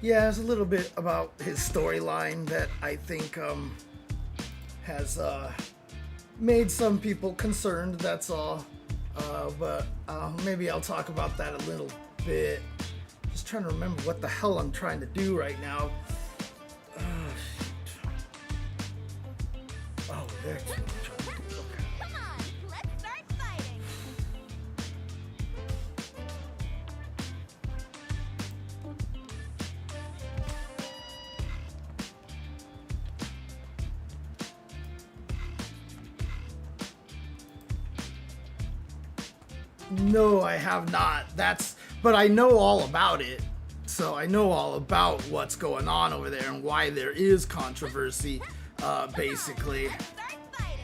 Yeah, there's a little bit about his storyline that I think has made some people concerned. That's all. But maybe I'll talk about that a little bit. Just trying to remember what the hell I'm trying to do right now. Shoot. Oh, there's what I'm trying to do. Okay. Come on, let's start fighting. No, I have not. But I know all about it. So I know all about what's going on over there and why there is controversy, basically. Let's start fighting.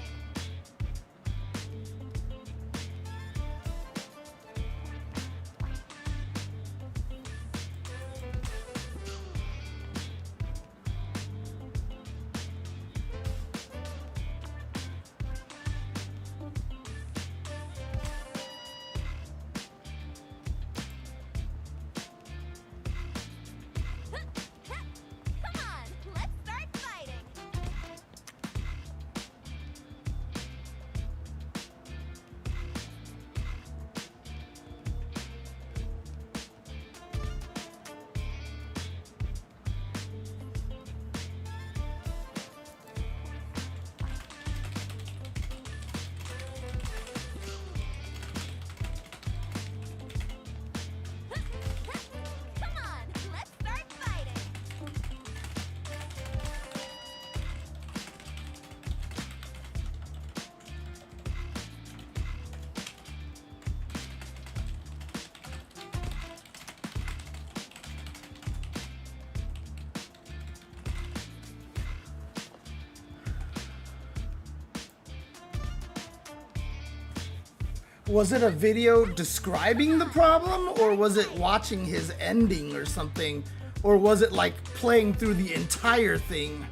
Come on, let's start fighting. Come on, let's start fighting. Was it a video describing the problem, or was it watching his ending or something? Or was it like playing through the entire thing?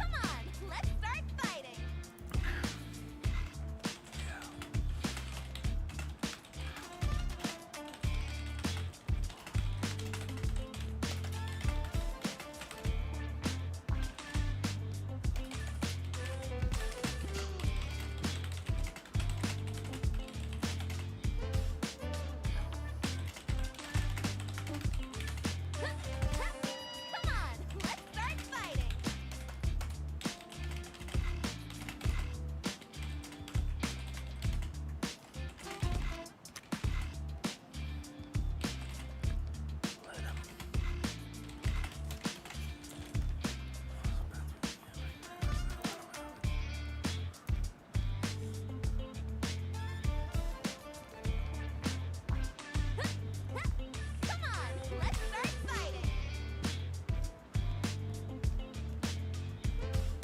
Come on, let's start fighting. Come on, let's start fighting. Come on, let's start fighting. Come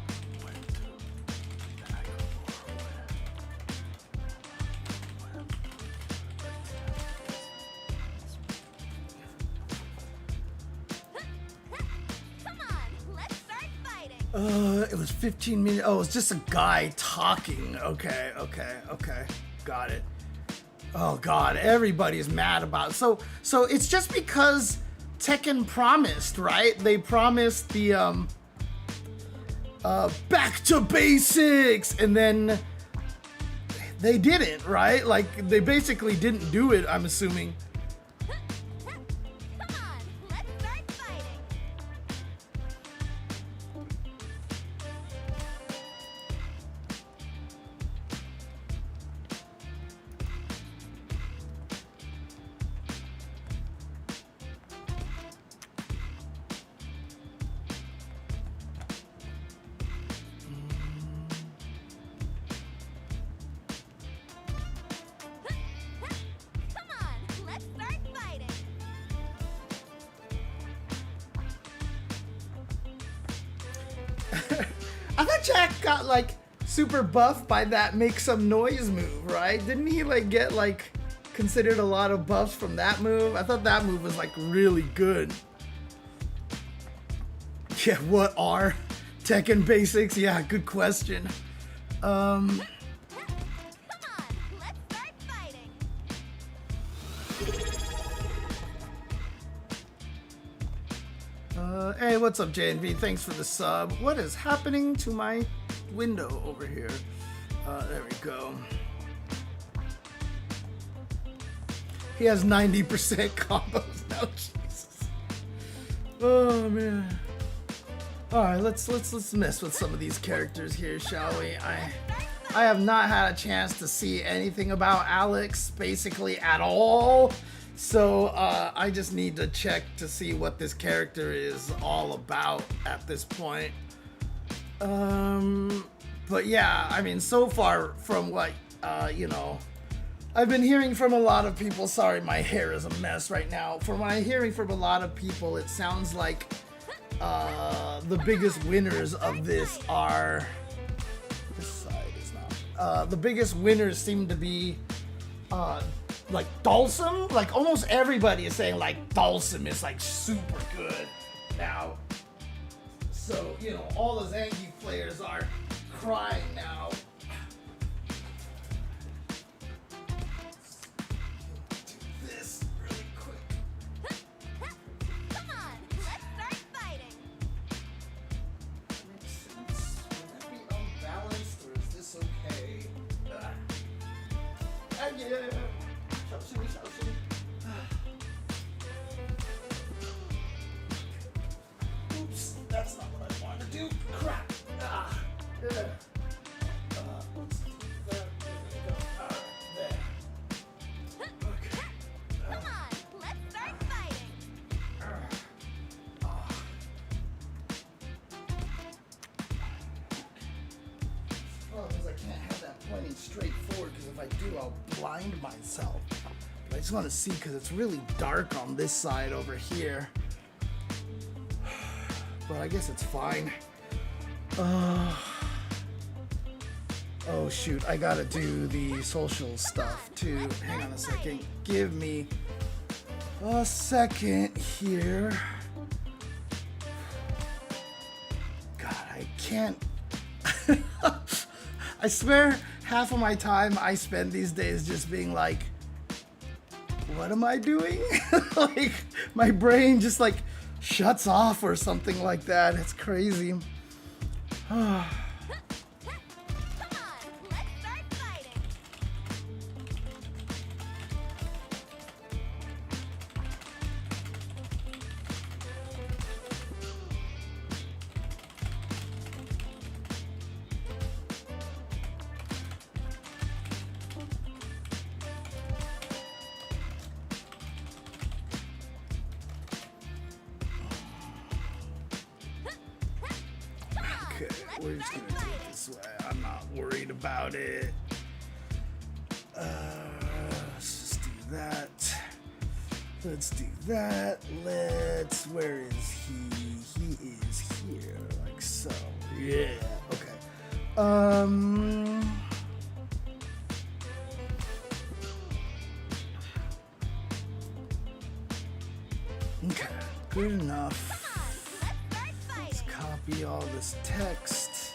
on, let's start fighting. Come on, let's start fighting. It was 15 minutes. Oh, it was just a guy talking. Okay. Got it. Oh god, everybody's mad about it. So it's just because Tekken promised, right? They promised the back to basics, and then they didn't, right? Like they basically didn't do it, I'm assuming. Come on, let's start fighting. I thought Jack got like super buff by that make some noise move, right? Didn't he like get like considered a lot of buffs from that move? I thought that move was like really good. Yeah, what are Tekken basics? Yeah, good question. Come on, let's start fighting. Hey, what's up, JNV? Thanks for the sub. What is happening to my window over here? There we go. He has 90% combos now. Jesus. Oh man. All right, let's mess with some of these characters here, shall we? I have not had a chance to see anything about Alex basically at all. So I just need to check to see what this character is all about at this point. But yeah, I mean, so far from what, you know, I've been hearing from a lot of people. Sorry, my hair is a mess right now. From what I'm hearing from a lot of people, it sounds like the biggest winners of this are... This side is not... the biggest winners seem to be... like Dhalsim. Like almost everybody is saying like Dhalsim is like super good now. So, you know, all the Zangief players are crying now. Do this really quick. Come on, let's start fighting. Makes sense. Would that be unbalanced or is this okay? Yeah. Oops, that's not what I wanted to do. Crap. Yeah. Let's do that. There we go. Alright, there. Okay. Come on, let's start fighting. Problem is I can't have that pointing straight forward because if I do, I'll blind myself. But I just want to see because it's really dark on this side over here. But I guess it's fine. Oh shoot, I gotta do the social stuff too. Hang on a second. Give me a second here. God, I can't. I swear half of my time I spend these days just being like, what am I doing? Like my brain just like shuts off or something like that. It's crazy. Come on, let's start fighting. Okay, we're just gonna do it this way. I'm not worried about it. Let's just do that. Let's do that. Where is he? He is here, like so. Yeah, okay. Okay, good enough. Let's copy all this text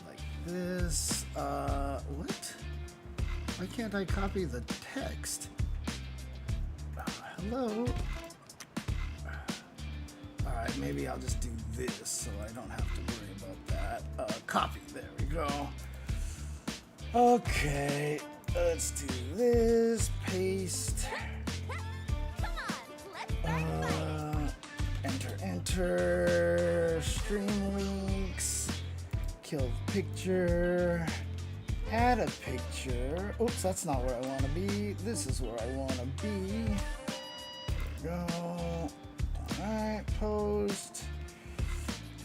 like this. What? Why can't I copy the text? Hello? Alright, maybe I'll just do this so I don't have to worry about that. Copy, there we go. Okay, let's do this. Paste. Enter, stream links, kill picture, add a picture. Oops, that's not where I want to be. This is where I want to be. There we go. Alright, post.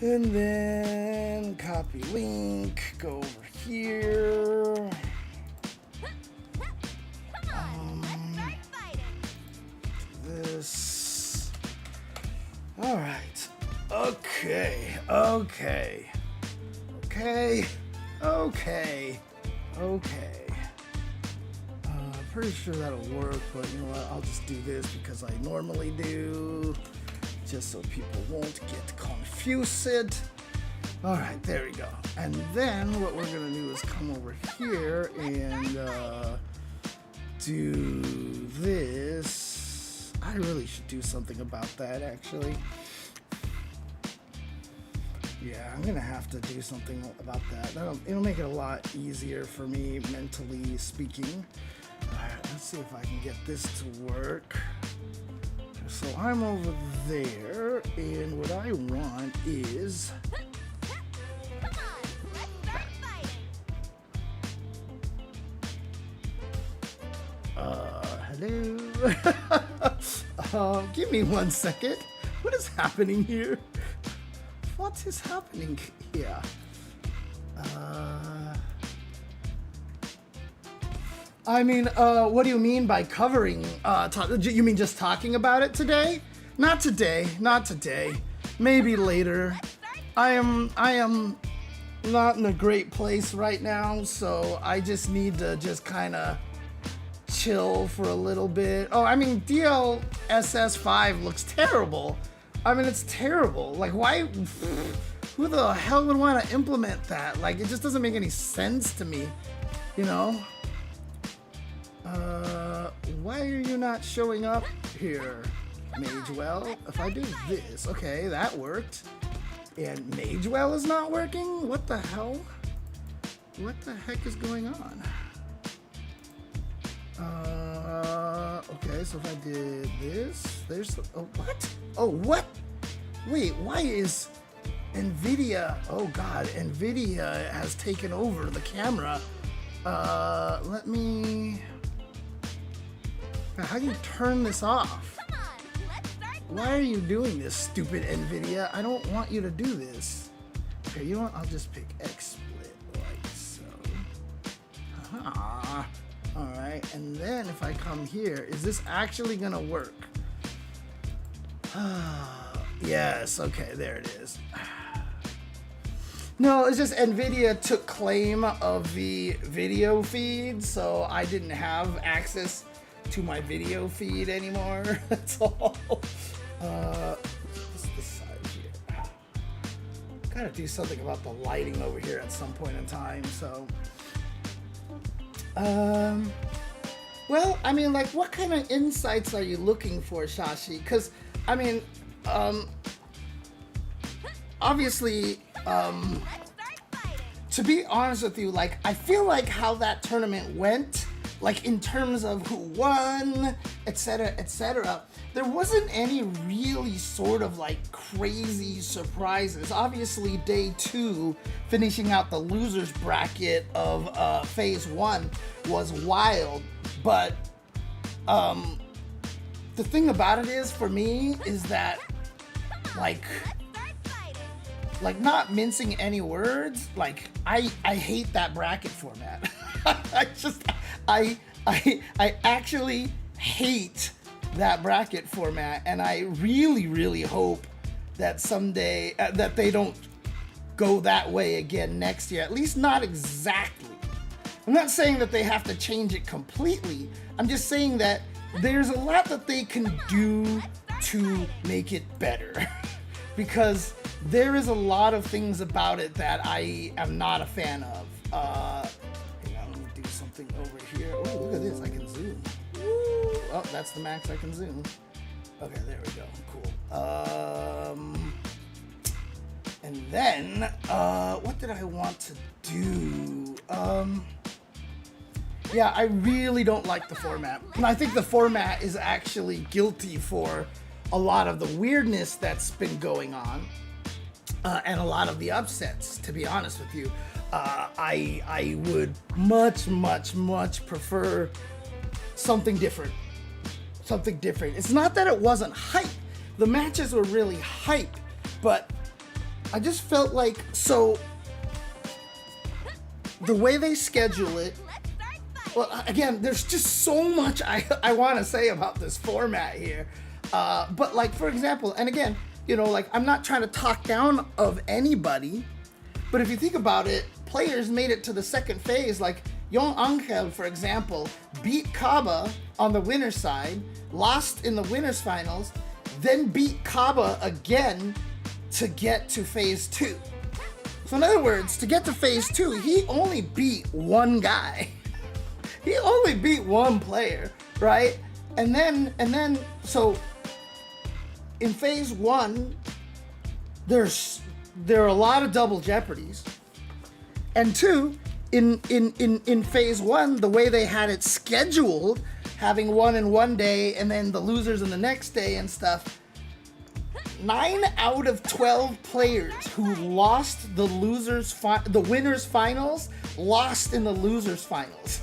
And then copy link, go over here. This. All right. Okay. Okay, okay. Okay, okay, okay. Pretty sure that'll work, but you know what? I'll just do this because I normally do, just so people won't get confused. All right, there we go. And then what we're gonna do is come over here and do this. I really should do something about that, actually. Yeah, I'm gonna have to do something about that. It'll make it a lot easier for me, mentally speaking. All right, let's see if I can get this to work. So I'm over there, and what I want is... Come on, let's start fighting. Hello? Give me 1 second. What is happening here? What is happening here? I mean, what do you mean by covering? You mean just talking about it today? Not today, not today. Maybe later. I am not in a great place right now, so I just need to just kind of chill for a little bit. Oh, I mean, DLSS 5 looks terrible. I mean, it's terrible. Like, why? Who the hell would want to implement that? Like, it just doesn't make any sense to me, you know? Why are you not showing up here, Magewell? If I do this, okay, that worked. And Magewell is not working? What the hell? What the heck is going on? Okay, so if I did this, there's, oh, what? Oh, what? Wait, why is NVIDIA, oh God, NVIDIA has taken over the camera. Let me, how do you turn this off? Come on, let's start Why are you doing this, stupid NVIDIA? I don't want you to do this. Okay, you know what? I'll just pick XSplit like so. Aha. All right, and then if I come here, is this actually gonna work? Yes, okay, there it is. No, it's just NVIDIA took claim of the video feed, so I didn't have access to my video feed anymore. That's all. What's this side here? Gotta do something about the lighting over here at some point in time, so. Well, I mean, like, what kind of insights are you looking for, Shashi? Because, I mean, obviously, to be honest with you, like, I feel like how that tournament went, like, in terms of who won, etc., there wasn't any really sort of, like, crazy surprises. Obviously, day 2, finishing out the losers bracket of phase 1 was wild, but the thing about it is, for me, is that, like not mincing any words, like, I hate that bracket format. I actually hate that bracket format, and I really hope that someday that they don't go that way again next year, at least not exactly. I'm not saying that they have to change it completely. I'm just saying that there's a lot that they can do to make it better. Because there is a lot of things about it that I am not a fan of. Hang on, let me do something over here. Oh, look at this, I can zoom. Woo. Oh, that's the max I can zoom. Okay, there we go, cool. And then, what did I want to do? Yeah, I really don't like the format. And I think the format is actually guilty for a lot of the weirdness that's been going on, and a lot of the upsets, to be honest with you. I would much prefer something different. Something different. It's not that it wasn't hype. The matches were really hype, but I just felt like, so the way they schedule it, well, again, there's just so much I want to say about this format here. But, like, for example, and again, You know, like, I'm not trying to talk down of anybody, but if you think about it, players made it to the second phase. Like, Yon Angel, for example, beat Kaba on the winner's side, lost in the winner's finals, then beat Kaba again to get to phase 2. So in other words, to get to phase 2, he only beat one guy. He only beat one player, right? And then, so in phase 1, there are a lot of double jeopardies. And 2, in phase 1, the way they had it scheduled, having one in one day and then the losers in the next day and stuff, 9 out of 12 players who lost the winners finals lost in the losers finals.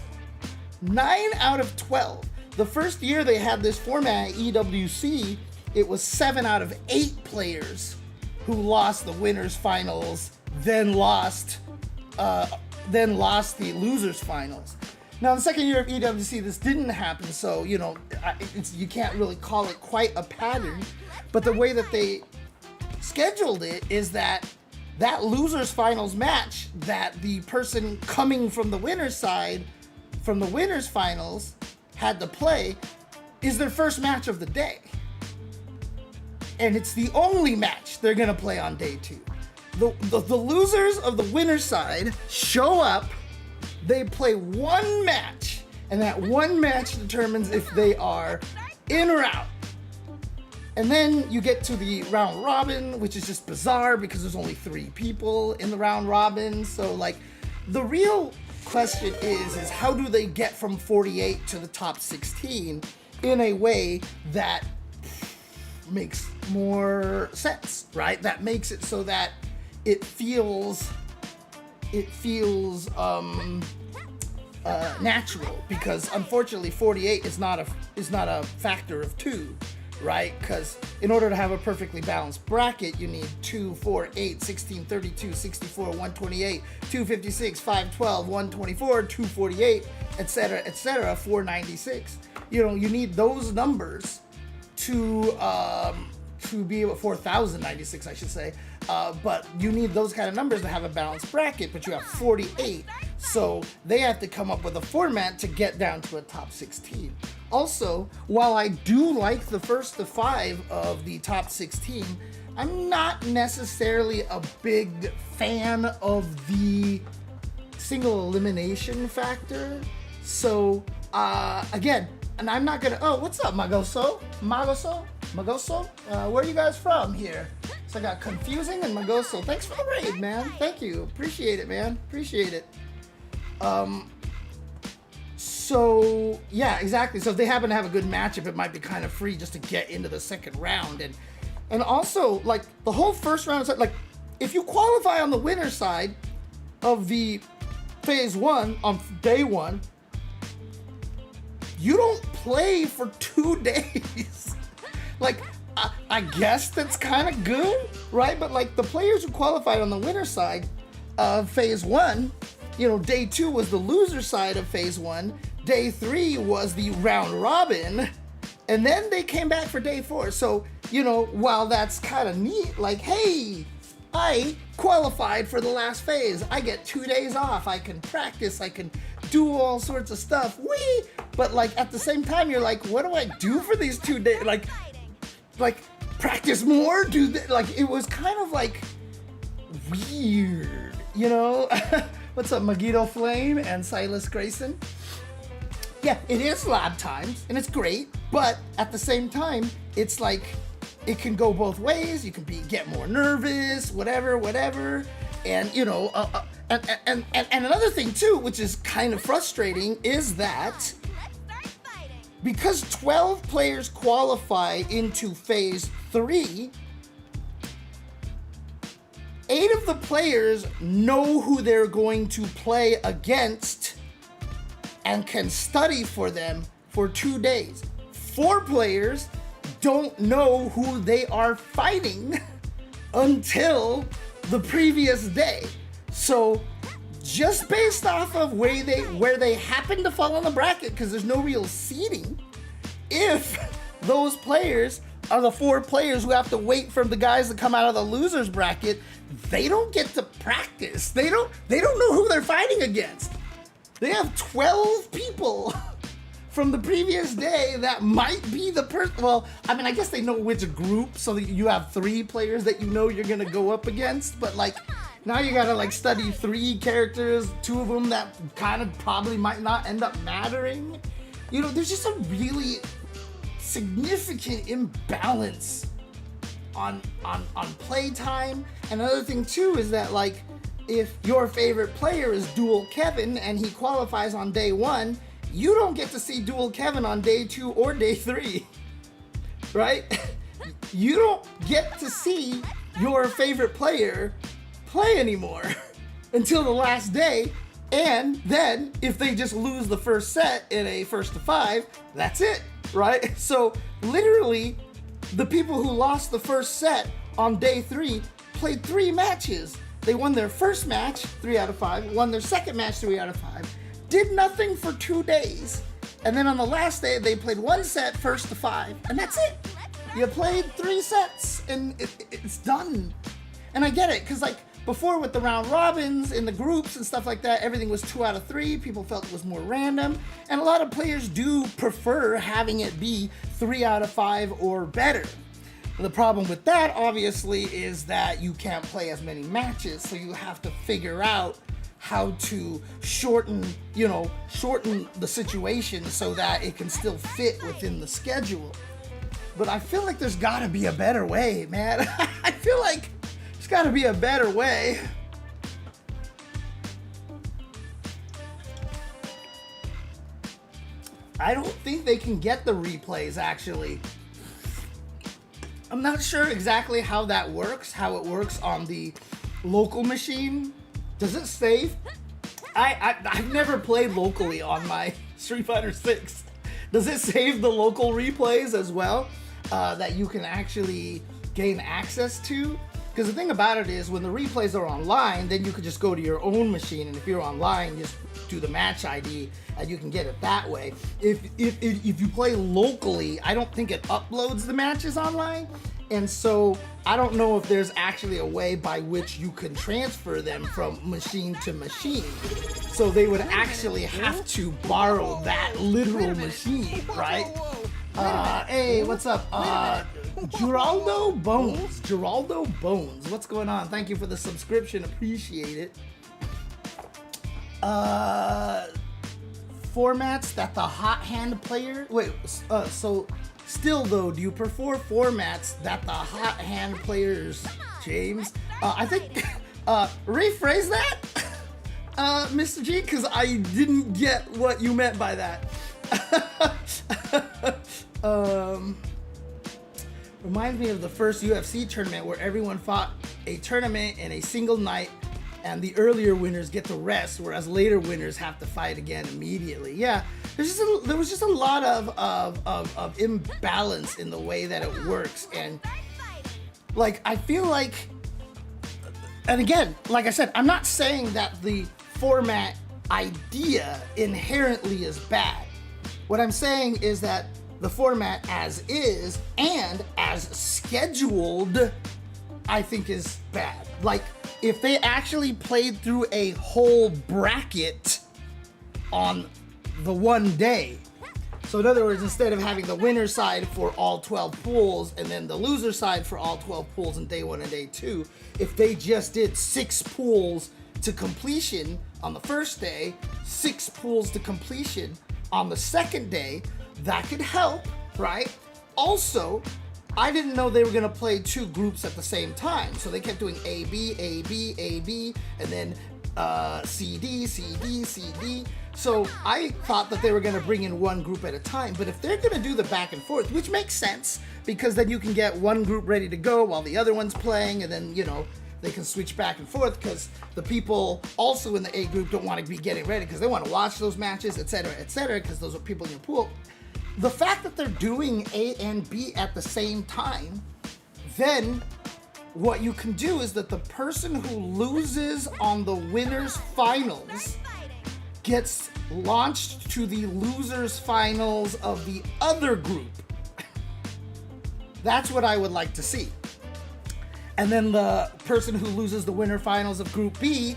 9 out of 12. The first year they had this format at EWC, it was 7 out of 8 players who lost the winners finals, then lost the losers finals. Now, the second year of EWC, this didn't happen, so, you know, you can't really call it quite a pattern. But the way that they scheduled it is that losers finals match that the person coming from the winner's side, from the winners finals, had to play, is their first match of the day. And it's the only match they're gonna play on day 2. The losers of the winner's side show up, they play one match, and that one match determines if they are in or out. And then you get to the round robin, which is just bizarre because there's only 3 people in the round robin. So, like, the real question is how do they get from 48 to the top 16 in a way that makes more sense, right? That makes it so that it feels natural, because unfortunately 48 is not a factor of 2, right? Because in order to have a perfectly balanced bracket, you need 2, 4, 8, 16, 32, 64, 128, 256, 512, 124, 248, etc., 496. You know, you need those numbers to be able, 4096, I should say. But you need those kind of numbers to have a balanced bracket, but you have 48. So they have to come up with a format to get down to a top 16. Also, while I do like the first to 5 of the top 16, I'm not necessarily a big fan of the single elimination factor. So, again, and I'm not gonna, oh, what's up, Magoso? Where are you guys from here? So I got Confusing and Magoso. Thanks for the raid, man. Thank you. Appreciate it, man. Appreciate it. So, yeah, exactly. So if they happen to have a good matchup, it might be kind of free just to get into the second round. And also, like, the whole first round, like, if you qualify on the winner's side of the phase 1 on day 1, you don't play for 2 days. Like, I guess that's kind of good, right? But, like, the players who qualified on the winner's side of phase 1, you know, day 2 was the loser side of phase 1, day 3 was the round robin, and then they came back for day 4. So, you know, while that's kind of neat, like, hey, I qualified for the last phase. I get 2 days off. I can practice. I can do all sorts of stuff. Whee! But, like, at the same time, you're like, what do I do for these 2 days? Like practice more? Like, it was kind of, like, weird, you know? What's up, Megiddo Flame and Silas Grayson? Yeah, it is lab times, and it's great, but at the same time, it's like, it can go both ways. You can get more nervous, whatever. And, you know, and another thing too, which is kind of frustrating, is that because 12 players qualify into phase 3, 8 of the players know who they're going to play against and can study for them for 2 days. 4 players don't know who they are fighting until the previous day. So just based off of where they happen to fall on the bracket, because there's no real seeding, if those players are the 4 players who have to wait for the guys to come out of the losers bracket. They don't get to practice. They don't know who they're fighting against. They have 12 people from the previous day that might be the person. Well, I mean, I guess they know which group, so that you have 3 players that you know you're gonna go up against. But like, now you gotta like study 3 characters, 2 of them that kind of probably might not end up mattering. You know, there's just a really significant imbalance on playtime. Another thing too is that like, if your favorite player is Dual Kevin and he qualifies on day 1, you don't get to see Dual Kevin on day 2 or day 3, right? You don't get to see your favorite player play anymore until the last day. And then if they just lose the first set in a 1st to 5, that's it, right? So literally the people who lost the first set on day 3 played 3 matches. They won their first match, 3 out of 5, won their second match, 3 out of 5, did nothing for 2 days. And then on the last day, they played 1 set, 1st to 5, and that's it. You played 3 sets and it's done. And I get it, because like before with the round robins in the groups and stuff like that, everything was 2 out of 3. People felt it was more random. And a lot of players do prefer having it be 3 out of 5 or better. The problem with that, obviously, is that you can't play as many matches, so you have to figure out how to shorten the situation so that it can still fit within the schedule. But I feel like there's gotta be a better way, man. I feel like there's gotta be a better way. I don't think they can get the replays, actually. I'm not sure exactly how that works, how it works on the local machine. Does it save? I've never played locally on my Street Fighter 6. Does it save the local replays as well, that you can actually gain access to? Because the thing about it is, when the replays are online, then you could just go to your own machine, and if you're online, just do the match ID, and you can get it that way. If you play locally, I don't think it uploads the matches online, and so I don't know if there's actually a way by which you can transfer them from machine to machine. So they would actually have to borrow that literal machine, right? Hey, what's up? Geraldo Bones. What's going on? Thank you for the subscription. Appreciate it. Formats that the hot hand player... Wait, so still though, do you prefer formats that the hot hand players, James? I think... rephrase that, Mr. G, because I didn't get what you meant by that. Reminds me of the first UFC tournament where everyone fought a tournament in a single night, and the earlier winners get to rest, whereas later winners have to fight again immediately. Yeah, there was just a lot of imbalance in the way that it works, and like I feel like, and again, like I said, I'm not saying that the format idea inherently is bad. What I'm saying is that the format as is and as scheduled, I think is bad. Like, if they actually played through a whole bracket on the one day, so in other words, instead of having the winner side for all 12 pools and then the loser side for all 12 pools in day 1 and day 2, if they just did 6 pools to completion on the first day, 6 pools to completion on the second day, that could help, right? Also, I didn't know they were gonna play 2 groups at the same time, so they kept doing A, B, A, B, A, B, and then C, D, C, D, C, D. So I thought that they were gonna bring in 1 group at a time, but if they're gonna do the back and forth, which makes sense, because then you can get 1 group ready to go while the other one's playing, and then, you know, they can switch back and forth, because the people also in the A group don't want to be getting ready because they want to watch those matches, etc., because those are people in your pool. The fact that they're doing A and B at the same time, then what you can do is that the person who loses on the winners finals gets launched to the losers finals of the other group. That's what I would like to see. And then the person who loses the winter finals of Group B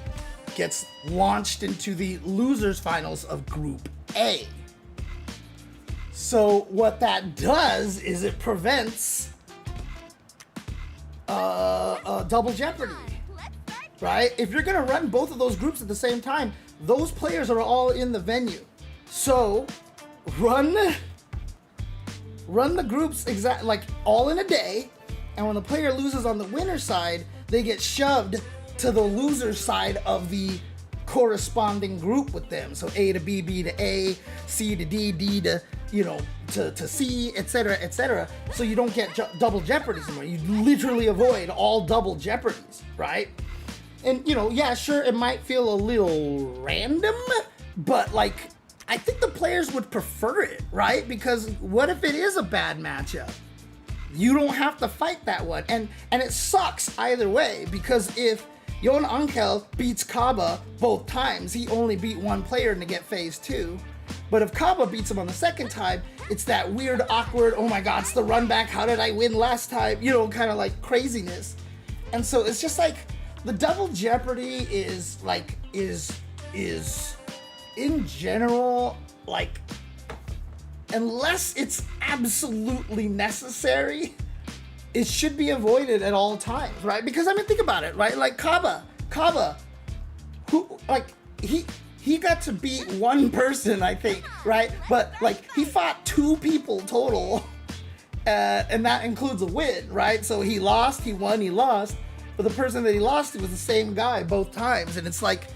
gets launched into the losers finals of Group A. So what that does is it prevents double jeopardy, right? If you're gonna run both of those groups at the same time, those players are all in the venue. So run the groups all in a day, and when the player loses on the winner side, they get shoved to the loser side of the corresponding group with them. So A to B, B to A, C to D, D to to C, etc., etc. So you don't get double jeopardies anymore. You literally avoid all double jeopardies, right? And yeah, sure, it might feel a little random, but like I think the players would prefer it, right? Because what if it is a bad matchup? You don't have to fight that one, and it sucks either way, because if Yon Ankel beats Kaba both times, he only beat one player to get phase 2. But if Kaba beats him on the second time, it's that weird, awkward, oh my god, it's the run back, how did I win last time? Kind of like craziness. And so it's just like, the double jeopardy is in general, like, unless it's absolutely necessary, it should be avoided at all times, right? Because I mean, think about it, right? Like Kaba, who, like, he got to beat one person, I think, right? But like, he fought 2 people total, and that includes a win, right? So he lost, he won, he lost, but the person that he lost to was the same guy both times. And it's like,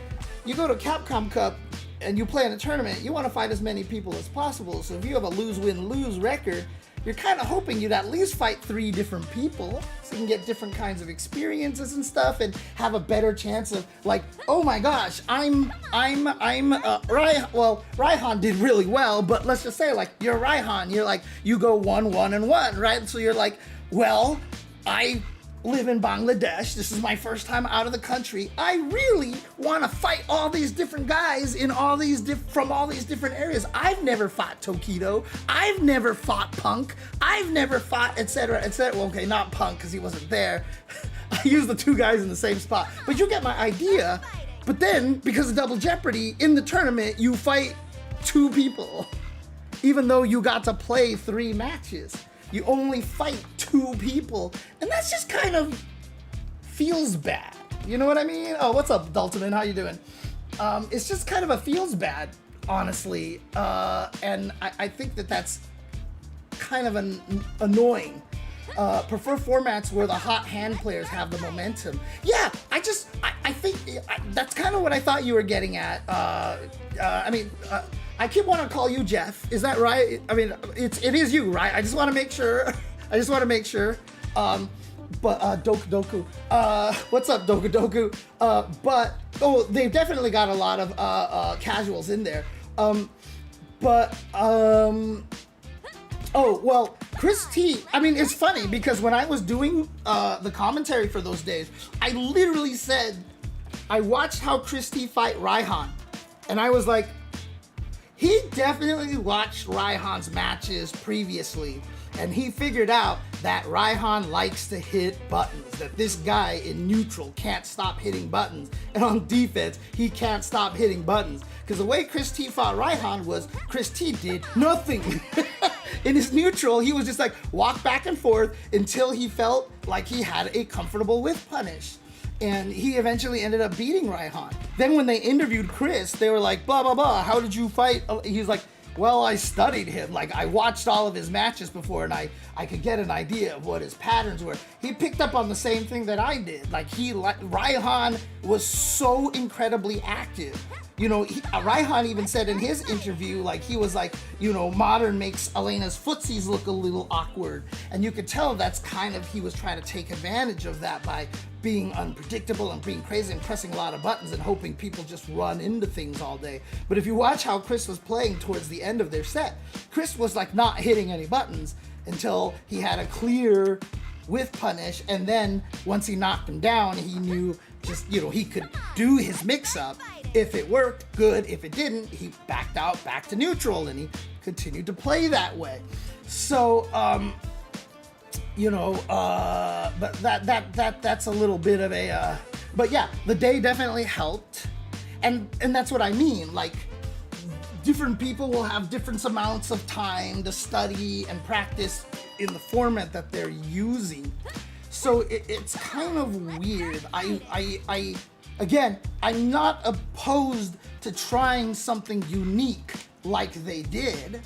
you go to Capcom Cup and you play in a tournament, you want to fight as many people as possible. So if you have a lose-win-lose record, you're kind of hoping you'd at least fight 3 different people so you can get different kinds of experiences and stuff and have a better chance of like, oh my gosh, Raihan did really well, but let's just say like, you're Raihan, you're like, you go 1-1-1, right? So you're like, well, I live in Bangladesh. This is my first time out of the country. I really want to fight all these different guys in all these from all these different areas. I've never fought Tokido. I've never fought Punk. I've never fought etc. etc. Well, okay, not Punk because he wasn't there. I used the 2 guys in the same spot. But you get my idea. But then, because of double jeopardy, in the tournament, you fight 2 people. Even though you got to play 3 matches. You only fight 2 people, and that's just kind of feels bad. You know what I mean? Oh, what's up, Dhalsim? How you doing? It's just kind of a feels bad, honestly, and I think that's kind of annoying. Prefer formats where the hot hand players have the momentum. Yeah, I think that's kind of what I thought you were getting at. I keep wanting to call you Jeff. Is that right? I mean, it is you, right? I just want to make sure. But Doku. What's up, Doku? They've definitely got a lot of casuals in there. Chris T, I mean, it's funny because when I was doing the commentary for those days, I literally said, I watched how Chris T fight Raihan, and I was like, he definitely watched Raihan's matches previously, and he figured out that Raihan likes to hit buttons, that this guy in neutral can't stop hitting buttons, and on defense, he can't stop hitting buttons. Because the way Chris T fought Raihan was, Chris T did nothing. In his neutral, he was just like, walk back and forth until he felt like he had a comfortable whiff punish. And he eventually ended up beating Raihan. Then when they interviewed Chris, they were like, blah, blah, blah, how did you fight? He's like, well, I studied him. Like, I watched all of his matches before, and I could get an idea of what his patterns were. He picked up on the same thing that I did. Like, Raihan was so incredibly active. Raihan even said in his interview, like, he was like, modern makes Elena's footsies look a little awkward. And you could tell that's kind of, he was trying to take advantage of that by being unpredictable and being crazy and pressing a lot of buttons and hoping people just run into things all day. But if you watch how Chris was playing towards the end of their set, Chris was like not hitting any buttons until he had a clear whiff punish. And then once he knocked him down, he knew just, he could do his mix up. If it worked, good. If it didn't, he backed out back to neutral and he continued to play that way. So, but that's a little bit of a, but yeah, the day definitely helped. And that's what I mean, like, different people will have different amounts of time to study and practice in the format that they're using. So it's kind of weird. Again, I'm not opposed to trying something unique like they did.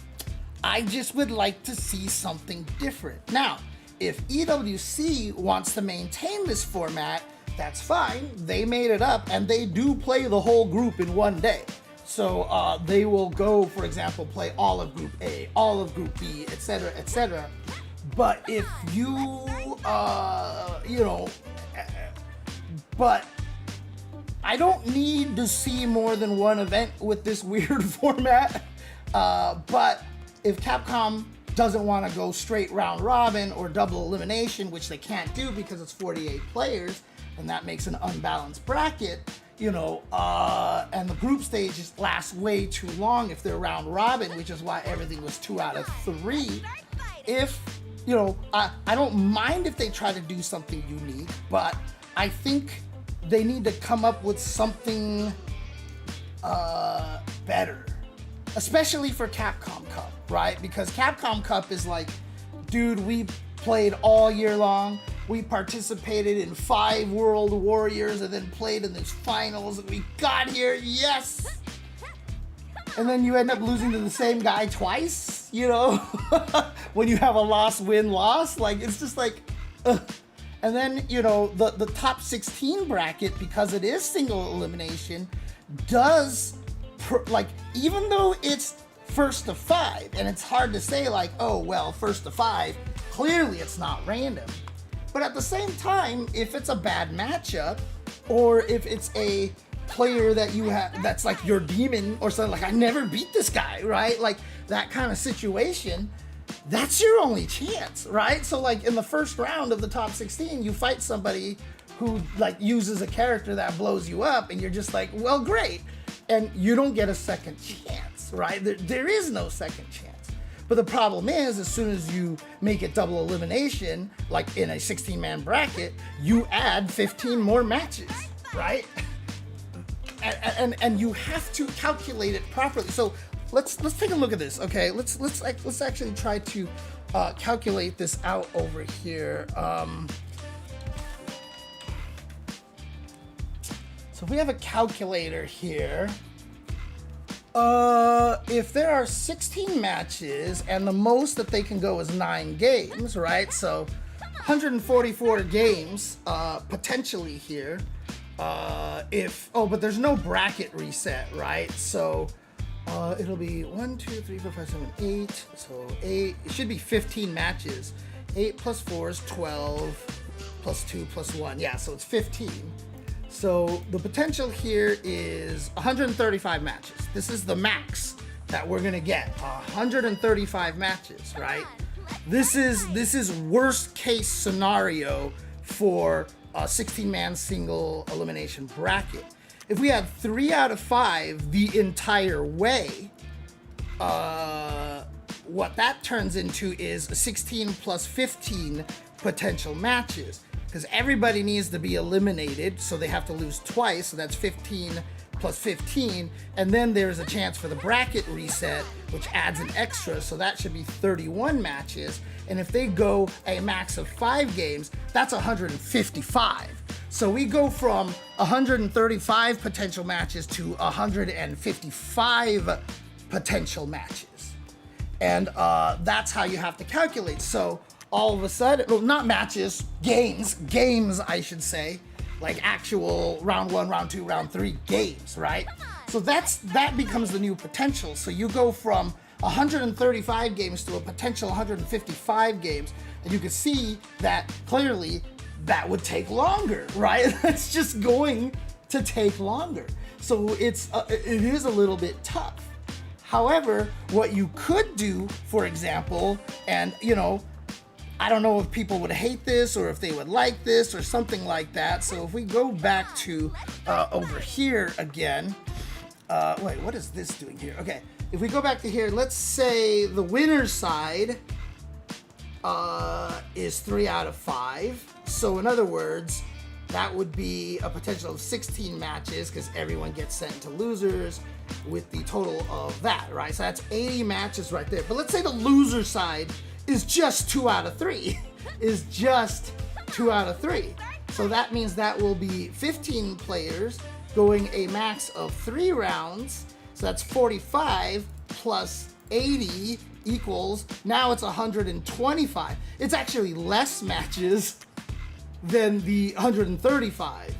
I just would like to see something different. Now, if EWC wants to maintain this format, that's fine. They made it up, and they do play the whole group in one day. So they will go, for example, play all of Group A, all of Group B, etc., etc. But if but I don't need to see more than one event with this weird format. But if Capcom doesn't want to go straight round robin or double elimination, which they can't do because it's 48 players, and that makes an unbalanced bracket, and the group stages last way too long if they're round robin, which is why everything was 2 out of 3. If, I don't mind if they try to do something unique, but I think they need to come up with something better, especially for Capcom Cup, right? Because Capcom Cup is like, dude, we played all year long. We participated in 5 World Warriors and then played in these finals, and we got here, yes! And then you end up losing to the same guy twice, when you have a loss-win-loss. Like, it's just like, ugh. And then, the top 16 bracket, because it is single elimination, does, even though it's first to 5, and it's hard to say, like, oh, well, first to 5, clearly it's not random. But at the same time, if it's a bad matchup, or if it's a player that you have that's like your demon or something, like, I never beat this guy, right? Like, that kind of situation, that's your only chance, right? So, like, in the first round of the top 16, you fight somebody who, like, uses a character that blows you up, and you're just like, well, great. And you don't get a second chance, right? There is no second chance. But the problem is, as soon as you make it double elimination, like in a 16-man bracket, you add 15 more matches, right? And you have to calculate it properly. So let's take a look at this, okay? Let's actually try to calculate this out over here. So if we have a calculator here, if there are 16 matches and the most that they can go is 9 games, right? So 144 games potentially here. But there's no bracket reset, right? So it'll be 1, 2, 3, 4, 5, 7, 8. So 8. It should be 15 matches. 8 plus 4 is 12. Plus 2 plus 1. Yeah, so it's 15. So the potential here is 135 matches. This is the max that we're gonna get. 135 matches, right? This is worst case scenario for a 16-man single elimination bracket. If we had 3 out of 5 the entire way, what that turns into is 16 plus 15 potential matches. Because everybody needs to be eliminated, so they have to lose twice, so that's 15 plus 15, and then there's a chance for the bracket reset, which adds an extra, so that should be 31 matches, and if they go a max of 5 games, that's 155. So we go from 135 potential matches to 155 potential matches, and that's how you have to calculate. So all of a sudden, well, not matches, games, I should say, like actual round 1, round 2, round 3 games, right? So that becomes the new potential. So you go from 135 games to a potential 155 games, and you can see that clearly that would take longer, right? It's just going to take longer. So it is a little bit tough. However, what you could do, for example, and I don't know if people would hate this or if they would like this or something like that. So if we go back to over here again, wait, what is this doing here? Okay, if we go back to here, let's say the winner's side is 3 out of 5. So in other words, that would be a potential of 16 matches because everyone gets sent to losers with the total of that, right? So that's 80 matches right there. But let's say the loser side is just 2 out of 3. Is just 2 out of 3. So that means that will be 15 players going a max of 3 rounds. So that's 45 plus 80 equals, now it's 125. It's actually less matches than the 135.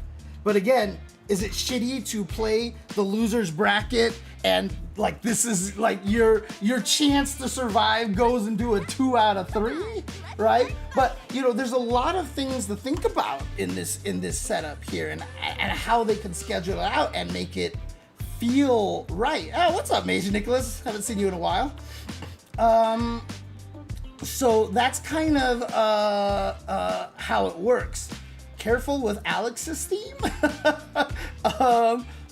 But again, is it shitty to play the losers bracket and like this is like your chance to survive goes into a 2 out of 3, right? But you know, there's a lot of things to think about in this setup here and how they can schedule it out and make it feel right. Oh, what's up, Major Nicholas? Haven't seen you in a while. So that's kind of how it works. Careful with Alex's theme.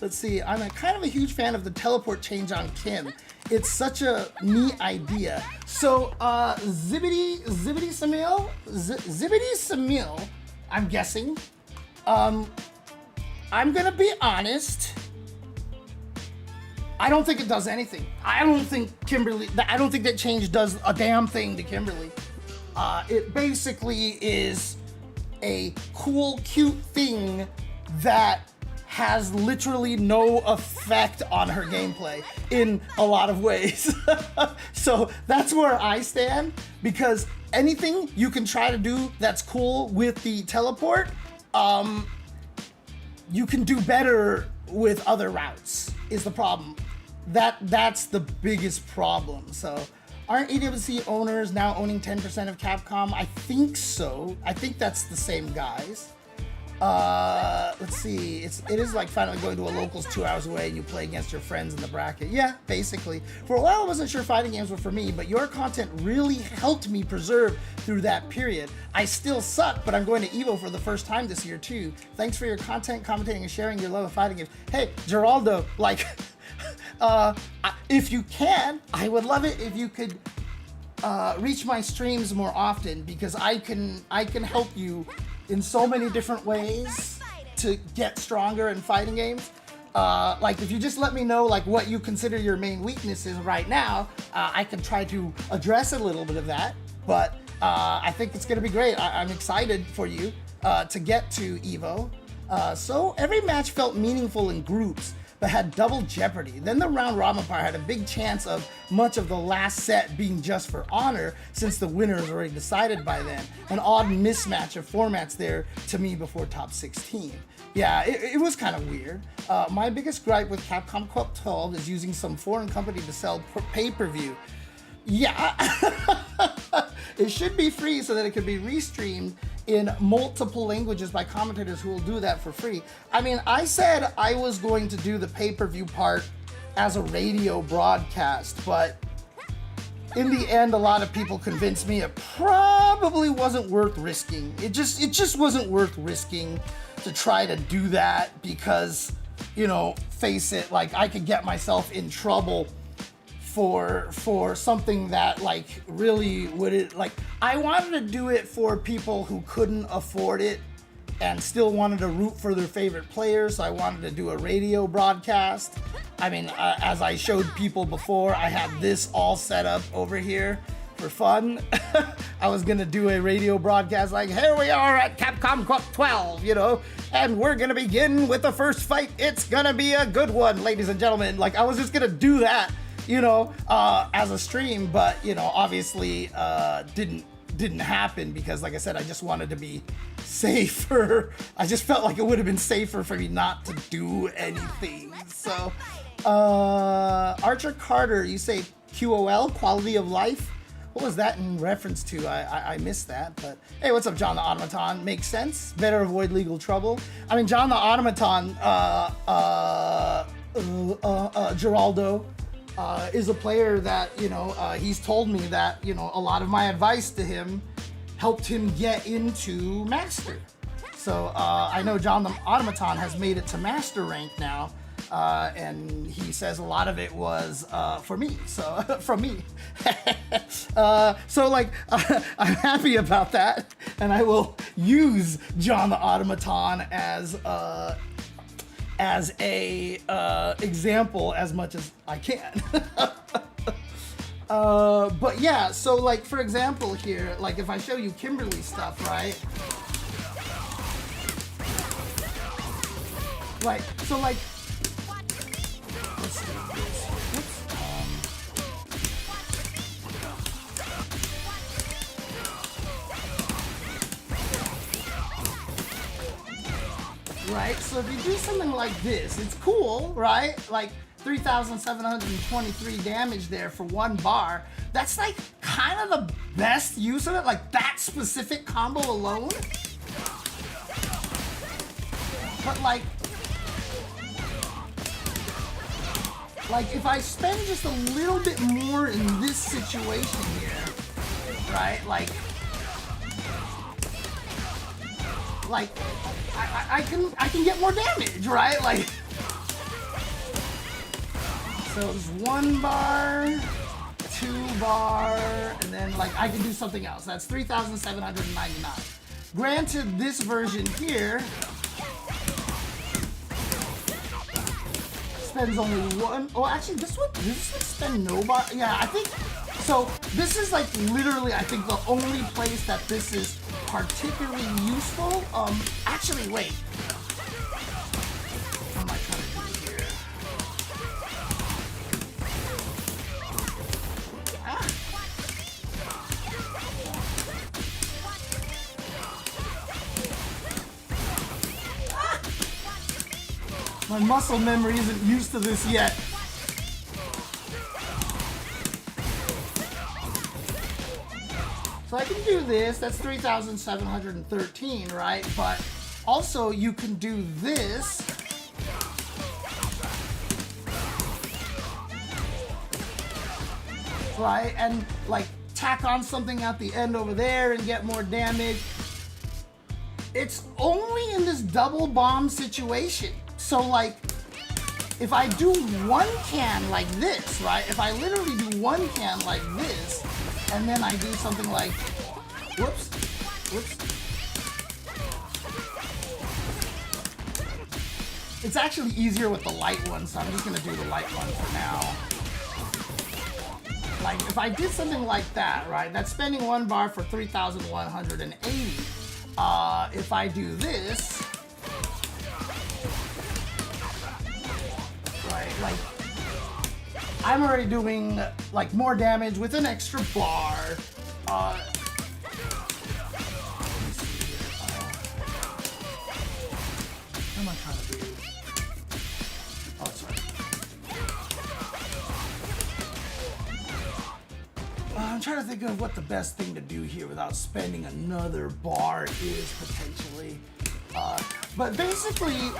Let's see. I'm kind of a huge fan of the teleport change on Kim. It's such a neat idea. So Zibbity Samil, I'm guessing. I'm gonna be honest. I don't think it does anything. I don't think that change does a damn thing to Kimberly. It basically is a cool, cute thing that has literally no effect on her gameplay in a lot of ways. So that's where I stand, because anything you can try to do that's cool with the teleport, you can do better with other routes, is the problem. That's the biggest problem. So aren't AWC owners now owning 10% of Capcom? I think so. I think that's the same guys. Let's see. It is like finally going to a locals 2 hours away and you play against your friends in the bracket. Yeah, basically. For a while I wasn't sure fighting games were for me, but your content really helped me preserve through that period. I still suck, but I'm going to EVO for the first time this year too. Thanks for your content, commentating, and sharing your love of fighting games. Hey, Geraldo, like, if you can, I would love it if you could reach my streams more often, because I can help you in so many different ways to get stronger in fighting games. Like if you just let me know like what you consider your main weaknesses right now, I can try to address a little bit of that. But I think it's gonna be great. I'm excited for you to get to EVO. So every match felt meaningful in groups, but had double jeopardy. Then the round robin part had a big chance of much of the last set being just for honor, since the winner is already decided by then. An odd mismatch of formats there to me before top 16. Yeah, it was kind of weird. My biggest gripe with Capcom Co-op 12 is using some foreign company to sell pay-per-view. Yeah, it should be free so that it could be restreamed in multiple languages by commentators who will do that for free. I mean, I said I was going to do the pay-per-view part as a radio broadcast, but in the end, a lot of people convinced me it probably wasn't worth risking. It just wasn't worth risking to try to do that, because, you know, face it, like I could get myself in trouble for something that like really would like. I wanted to do it for people who couldn't afford it and still wanted to root for their favorite players. So I wanted to do a radio broadcast. I mean, as I showed people before, I had this all set up over here for fun. I was gonna do a radio broadcast like, here we are at Capcom Co-op 12, you know, and we're gonna begin with the first fight. It's gonna be a good one, ladies and gentlemen. Like, I was just gonna do that, you know, as a stream, but, you know, obviously didn't happen, because like I said, I just wanted to be safer. I just felt like it would have been safer for me not to do anything. So Archer Carter, you say QOL, quality of life? What was that in reference to? I missed that, but hey, what's up, John the Automaton? Makes sense. Better avoid legal trouble. I mean, John the Automaton, Geraldo, is a player that, you know, he's told me that, you know, a lot of my advice to him helped him get into Master. So I know John the Automaton has made it to Master rank now. and he says a lot of it was for me, so from me. So like I'm happy about that, and I will use John the Automaton as a example as much as I can. But yeah, so like for example here, like if I show you Kimberly stuff, right? Like, so like, let's do this. Right, so if you do something like this, it's cool, right? Like 3,723 damage there for one bar. That's like kind of the best use of it, like that specific combo alone. But like if I spend just a little bit more in this situation here, right? Like I can get more damage, right? Like, so it's 1 bar, 2 bar, and then like I can do something else. That's 3,799. Granted, this version here spends only 1. Oh, actually, this would spend no bar. Yeah, I think so. This is like literally, I think the only place that this is particularly useful. Actually, wait. What am I trying to do here? My muscle memory isn't used to this yet. So I can do this, that's 3,713, right? But also you can do this. Right, and like tack on something at the end over there and get more damage. It's only in this double bomb situation. So like, if I do 1 can like this, right? If I literally do 1 can like this, and then I do something like, whoops. It's actually easier with the light one, so I'm just gonna do the light one for now. Like if I did something like that, right? That's spending 1 bar for 3,180. If I do this, right, like I'm already doing like more damage with an extra bar. Let me see here. What am I trying to do? Oh, sorry. I'm trying to think of what the best thing to do here without spending another bar is potentially. But basically,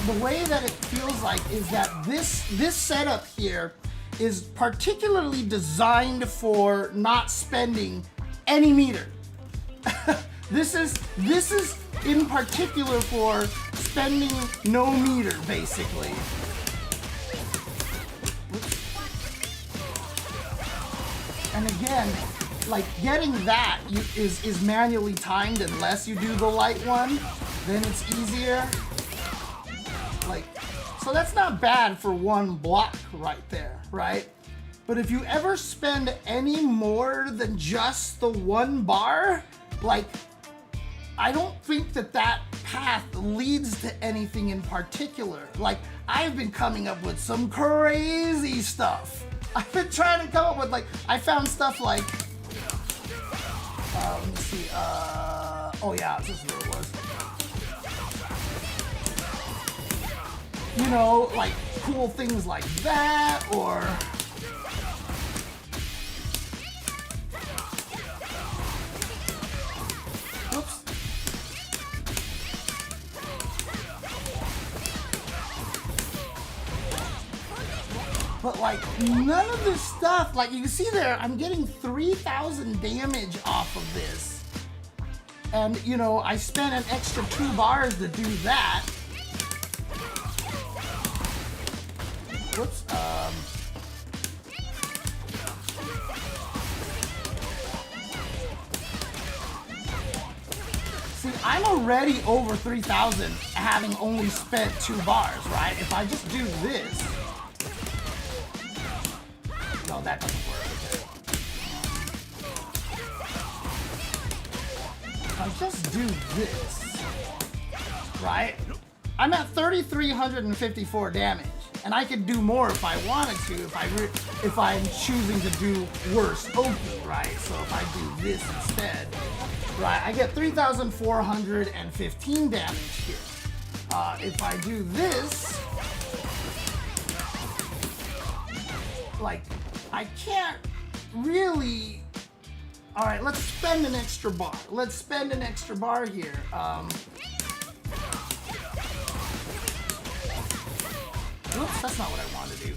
the way that it feels like is that this setup here is particularly designed for not spending any meter. This is in particular for spending no meter, basically. And again, like getting that is manually timed unless you do the light one, then it's easier. Like, so that's not bad for 1 block right there, right? But if you ever spend any more than just the 1 bar, like, I don't think that path leads to anything in particular. Like, I've been coming up with some crazy stuff. I've been trying to come up with, like, I found stuff like, let me see, oh yeah, this is what it was. You know, like cool things like that, or whoops. But like none of this stuff, like you can see there, I'm getting 3,000 damage off of this. And you know, I spent an extra 2 bars to do that. Whoops. See, I'm already over 3,000 having only spent 2 bars, right? If I just do this... No, that doesn't work. If I just do this, right? I'm at 3,354 damage. And I could do more if I wanted to, if I'm choosing to do worse OP, right? So if I do this instead, right, I get 3,415 damage here. If I do this, like, I can't really... All right, let's spend an extra bar. Let's spend an extra bar here. Oops, that's not what I wanted to do.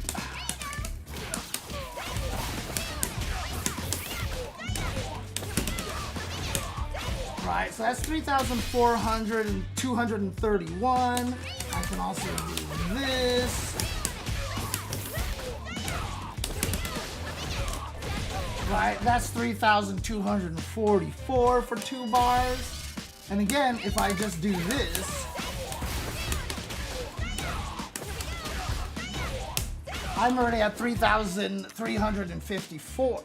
Right, so that's 3,400 and 231. I can also do this. Right, that's 3,244 for 2 bars. And again, if I just do this, I'm already at 3,354.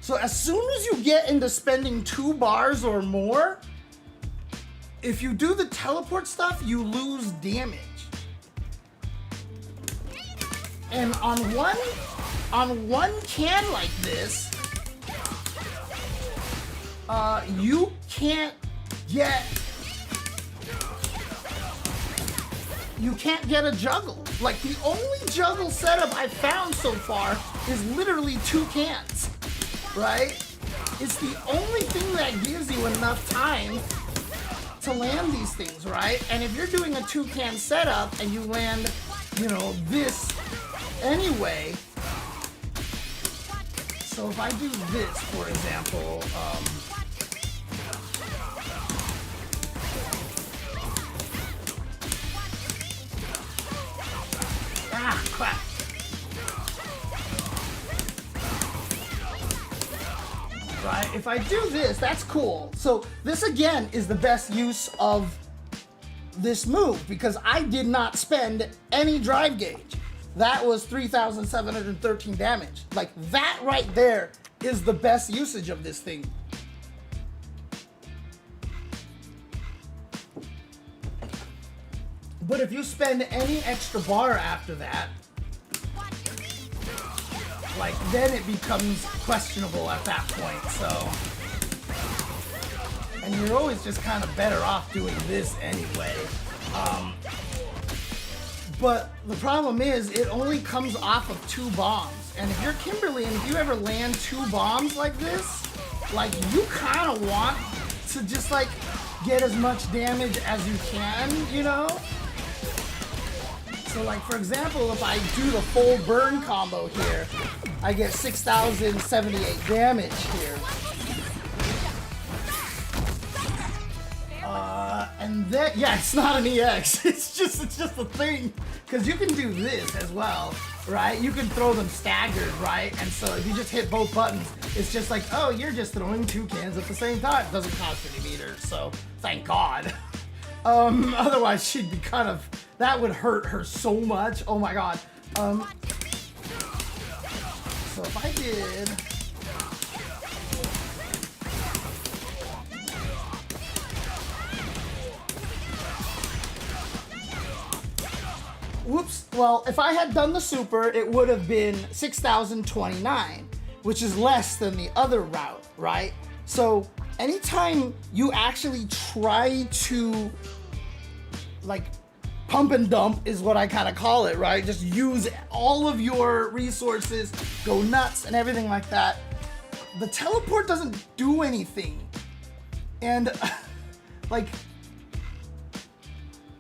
So as soon as you get into spending 2 bars or more, if you do the teleport stuff, you lose damage. And on one can like this, you can't get a juggle. Like, the only juggle setup I've found so far is literally 2 cans, right? It's the only thing that gives you enough time to land these things, right? And if you're doing a 2-can setup and you land, you know, this anyway, so if I do this, for example, crap. Right, if I do this, that's cool. So this again is the best use of this move because I did not spend any drive gauge. That was 3,713 damage. Like, that right there is the best usage of this thing. But if you spend any extra bar after that, like, then it becomes questionable at that point, so. And you're always just kind of better off doing this anyway. But the problem is, it only comes off of 2 bombs. And if you're Kimberly and if you ever land 2 bombs like this, like, you kind of want to just, like, get as much damage as you can, you know? So, like, for example, if I do the full burn combo here, I get 6,078 damage here. And then, yeah, it's not an EX. It's just a thing. Because you can do this as well, right? You can throw them staggered, right? And so if you just hit both buttons, it's just like, oh, you're just throwing 2 cans at the same time. It doesn't cost any meters, so thank God. Otherwise she'd be kind of, that would hurt her so much. Oh my God. So if I did, whoops, well, if I had done the super, it would have been 6,029, which is less than the other route, right? So anytime you actually try to, like, pump and dump is what I kind of call it, right? Just use all of your resources, go nuts and everything like that. The teleport doesn't do anything. And like,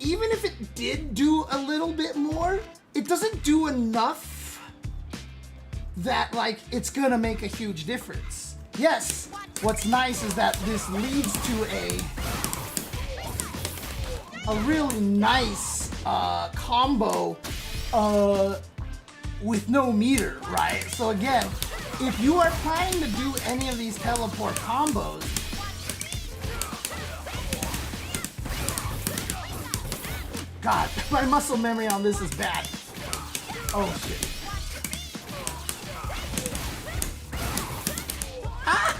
even if it did do a little bit more, it doesn't do enough that, like, it's gonna make a huge difference. Yes, what's nice is that this leads to a really nice combo with no meter, right? So again, if you are planning to do any of these teleport combos, God, my muscle memory on this is bad. Oh shit. Ah!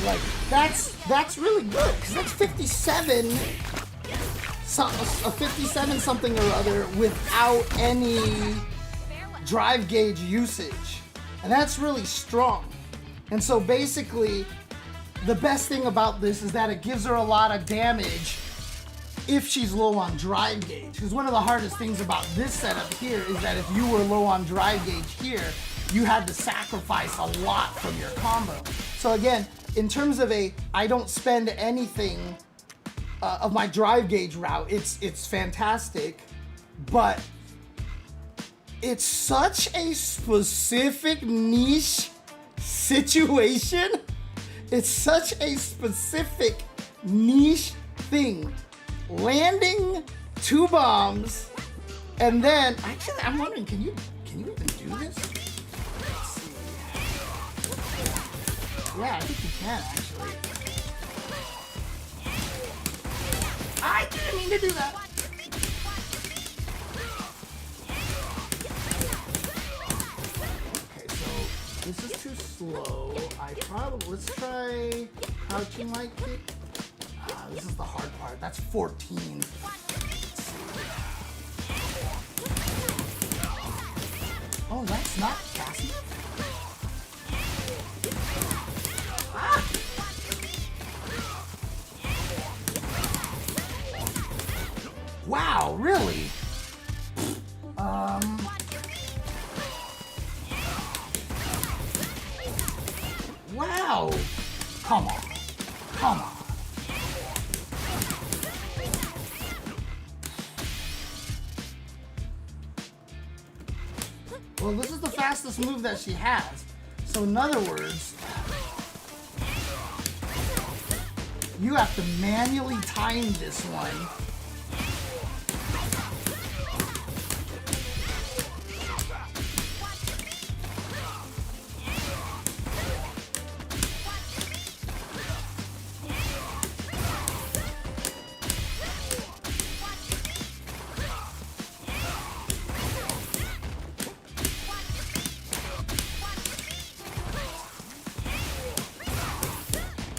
Like, that's really good, because that's 57, a 57 something or other without any drive gauge usage. And that's really strong. And so basically, the best thing about this is that it gives her a lot of damage if she's low on drive gauge. Because one of the hardest things about this setup here is that if you were low on drive gauge here, you had to sacrifice a lot from your combo. So again, in terms of I don't spend anything of my drive gauge route, it's fantastic, but it's such a specific niche situation. It's such a specific niche thing. Landing 2 bombs, and then actually I'm wondering, can you even do this? Let's see. Yeah, I think you can actually. I didn't mean to do that. Okay, so this is too slow. Let's try crouching light kick. This is the hard part. That's 14. Oh, that's not fast enough? Ah! Wow, really? Wow! Come on. Come on. Well, this is the fastest move that she has. So in other words, you have to manually time this one.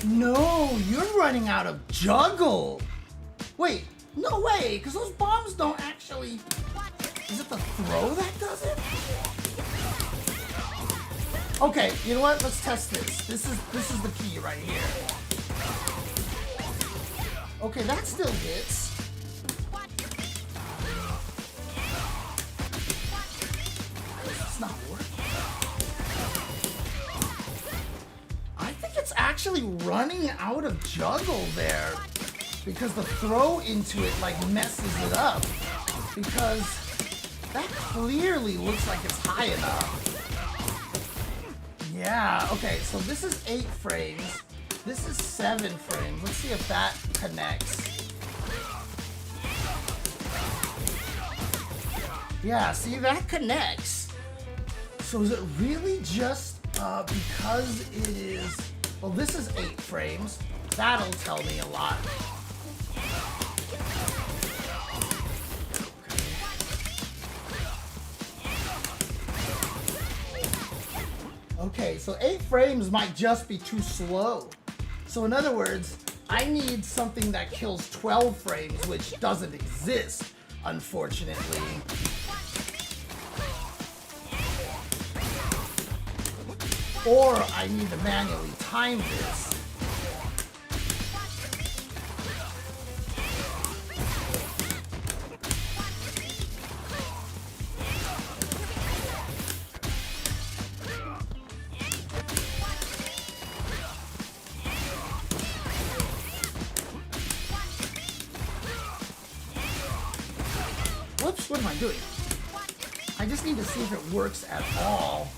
No, you're running out of juggle. Wait, no way, because those bombs don't actually... Is it the throw that does it? Okay, you know what? Let's test this. This is the key right here. Okay, that still hits. It's not working. Actually running out of juggle there because the throw into it like messes it up, because that clearly looks like it's high enough. Yeah, okay, so this is 8 frames, this is 7 frames. Let's see if that connects. Yeah, see, that connects. So is it really just because it is... Well, this is 8 frames. That'll tell me a lot. Okay, so 8 frames might just be too slow. So in other words, I need something that kills 12 frames, which doesn't exist, unfortunately. Or I need to manually time this. Whoops, what am I doing? I just need to see if it works at all.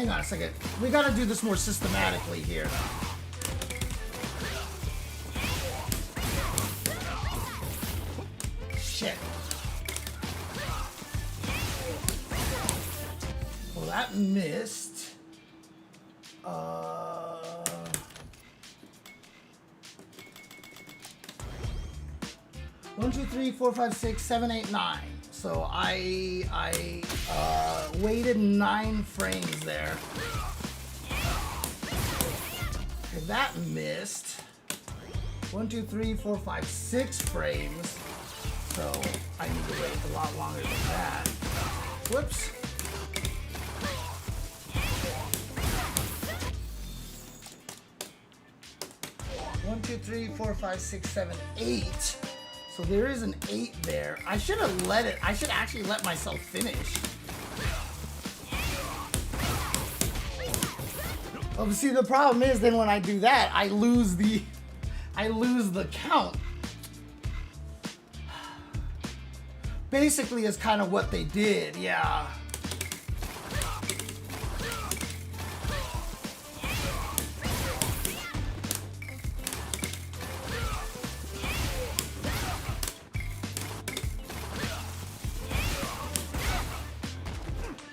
hang on a second. We gotta do this more systematically here. Shit. Well, that missed. 1, 2, 3, 4, 5, 6, 7, 8, 9. So I waited 9 frames there. Okay, that missed. 1, 2, 3, 4, 5, 6 frames. So I need to wait a lot longer than that. Whoops. One, 2, 3, 4, 5, 6, 7, 8. So there is an 8 there. I should have let it. I should actually let myself finish. Oh, see, the problem is then when I do that, I lose the count. Basically, is kind of what they did. Yeah.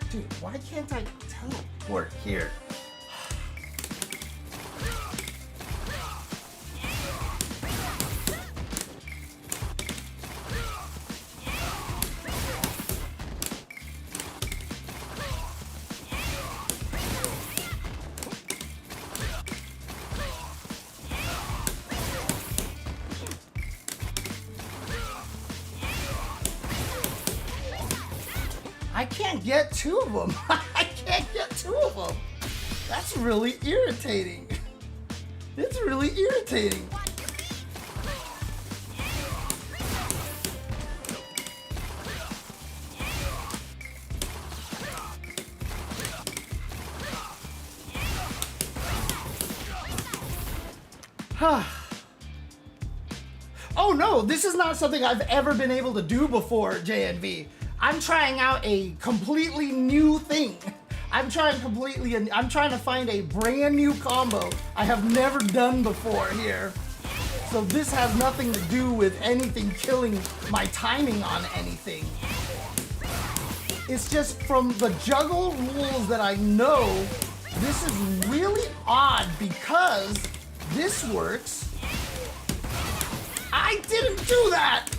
Dude, why can't I teleport here? I can't get 2 of them. I can't get 2 of them. That's really irritating. It's really irritating. Oh no, this is not something I've ever been able to do before, JNV. I'm trying out a completely new thing. I'm trying to find a brand new combo I have never done before here. So this has nothing to do with anything killing my timing on anything. It's just from the juggle rules that I know, this is really odd because this works. I didn't do that!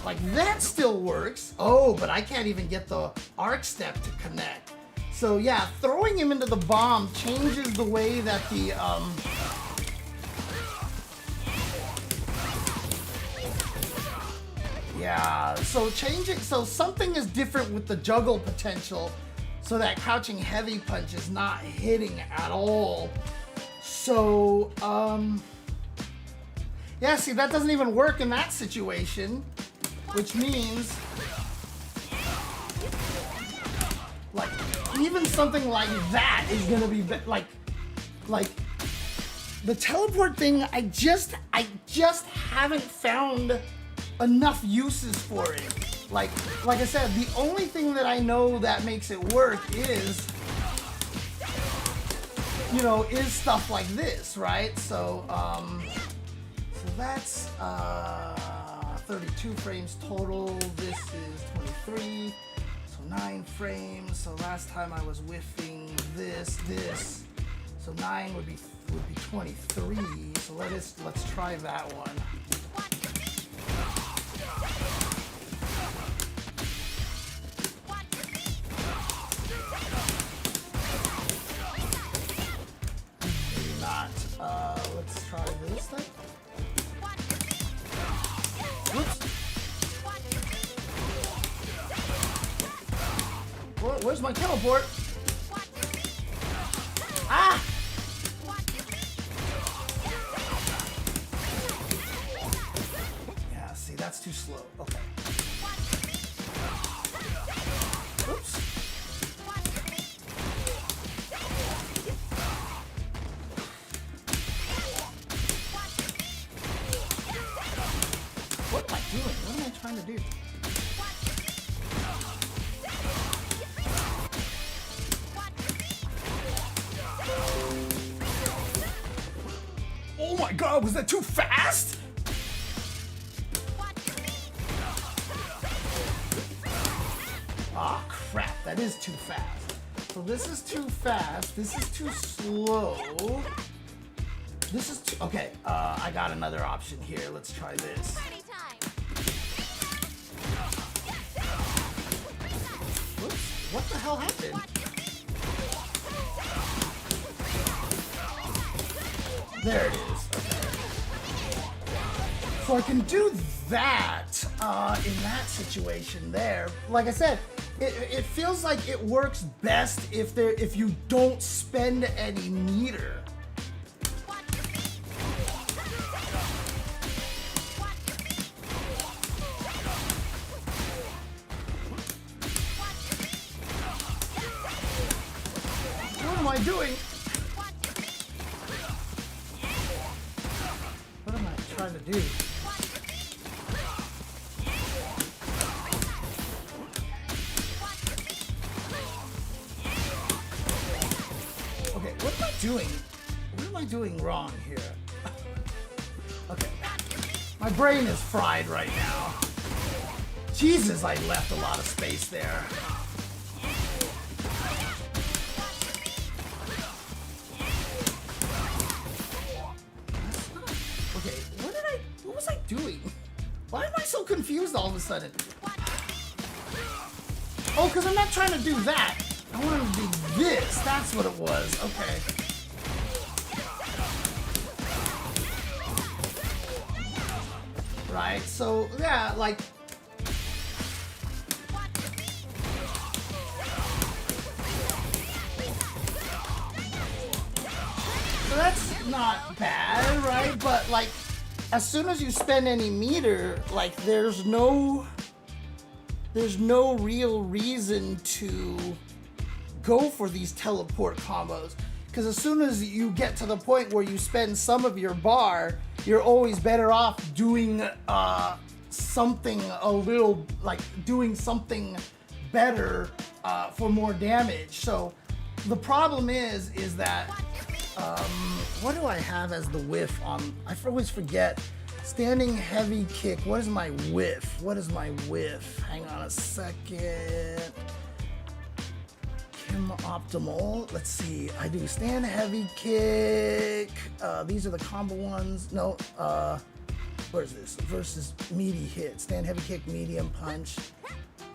Like, that still works. Oh, but I can't even get the arc step to connect. So yeah, throwing him into the bomb changes the way that the, yeah, so so something is different with the juggle potential, so that crouching heavy punch is not hitting at all. So, yeah, see, that doesn't even work in that situation. Which means, like, even something like that is gonna be like the teleport thing. I just haven't found enough uses for it. Like I said, the only thing that I know that makes it work is, you know, is stuff like this, right? So, so that's 32 frames total. This is 23, so 9 frames. So last time I was whiffing this. So 9 would be 23. So let's try that one. Maybe not. Let's try this thing. Whoops. Where's my teleport? Ah! Yeah, see, that's too slow. Okay. Oops. my god, was that too fast? Ah, crap, that is too fast. So this is too fast, this is too slow. This is too, okay, I got another option here. Let's try this. Party time. Whoops, what the hell happened? There it is. Okay. So I can do that in that situation there. Like I said, it feels like it works best if you don't spend any meter. What am I doing? What am I trying to do? Okay, what am I doing? What am I doing wrong here? Okay, my brain is fried right now. Jesus, I left a lot of space there. Okay, what was I doing? Why am I so confused all of a sudden? Oh, because I'm not trying to do that. I wanted to do this. That's what it was. Okay. Right, so, yeah, like... So that's not bad, right? But, like, as soon as you spend any meter, like, there's no real reason to go for these teleport combos. Because as soon as you get to the point where you spend some of your bar, you're always better off doing something a little, like, doing something better for more damage. So the problem is that, what do I have as the whiff on? I always forget. Standing heavy kick. What is my whiff? What is my whiff? Hang on a second. Kim optimal. Let's see. I do stand heavy kick. These are the combo ones. No. Where is this? Versus meaty hit. Stand heavy kick, medium punch.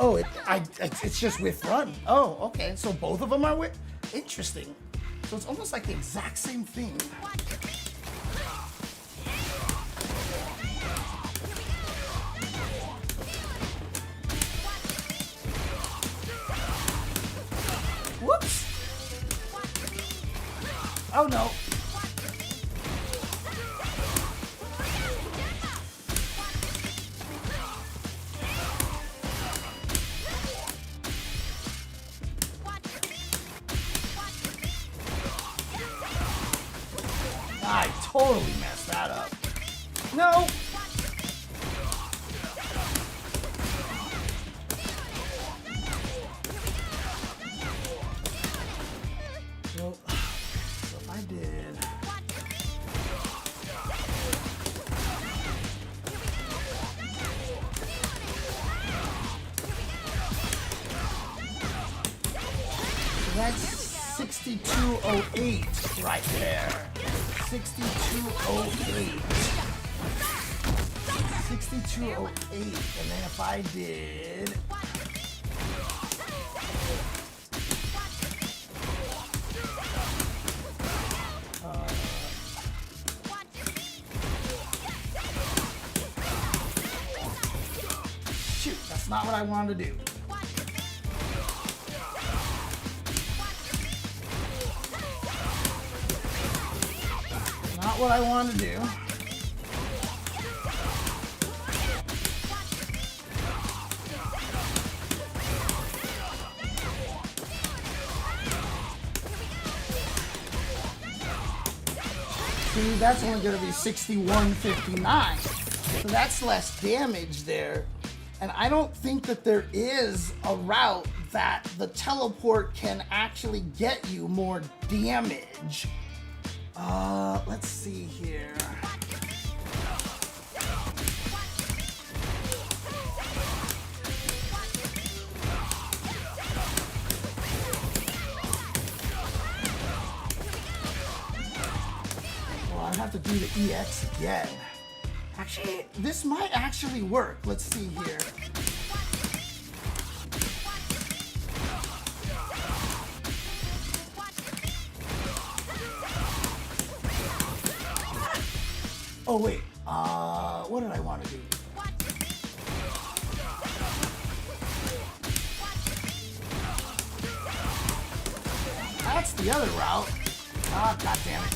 Oh, it's just whiff run. Oh, okay. So both of them are whiff. Interesting. So it's almost like the exact same thing. Whoops! Oh no. I totally messed that up. No! Well, so if I did... So that's 6208 right there. 6208. 6208. And then if I did... shoot, that's not what I wanted to do. Not what I want to do. See, that's only going to be 6159. So that's less damage there. And I don't think that there is a route that the teleport can actually get you more damage. Let's see here. Well, I have to do the EX again. Actually, this might actually work. Let's see here. Oh wait, what did I want to do? That's the other route. Ah, god damn it.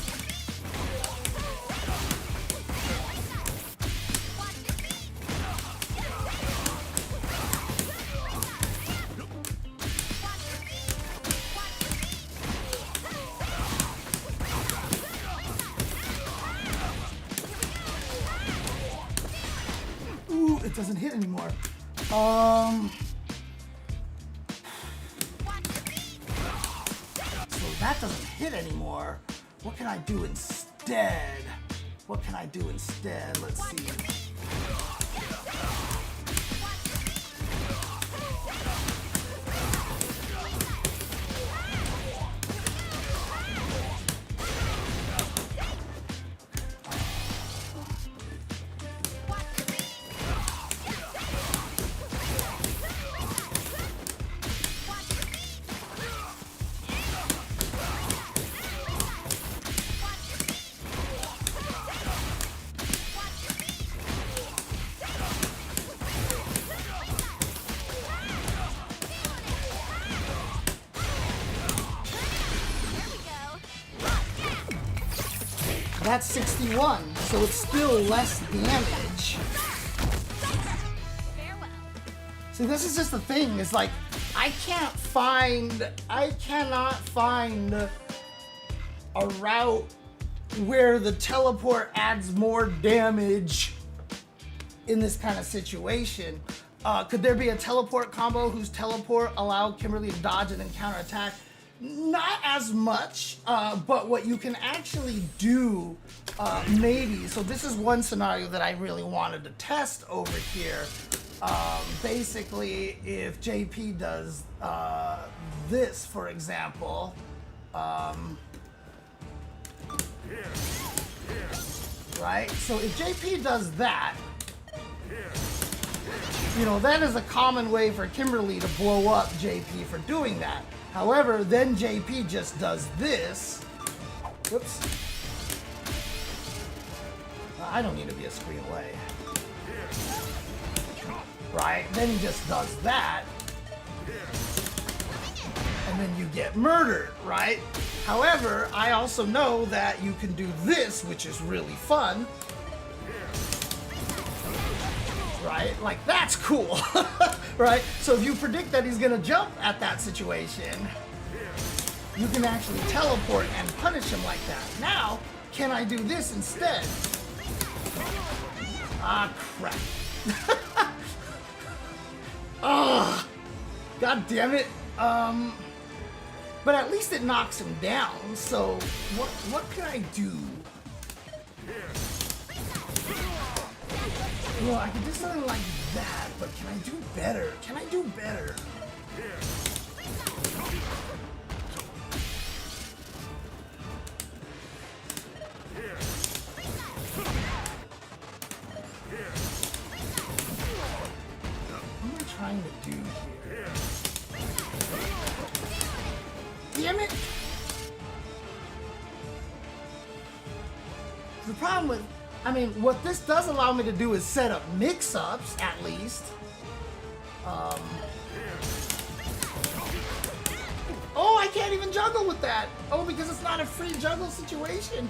It doesn't hit anymore. So that doesn't hit anymore. What can I do instead? What can I do instead? Let's see. That's 61, so it's still less damage. Farewell. See, this is just the thing, is like, I cannot find a route where the teleport adds more damage in this kind of situation. Could there be a teleport combo whose teleport allowed Kimberly to dodge and then counterattack? Not as much, but what you can actually do, maybe. So this is one scenario that I really wanted to test over here. Basically, if JP does this, for example, right? So if JP does that, you know, that is a common way for Kimberly to blow up JP for doing that. However, then JP just does this. Whoops. I don't need to be a screen away. Right? Then he just does that. And then you get murdered, right? However, I also know that you can do this, which is really fun. Right? Like, that's cool. Right? So if you predict that he's gonna jump at that situation, you can actually teleport and punish him like that. Now, can I do this instead? Ah, crap. Ugh. God damn it. But at least it knocks him down, so what can I do? You know, I can do something like that, but can I do better? Can I do better? What am I trying to do here? Damn it! The problem with, I mean, what this does allow me to do is set up mix-ups, at least. Oh, I can't even juggle with that! Oh, because it's not a free juggle situation.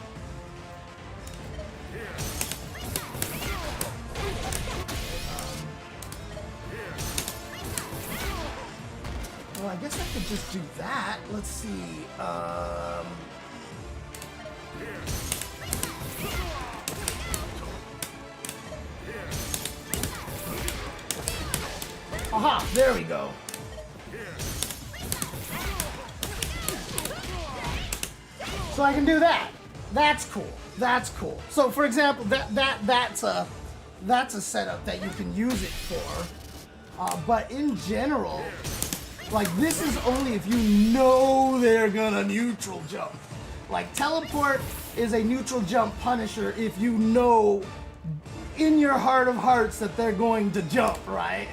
Well, I guess I could just do that. Let's see. Aha, there we go. So I can do that. That's cool. That's cool. So for example, that's a setup that you can use it for. But in general, like this is only if you know they're gonna neutral jump. Like teleport is a neutral jump punisher if you know in your heart of hearts that they're going to jump, right?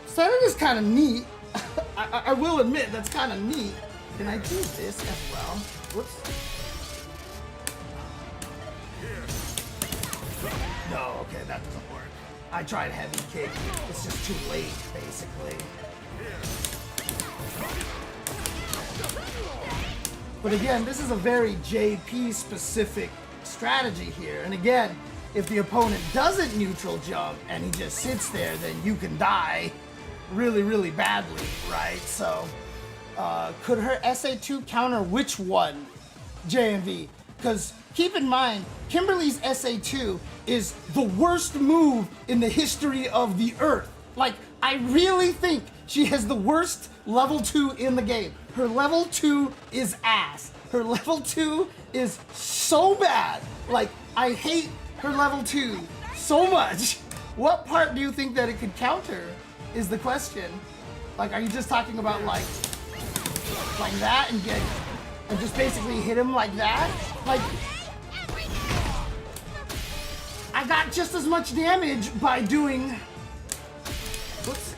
So that is kind of neat. I will admit that's kind of neat. Can I do this as well? Whoops. No, okay, that doesn't work. I tried heavy kick. It's just too late, basically. But again, this is a very JP specific strategy here. And again, if the opponent doesn't neutral jump and he just sits there, then you can die really, really badly, right? So, could her SA2 counter which one, JMV? Because keep in mind, Kimberly's SA2 is the worst move in the history of the Earth. Like, I really think she has the worst level 2 in the game. Her level 2 is ass. Her level 2 is so bad. Like, I hate her level 2 so much. What part do you think that it could counter is the question. Like, are you just talking about like that and just basically hit him like that? Like, I got just as much damage by doing, whoops.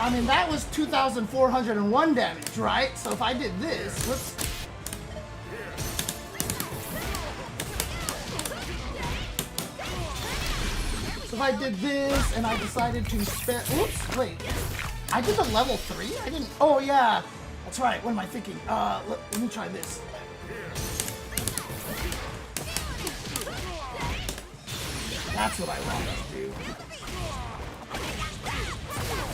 I mean, that was 2,401 damage, right? So if I did this, whoops. So if I did this and I decided to spend, oops, wait. I did the level 3? I didn't, oh yeah. That's right, what am I thinking? Let me try this. That's what I wanted to do.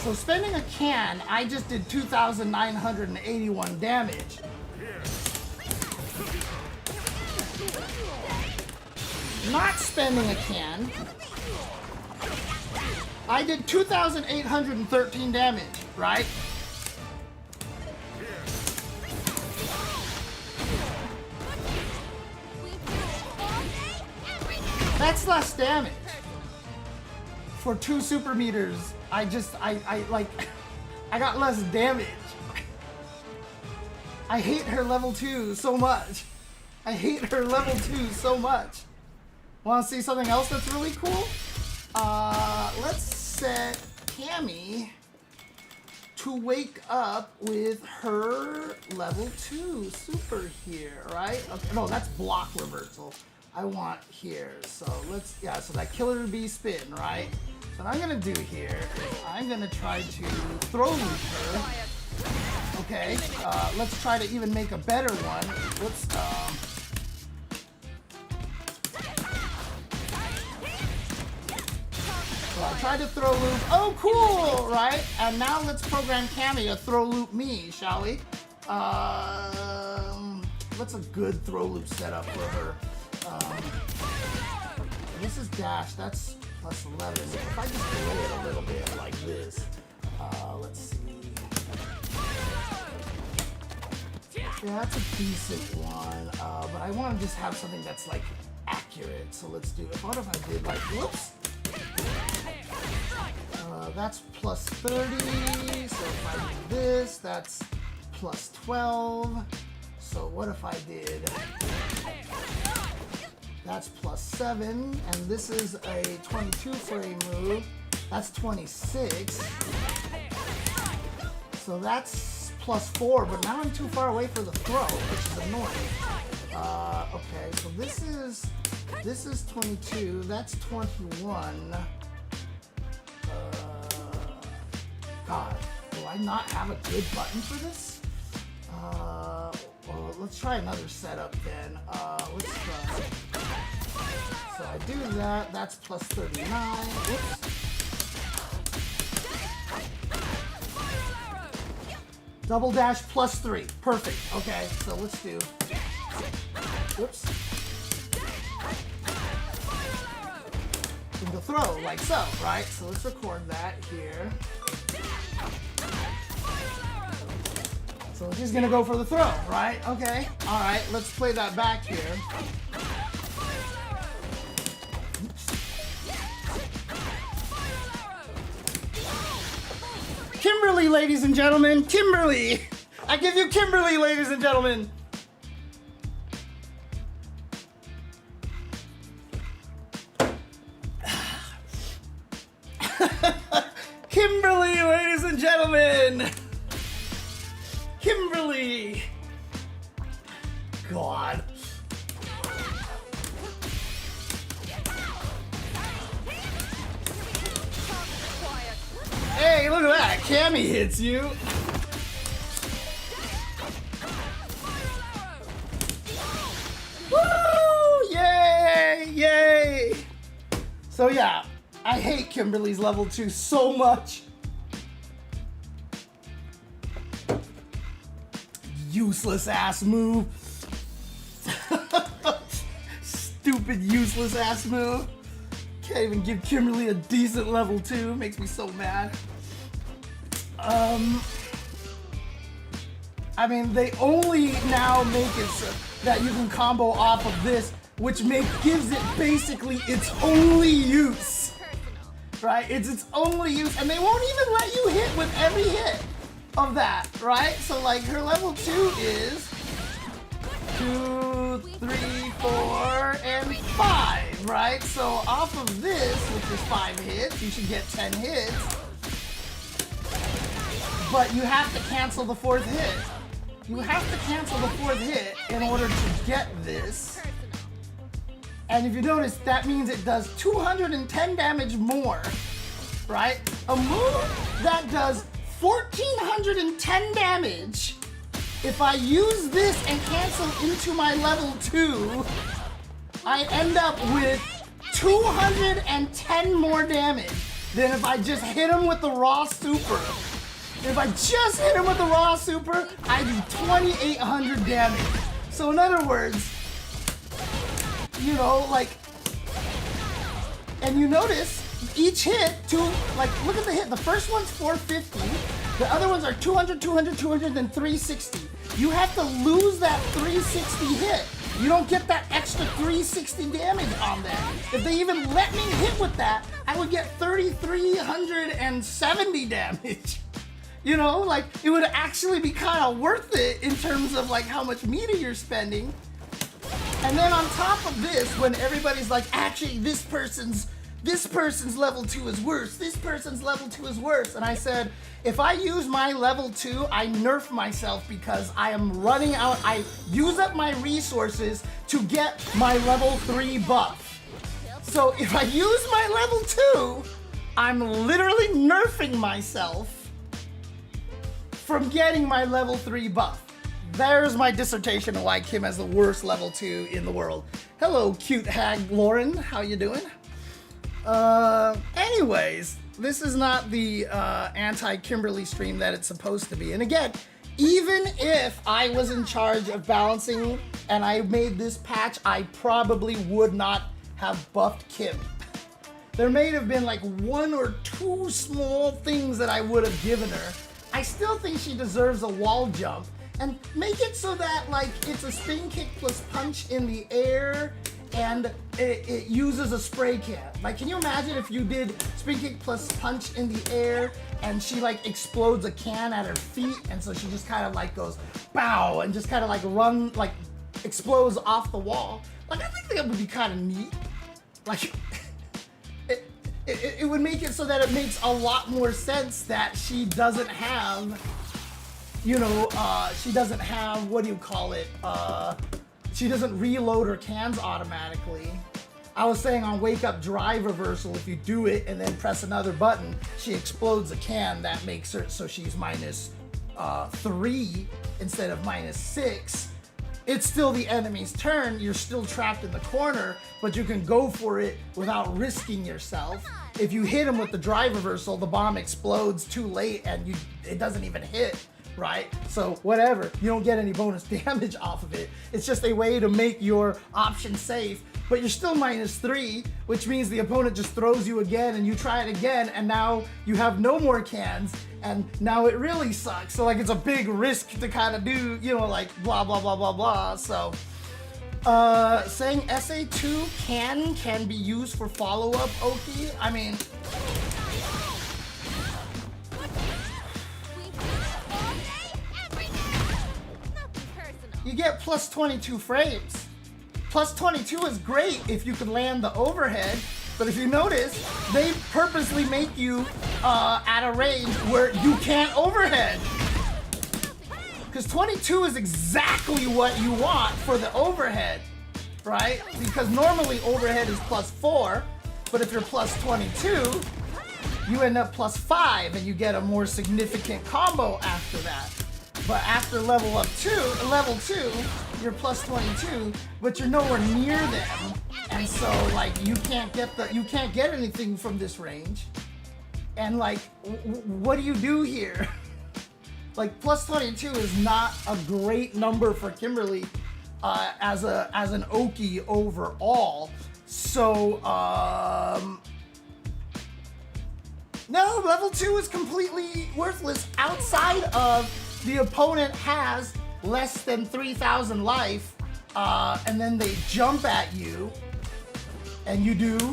So spending a can, I just did 2,981 damage. Not spending a can, I did 2,813 damage, right? That's less damage. For 2 super meters, I got less damage. I hate her level 2 so much. I hate her level 2 so much. Want to see something else that's really cool? Let's set Cammy to wake up with her level 2 super here, right? Okay, no, that's block reversal. I want here. So let's, yeah, so that killer bee spin, right? So what I'm gonna do here, I'm gonna try to throw loop her. Okay, let's try to even make a better one. Let's, so I tried to throw loop. Oh, cool, right? And now let's program Cammy to throw loop me, shall we? What's a good throw loop setup for her? This is dash. That's plus 11. If I just delay it a little bit like this, let's see. Yeah, that's a decent one, but I want to just have something that's like accurate. So let's do it. What if I did like, whoops? That's plus 30. So if I do this, that's plus 12. So what if I did? That's plus 7, and this is a 22 frame move. That's 26. So that's plus 4, but now I'm too far away for the throw, which is annoying. Okay, so this is 22. That's 21. God, do I not have a good button for this? Well, let's try another setup then. Let's try. So I do that. That's plus 39. Whoops. Double dash plus 3. Perfect. Okay, so let's do. Whoops. action to throw, like so, right? So let's record that here. So he's gonna go for the throw, right? Okay, all right, let's play that back here. Kimberly, ladies and gentlemen, Kimberly! I give you Kimberly, ladies and gentlemen! Kimberly, ladies and gentlemen! Kimberly! God. Hey, look at that! Cammy hits you! Woo! Yay! Yay! So yeah, I hate Kimberly's level 2 so much. Useless ass move. Stupid useless ass move. Can't even give Kimberly a decent level 2. Makes me so mad. I mean, they only now make it so that you can combo off of this, which gives it basically its only use. Right? It's its only use, and they won't even let you hit with every hit of that, right? So like her level 2 is 2, 3, 4, and 5, right? So off of this, which is 5 hits, you should get 10 hits. But you have to cancel the 4th hit. You have to cancel the 4th hit in order to get this. And if you notice, that means it does 210 damage more, right? A move that does 1,410 damage. If I use this and cancel into my level 2, I end up with 210 more damage than if I just hit him with the raw super. If I just hit him with the raw super, I do 2,800 damage. So in other words, you know, like, and you notice each hit, look at the hit. The first one's 450. The other ones are 200, 200, 200, and 360. You have to lose that 360 hit. You don't get that extra 360 damage on there. If they even let me hit with that, I would get 3,370 damage. You know, like, it would actually be kind of worth it in terms of like how much meter you're spending. And then on top of this, when everybody's like, actually, this person's level 2 is worse. This person's level 2 is worse. And I said, if I use my level 2, I nerf myself because I am running out. I use up my resources to get my level 3 buff. So if I use my level 2, I'm literally nerfing myself from getting my level 3 buff. There's my dissertation on why Kim has the worst level 2 in the world. Hello, cute hag Lauren. How you doing? Anyways, this is not the anti-Kimberly stream that it's supposed to be. And again, even if I was in charge of balancing and I made this patch, I probably would not have buffed Kim. There may have been like 1 or 2 small things that I would have given her. I still think she deserves a wall jump. And make it so that like it's a spin kick plus punch in the air and it uses a spray can. Like, can you imagine if you did spin kick plus punch in the air and she like explodes a can at her feet, and so she just kind of like goes bow and just kind of like explodes off the wall. Like, I think that would be kind of neat. Like, it would make it so that it makes a lot more sense that she doesn't have, you know, she doesn't have, what do you call it? She doesn't reload her cans automatically. I was saying on Wake Up Drive Reversal, if you do it and then press another button, she explodes a can. That makes her so she's minus 3 instead of minus 6. It's still the enemy's turn. You're still trapped in the corner, but you can go for it without risking yourself. If you hit him with the drive reversal, the bomb explodes too late and it doesn't even hit. right? So whatever, you don't get any bonus damage off of it. It's just a way to make your option safe, but you're still -3, which means the opponent just throws you again and you try it again, and now you have no more cans, and now it really sucks. So like it's a big risk to kind of do, you know, like blah, blah, blah, blah, blah. So saying SA2 can be used for follow-up, Oki. I mean, you get plus 22 frames. Plus 22 is great if you can land the overhead, but if you notice, they purposely make you at a range where you can't overhead. Because 22 is exactly what you want for the overhead, right? Because normally overhead is +4, but if you're plus 22, you end up +5 and you get a more significant combo after that. But after level 2, you're plus 22, but you're nowhere near them, and so like you can't get anything from this range. And like, what do you do here? Like plus 22 is not a great number for Kimberly as an Oki overall. So no, level 2 is completely worthless outside of the opponent has less than 3,000 life, and then they jump at you, and you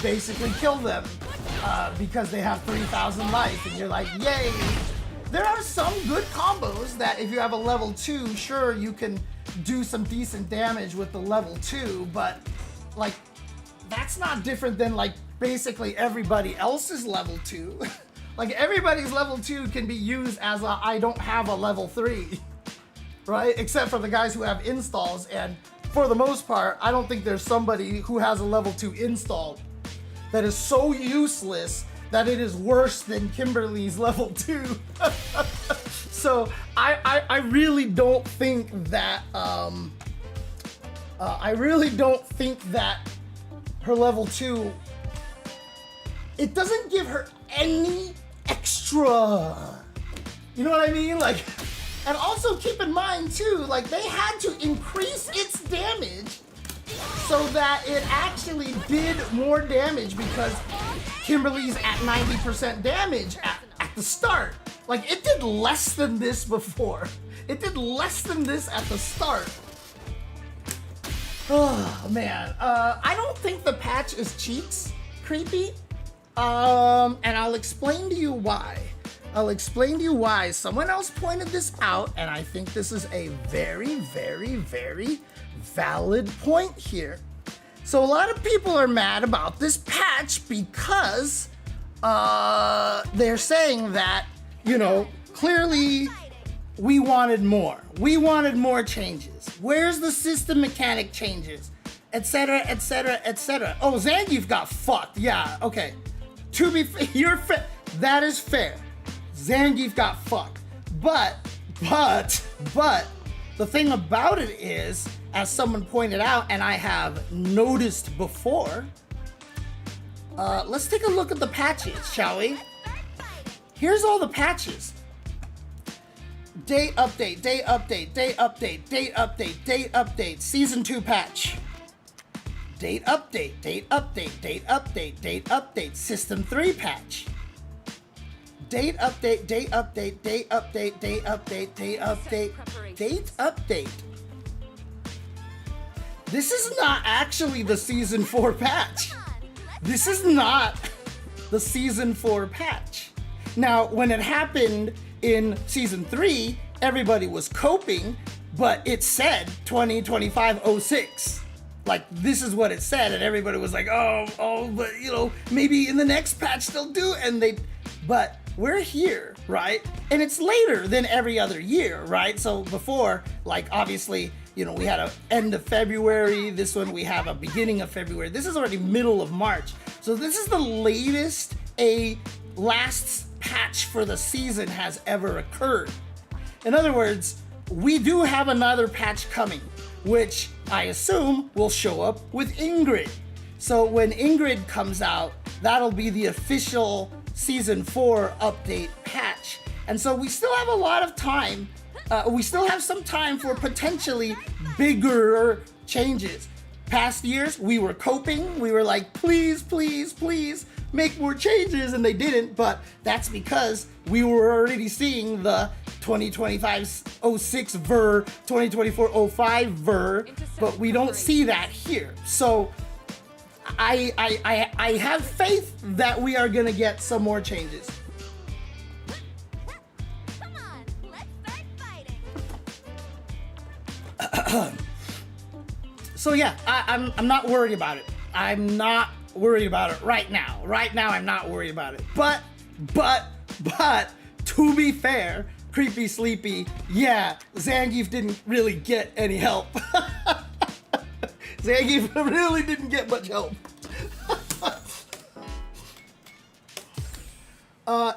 basically kill them because they have 3,000 life, and you're like, yay! There are some good combos that if you have a level 2, sure, you can do some decent damage with the level 2, but like, that's not different than like basically everybody else's level 2. Like everybody's level 2 can be used as a I don't have a level 3, right? Except for the guys who have installs, and for the most part, I don't think there's somebody who has a level 2 installed that is so useless that it is worse than Kimberly's level 2. So I really don't think that her level 2, it doesn't give her any extra, you know what I mean? Like, and also keep in mind too, like they had to increase its damage so that it actually did more damage, because Kimberly's at 90% damage at the start. Like it did less than this before. It did less than this at the start. Oh man, I don't think the patch is cheeks creepy. And I'll explain to you why. Someone else pointed this out, and I think this is a very, very, very valid point here. So a lot of people are mad about this patch because they're saying that, you know, clearly we wanted more. We wanted more changes. Where's the system mechanic changes? Etc., etc., etc. Oh, Zangief got fucked. Yeah, okay. To be fair, that is fair. Zangief got fucked. But, the thing about it is, as someone pointed out, and I have noticed before, let's take a look at the patches, shall we? Here's all the patches. Date update, date update, date update, date update, date update, season 2 patch. Date update, date update, date update, date update, system 3 patch. Date update, date update, date update, date update, date update, date update. This is not actually the season 4 patch. This is not the season 4 patch. Now, when it happened in season 3, everybody was coping, but it said 2025-06. Like, this is what it said, and everybody was like, oh, but, you know, maybe in the next patch they'll do it, but we're here, right? And it's later than every other year, right? So before, like, obviously, you know, we had an end of February, this one we have a beginning of February, this is already middle of March. So this is the latest a last patch for the season has ever occurred. In other words, we do have another patch coming, which I assume will show up with Ingrid. So when Ingrid comes out, that'll be the official season 4 update patch. And so we still have a lot of time. We still have some time for potentially bigger changes. Past years, we were coping. We were like, please, please, please make more changes, and they didn't. But that's because we were already seeing the 2025-06 ver, 2024-05 ver, but we don't see that here. So I have faith that we are gonna get some more changes. Come on, let's start fighting. So yeah, I'm not worried about it. I'm not worried about it right now. Right now, I'm not worried about it. But, to be fair, Creepy Sleepy, yeah, Zangief didn't really get any help. Zangief really didn't get much help.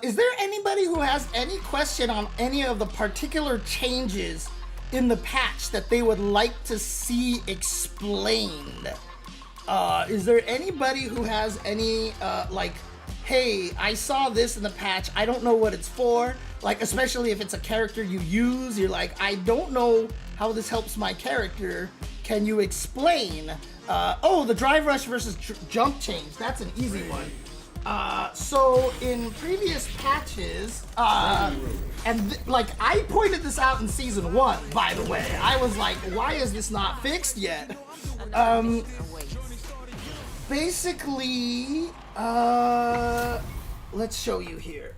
Is there anybody who has any question on any of the particular changes in the patch that they would like to see explained? Is there anybody who has any, like, hey, I saw this in the patch, I don't know what it's for, like, especially if it's a character you use, you're like, I don't know how this helps my character, can you explain? Oh, the drive rush versus jump change, that's an easy one. So in previous patches, like I pointed this out in season 1, by the way. I was like, why is this not fixed yet? Basically, let's show you here.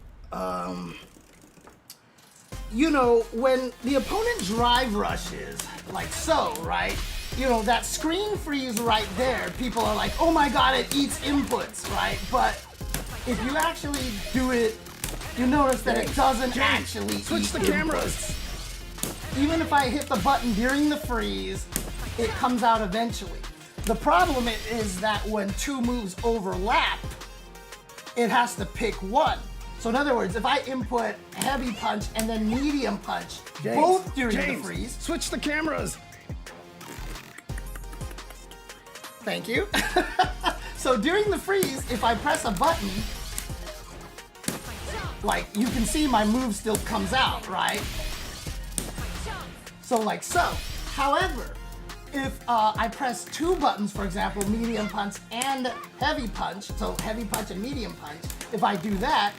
You know, when the opponent drive rushes, like so, right? You know, that screen freeze right there, people are like, oh my god, it eats inputs, right? But if you actually do it, you notice that it doesn't actually switch the eat cameras. Even if I hit the button during the freeze, it comes out eventually. The problem is that when two moves overlap, it has to pick one. So in other words, if I input heavy punch and then medium punch, both during the freeze. Switch the cameras. Thank you. So during the freeze, if I press a button, like you can see my move still comes out, right? So like so. However, if I press two buttons, for example, medium punch and heavy punch, so heavy punch and medium punch, if I do that,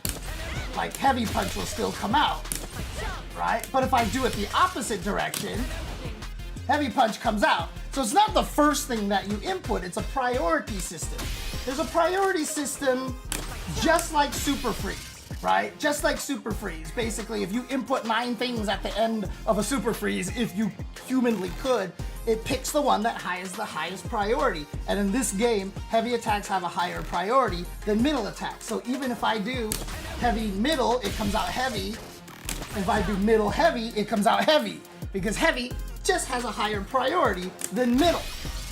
like heavy punch will still come out, right? But if I do it the opposite direction, heavy punch comes out. So it's not the first thing that you input, it's a priority system. There's a priority system just like Super Freeze, right? Just like Super Freeze. Basically, if you input 9 things at the end of a Super Freeze, if you humanly could, it picks the one that has the highest priority. And in this game, heavy attacks have a higher priority than middle attacks. So even if I do heavy middle, it comes out heavy. If I do middle heavy, it comes out heavy. Because heavy just has a higher priority than middle.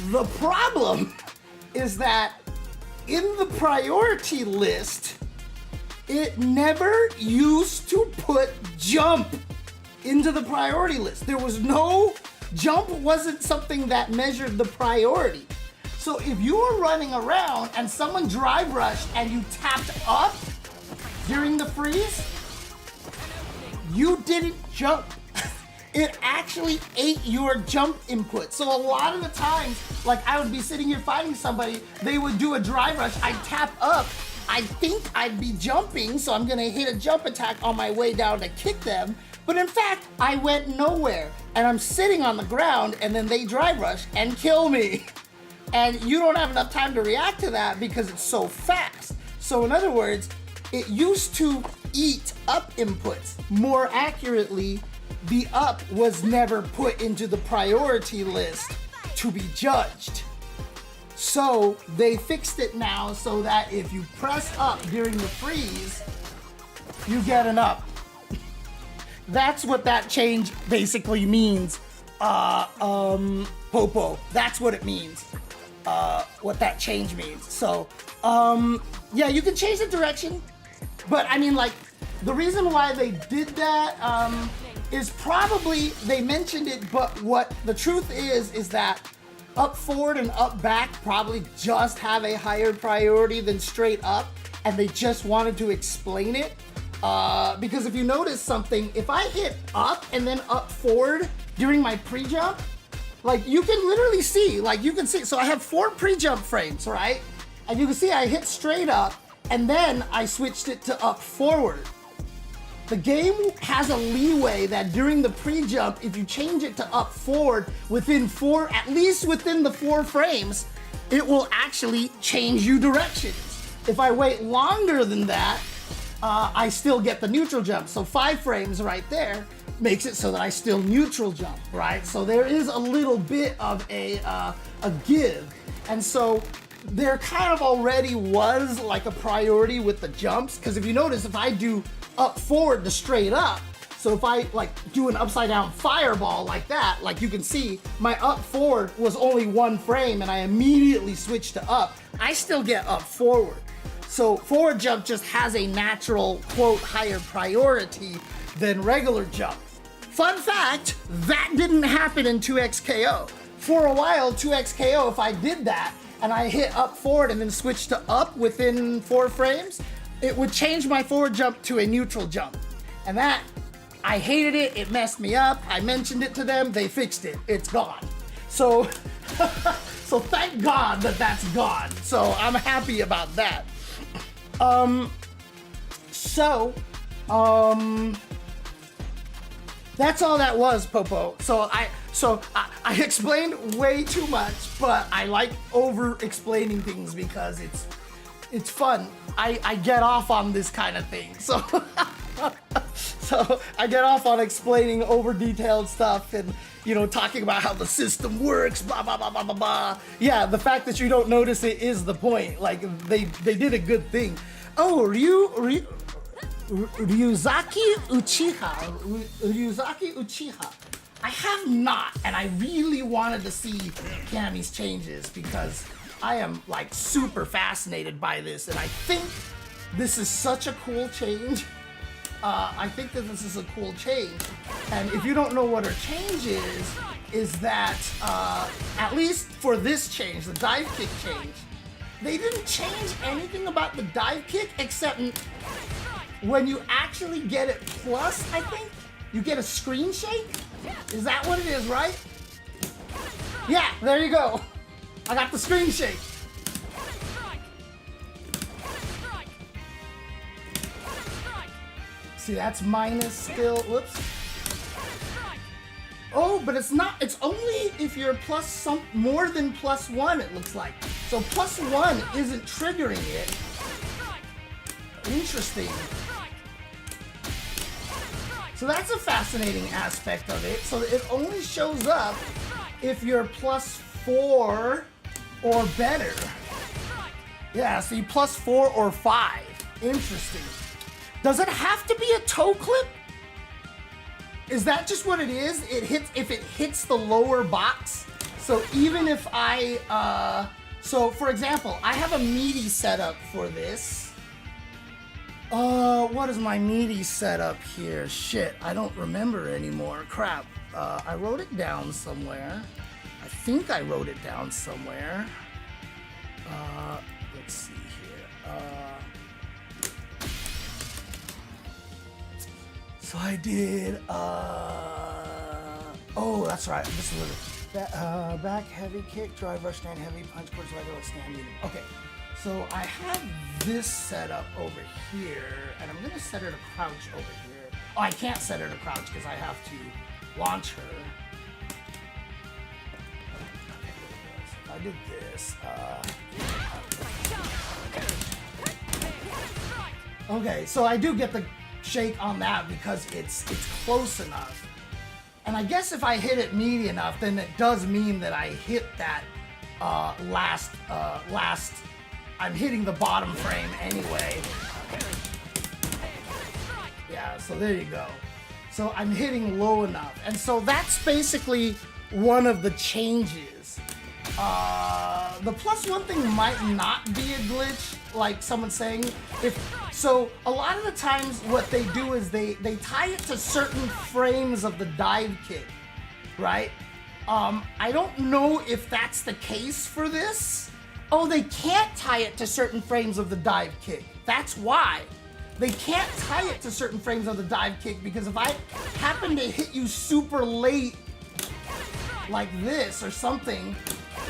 The problem is that in the priority list, it never used to put jump into the priority list. There was no, jump wasn't something that measured the priority. So if you were running around and someone drive rushed and you tapped up during the freeze, you didn't jump. It actually ate your jump input. So a lot of the times, like I would be sitting here fighting somebody, they would do a drive rush, I'd tap up, I think I'd be jumping, so I'm gonna hit a jump attack on my way down to kick them, but in fact, I went nowhere, and I'm sitting on the ground, and then they drive rush and kill me. And you don't have enough time to react to that because it's so fast. So in other words, it used to eat up inputs. More accurately, the up was never put into the priority list to be judged. So they fixed it now so that if you press up during the freeze, you get an up. That's what that change basically means. Popo, that's what it means. What that change means. So, yeah, you can change the direction, but I mean, like, the reason why they did that, is probably, they mentioned it, but what the truth is that up forward and up back probably just have a higher priority than straight up, and they just wanted to explain it. Because if you notice something, if I hit up and then up forward during my pre-jump, like you can literally see, so I have 4 pre-jump frames, right? And you can see I hit straight up and then I switched it to up forward. The game has a leeway that during the pre-jump, if you change it to up forward at least within the 4 frames, it will actually change you directions. If I wait longer than that, I still get the neutral jump. So 5 frames right there makes it so that I still neutral jump, right? So there is a little bit of a give. And so there kind of already was like a priority with the jumps, because if you notice, if I do up forward to straight up, so if I like do an upside down fireball like that, like you can see, my up forward was only 1 frame and I immediately switched to up, I still get up forward. So forward jump just has a natural, quote, higher priority than regular jump. Fun fact, that didn't happen in 2XKO. For a while, 2XKO, if I did that and I hit up forward and then switched to up within 4 frames, it would change my forward jump to a neutral jump. And that, I hated it, it messed me up. I mentioned it to them, they fixed it, it's gone. So, so thank God that that's gone. So I'm happy about that. That's all that was, Popo. So I explained way too much, but I like over explaining things because it's fun. I get off on this kind of thing. So so I get off on explaining over detailed stuff and, you know, talking about how the system works, blah blah blah blah blah blah. Yeah, the fact that you don't notice it is the point. Like they did a good thing. Oh, Ryuzaki Uchiha. I have not, and I really wanted to see Cammy's changes because I am like super fascinated by this, and I think this is such a cool change. I think that this is a cool change, and if you don't know what her change is that at least for this change, the dive kick change, they didn't change anything about the dive kick except when you actually get it plus, I think, you get a screen shake? Is that what it is, right? Yeah, there you go. I got the screen shake. See, that's minus still, whoops. Oh, but it's not, it's only if you're plus more than +1, it looks like. So +1 isn't triggering it. Interesting. So that's a fascinating aspect of it. So it only shows up if you're +4 or better. Yeah, so you +4 or 5. Interesting. Does it have to be a toe clip? Is that just what it is? It hits if it hits the lower box. So even if I, so for example, I have a meaty setup for this. What is my meaty setup here? Shit, I don't remember anymore. Crap. I wrote it down somewhere. I think I wrote it down somewhere. Let's see here. So I did, oh, that's right. This is back heavy kick, drive rush, stand heavy, punch, push, leg, stand medium. Okay, so I have this set up over here, and I'm gonna set her to crouch over here. Oh, I can't set her to crouch because I have to launch her. Okay, so if I did this, okay, so I do get the shake on that because it's close enough. And I guess if I hit it meaty enough, then it does mean that I hit that last, I'm hitting the bottom frame anyway. Yeah, so there you go. So I'm hitting low enough. And so that's basically one of the changes. The +1 thing might not be a glitch, like someone's saying. So a lot of the times what they do is they tie it to certain frames of the dive kick, right? I don't know if that's the case for this. Oh, they can't tie it to certain frames of the dive kick. That's why. they can't tie it to certain frames of the dive kick, because if I happen to hit you super late like this or something,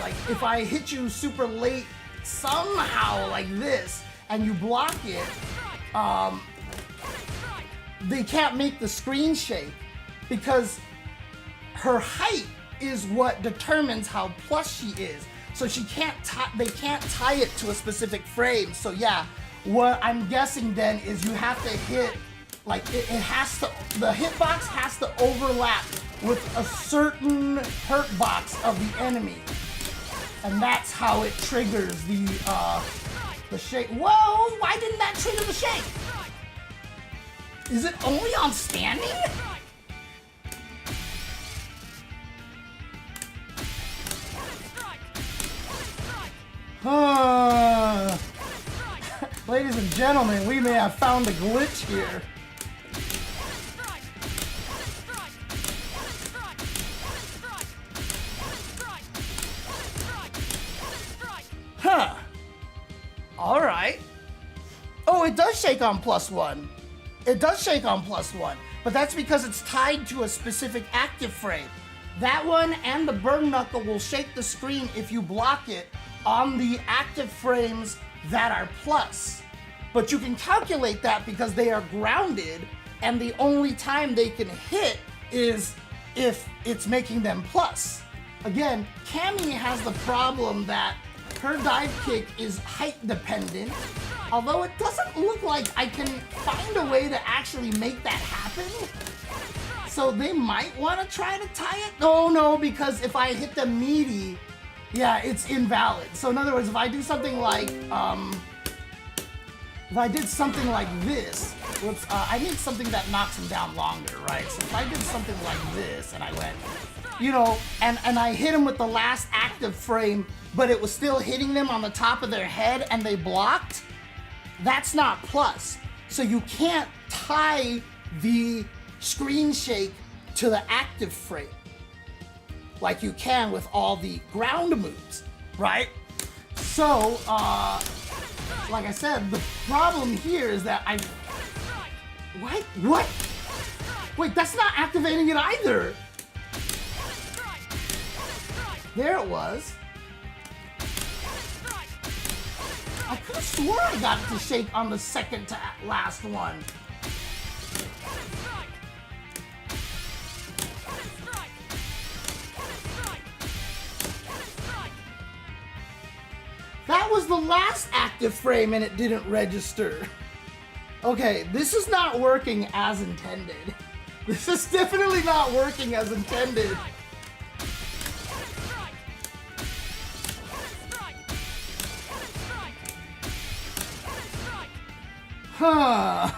like if I hit you super late somehow like this and you block it, they can't make the screen shake, because her height is what determines how plus she is. So they can't tie it to a specific frame. So yeah, what I'm guessing then is you have to hit, like the hitbox has to overlap with a certain hurt box of the enemy. And that's how it triggers the shake. Whoa, why didn't that trigger the shake? Is it only on standing? Ladies and gentlemen, we may have found a glitch here. Huh. Alright. Oh, it does shake on +1. It does shake on +1, but that's because it's tied to a specific active frame. That one and the burn knuckle will shake the screen if you block it on the active frames that are plus. But you can calculate that because they are grounded, and the only time they can hit is if it's making them plus. Again, Cammy has the problem that her dive kick is height dependent, although it doesn't look like I can find a way to actually make that happen. So they might want to try to tie it. Oh no, because if I hit the meaty, yeah, it's invalid. So in other words, if I do something like, if I did something like this, whoops, I need something that knocks him down longer, right? So if I did something like this and I went, you know, and I hit him with the last active frame, but it was still hitting them on the top of their head and they blocked, that's not plus. So you can't tie the screen shake to the active frame like you can with all the ground moves, right? So, like I said, the problem here is that What? Wait, that's not activating it either. There it was. I could have swore I got it to shake on the second to last one. That was the last active frame and it didn't register. Okay, this is not working as intended. This is definitely not working as intended. Huh.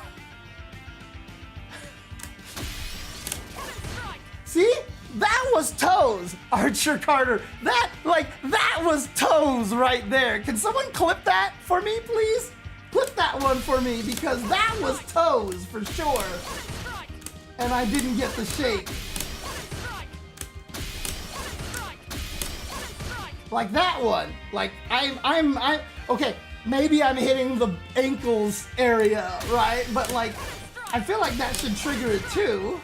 See? That was toes, Archer Carter. That was toes right there. Can someone clip that for me, please? Clip that one for me, because that was toes for sure. And I didn't get the shake. Like that one. Like I'm okay, maybe I'm hitting the ankles area, right? But like, I feel like that should trigger it too.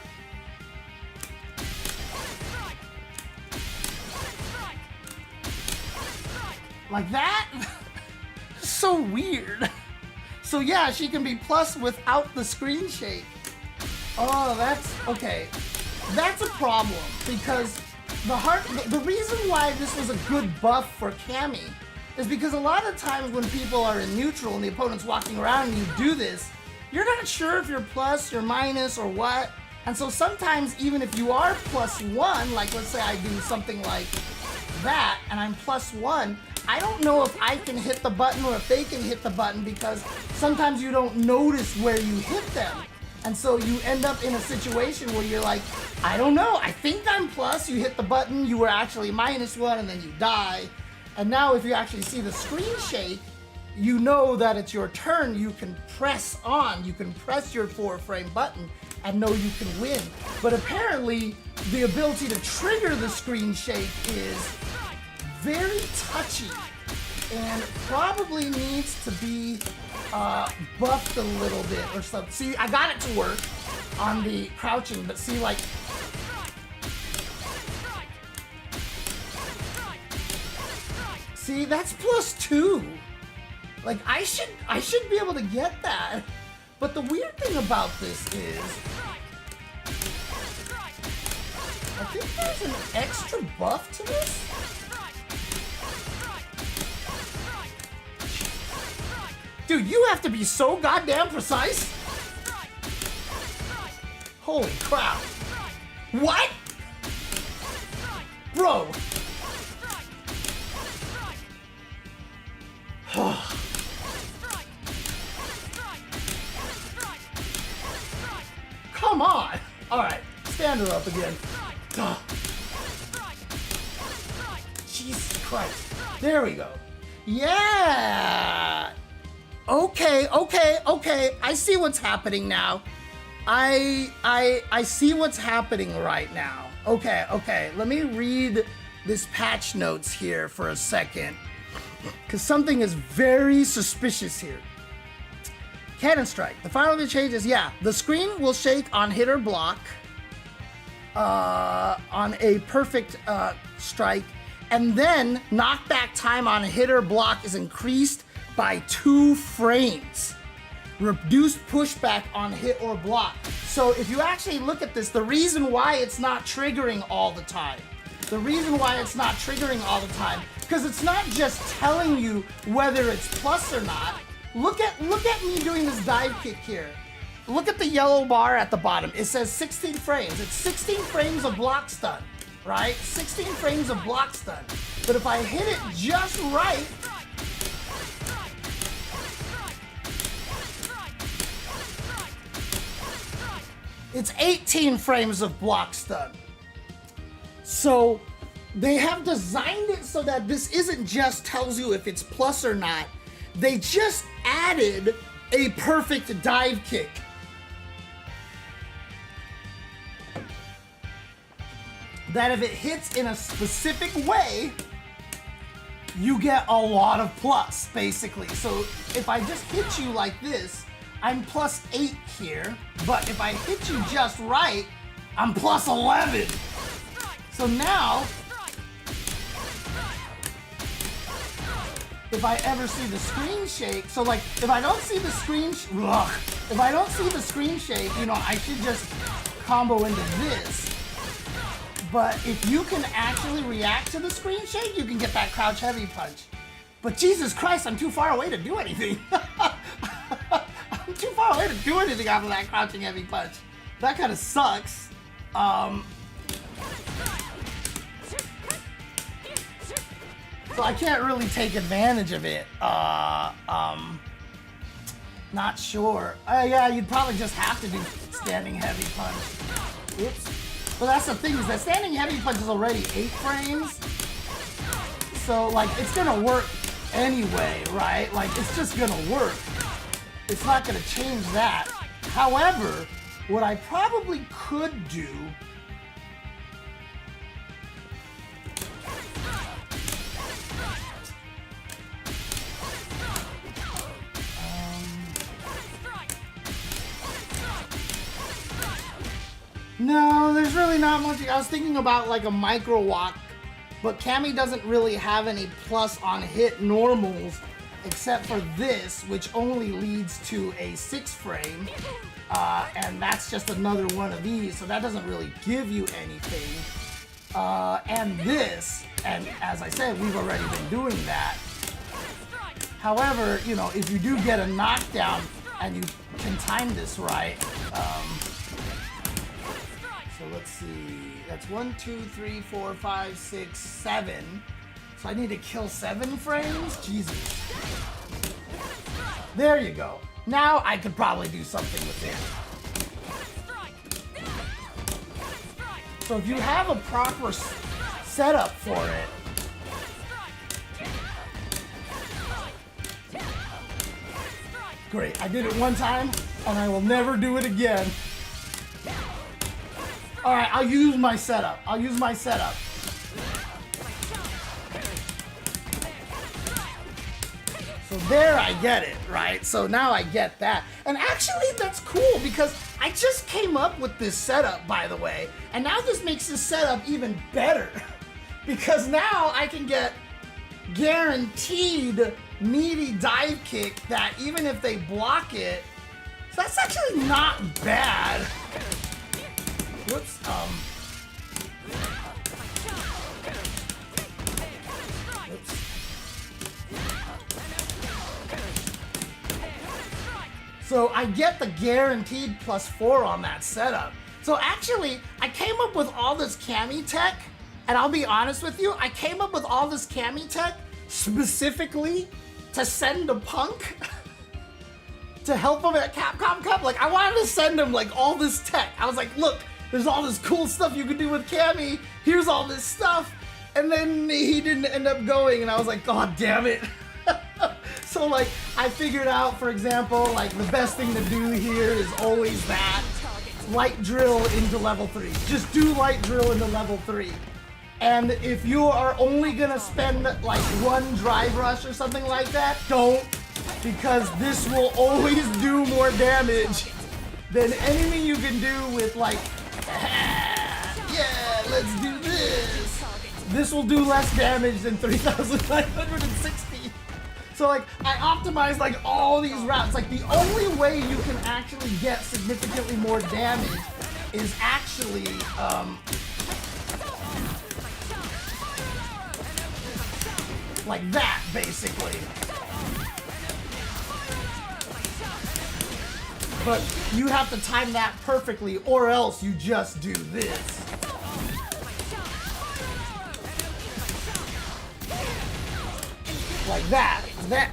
Like that? So weird. So yeah, she can be plus without the screen shake. Oh, that's okay. That's a problem, because the reason why this was a good buff for Cammy is because a lot of times when people are in neutral and the opponent's walking around and you do this, you're not sure if you're plus, you're minus, or what. And so sometimes even if you are +1, like let's say I do something like that and I'm +1, I don't know if I can hit the button or if they can hit the button, because sometimes you don't notice where you hit them. And so you end up in a situation where you're like, I don't know, I think I'm plus, you hit the button, you were actually -1, and then you die. And now if you actually see the screen shake, you know that it's your turn, you can press on, you can press your 4-frame button and know you can win. But apparently, the ability to trigger the screen shake is very touchy and probably needs to be buffed a little bit or something. See, I got it to work on the crouching, but see, like, see, that's +2. Like, I should be able to get that. But the weird thing about this is, I think there's an extra buff to this. Dude, you have to be so goddamn precise. Holy crap. What? Bro. Come on. All right, stand her up again. Duh. Jesus Christ. There we go. Yeah. Okay. I see what's happening now. I see what's happening right now. Okay. Let me read this patch notes here for a second, because something is very suspicious here. Cannon strike. The final of the changes, yeah. The screen will shake on hit or block on a perfect strike, and then knockback time on hit or block is increased by 2 frames. Reduced pushback on hit or block. So if you actually look at this, the reason why it's not triggering all the time, because it's not just telling you whether it's plus or not. Look at me doing this dive kick here. Look at the yellow bar at the bottom. It says 16 frames. It's 16 frames of block stun, right? 16 frames of block stun. But if I hit it just right, it's 18 frames of block stun. So they have designed it so that this isn't just tells you if it's plus or not. They just added a perfect dive kick. That if it hits in a specific way, you get a lot of plus, basically. So if I just hit you like this, I'm +8 here, but if I hit you just right, I'm +11. So now, if I ever see the screen shake, so like if I don't see the screen, shake, you know, I should just combo into this. But if you can actually react to the screen shake, you can get that crouch heavy punch. But Jesus Christ, I'm too far away to do anything. I'm too far away to do anything after that crouching heavy punch. That kind of sucks. So I can't really take advantage of it. Not sure. Yeah, you'd probably just have to do standing heavy punch. Oops. But that's the thing, is that standing heavy punch is already 8 frames. So like, it's gonna work anyway, right? Like, it's just gonna work. It's not gonna change that. However, what I probably could do no, there's really not much. I was thinking about like a micro walk, but Cammy doesn't really have any plus on hit normals except for this, which only leads to a 6 frame, and that's just another one of these, so that doesn't really give you anything. And this, and as I said, we've already been doing that. However, you know, if you do get a knockdown and you can time this right, so let's see, that's 1, 2, 3, 4, 5, 6, 7. So I need to kill 7 frames? Jesus. There you go. Now I could probably do something with it. So if you have a proper setup for it. Great, I did it one time and I will never do it again. All right, I'll use my setup. So there I get it, right? So now I get that. And actually that's cool because I just came up with this setup, by the way. And now this makes this setup even better. Because now I can get guaranteed meaty dive kick that even if they block it, so that's actually not bad. Whoops, So I get the guaranteed +4 on that setup. So actually, I came up with all this Cammy tech, and I'll be honest with you, I came up with all this Cammy tech specifically to send to Punk to help him at Capcom Cup. Like, I wanted to send him like all this tech. I was like, look, there's all this cool stuff you can do with Cammy. Here's all this stuff. And then he didn't end up going, and I was like, God damn it. So like, I figured out, for example, like the best thing to do here is always that. Light drill into level 3. Just do light drill into level 3. And if you are only gonna spend like one drive rush or something like that, don't. Because this will always do more damage than anything you can do with like, yeah, let's do this. This will do less damage than 3,960. So like, I optimized like all these routes. Like the only way you can actually get significantly more damage is actually, like that, basically. But you have to time that perfectly, or else you just do this. Like that.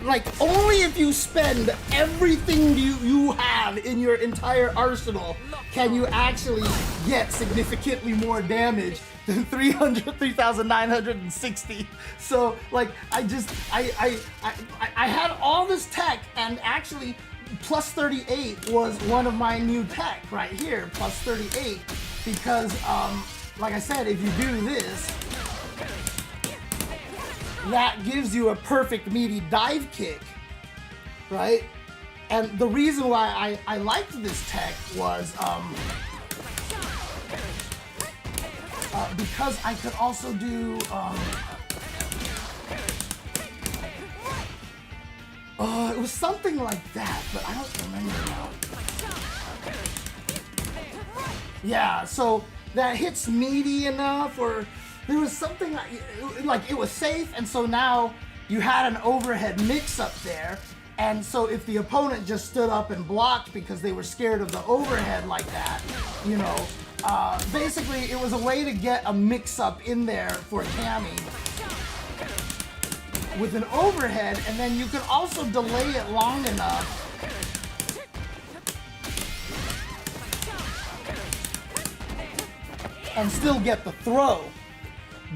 Like, only if you spend everything you have in your entire arsenal can you actually get significantly more damage than 3,960. So, like, I had all this tech, and actually, +38 was one of my new tech right here, +38, because, like I said, if you do this, that gives you a perfect meaty dive kick, right? And the reason why I liked this tech was because I could also do it was something like that, but I don't remember now. Yeah, so that hits meaty enough, or there was something like it was safe, and so now you had an overhead mix-up there, and so if the opponent just stood up and blocked because they were scared of the overhead like that, you know, basically it was a way to get a mix-up in there for Cammy with an overhead, and then you could also delay it long enough and still get the throw.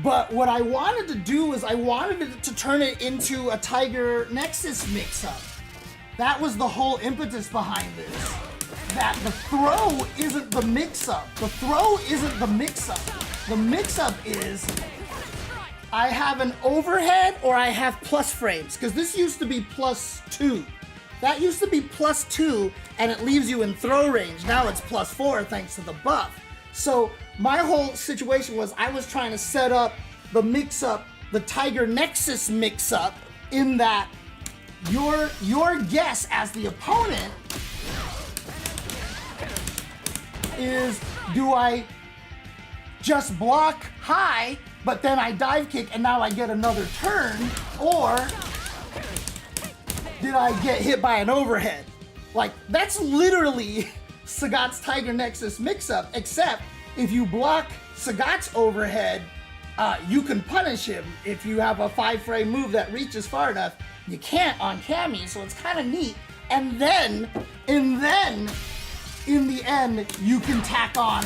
But what I wanted to do is I wanted to turn it into a Tiger Nexus mix-up. That was the whole impetus behind this. That the throw isn't the mix-up. The throw isn't the mix-up. The mix-up is I have an overhead or I have plus frames, because this used to be +2. That used to be +2, and it leaves you in throw range. Now it's +4 thanks to the buff. So my whole situation was I was trying to set up the mix-up, the Tiger Nexus mix-up, in that your guess as the opponent is, do I just block high, but then I dive kick and now I get another turn, or did I get hit by an overhead? Like, that's literally Sagat's Tiger Nexus mix-up, except if you block Sagat's overhead, you can punish him. If you have a 5-frame move that reaches far enough, you can't on Cammy, so it's kind of neat. And then, in the end, you can tack on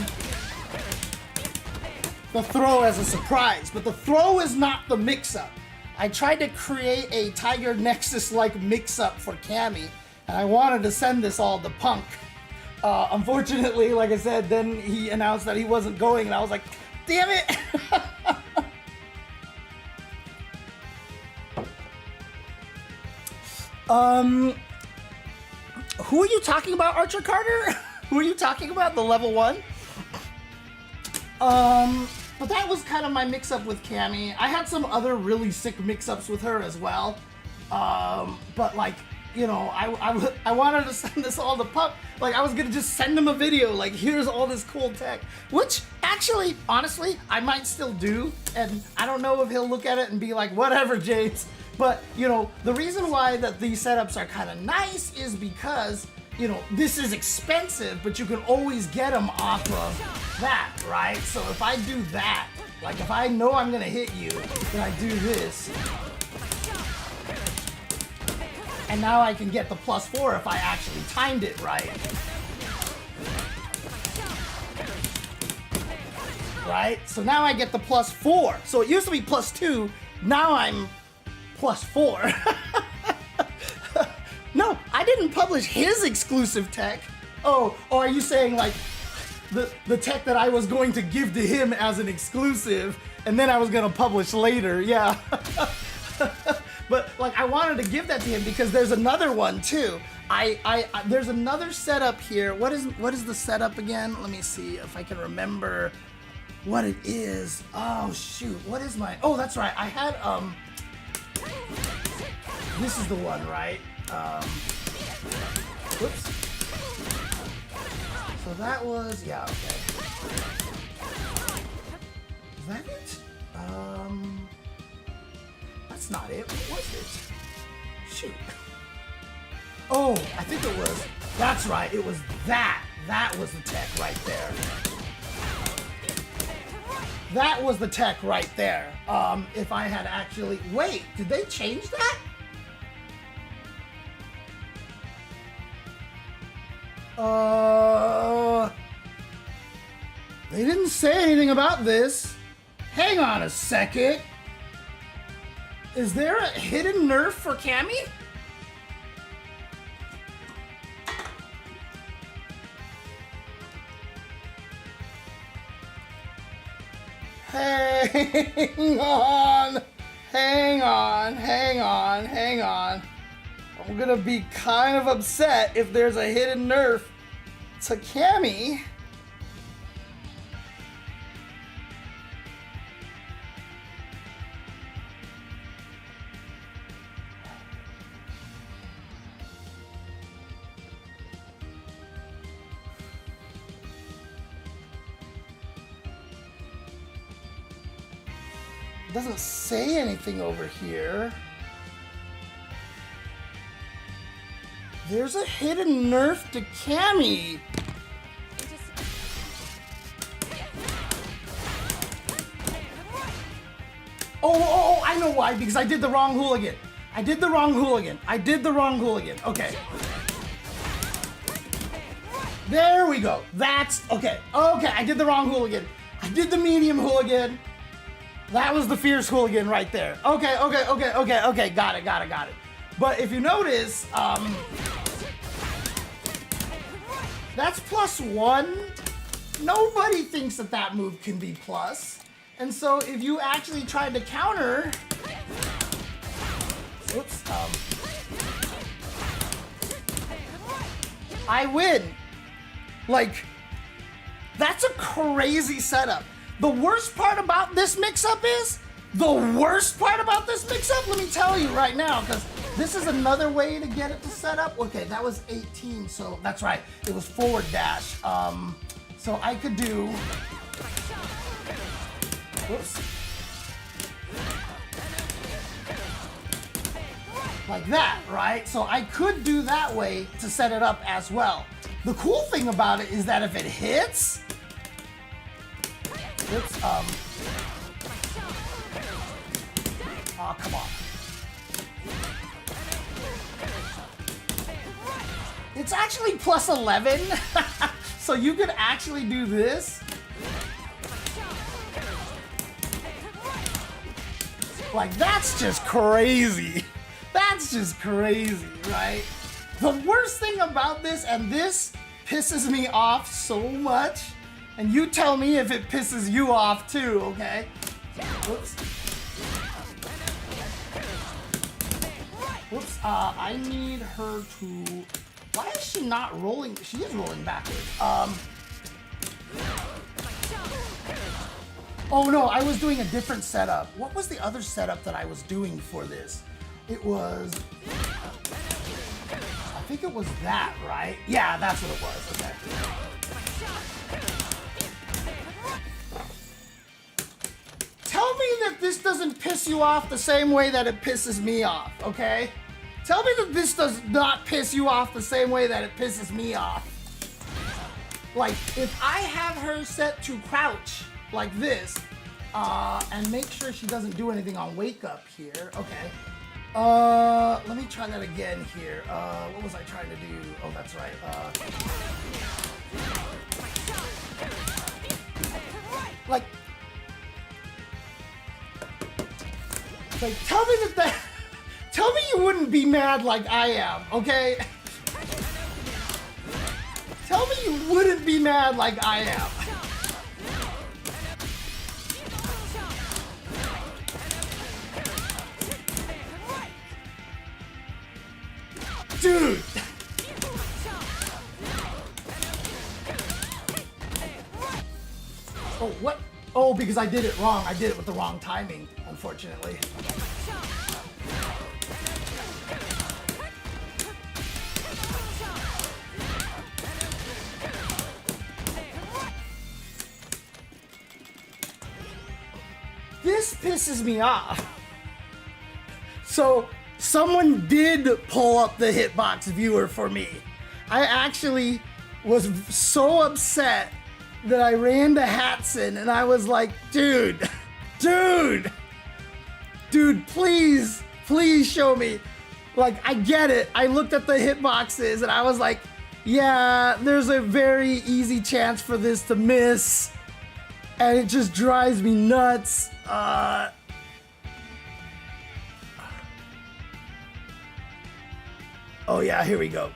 the throw as a surprise, but the throw is not the mix-up. I tried to create a Tiger Nexus-like mix-up for Cammy, and I wanted to send this all to Punk. Unfortunately, like I said, then he announced that he wasn't going, and I was like, damn it! Who are you talking about, Archer Carter? Who are you talking about? The level 1? But that was kind of my mix-up with Cammy. I had some other really sick mix-ups with her as well. But like, you know, I wanted to send this all to Pup. Like, I was gonna just send him a video, like, here's all this cool tech. Which, actually, honestly, I might still do. And I don't know if he'll look at it and be like, whatever, James. But, you know, the reason why that these setups are kind of nice is because, you know, this is expensive, but you can always get them off of that, right? So if I do that, like if I know I'm gonna hit you, then I do this. And now I can get the +4 if I actually timed it right. Right? So now I get the +4. So it used to be +2, now I'm +4. No, I didn't publish his exclusive tech. Oh, are you saying like the tech that I was going to give to him as an exclusive and then I was gonna publish later? Yeah. But like I wanted to give that to him because there's another one too. There's another setup here. What is the setup again? Let me see if I can remember what it is. Oh shoot, what is my? Oh, that's right. I had this is the one, right? Whoops. So that was, yeah, okay. Is that it? That's not it. What was it? Shoot. Oh, I think it was, that's right. It was that. That was the tech right there. That was the tech right there. If I had actually, wait, did they change that? They didn't say anything about this. Hang on a second. Is there a hidden nerf for Cammy? Hang on. Hang on, hang on, hang on. I'm gonna be kind of upset if there's a hidden nerf to Cammy. It doesn't say anything over here. There's a hidden nerf to Cammy. Oh, I know why, because I did the wrong hooligan. I did the wrong hooligan. Okay. There we go. That's, okay. Okay, I did the wrong hooligan. I did the medium hooligan. That was the fierce hooligan right there. Okay. Got it. But if you notice, that's +1. Nobody thinks that move can be plus. And so if you actually tried to counter, oops, I win. Like, that's a crazy setup. The worst part about this mix-up, let me tell you right now, because this is another way to get it to set up. Okay, that was 18, so that's right. It was forward dash. So I could do, whoops, like that, right? So I could do that way to set it up as well. The cool thing about it is that if it hits, oops, oh, come on. It's actually +11, so you could actually do this. Like, that's just crazy. That's just crazy, right? The worst thing about this, and this pisses me off so much, and you tell me if it pisses you off too, okay? Whoops. Whoops, I need her to... Why is she not rolling? She is rolling backwards. Oh no, I was doing a different setup. What was the other setup that I was doing for this? It was... I think it was that, right? Yeah, that's what it was, okay. Tell me that this doesn't piss you off the same way that it pisses me off, okay? Tell me that this does not piss you off the same way that it pisses me off. Like, if I have her set to crouch like this, and make sure she doesn't do anything on wake up here, okay. Let me try that again here. What was I trying to do? Oh, that's right. Like, tell me that, tell me you wouldn't be mad like I am, okay? Tell me you wouldn't be mad like I am. Dude! Oh, what? Oh, because I did it wrong. I did it with the wrong timing, unfortunately. This pisses me off. So, someone did pull up the hitbox viewer for me. I actually was so upset that I ran to Hatson and I was like, dude, please show me. Like, I get it. I looked at the hitboxes and I was like, yeah, there's a very easy chance for this to miss. And it just drives me nuts. Oh yeah, here we go.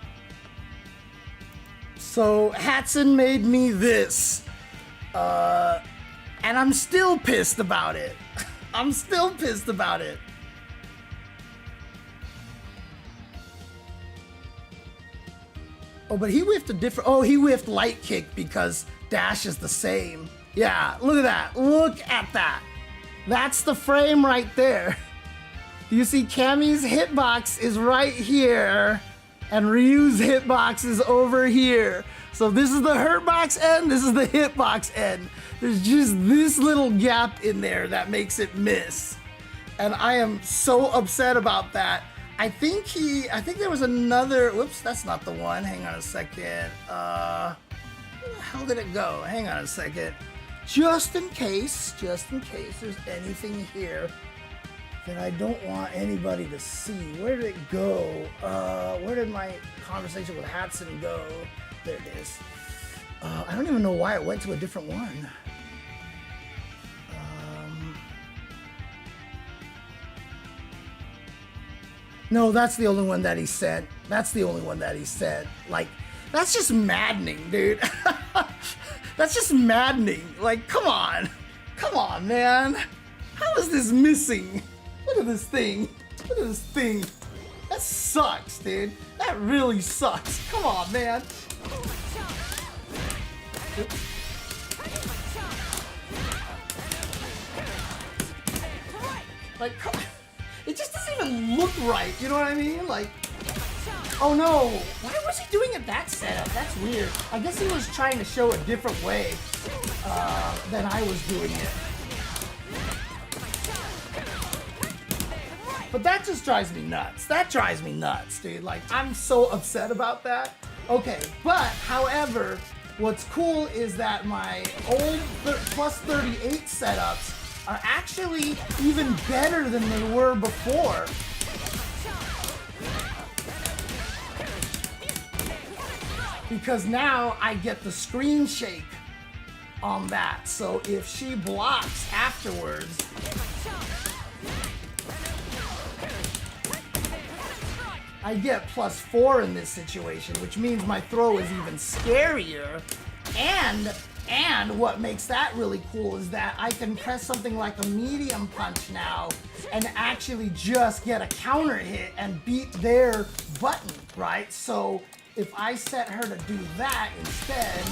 So Hatson made me this, and I'm still pissed about it. I'm still pissed about it. Oh, but he whiffed a different, oh, he whiffed light kick because dash is the same. Yeah, look at that, look at that. That's the frame right there. You see Cammy's hitbox is right here, and Ryu's hitbox is over here. So this is the hurtbox end, this is the hitbox end. There's just this little gap in there that makes it miss. And I am so upset about that. I think there was another, whoops, that's not the one. Hang on a second. Where the hell did it go? Hang on a second. Just in case there's anything here that I don't want anybody to see. Where did it go? Where did my conversation with Hatson go? There it is. I don't even know why it went to a different one. No, that's the only one that he sent. That's the only one that he sent. Like, that's just maddening, dude. That's just maddening. Like, come on. Come on, man. How is this missing? Look at this thing. Look at this thing. That sucks, dude. That really sucks. Come on, man. Oops. Like, come on. It just doesn't even look right, you know what I mean? Like, oh no, why was he doing it that setup? That's weird. I guess he was trying to show a different way than I was doing it. But that just drives me nuts. That drives me nuts, dude. Like, I'm so upset about that. Okay, but however, what's cool is that my old plus 38 setups are actually even better than they were before. Because now I get the screen shake on that. So if she blocks afterwards, I get +4 in this situation, which means my throw is even scarier. And And what makes that really cool is that I can press something like a medium punch now and actually just get a counter hit and beat their button, right? So if I set her to do that instead,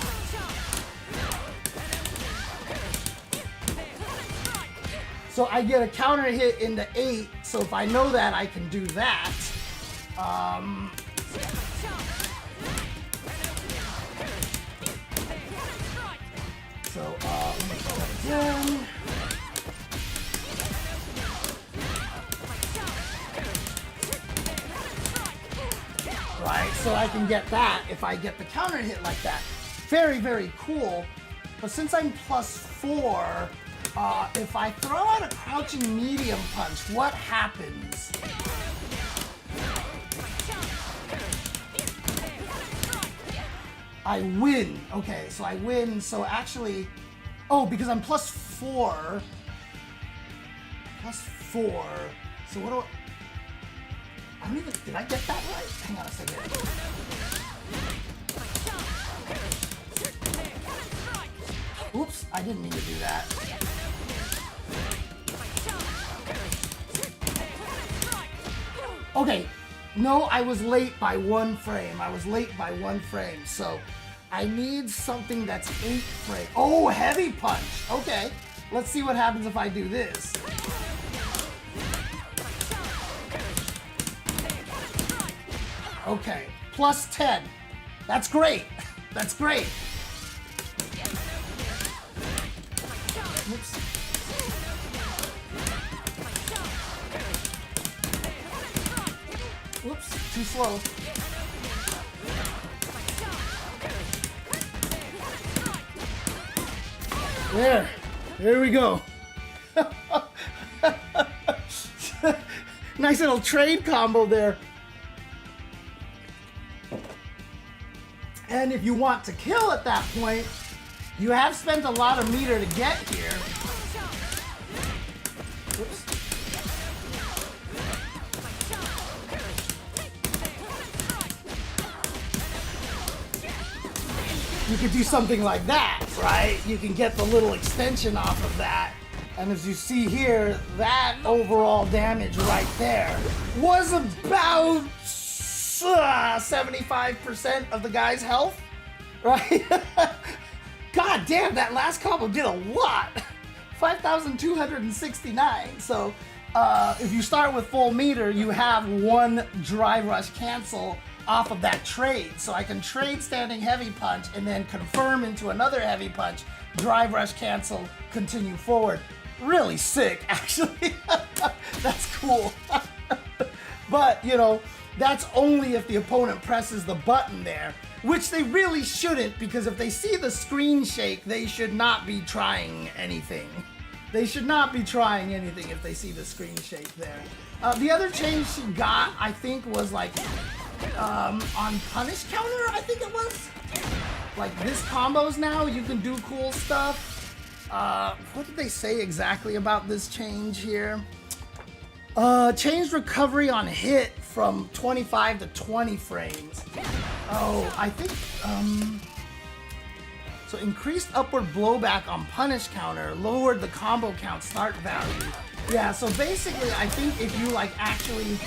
so I get a counter hit into 8, so if I know that, I can do that. So, let me try that again. Right, so I can get that if I get the counter hit like that. Very, very cool. But since I'm +4, if I throw out a crouching medium punch, what happens? I win. Okay, so I win. So actually, oh, because I'm +4. +4. So what do I don't even, did I get that right? Hang on a second. Oops, I didn't mean to do that. Okay, no, I was late by 1 frame. I was late by 1 frame, so I need something that's 8 frames. Oh, heavy punch. Okay, let's see what happens if I do this. Okay, +10. That's great. That's great. Oops. Whoops, too slow. There we go. Nice little trade combo there. And if you want to kill at that point, you have spent a lot of meter to get here. Oops. You could do something like that, right? You can get the little extension off of that. And as you see here, that overall damage right there was about 75% of the guy's health, right? God damn, that last combo did a lot. 5,269. So if you start with full meter, you have 1 dry rush cancel off of that trade. So I can trade standing heavy punch and then confirm into another heavy punch, dry rush cancel, continue forward. Really sick, actually. That's cool. But, you know, that's only if the opponent presses the button there, which they really shouldn't, because if they see the screen shake, they should not be trying anything. They should not be trying anything if they see the screen shake there. The other change she got, I think, was like on punish counter, I think it was. Like this combos now, you can do cool stuff. What did they say exactly about this change here? Changed recovery on hit from 25 to 20 frames. Oh, I think, so increased upward blowback on punish counter, lowered the combo count start value. Yeah, so basically, I think if you like actually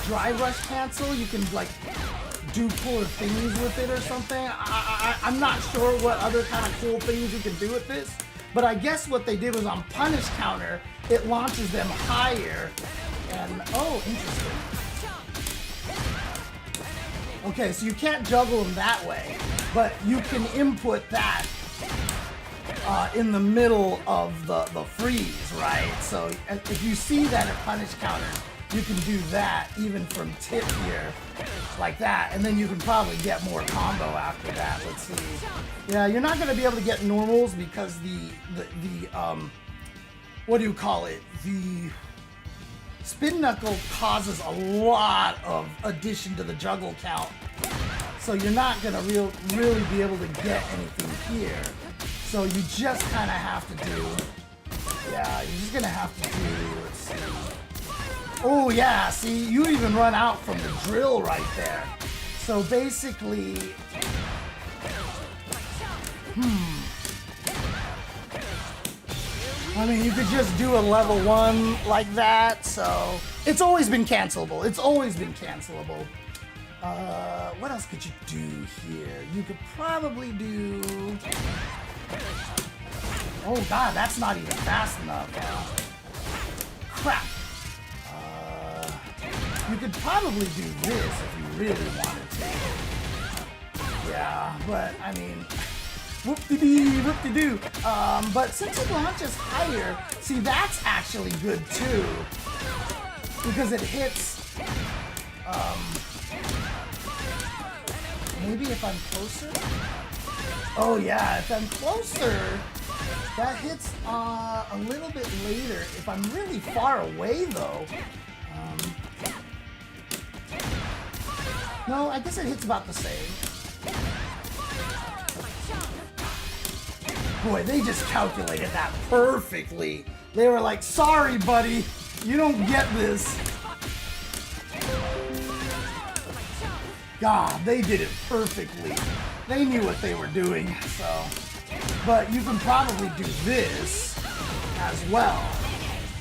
dry rush cancel, you can like do cooler things with it or something. I'm not sure what other kind of cool things you can do with this, but I guess what they did was on punish counter, it launches them higher. And, oh, interesting. Okay, so you can't juggle them that way, but you can input that in the middle of the freeze, right? So if you see that at punish counter, you can do that even from tip here, like that, and then you can probably get more combo after that. Let's see. Yeah, you're not gonna be able to get normals because the what do you call it? The spin knuckle causes a lot of addition to the juggle count. So you're not gonna really be able to get anything here. So you just kind of have to do, yeah, you're just gonna have to do, let's see. Oh yeah, see, you even run out from the drill right there. So basically, I mean, you could just do a level 1 like that, so it's always been cancelable. It's always been cancelable. What else could you do here? You could probably do... Oh god, that's not even fast enough. Crap. You could probably do this if you really wanted to. Yeah, but I mean, whoop-de-dee, whoop-de-doo. But since it launches higher, see, that's actually good too. Because it hits, maybe if I'm closer? Oh yeah, if I'm closer, that hits a little bit later. If I'm really far away though, no, I guess it hits about the same. Boy, they just calculated that perfectly. They were like, sorry, buddy, you don't get this. God, they did it perfectly. They knew what they were doing, so. But you can probably do this as well.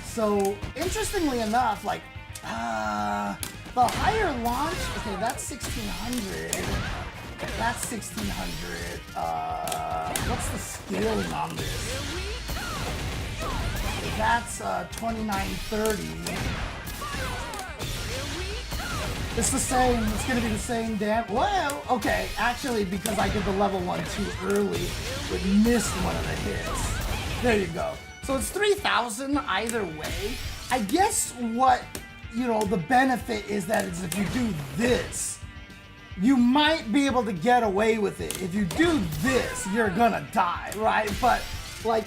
So, interestingly enough, like, the higher launch, okay, that's 1600. That's 1600. What's the scaling on this? That's 2930. It's the same. It's gonna be the same damn. Well, okay, actually, because I did the level 1 too early, it missed one of the hits. There you go. So it's 3,000 either way. I guess what, you know, the benefit is that is if you do this, you might be able to get away with it. If you do this, you're gonna die, right? But like,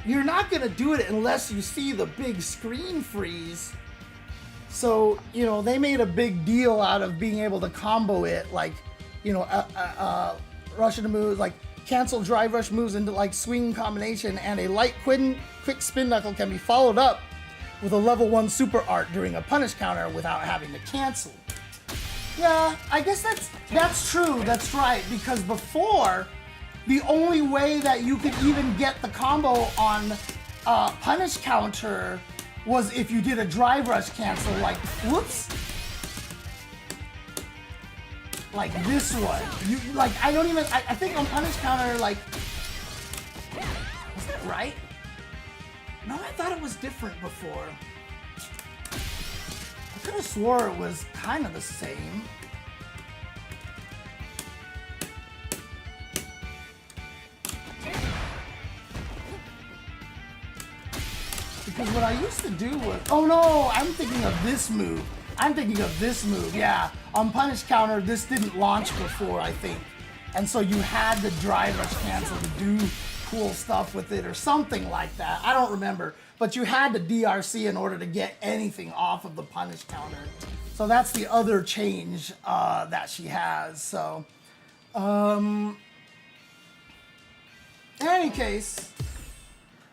you're not gonna do it unless you see the big screen freeze. So, you know, they made a big deal out of being able to combo it, like, you know, rush into moves, like cancel drive rush moves into like swing combination, and a light quick spin knuckle can be followed up with a level 1 super art during a punish counter without having to cancel. Yeah, I guess that's true, that's right, because before, the only way that you could even get the combo on punish counter was if you did a drive rush cancel, like, whoops. Like this one. You, like, I don't even, I think on punish counter, like, is that right? No, I thought it was different before. I could have swore it was kind of the same. Because what I used to do was, oh no, I'm thinking of this move. Yeah. On punish counter, this didn't launch before, I think. And so you had the drive rush cancel to do cool stuff with it or something like that. I don't remember. But you had the DRC in order to get anything off of the punish counter. So that's the other change that she has. So, in any case,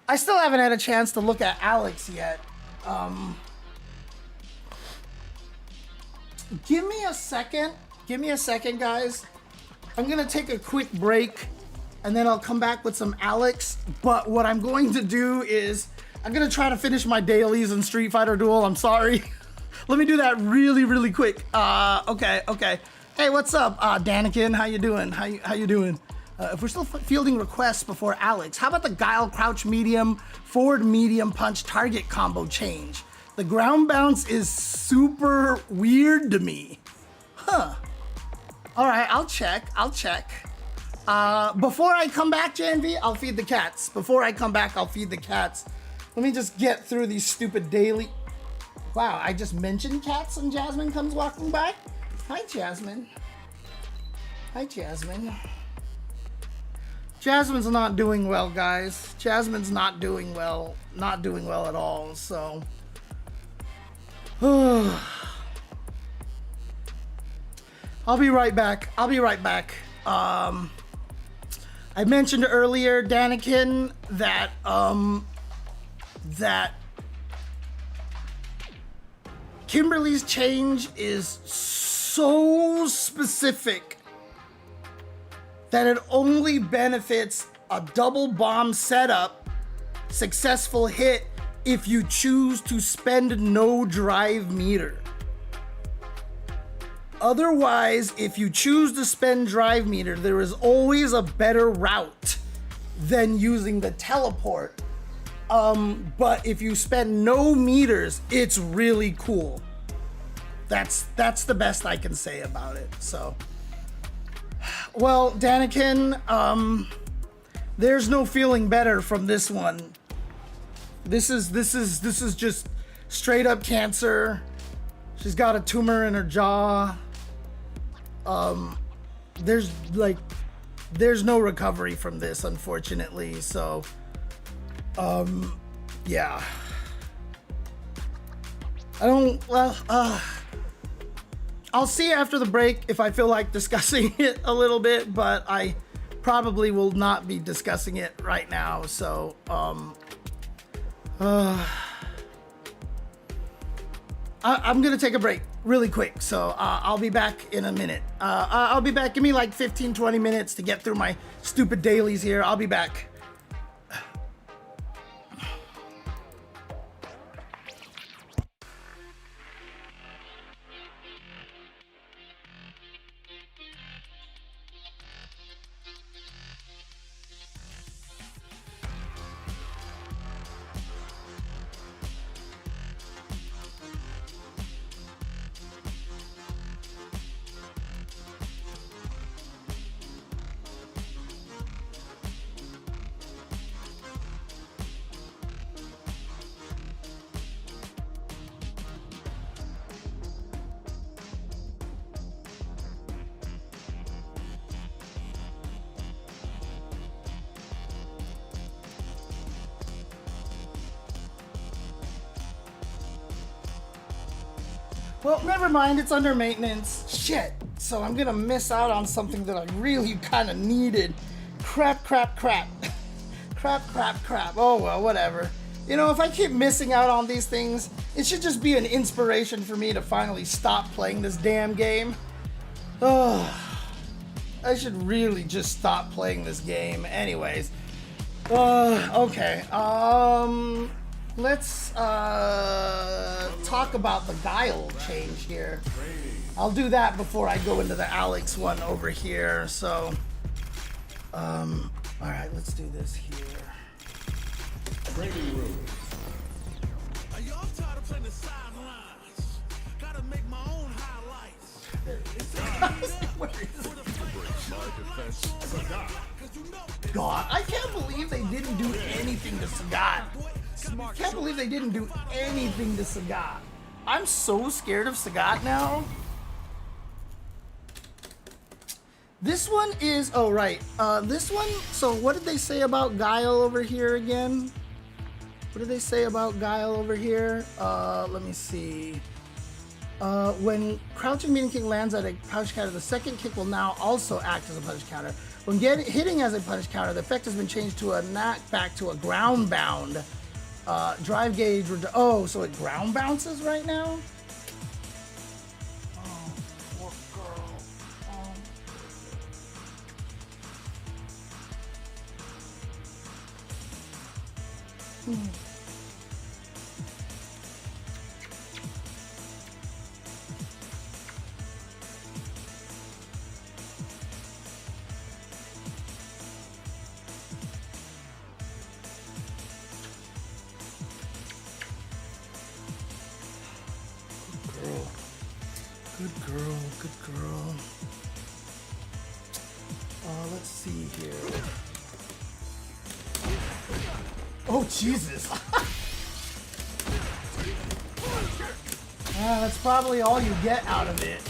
I still haven't had a chance to look at Alex yet. Give me a second, guys. I'm gonna take a quick break and then I'll come back with some Alex. But what I'm going to do is I'm gonna try to finish my dailies in Street Fighter Duel. I'm sorry. Let me do that really, really quick. Okay. Hey, what's up, Danikin? How you doing? How you doing? If we're still fielding requests before Alex, how about the Guile crouch medium, forward medium punch target combo change? The ground bounce is super weird to me. Huh. All right, I'll check. Before I come back, JNV, I'll feed the cats. Let me just get through these stupid daily. Wow, I just mentioned cats and Jasmine comes walking by. Hi, Jasmine. Jasmine's not doing well, guys. Jasmine's not doing well at all, so. I'll be right back. I mentioned earlier, Danikin, that Kimberly's change is so specific that it only benefits a double bomb setup successful hit if you choose to spend no drive meter. Otherwise, if you choose to spend drive meter, there is always a better route than using the teleport. But if you spend no meters, it's really cool. That's the best I can say about it. So, well, Daniken, there's no feeling better from this one. This is just straight up cancer. She's got a tumor in her jaw. There's no recovery from this, unfortunately. So, yeah. I'll see after the break if I feel like discussing it a little bit, but I probably will not be discussing it right now. So, I'm gonna take a break really quick, so I'll be back in a minute. I'll be back. Give me like 15-20 minutes to get through my stupid dailies here. I'll be back. Well, never mind, it's under maintenance. Shit. So I'm gonna miss out on something that I really kind of needed. Crap. Crap. Oh, well, whatever. You know, if I keep missing out on these things, it should just be an inspiration for me to finally stop playing this damn game. Oh, I should really just stop playing this game. Anyways. Okay. Let's talk about the Guile change here. I'll do that before I go into the Alex one over here. So, all right, let's do this here. Training room. Y'all tired of playing the sidelines? Gotta make my own highlights. God, I can't believe they didn't do anything to Sagat. Can't believe they didn't do anything to Sagat. I'm so scared of Sagat now. This one is, oh right, this one, so what did they say about Guile over here again? What did they say about Guile over here? Let me see. When crouching meeting kick lands at a punish counter, the second kick will now also act as a punish counter. When hitting as a punish counter, the effect has been changed to a knockback to a ground bound. Drive gauge, oh, so it ground bounces right now? Oh, poor girl. Good girl. Let's see here. Oh, Jesus. That's probably all you get out of it.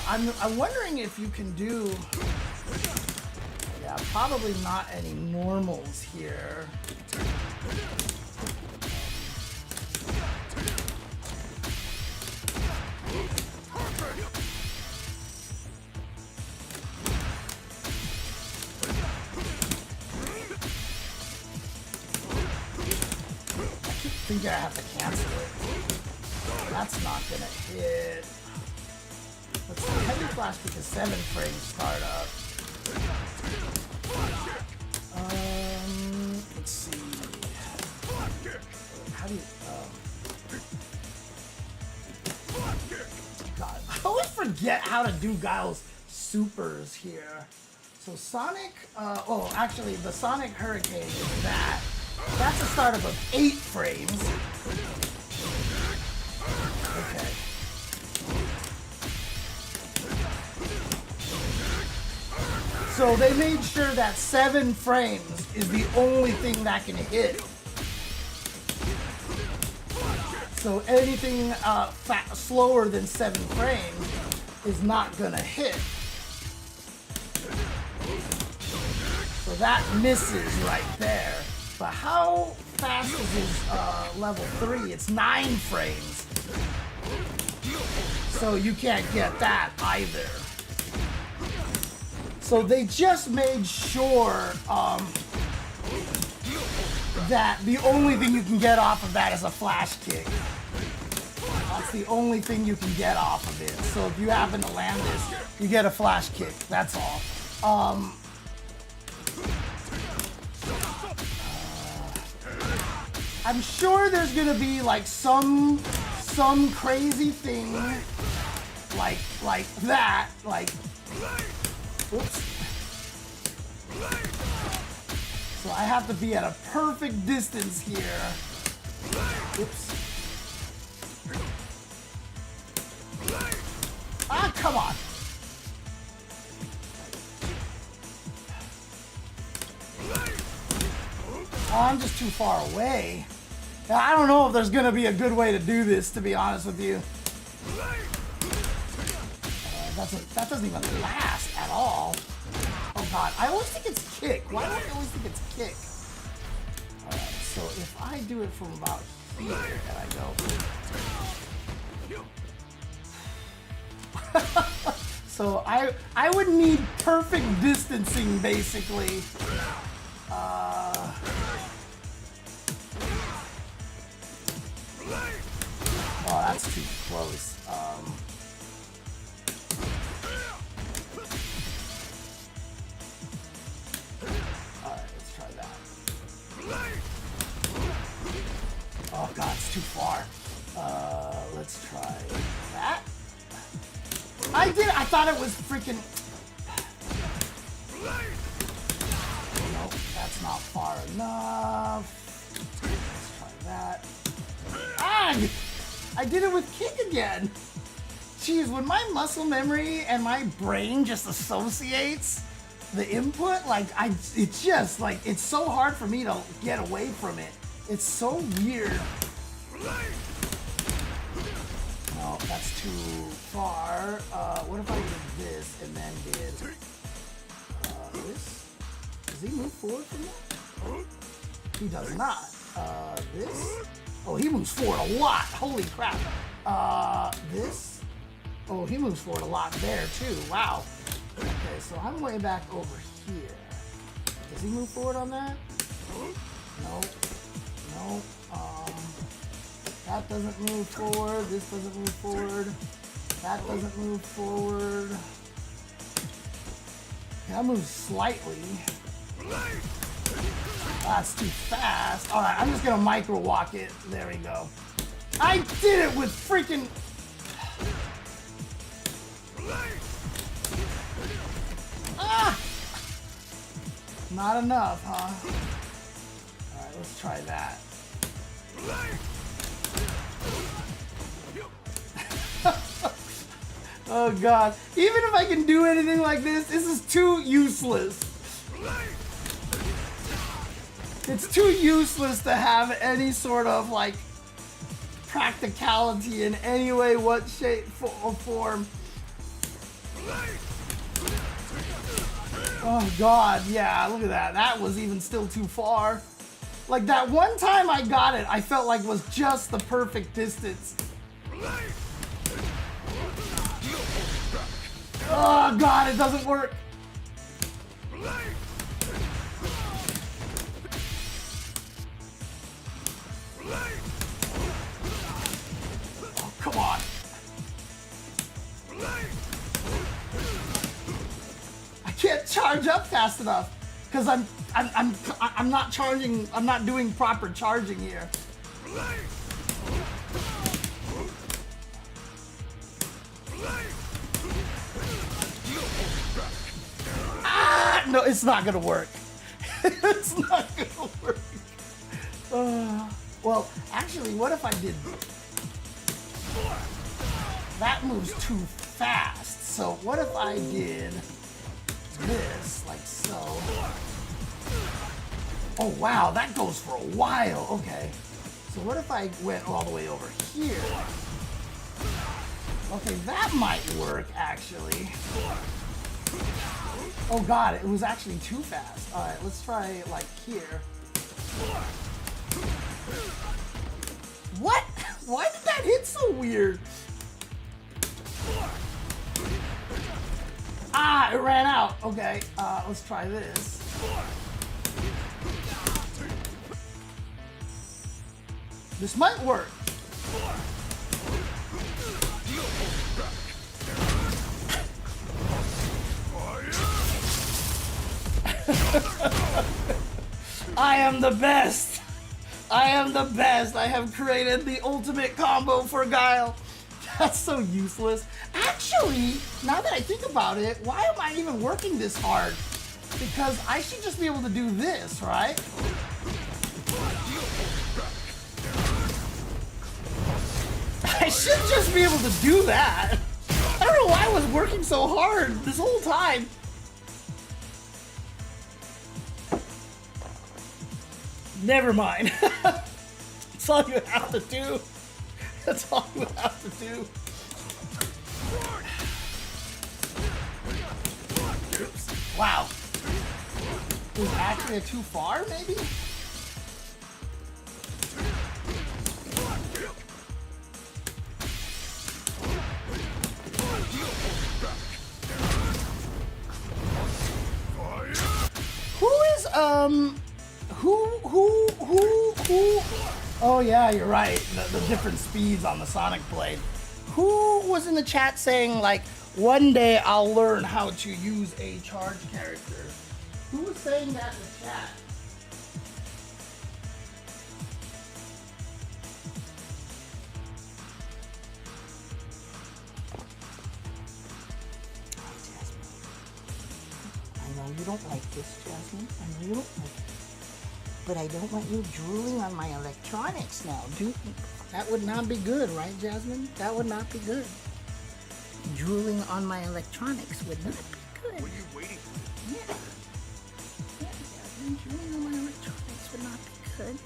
I'm wondering if you can do... Yeah, probably not any normals here. I think I have to cancel it. That's not gonna hit. Let's see, heavy flash because 7 frames startup. let's see. How do you? God, I always forget how to do Guile's supers here. So Sonic. Oh, actually, the Sonic Hurricane is that. That's a startup of 8 frames. Okay. So they made sure that 7 frames is the only thing that can hit. So anything slower than 7 frames is not gonna hit. So that misses right there. But how fast is his level 3? It's 9 frames. So you can't get that either. So they just made sure that the only thing you can get off of that is a flash kick. That's the only thing you can get off of it. So if you happen to land this, you get a flash kick. That's all. I'm sure there's gonna be like some crazy thing like that, like. Oops. So I have to be at a perfect distance here. Oops. Ah, come on. Oh, I'm just too far away. Now, I don't know if there's gonna be a good way to do this, to be honest with you. That doesn't even last at all. Oh god, I always think it's kick. Why do I always think it's kick? Alright, so if I do it from about here and I go. So I would need perfect distancing basically. Oh, that's too close. Alright, let's try that. Oh god, it's too far. Let's try that. I thought it was freaking... Nope, that's not far enough. Let's try that. Ah! I did it with kick again. Jeez, when my muscle memory and my brain just associates the input, like it's just like it's so hard for me to get away from it. It's so weird. No, that's too far. What if I did this and then did this? Does he move forward from that? He does not. This? Oh, he moves forward a lot. Holy crap. This? Oh, he moves forward a lot there too. Wow. Okay, so I'm way back over here. Does he move forward on that? No. No. That doesn't move forward. This doesn't move forward. That doesn't move forward. That moves slightly. That's too fast. Alright, I'm just gonna micro walk it. There we go. I did it with freaking... Ah! Not enough, huh? Alright, let's try that. Oh god. Even if I can do anything like this is too useless. It's too useless to have any sort of like practicality in any way, what shape or form. Oh god, yeah, look at that. That was even still too far. Like that one time I got it, I felt like was just the perfect distance. Oh god, it doesn't work. Oh, come on. I can't charge up fast enough. because I'm not charging. I'm not doing proper charging here. Ah, no, it's not gonna work. It's not gonna work. Well, actually, what if I did? That moves too fast. So what if I did this, like so? Oh wow, that goes for a while. Okay. So what if I went all the way over here? Okay, that might work actually. Oh god, it was actually too fast. Alright, let's try like here. What? Why did that hit so weird? Ah, it ran out. Okay, let's try this. This might work. I am the best. I am the best. I have created the ultimate combo for Guile. That's so useless. Actually, now that I think about it, why am I even working this hard? Because I should just be able to do this, right? I should just be able to do that. I don't know why I was working so hard this whole time. Never mind. That's all you have to do. That's all you have to do. Oops. Wow. It was actually too far, maybe? Who? Oh yeah, you're right. The different speeds on the Sonic Blade. Who was in the chat saying like, one day I'll learn how to use a charge character? Who was saying that in the chat? I know you don't like this, Jasmine. I know you don't like it. But I don't want you drooling on my electronics now, dude. That would not be good, right, Jasmine? That would not be good. Drooling on my electronics would not be good. What are you waiting for? Yeah. Yeah, Jasmine, drooling on my electronics would not be good.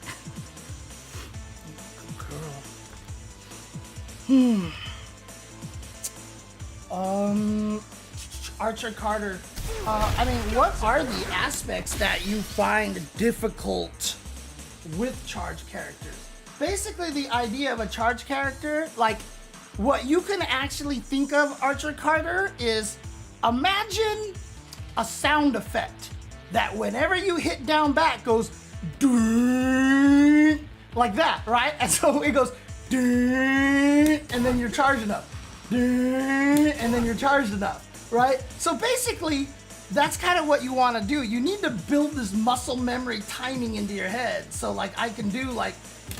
Good girl. Archer Carter. I mean, what are the aspects that you find difficult with charge characters? Basically, the idea of a charge character, like, what you can actually think of, Archer Carter, is imagine a sound effect that whenever you hit down back goes like that, right? And so it goes and then you're charging up, and then you're charging up, right? So basically, that's kind of what you want to do. You need to build this muscle memory timing into your head. So like I can do like,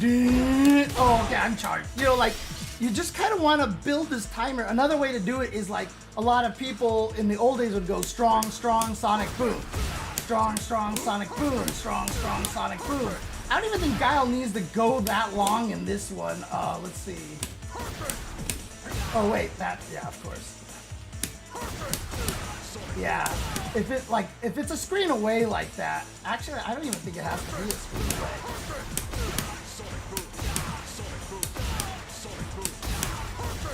oh, okay, I'm charged. You know, like you just kind of want to build this timer. Another way to do it is like a lot of people in the old days would go strong, strong, sonic boom. Strong, strong, sonic boom. Strong, strong, sonic boom. I don't even think Guile needs to go that long in this one. Let's see. Oh wait, that, yeah, of course. Yeah, if it's a screen away like that, actually I don't even think it has to be a screen away.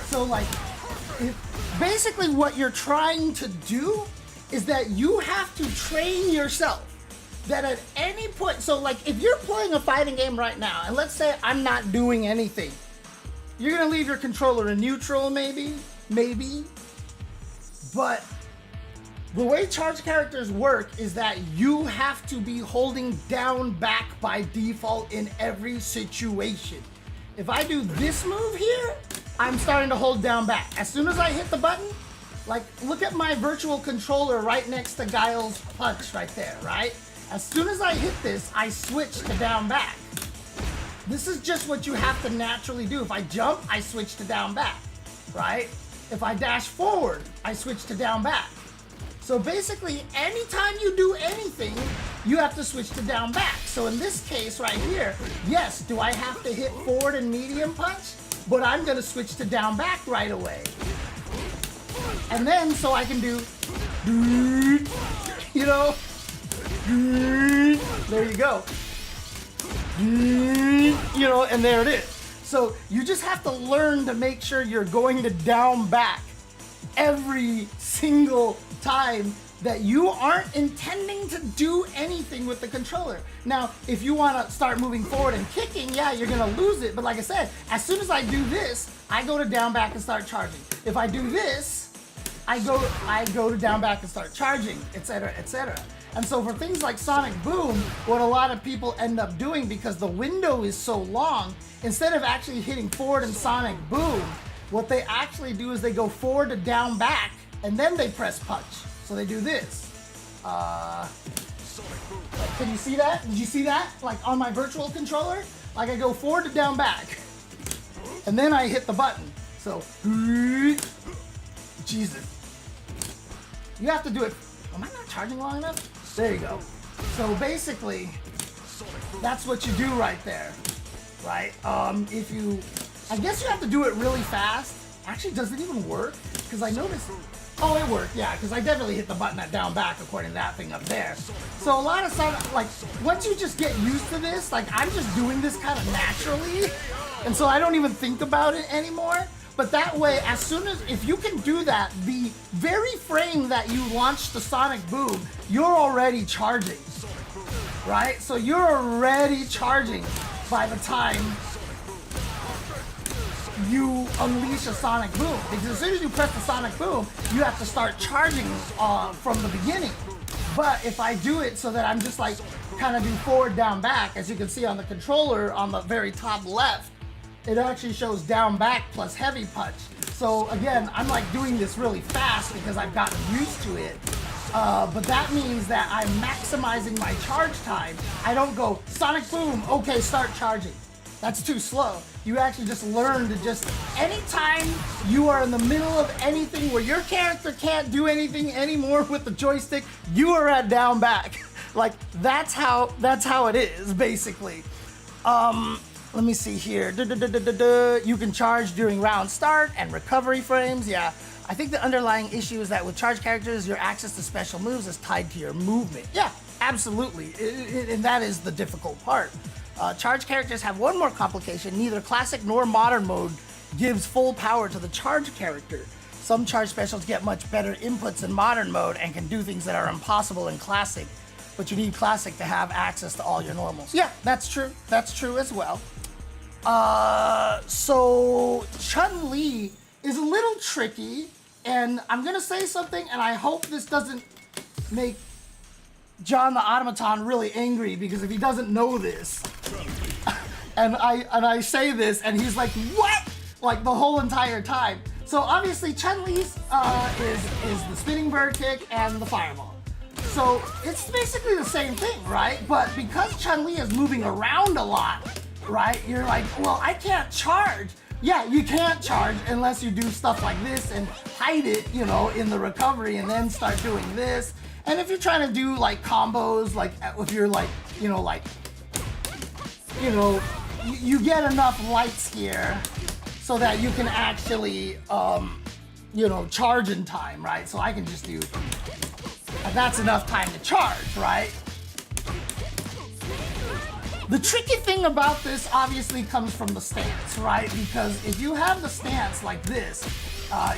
So like, basically what you're trying to do is that you have to train yourself that at any point, so like if you're playing a fighting game right now, and let's say I'm not doing anything, you're gonna leave your controller in neutral maybe, but the way charge characters work is that you have to be holding down back by default in every situation. If I do this move here, I'm starting to hold down back. As soon as I hit the button, like look at my virtual controller right next to Guile's punch right there, right? As soon as I hit this, I switch to down back. This is just what you have to naturally do. If I jump, I switch to down back, right? If I dash forward, I switch to down back. So basically, anytime you do anything, you have to switch to down back. So in this case right here, yes, do I have to hit forward and medium punch? But I'm gonna switch to down back right away. And then, so I can do, you know, there you go. You know, and there it is. So you just have to learn to make sure you're going to down back every single time that you aren't intending to do anything with the controller. Now, if you want to start moving forward and kicking, yeah, you're gonna lose it. But like I said, as soon as I do this, I go to down back and start charging. If I do this, I go to down back and start charging, etc., etc. And so for things like Sonic Boom, what a lot of people end up doing, because the window is so long, instead of actually hitting forward in Sonic Boom, what they actually do is they go forward to down back, and then they press punch. So they do this. Can you see that? Did you see that? Like on my virtual controller? Like I go forward to down back, and then I hit the button. So, Jesus. You have to do it. Am I not charging long enough? There you go. So basically, that's what you do right there, right? If you, I guess you have to do it really fast. Actually, does it even work? Because I noticed, oh, it worked, yeah, because I definitely hit the button at down back according to that thing up there. So a lot of stuff, like, once you just get used to this, like, I'm just doing this kind of naturally, and so I don't even think about it anymore. But that way, as soon as, if you can do that, the very frame that you launch the Sonic Boom, you're already charging, right? So you're already charging by the time you unleash a Sonic Boom. Because as soon as you press the Sonic Boom, you have to start charging from the beginning. But if I do it so that I'm just like, kind of do forward, down, back, as you can see on the controller on the very top left, it actually shows down back plus heavy punch. So again, I'm like doing this really fast because I've gotten used to it. But that means that I'm maximizing my charge time. I don't go Sonic Boom, okay, start charging. That's too slow. You actually just learn to just, anytime you are in the middle of anything where your character can't do anything anymore with the joystick, you are at down back. Like that's how it is basically. Let me see here. You can charge during round start and recovery frames. Yeah, I think the underlying issue is that with charge characters, your access to special moves is tied to your movement. Yeah, absolutely. And that is the difficult part. Charge characters have one more complication. Neither classic nor modern mode gives full power to the charge character. Some charge specials get much better inputs in modern mode and can do things that are impossible in classic. But you need classic to have access to all your normals. Yeah, that's true. That's true as well. So Chun-Li is a little tricky, and I'm gonna say something, and I hope this doesn't make John the Automaton really angry, because if he doesn't know this, and I say this, and he's like, what? Like the whole entire time. So obviously Chun-Li's is the spinning bird kick and the fireball. So it's basically the same thing, right? But because Chun-Li is moving around a lot, right? You're like, well, I can't charge. Yeah, you can't charge unless you do stuff like this and hide it, you know, in the recovery and then start doing this. And if you're trying to do like combos, like if you're like, you get enough lights here so that you can actually, charge in time, right? So I can just do, that's enough time to charge, right? The tricky thing about this obviously comes from the stance, right? Because if you have the stance like this,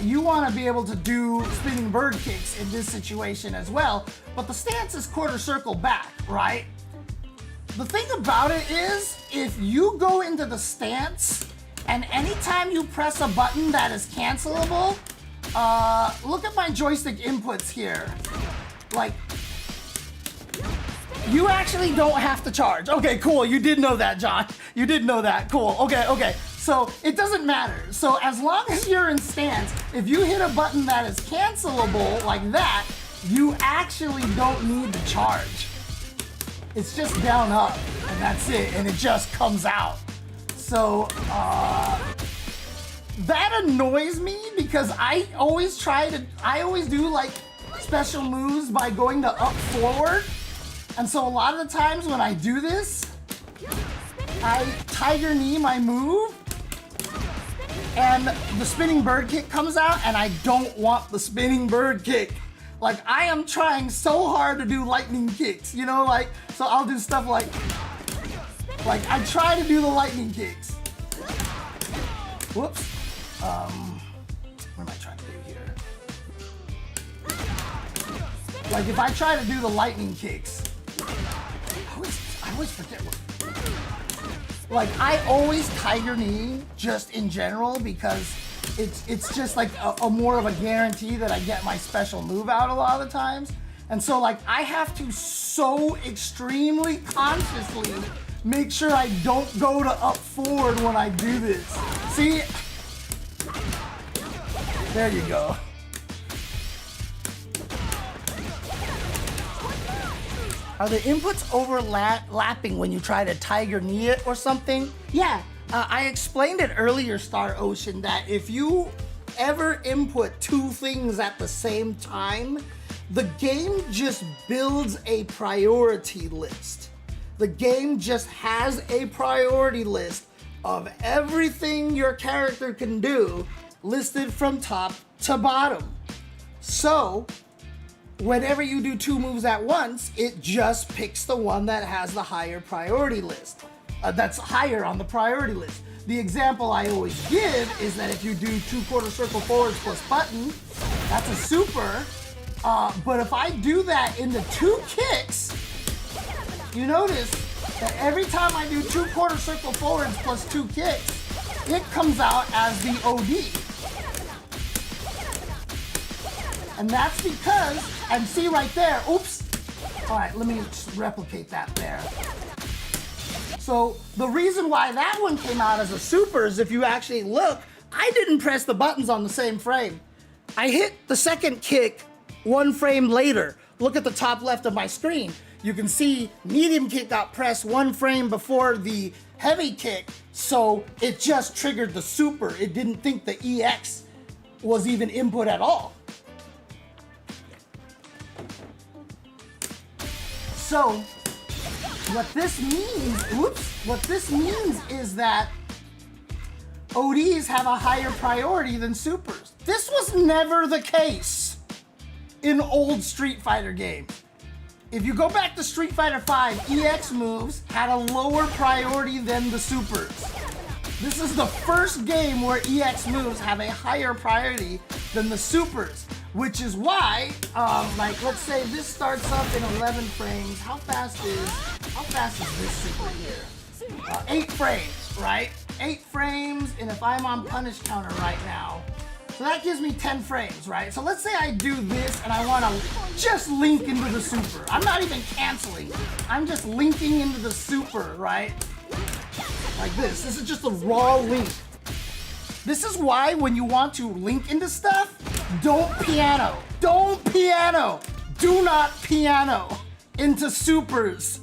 you want to be able to do spinning bird kicks in this situation as well, but the stance is quarter circle back, right? The thing about it is, if you go into the stance, and anytime you press a button that is cancelable, look at my joystick inputs here. Like, you actually don't have to charge. Okay, cool. You did know that, John. You did know that. Cool. Okay. So it doesn't matter. So as long as you're in stance, if you hit a button that is cancelable like that, you actually don't need to charge. It's just down up, and that's it, and it just comes out. So, that annoys me because I always do like special moves by going to up forward. And so a lot of the times when I do this, I tiger knee my move, and the spinning bird kick comes out, and I don't want the spinning bird kick. Like, I am trying so hard to do lightning kicks, you know, like, so I'll do stuff like I try to do the lightning kicks. Whoops. What am I trying to do here? Like, if I try to do the lightning kicks, I always forget what. Like, I always tiger knee just in general because it's just like a more of a guarantee that I get my special move out a lot of the times. And so, like, I have to so extremely consciously make sure I don't go to up forward when I do this. See? There you go. Are the inputs overlapping when you try to tiger knee it or something? Yeah, I explained it earlier, Star Ocean, that if you ever input two things at the same time, the game just builds a priority list. The game just has a priority list of everything your character can do listed from top to bottom. So, whenever you do two moves at once, it just picks the one that has the higher priority list. That's higher on the priority list. The example I always give is that if you do 2 quarter circle forwards plus button, that's a super. But if I do that into 2 kicks, you notice that every time I do 2 quarter circle forwards plus 2 kicks, it comes out as the OD. And that's because, and see right there, oops. All right, let me just replicate that there. So the reason why that one came out as a super is if you actually look, I didn't press the buttons on the same frame. I hit the second kick 1 frame later. Look at the top left of my screen. You can see medium kick got pressed 1 frame before the heavy kick, so it just triggered the super. It didn't think the EX was even input at all. So, what this means is that ODs have a higher priority than supers. This was never the case in old Street Fighter games. If you go back to Street Fighter V, EX moves had a lower priority than the supers. This is the first game where EX moves have a higher priority than the supers. Which is why, like, let's say this starts up in 11 frames. How fast is this super here? 8 frames, right? 8 frames, and if I'm on punish counter right now, so that gives me 10 frames, right? So let's say I do this and I want to just link into the super. I'm not even canceling. I'm just linking into the super, right? Like this. This is just a raw link. This is why when you want to link into stuff, don't piano. Don't piano. Do not piano into supers.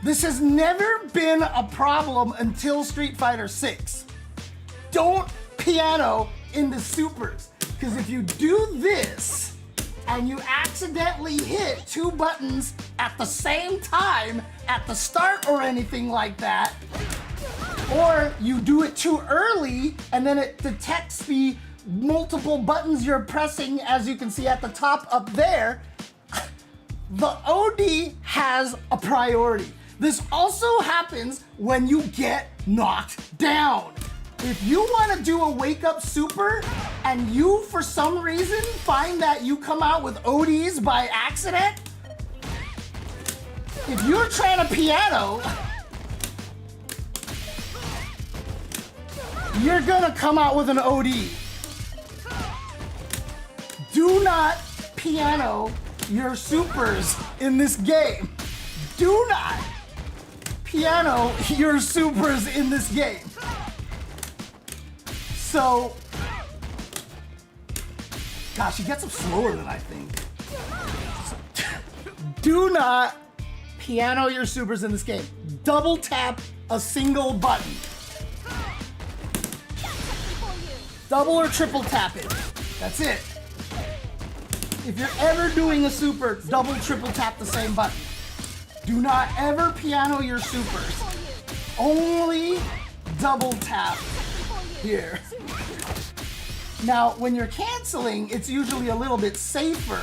This has never been a problem until Street Fighter 6. Don't piano into supers. Because if you do this and you accidentally hit 2 buttons at the same time at the start or anything like that, or you do it too early and then it detects the multiple buttons you're pressing, as you can see at the top up there, the OD has a priority. This also happens when you get knocked down. If you want to do a wake up super and you for some reason find that you come out with ODs by accident, if you're trying to piano, you're gonna come out with an OD. Do not piano your supers in this game. Do not piano your supers in this game. So, gosh, he gets them slower than I think. Do not piano your supers in this game. Double tap a single button. Double or triple tap it. That's it. If you're ever doing a super, double, triple tap the same button. Do not ever piano your supers. Only double tap here. Now, when you're canceling, it's usually a little bit safer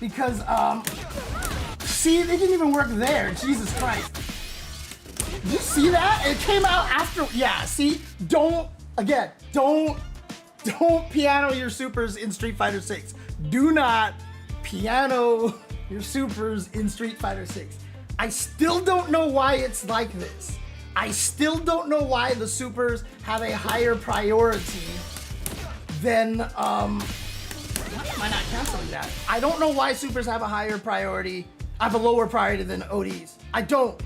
because, see, they didn't even work there. Jesus Christ. Did you see that? It came out after, yeah, see? Don't piano your supers in Street Fighter 6. Do not piano your supers in Street Fighter 6. I still don't know why it's like this. I still don't know why the supers have a higher priority than, why am I not canceling that? I don't know why supers have a higher priority, have a lower priority than ODs. I don't.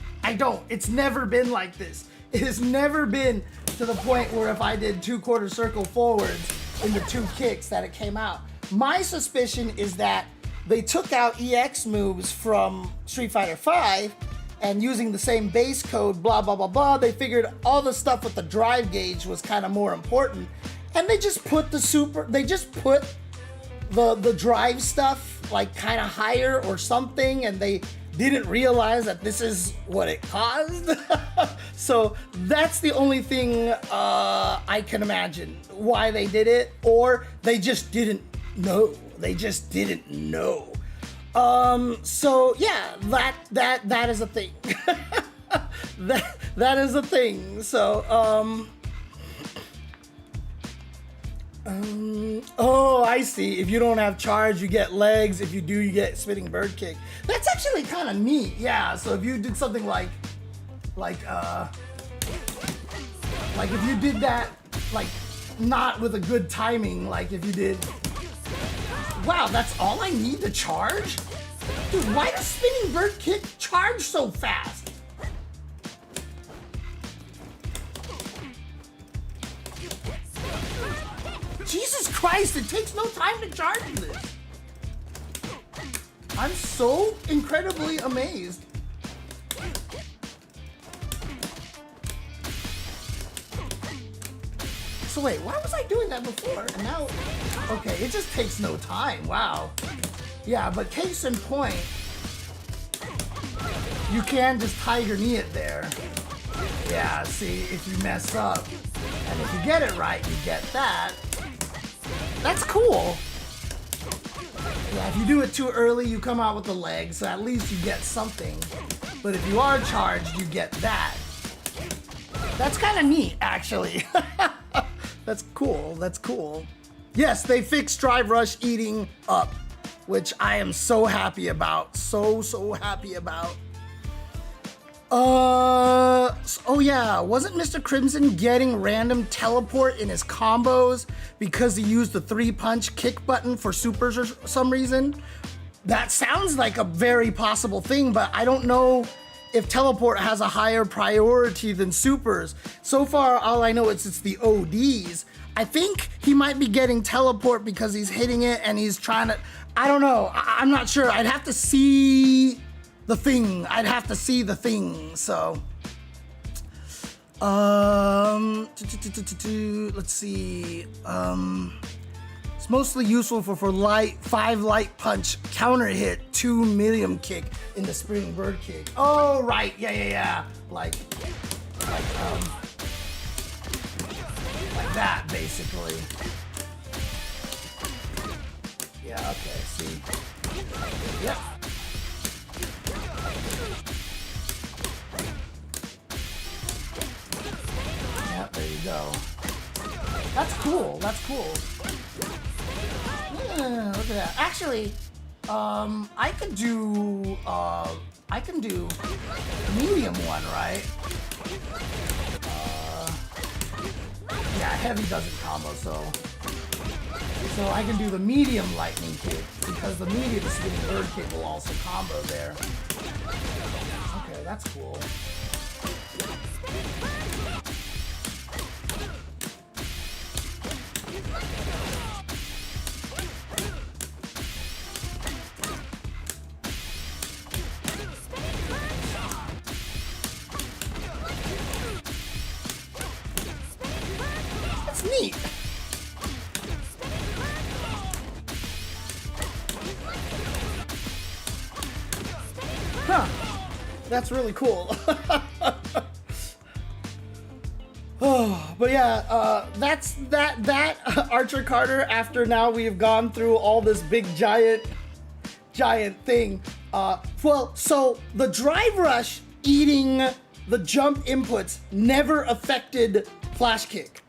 It's never been like this. It has never been to the point where if I did 2/4 circle forwards into 2 kicks that it came out. My suspicion is that they took out EX moves from Street Fighter V and using the same base code, blah, blah, blah, blah, they figured all the stuff with the drive gauge was kind of more important. And they just put the drive stuff like kind of higher or something, and they didn't realize that this is what it caused. So that's the only thing I can imagine why they did it, or they just didn't know. They just didn't know. So yeah, that is a thing. that is a thing. So oh, I see. If you don't have charge, you get legs. If you do, you get spinning bird kick. That's actually kind of neat. Yeah. So if you did something like if you did that, like not with a good timing, like if you did, wow, that's all I need to charge? Dude, why does spinning bird kick charge so fast? Jesus Christ, it takes no time to charge this. I'm so incredibly amazed. So wait, why was I doing that before? And now, okay, it just takes no time, wow. Yeah, but case in point, you can just tiger knee it there. Yeah, see, if you mess up, and if you get it right, you get that. That's cool. Yeah, if you do it too early, you come out with the leg, so at least you get something. But if you are charged, you get that. That's kind of neat, actually. That's cool, that's cool. Yes, they fixed Drive Rush eating up, which I am so happy about. So happy about. Oh yeah, wasn't Mr. Crimson getting random teleport in his combos because he used the 3-punch kick button for supers or some reason? That sounds like a very possible thing, but I don't know if teleport has a higher priority than supers. So far, all I know is it's the ODs. I think he might be getting teleport because he's hitting it and he's trying to, I don't know, I'm not sure. I'd have to see the thing. So let's see. It's mostly useful for light 5 light punch counter hit 2 medium kick in the spring bird kick. Oh right, yeah. Like that basically. Yeah, okay, see. Yep. Yeah, there you go. That's cool. Yeah, look at that. Actually, I can do medium one, right? Yeah, heavy doesn't combo, so I can do the medium lightning kick because the medium spinning bird kick will also combo there. Okay, that's cool. That's really cool. Oh, but yeah, that's that Archer Carter. After now we've gone through all this big giant thing. Well, so the drive rush eating the jump inputs never affected flash kick.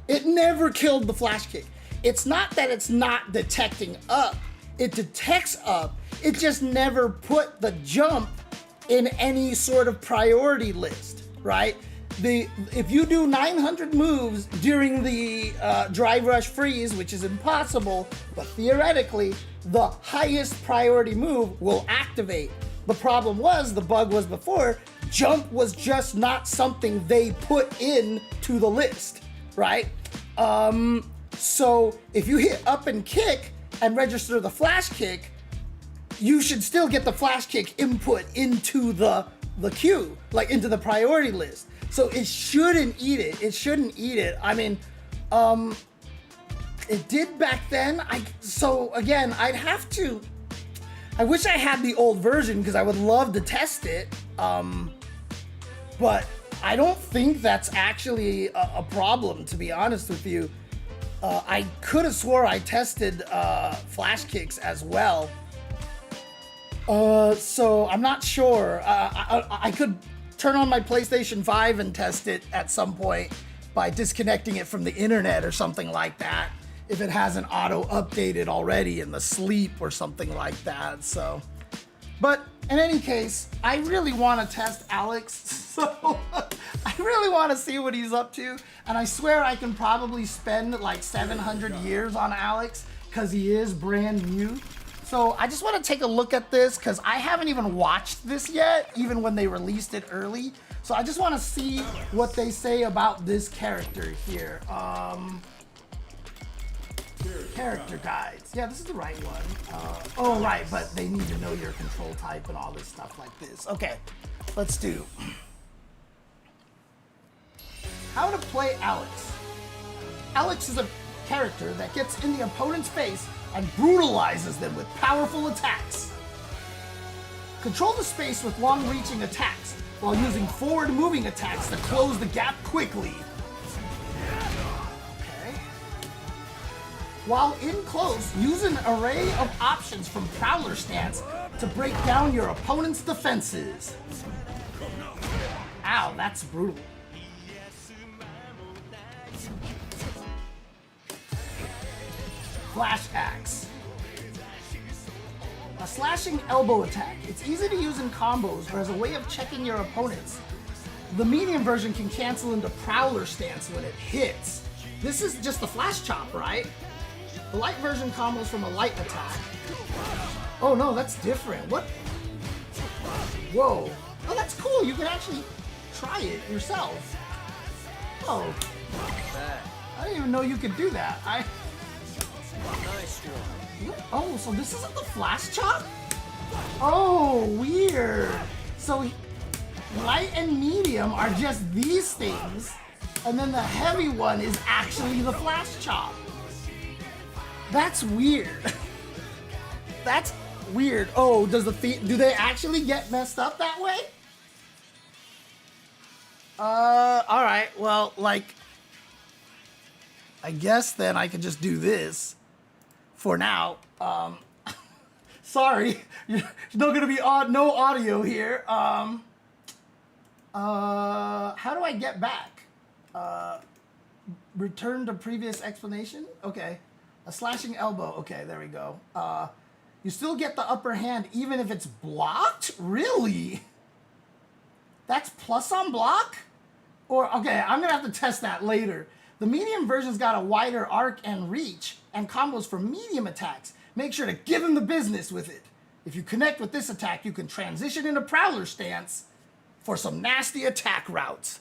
It never killed the flash kick. It's not that it's not detecting up. It detects up. It just never put the jump in any sort of priority list, right? If you do 900 moves during the drive rush freeze, which is impossible, but theoretically, the highest priority move will activate. The problem was, the bug was before, jump was just not something they put in to the list, right? So if you hit up and kick and register the flash kick, you should still get the flash kick input into the queue, like into the priority list. So it shouldn't eat it. It shouldn't eat it. I mean, it did back then. So again, I'd have to. I wish I had the old version because I would love to test it. But I don't think that's actually a problem, to be honest with you. I could have swore I tested flash kicks as well. So I'm not sure. I could turn on my PlayStation 5 and test it at some point by disconnecting it from the internet or something like that, if it hasn't auto updated already in the sleep or something like that. So, but in any case, I really want to test Alex, so I really want to see what he's up to, and I swear I can probably spend like 700 years on Alex because he is brand new. So I just want to take a look at this because I haven't even watched this yet, even when they released it early. So I just want to see what they say about this character here. Character guides. Yeah, this is the right one. Oh, right, but they need to know your control type and all this stuff like this. Okay, let's do. How to play Alex. Alex is a character that gets in the opponent's face and brutalizes them with powerful attacks. Control the space with long-reaching attacks while using forward-moving attacks to close the gap quickly. Okay. While in close, use an array of options from Prowler stance to break down your opponent's defenses. Ow, that's brutal. Flash axe. A slashing elbow attack. It's easy to use in combos or as a way of checking your opponents. The medium version can cancel into Prowler stance when it hits. This is just the flash chop, right? The light version combos from a light attack. Oh no, that's different. What? Whoa. Oh, that's cool. You can actually try it yourself. Oh. I didn't even know you could do that. Nice one. Oh, so this isn't the flash chop? Oh, weird. So light and medium are just these things, and then the heavy one is actually the flash chop. That's weird. That's weird. Oh, do they actually get messed up that way? All right. Well, like, I guess then I can just do this. For now, sorry, there's not gonna be no audio here. How do I get back? Return to previous explanation? Okay, a slashing elbow. Okay, there we go. You still get the upper hand even if it's blocked? Really? That's plus on block? Or, okay, I'm gonna have to test that later. The medium version's got a wider arc and reach and combos for medium attacks. Make sure to give him the business with it. If you connect with this attack, you can transition into Prowler stance for some nasty attack routes.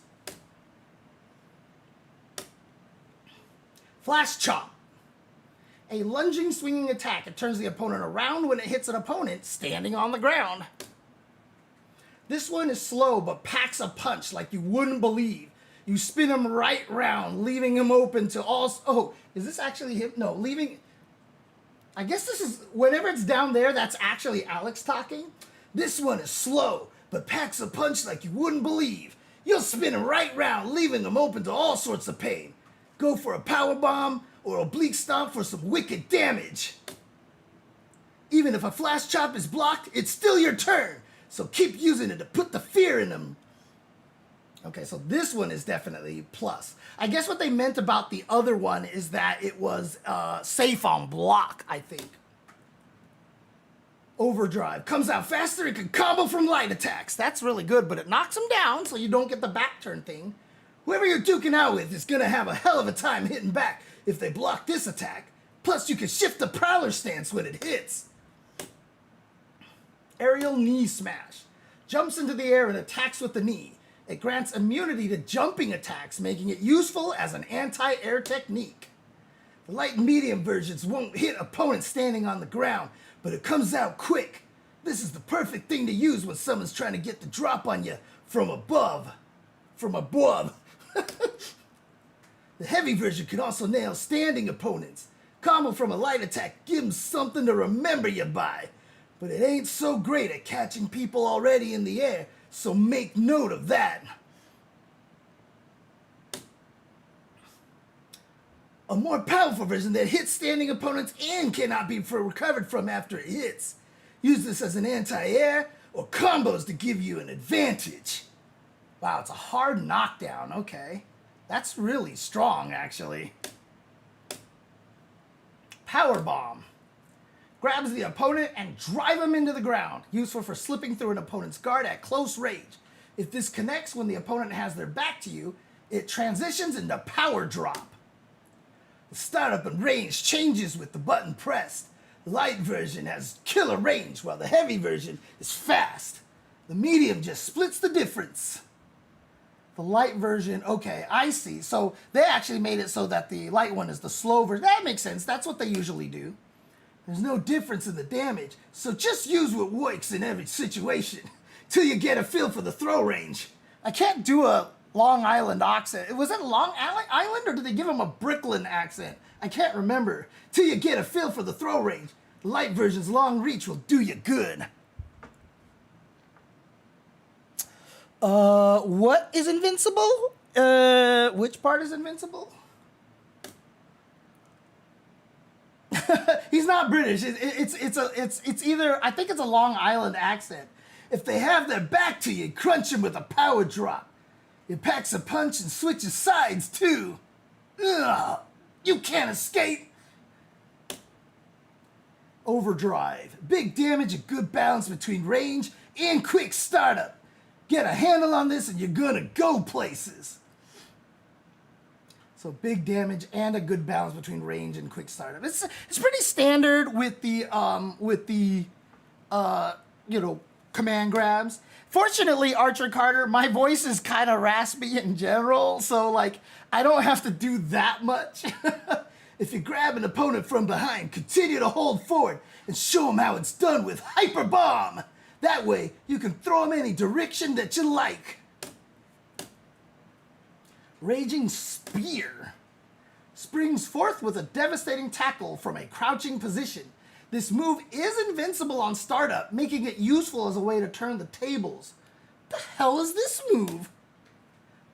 Flash chop. A lunging, swinging attack. It turns the opponent around when it hits an opponent standing on the ground. This one is slow, but packs a punch like you wouldn't believe. You spin him right round, leaving him open to all... Oh, is this actually him? No, leaving... I guess this is... Whenever it's down there, that's actually Alex talking. This one is slow, but packs a punch like you wouldn't believe. You'll spin him right round, leaving him open to all sorts of pain. Go for a power bomb or oblique stomp for some wicked damage. Even if a flash chop is blocked, it's still your turn. So keep using it to put the fear in them. Okay, so this one is definitely plus. I guess what they meant about the other one is that it was safe on block, I think. Overdrive. Comes out faster, it can combo from light attacks. That's really good, but it knocks them down so you don't get the back turn thing. Whoever you're duking out with is going to have a hell of a time hitting back if they block this attack. Plus, you can shift the Prowler stance when it hits. Aerial knee smash. Jumps into the air and attacks with the knee. It grants immunity to jumping attacks, making it useful as an anti-air technique. The light and medium versions won't hit opponents standing on the ground, but it comes out quick. This is the perfect thing to use when someone's trying to get the drop on you from above. From above. The heavy version can also nail standing opponents. Combo from a light attack gives them something to remember you by. But it ain't so great at catching people already in the air, so make note of that. A more powerful version that hits standing opponents and cannot be recovered from after it hits. Use this as an anti-air or combos to give you an advantage. Wow, it's a hard knockdown, okay. That's really strong, actually. Power bomb. Grabs the opponent and drive him into the ground. Useful for slipping through an opponent's guard at close range. If this connects when the opponent has their back to you, it transitions into power drop. The startup and range changes with the button pressed. The light version has killer range, while the heavy version is fast. The medium just splits the difference. The light version, okay, I see. So they actually made it so that the light one is the slow version. That makes sense. That's what they usually do. There's no difference in the damage, so just use what works in every situation till you get a feel for the throw range. I can't do a Long Island accent. Was it Long Island or did they give him a Brooklyn accent? I can't remember. Till you get a feel for the throw range. The light version's long reach will do you good. What is invincible? Which part is invincible? He's not British. It's either, I think it's a Long Island accent. If they have their back to you, crunch him with a power drop. It packs a punch and switches sides too. Ugh, you can't escape. Overdrive. Big damage and good balance between range and quick startup. Get a handle on this and you're gonna go places. So big damage and a good balance between range and quick startup. It's pretty standard with the command grabs. Fortunately, Archer Carter, my voice is kind of raspy in general, so like I don't have to do that much. If you grab an opponent from behind, continue to hold forward and show them how it's done with Hyper Bomb. That way, you can throw them any direction that you like. Raging Spear. Springs forth with a devastating tackle from a crouching position. This move is invincible on startup, making it useful as a way to turn the tables. The hell is this move?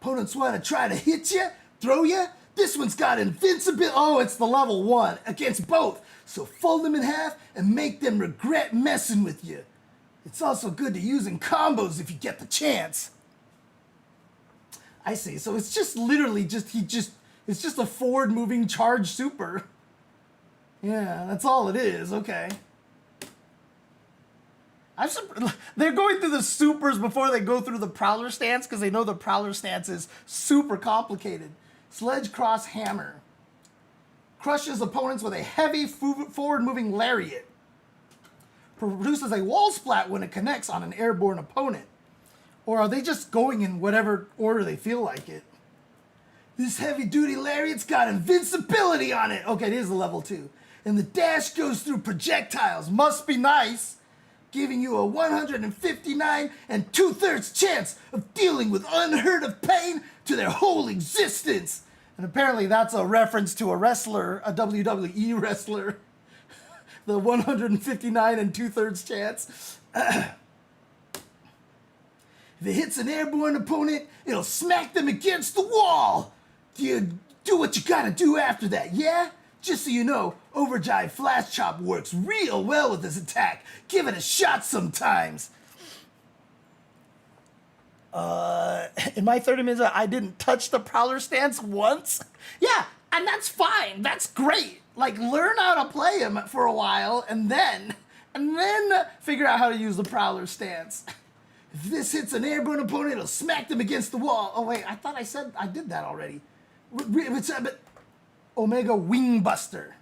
Opponents want to try to hit you, throw you. This one's got invincibility. Oh, it's the level 1 against both. So fold them in half and make them regret messing with you. It's also good to use in combos if you get the chance. I see. So it's just literally it's just a forward moving charge super. Yeah, that's all it is. Okay. They're going through the supers before they go through the Prowler stance because they know the Prowler stance is super complicated. Sledge Cross Hammer. Crushes opponents with a heavy forward-moving lariat. Produces a wall splat when it connects on an airborne opponent. Or are they just going in whatever order they feel like it? This heavy-duty lariat's got invincibility on it. Okay, it is a level 2. And the dash goes through projectiles. Must be nice. Giving you a 159 2/3 chance of dealing with unheard of pain to their whole existence. And apparently that's a reference to a wrestler, a WWE wrestler. The 159 2/3 chance. If it hits an airborne opponent, it'll smack them against the wall. You do what you gotta do after that, yeah? Just so you know, Overdrive Flash Chop works real well with this attack. Give it a shot sometimes. In my 30 minutes, I didn't touch the Prowler stance once. Yeah, and that's fine. That's great. Like, learn how to play him for a while, and then figure out how to use the Prowler stance. If this hits an airborne opponent, it'll smack them against the wall. Oh wait, I thought I said I did that already. Omega Wing Buster.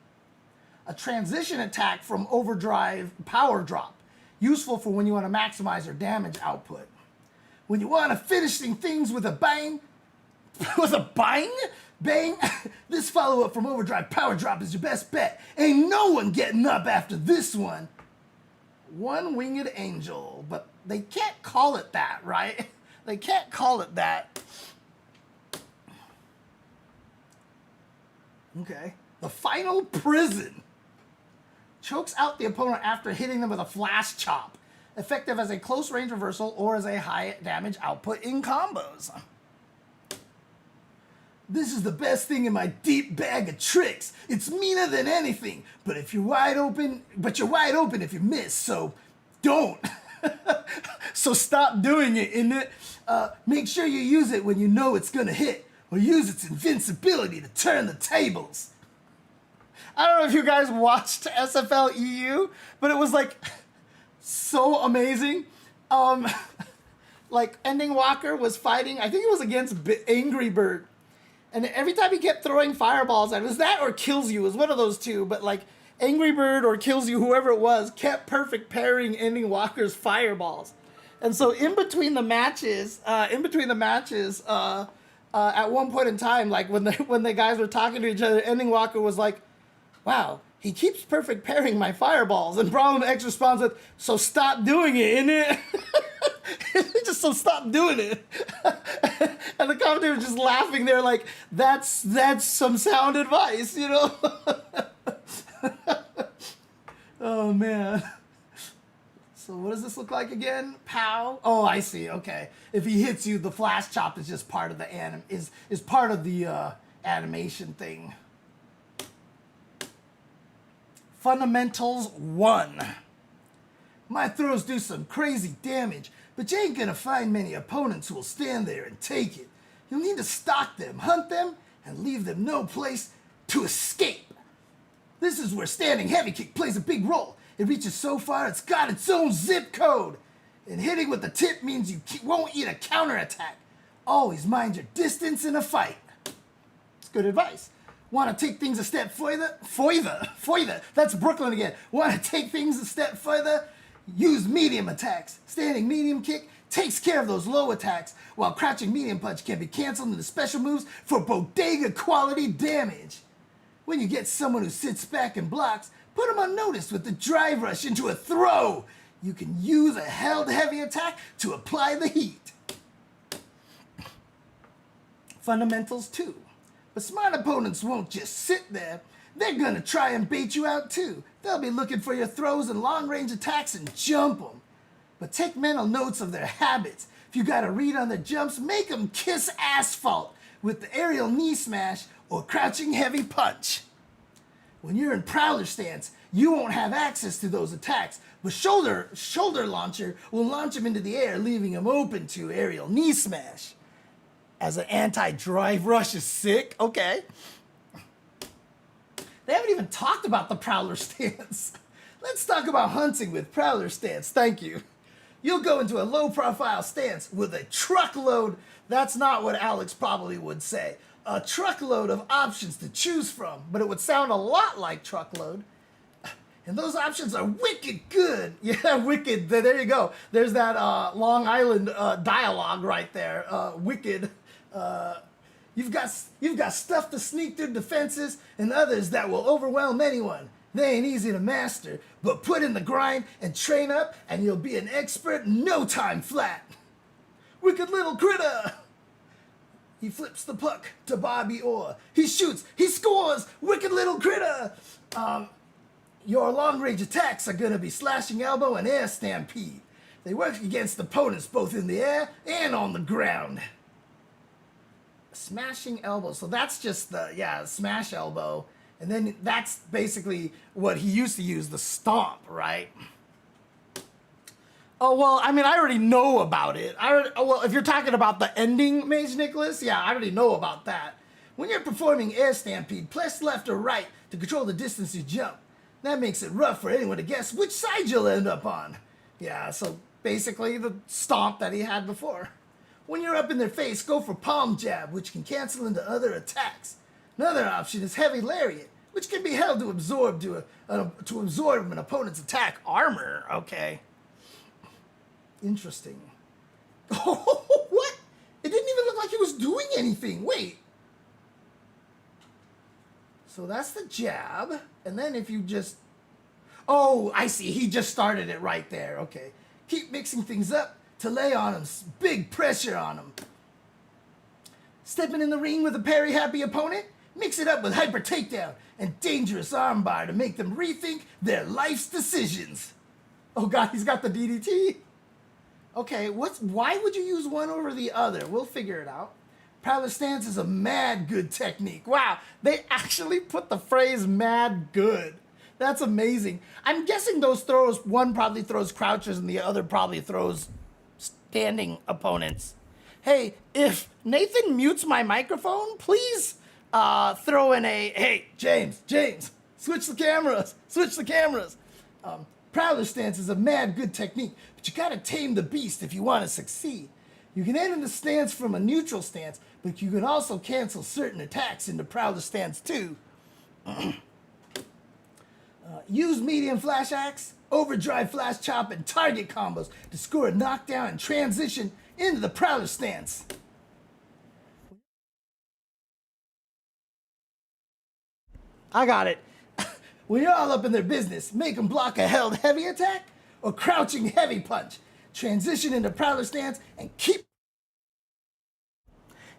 A transition attack from Overdrive Power Drop. Useful for when you want to maximize your damage output. When you want to finishing things with a bang, bang, this follow-up from Overdrive Power Drop is your best bet. Ain't no one getting up after this one. One Winged Angel, but they can't call it that, right? They can't call it that. Okay. The Final Prison. Chokes out the opponent after hitting them with a Flash Chop. Effective as a close range reversal or as a high damage output in combos. This is the best thing in my deep bag of tricks. It's meaner than anything, but you're wide open if you miss, so don't. So stop doing it, make sure you use it when you know it's gonna hit, or use its invincibility to turn the tables. I don't know if you guys watched SFL EU, but it was like so amazing. Like Ending Walker was fighting, I think it was against Angry Bird. And every time he kept throwing fireballs at it, was that or Kills You, it was one of those two, but like Angry Bird or Kills You, whoever it was, kept perfect parrying Ending Walker's fireballs. And so in between the matches, at one point in time, like when the guys were talking to each other, Ending Walker was like, wow, he keeps perfect parrying my fireballs. And Problem X responds with, so stop doing it, innit? Just so stop doing it. And the commentator was just laughing there like, that's some sound advice, you know? Oh, man. So what does this look like again? Pow. Oh, I see. Okay. If he hits you, the Flash Chop is just part of the is part of the animation thing. Fundamentals 1. My throws do some crazy damage, but you ain't gonna find many opponents who will stand there and take it. You'll need to stalk them, hunt them, and leave them no place to escape. This is where standing heavy kick plays a big role. It reaches so far it's got its own zip code. And hitting with the tip means you won't eat a counterattack. Always mind your distance in a fight. It's good advice. Want to take things a step further? That's Brooklyn again. Want to take things a step further? Use medium attacks. Standing medium kick takes care of those low attacks, while crouching medium punch can be canceled into special moves for bodega quality damage. When you get someone who sits back and blocks, put them on notice with the drive rush into a throw. You can use a held heavy attack to apply the heat. Fundamentals 2. But smart opponents won't just sit there. They're gonna try and bait you out too. They'll be looking for your throws and long-range attacks and jump them. But take mental notes of their habits. If you got a read on their jumps, make them kiss asphalt with the aerial knee smash or crouching heavy punch. When you're in Prowler stance, you won't have access to those attacks, but shoulder launcher will launch him into the air, leaving him open to aerial knee smash. As an anti-drive rush is sick, okay. They haven't even talked about the Prowler stance. Let's talk about hunting with Prowler stance, thank you. You'll go into a low-profile stance with a truckload, that's not what Alex probably would say, a truckload of options to choose from, but it would sound a lot like truckload. And those options are wicked good. Yeah, wicked, there you go. There's that Long Island dialogue right there, wicked. You've got stuff to sneak through defenses and others that will overwhelm anyone. They ain't easy to master, but put in the grind and train up and you'll be an expert in no time flat. Wicked little critter. He flips the puck to Bobby Orr. He shoots, he scores, wicked little critter. Your long-range attacks are gonna be slashing elbow and air stampede. They work against opponents both in the air and on the ground. Smashing elbow. So that's just the, smash elbow. And then that's basically what he used to use, the stomp, right? Oh, well, I mean, I already know about it. Well, if you're talking about the ending, Mage Nicholas, yeah, I already know about that. When you're performing air stampede, press left or right to control the distance you jump. That makes it rough for anyone to guess which side you'll end up on. Yeah, so basically the stomp that he had before. When you're up in their face, go for palm jab, which can cancel into other attacks. Another option is heavy lariat, which can be held to absorb an opponent's attack armor. Okay. Interesting. Oh, what? It didn't even look like he was doing anything. Wait. So that's the jab. And then if you just... Oh, I see. He just started it right there. Okay. Keep mixing things up to lay on him. Big pressure on him. Stepping in the ring with a parry-happy opponent? Mix it up with hyper takedown and dangerous armbar to make them rethink their life's decisions. Oh, God, he's got the DDT. Okay, why would you use one over the other? We'll figure it out. Prowler stance is a mad good technique. Wow, they actually put the phrase mad good. That's amazing. I'm guessing those throws, one probably throws crouchers and the other probably throws standing opponents. Hey, if Nathan mutes my microphone, please throw in a, hey, James, switch the cameras. Prowler stance is a mad good technique, but you gotta tame the beast if you want to succeed. You can enter the stance from a neutral stance, but you can also cancel certain attacks in the Prowler stance too. Use medium flash axe, overdrive flash chop, and target combos to score a knockdown and transition into the Prowler stance. I got it. When you're all up in their business, make them block a held heavy attack or crouching heavy punch. Transition into Prowler stance and keep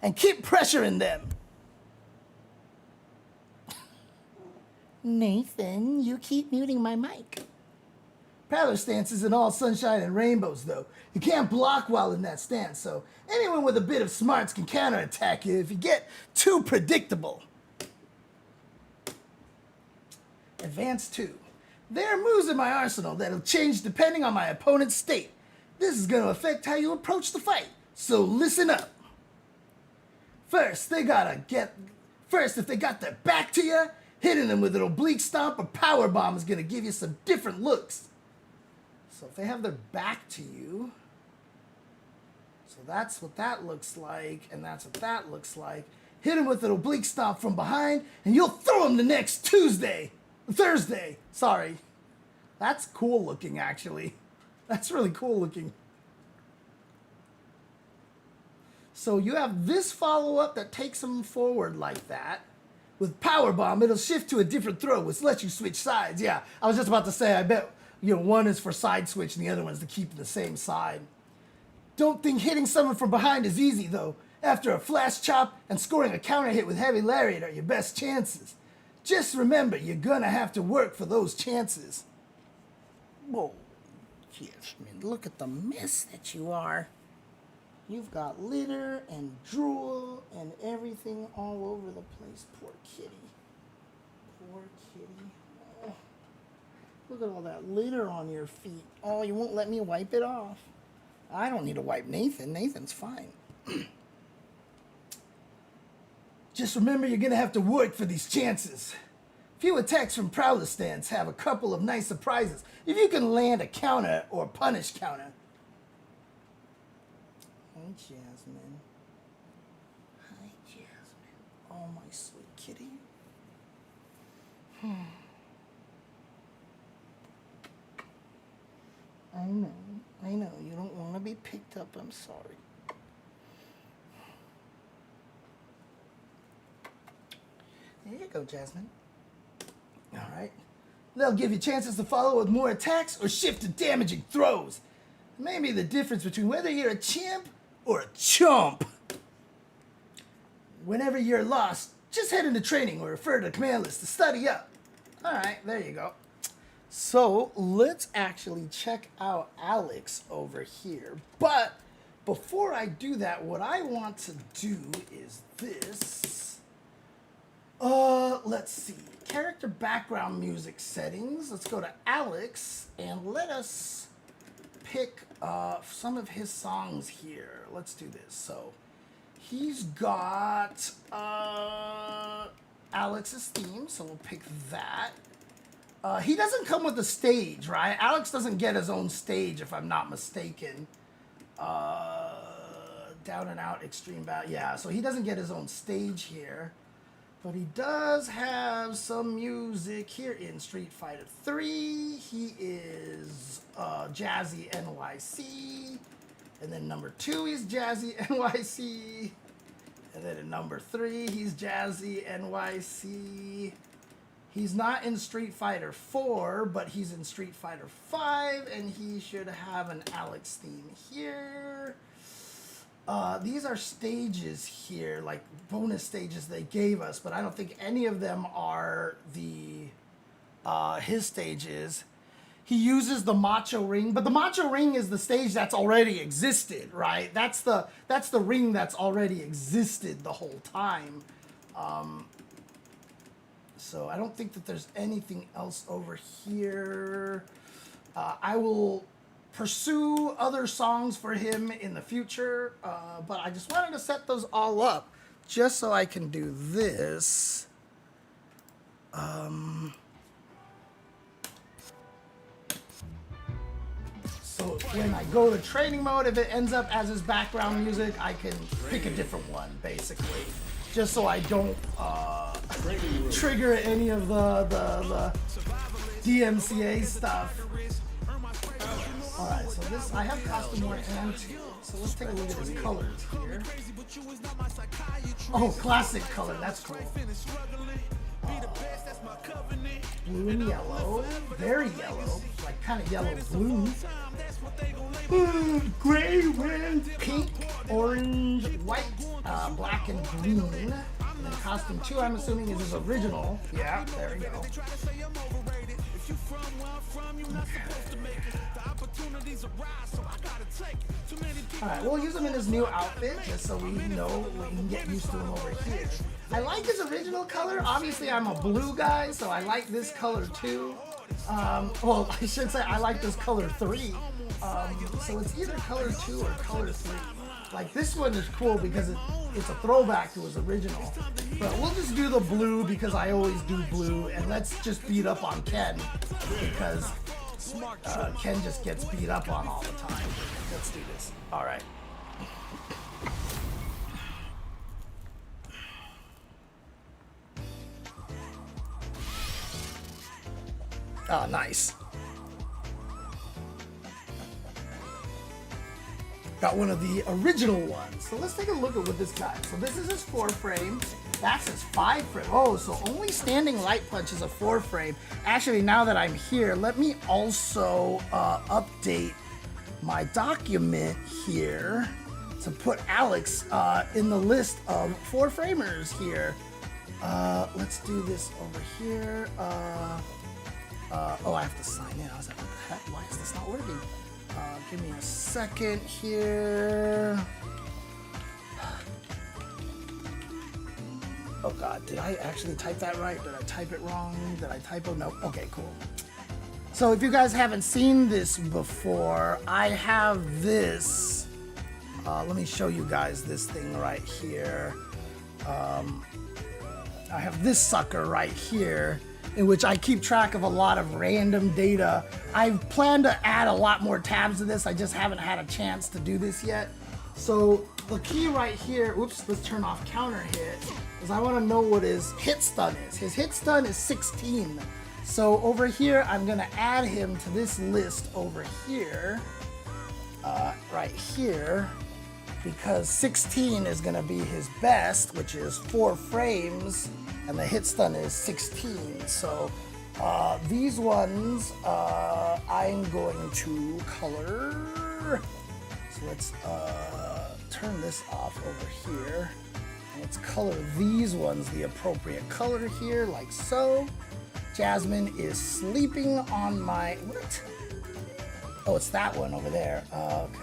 pressuring them. Nathan, you keep muting my mic. Prowler stance isn't all sunshine and rainbows, though. You can't block while in that stance, so anyone with a bit of smarts can counterattack you if you get too predictable. Advance 2. There are moves in my arsenal that'll change depending on my opponent's state. This is going to affect how you approach the fight, so listen up. First, if they got their back to you, hitting them with an oblique stomp or power bomb is going to give you some different looks. So if they have their back to you, so that's what that looks like, and that's what that looks like. Hit them with an oblique stomp from behind, and you'll throw them the next Thursday, sorry. That's cool looking, actually. That's really cool looking. So you have this follow-up that takes them forward like that. With Powerbomb, it'll shift to a different throw, which lets you switch sides. Yeah, I was just about to say, I bet, one is for side switch and the other one's to keep the same side. Don't think hitting someone from behind is easy, though. After a flash chop and scoring a counter hit with heavy lariat are your best chances. Just remember, you're gonna have to work for those chances. Whoa, Jasmine, look at the mess that you are. You've got litter and drool and everything all over the place. Poor kitty. Poor kitty. Oh, look at all that litter on your feet. Oh, you won't let me wipe it off. I don't need to wipe Nathan. Nathan's fine. Just remember, you're going to have to work for these chances. Few attacks from Prowler stance have a couple of nice surprises if you can land a counter or punish counter. Hi, Jasmine. Hi, Jasmine. Oh, my sweet kitty. I know. You don't want to be picked up. I'm sorry. There you go, Jasmine. All right. They'll give you chances to follow with more attacks or shift to damaging throws. Maybe the difference between whether you're a champ or a chump. Whenever you're lost, just head into training or refer to the command list to study up. All right, there you go. So let's actually check out Alex over here. But before I do that, what I want to do is this. Let's see. Character background music settings. Let's go to Alex and let us pick some of his songs here. Let's do this. So he's got Alex's theme, so we'll pick that. He doesn't come with a stage, right? Alex doesn't get his own stage, if I'm not mistaken. Down and out, extreme battle. Yeah, so he doesn't get his own stage here. But he does have some music here in Street Fighter 3. He is Jazzy NYC. And then number 2, he's Jazzy NYC. And then in number 3, he's Jazzy NYC. He's not in Street Fighter 4, but he's in Street Fighter 5, and he should have an Alex theme here. These are stages here, like bonus stages they gave us, but I don't think any of them are the his stages. He uses the Macho Ring, but the Macho Ring is the stage that's already existed, right? That's the ring that's already existed the whole time. So I don't think that there's anything else over here. I will pursue other songs for him in the future, but I just wanted to set those all up just so I can do this. So when I go to training mode, if it ends up as his background music, I can pick a different one, basically, just so I don't trigger any of the DMCA stuff. Alright, so this, I have costume 1 and 2, so let's take a look at his colors here. Oh, classic color, that's cool. Blue and yellow, very yellow, like kind of yellow blue. Gray, red, pink, orange, white, black and green. And then costume 2, I'm assuming, is his original. Yeah, there we go. Alright, we'll use him in his new outfit just so we know we can get used to him over here. I like his original color. Obviously, I'm a blue guy, so I like this color too. Well, I should say I like this color 3. So it's either color 2 or color 3. Like, this one is cool because it's a throwback to his original. But we'll just do the blue because I always do blue. And let's just beat up on Ken because Ken just gets beat up on all the time. Let's do this. All right. Oh, nice. Got one of the original ones. So let's take a look at what this guy. So this is his 4 frame. That's his 5 frame. Oh, so only standing light punch is a 4 frame. Actually, now that I'm here, let me also update my document here to put Alex in the list of 4 framers here. Let's do this over here. Oh, I have to sign in. I was like, what the heck? Why is this not working? Give me a second here. Oh God, did I actually type that right? Did I type it wrong? Did I typo? No. Okay, cool. So if you guys haven't seen this before, I have this. Let me show you guys this thing right here. I have this sucker right here, in which I keep track of a lot of random data. I plan to add a lot more tabs to this. I just haven't had a chance to do this yet. So the key right here, oops, let's turn off counter hit, is I want to know what his hit stun is. His hit stun is 16. So over here, I'm gonna add him to this list over here, right here, because 16 is gonna be his best, which is 4 frames, and the hit stun is 16. So these ones I'm going to color. So let's turn this off over here. And let's color these ones the appropriate color here, like so. Jasmine is sleeping on my, what? Oh, it's that one over there. Okay.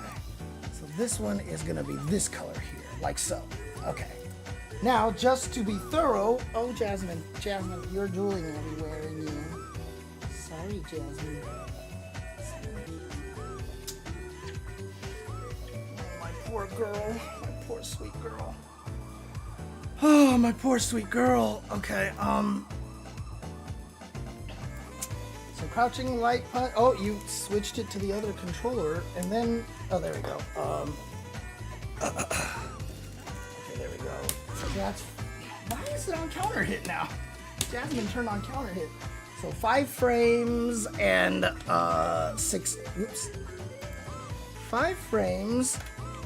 So this one is gonna be this color here, like so. Okay. Now, just to be thorough, oh, Jasmine, you're drooling everywhere again. Sorry, Jasmine. Oh, my poor girl, my poor sweet girl. Oh, my poor sweet girl. Okay, so crouching light punch. Oh, you switched it to the other controller, and then, oh, there we go. Okay, there we go. So that's, why is it on counter hit now? Jasmine turned on counter hit. So 5 frames and 5 frames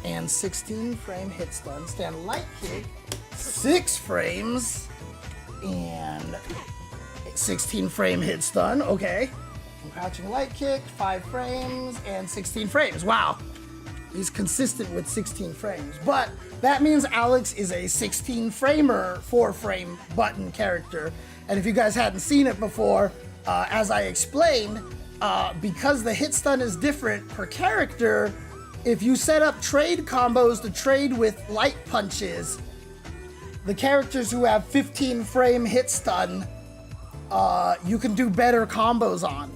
and 16 frame hit stun. Stand light kick, 6 frames and 16 frame hit stun. Okay. And crouching light kick, 5 frames and 16 frames. Wow. He's consistent with 16 frames. But that means Alex is a 16 framer, 4 frame button character. And if you guys hadn't seen it before, as I explained, because the hit stun is different per character, if you set up trade combos to trade with light punches, the characters who have 15 frame hit stun, you can do better combos on.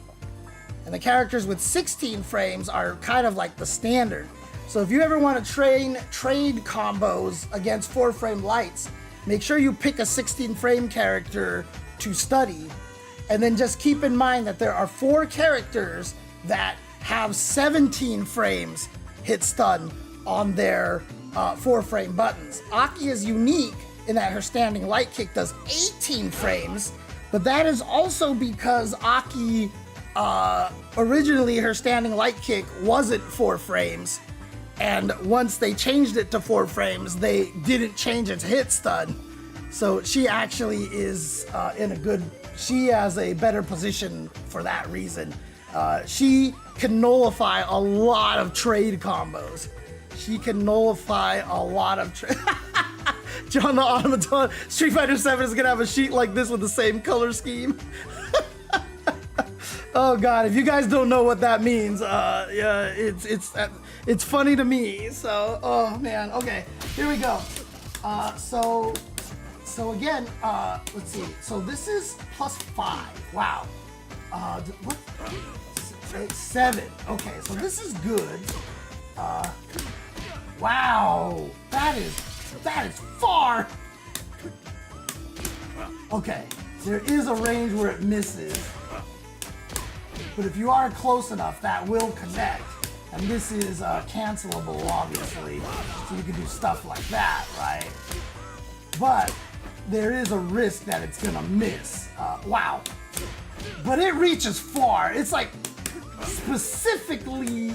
And the characters with 16 frames are kind of like the standard. So if you ever want to trade combos against 4 frame lights, make sure you pick a 16 frame character to study. And then just keep in mind that there are 4 characters that have 17 frames hit stun on their 4 frame buttons. Aki is unique in that her standing light kick does 18 frames, but that is also because Aki, originally her standing light kick wasn't 4 frames, and once they changed it to 4 frames, they didn't change its hit stun. So she actually is she has a better position for that reason. She can nullify a lot of trade combos. She can nullify a lot of John the Automaton, Street Fighter 7 is gonna have a sheet like this with the same color scheme. Oh God, if you guys don't know what that means, yeah, it's funny to me. So, oh man, okay, here we go. So again, let's see. So this is +5. Wow. What? 7. Okay, so this is good. Wow, that is far. Okay, there is a range where it misses, but if you are close enough, that will connect. And this is cancelable, obviously, so you can do stuff like that, right? But there is a risk that it's gonna miss. Wow. But it reaches far. It's like specifically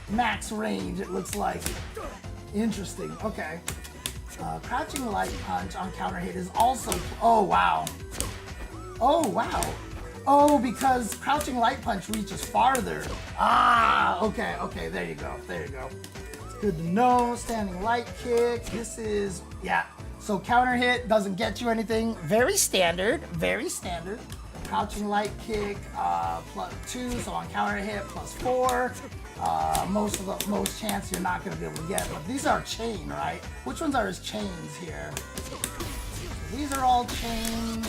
max range, it looks like. Interesting, okay. Crouching light punch on counter hit is also, oh wow. Oh wow. Oh, because crouching light punch reaches farther. Ah, okay, there you go. It's good to know. Standing light kick, this is, yeah. So counter hit doesn't get you anything. Very standard. Crouching light kick, +2, so on counter hit, +4. Most chance you're not gonna be able to get, but these are chain, right? Which ones are his chains here? These are all chains.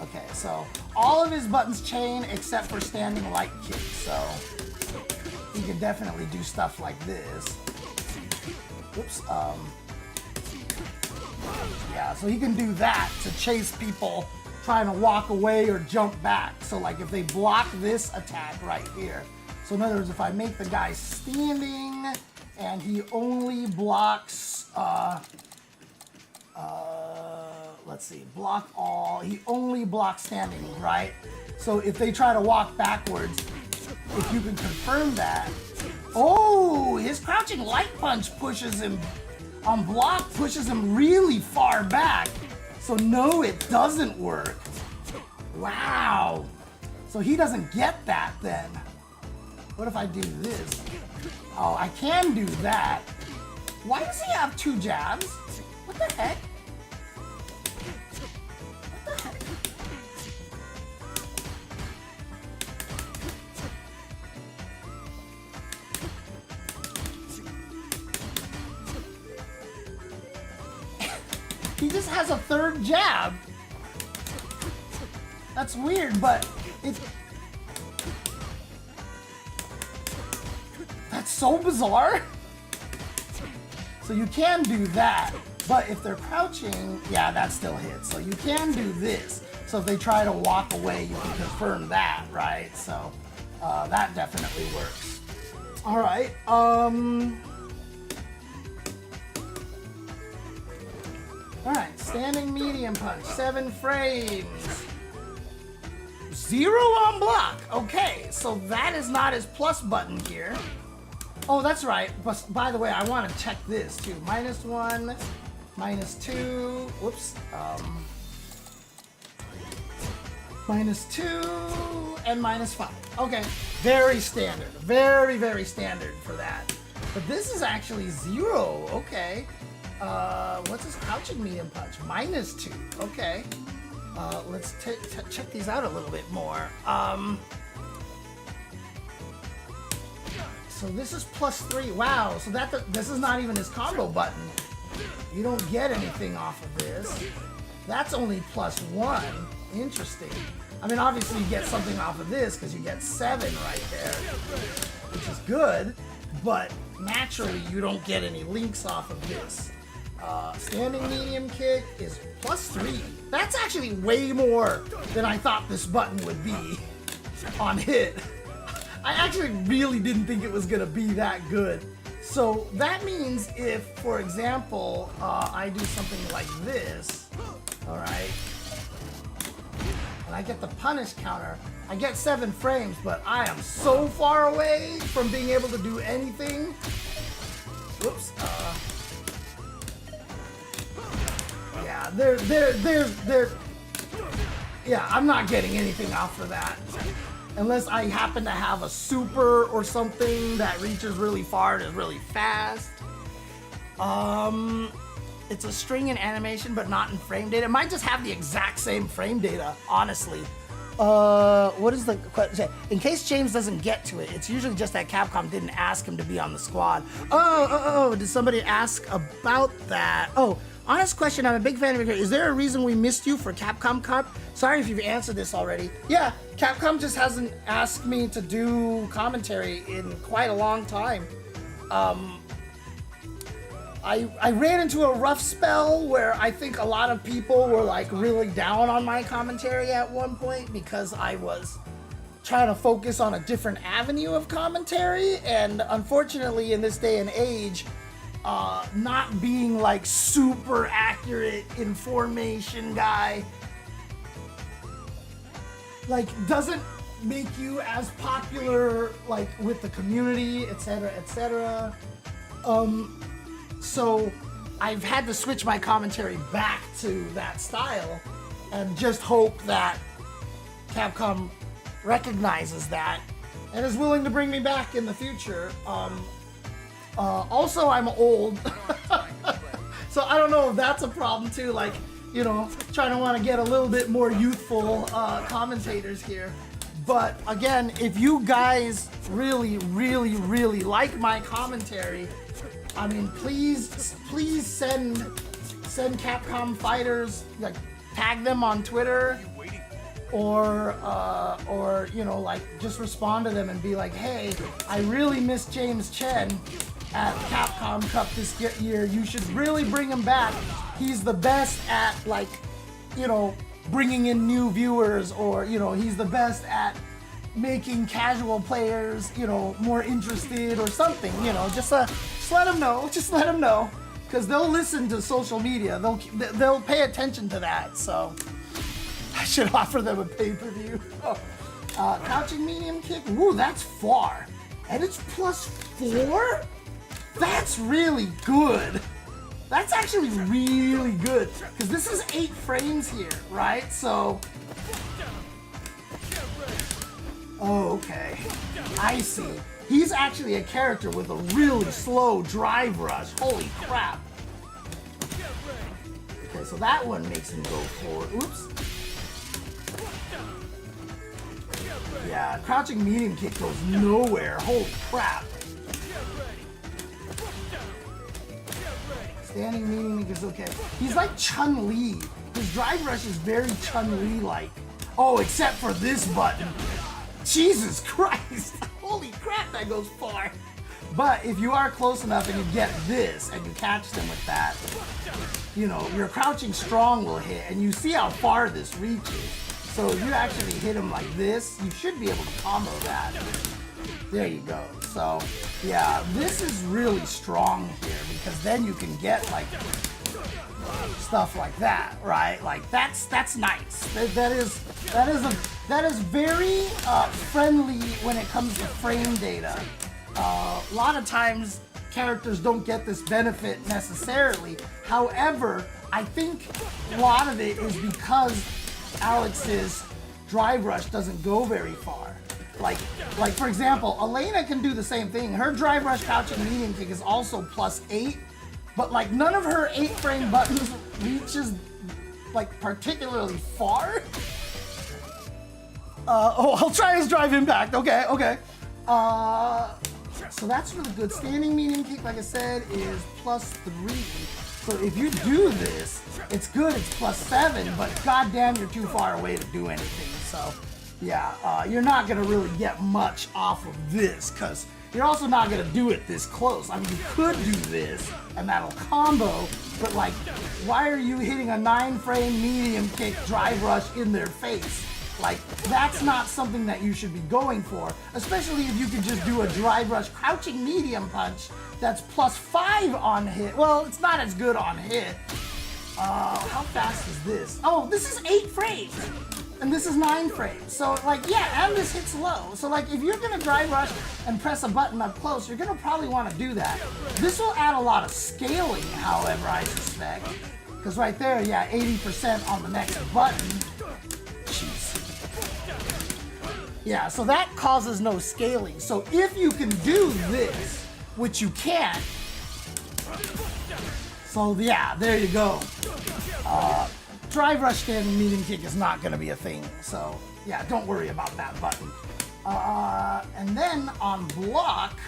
Okay, so all of his buttons chain except for standing light kick, so he can definitely do stuff like this. Oops, yeah, so he can do that to chase people trying to walk away or jump back. So like if they block this attack right here. So in other words, if I make the guy standing and he only blocks, let's see, block all, he only blocks standing, right? So if they try to walk backwards, if you can confirm that, oh, his crouching light punch pushes him, on block pushes him really far back. So no, it doesn't work. Wow. So he doesn't get that then. What if I do this? Oh, I can do that. Why does he have 2 jabs? What the heck? What the heck? just has a third jab. That's weird, but that's so bizarre. So you can do that, but if they're crouching, yeah, that still hits. So you can do this. So if they try to walk away, you can confirm that, right? So that definitely works. All right. All right, standing medium punch, 7 frames. 0 on block. Okay, so that is not his plus button here. Oh, that's right. But by the way, I want to check this too. -1, -2. Whoops. -2 and -5. Okay, very standard. Very, very standard for that. But this is actually 0. Okay. What's his crouching medium punch? -2. Okay. Let's check these out a little bit more. So this is +3. Wow. So this is not even his combo button. You don't get anything off of this. That's only +1. Interesting. I mean, obviously you get something off of this because you get 7 right there, which is good. But naturally, you don't get any links off of this. Standing medium kick is +3. That's actually way more than I thought this button would be on hit. I actually really didn't think it was gonna be that good. So that means if, for example, I do something like this, all right, and I get the punish counter, I get 7 frames, but I am so far away from being able to do anything. Whoops. Yeah, yeah, I'm not getting anything off of that. Unless I happen to have a super or something that reaches really far and is really fast. It's a string in animation, but not in frame data. It might just have the exact same frame data, honestly. What is the question? In case James doesn't get to it, it's usually just that Capcom didn't ask him to be on the squad. Oh, did somebody ask about that? Oh, honest question, I'm a big fan of your. Is there a reason we missed you for Capcom Cup? Sorry if you've answered this already. Yeah, Capcom just hasn't asked me to do commentary in quite a long time. I ran into a rough spell where I think a lot of people were like really down on my commentary at one point because I was trying to focus on a different avenue of commentary, and unfortunately in this day and age, not being like super accurate information guy like doesn't make you as popular like with the community, etc., etc. So I've had to switch my commentary back to that style and just hope that Capcom recognizes that and is willing to bring me back in the future. Also, I'm old, so I don't know if that's a problem too, like, you know, trying to want to get a little bit more youthful commentators here. But again, if you guys really, really, really like my commentary, I mean, please send Capcom fighters, like, tag them on Twitter, or you know, like, just respond to them and be like, hey, I really miss James Chen at Capcom Cup this year. You should really bring him back. He's the best at, like, you know, bringing in new viewers, or, you know, he's the best at making casual players, you know, more interested or something, you know. Just let them know. Just let them know, because they'll listen to social media. They'll pay attention to that. So I should offer them a pay-per-view. Crouching medium kick. Ooh, that's far, and it's +4. That's really good. That's actually really good, because this is 8 frames here, right? So, oh, okay, I see. He's actually a character with a really slow drive rush. Holy crap. Okay, so that one makes him go forward. Oops. Yeah, crouching medium kick goes nowhere. Holy crap. Standing medium kick is okay. He's like Chun-Li. His drive rush is very Chun-Li-like. Oh, except for this button. Jesus Christ. Holy crap, that goes far. But if you are close enough and you get this and you catch them with that, you know, your crouching strong will hit, and you see how far this reaches. So if you actually hit him like this, you should be able to combo that. There you go. So yeah, this is really strong here because then you can get like stuff like that, right? Like that's nice. That is very friendly when it comes to frame data. A lot of times characters don't get this benefit necessarily. However, I think a lot of it is because Alex's drive rush doesn't go very far. Like for example, Elena can do the same thing. Her drive rush crouching medium kick is also +8, but like none of her 8-frame buttons reaches like particularly far. Oh, I'll try his drive impact. Okay. So that's really good. Standing medium kick, like I said, is +3. So if you do this, it's good, it's +7, but goddamn, you're too far away to do anything. So yeah, you're not gonna really get much off of this, because you're also not gonna do it this close. I mean, you could do this, and that'll combo, but like, why are you hitting a 9-frame medium kick drive rush in their face? Like, that's not something that you should be going for, especially if you could just do a drive rush crouching medium punch that's +5 on hit. Well, it's not as good on hit. How fast is this? Oh, this is 8 frames, and this is 9 frames. So like, yeah, and this hits low. So like, if you're gonna drive rush and press a button up close, you're gonna probably wanna do that. This will add a lot of scaling, however, I suspect. Because right there, yeah, 80% on the next button. Jeez. Yeah, so that causes no scaling. So if you can do this, which you can, so yeah, there you go. Drive rush standing medium kick is not going to be a thing. So yeah, don't worry about that button. And then on block,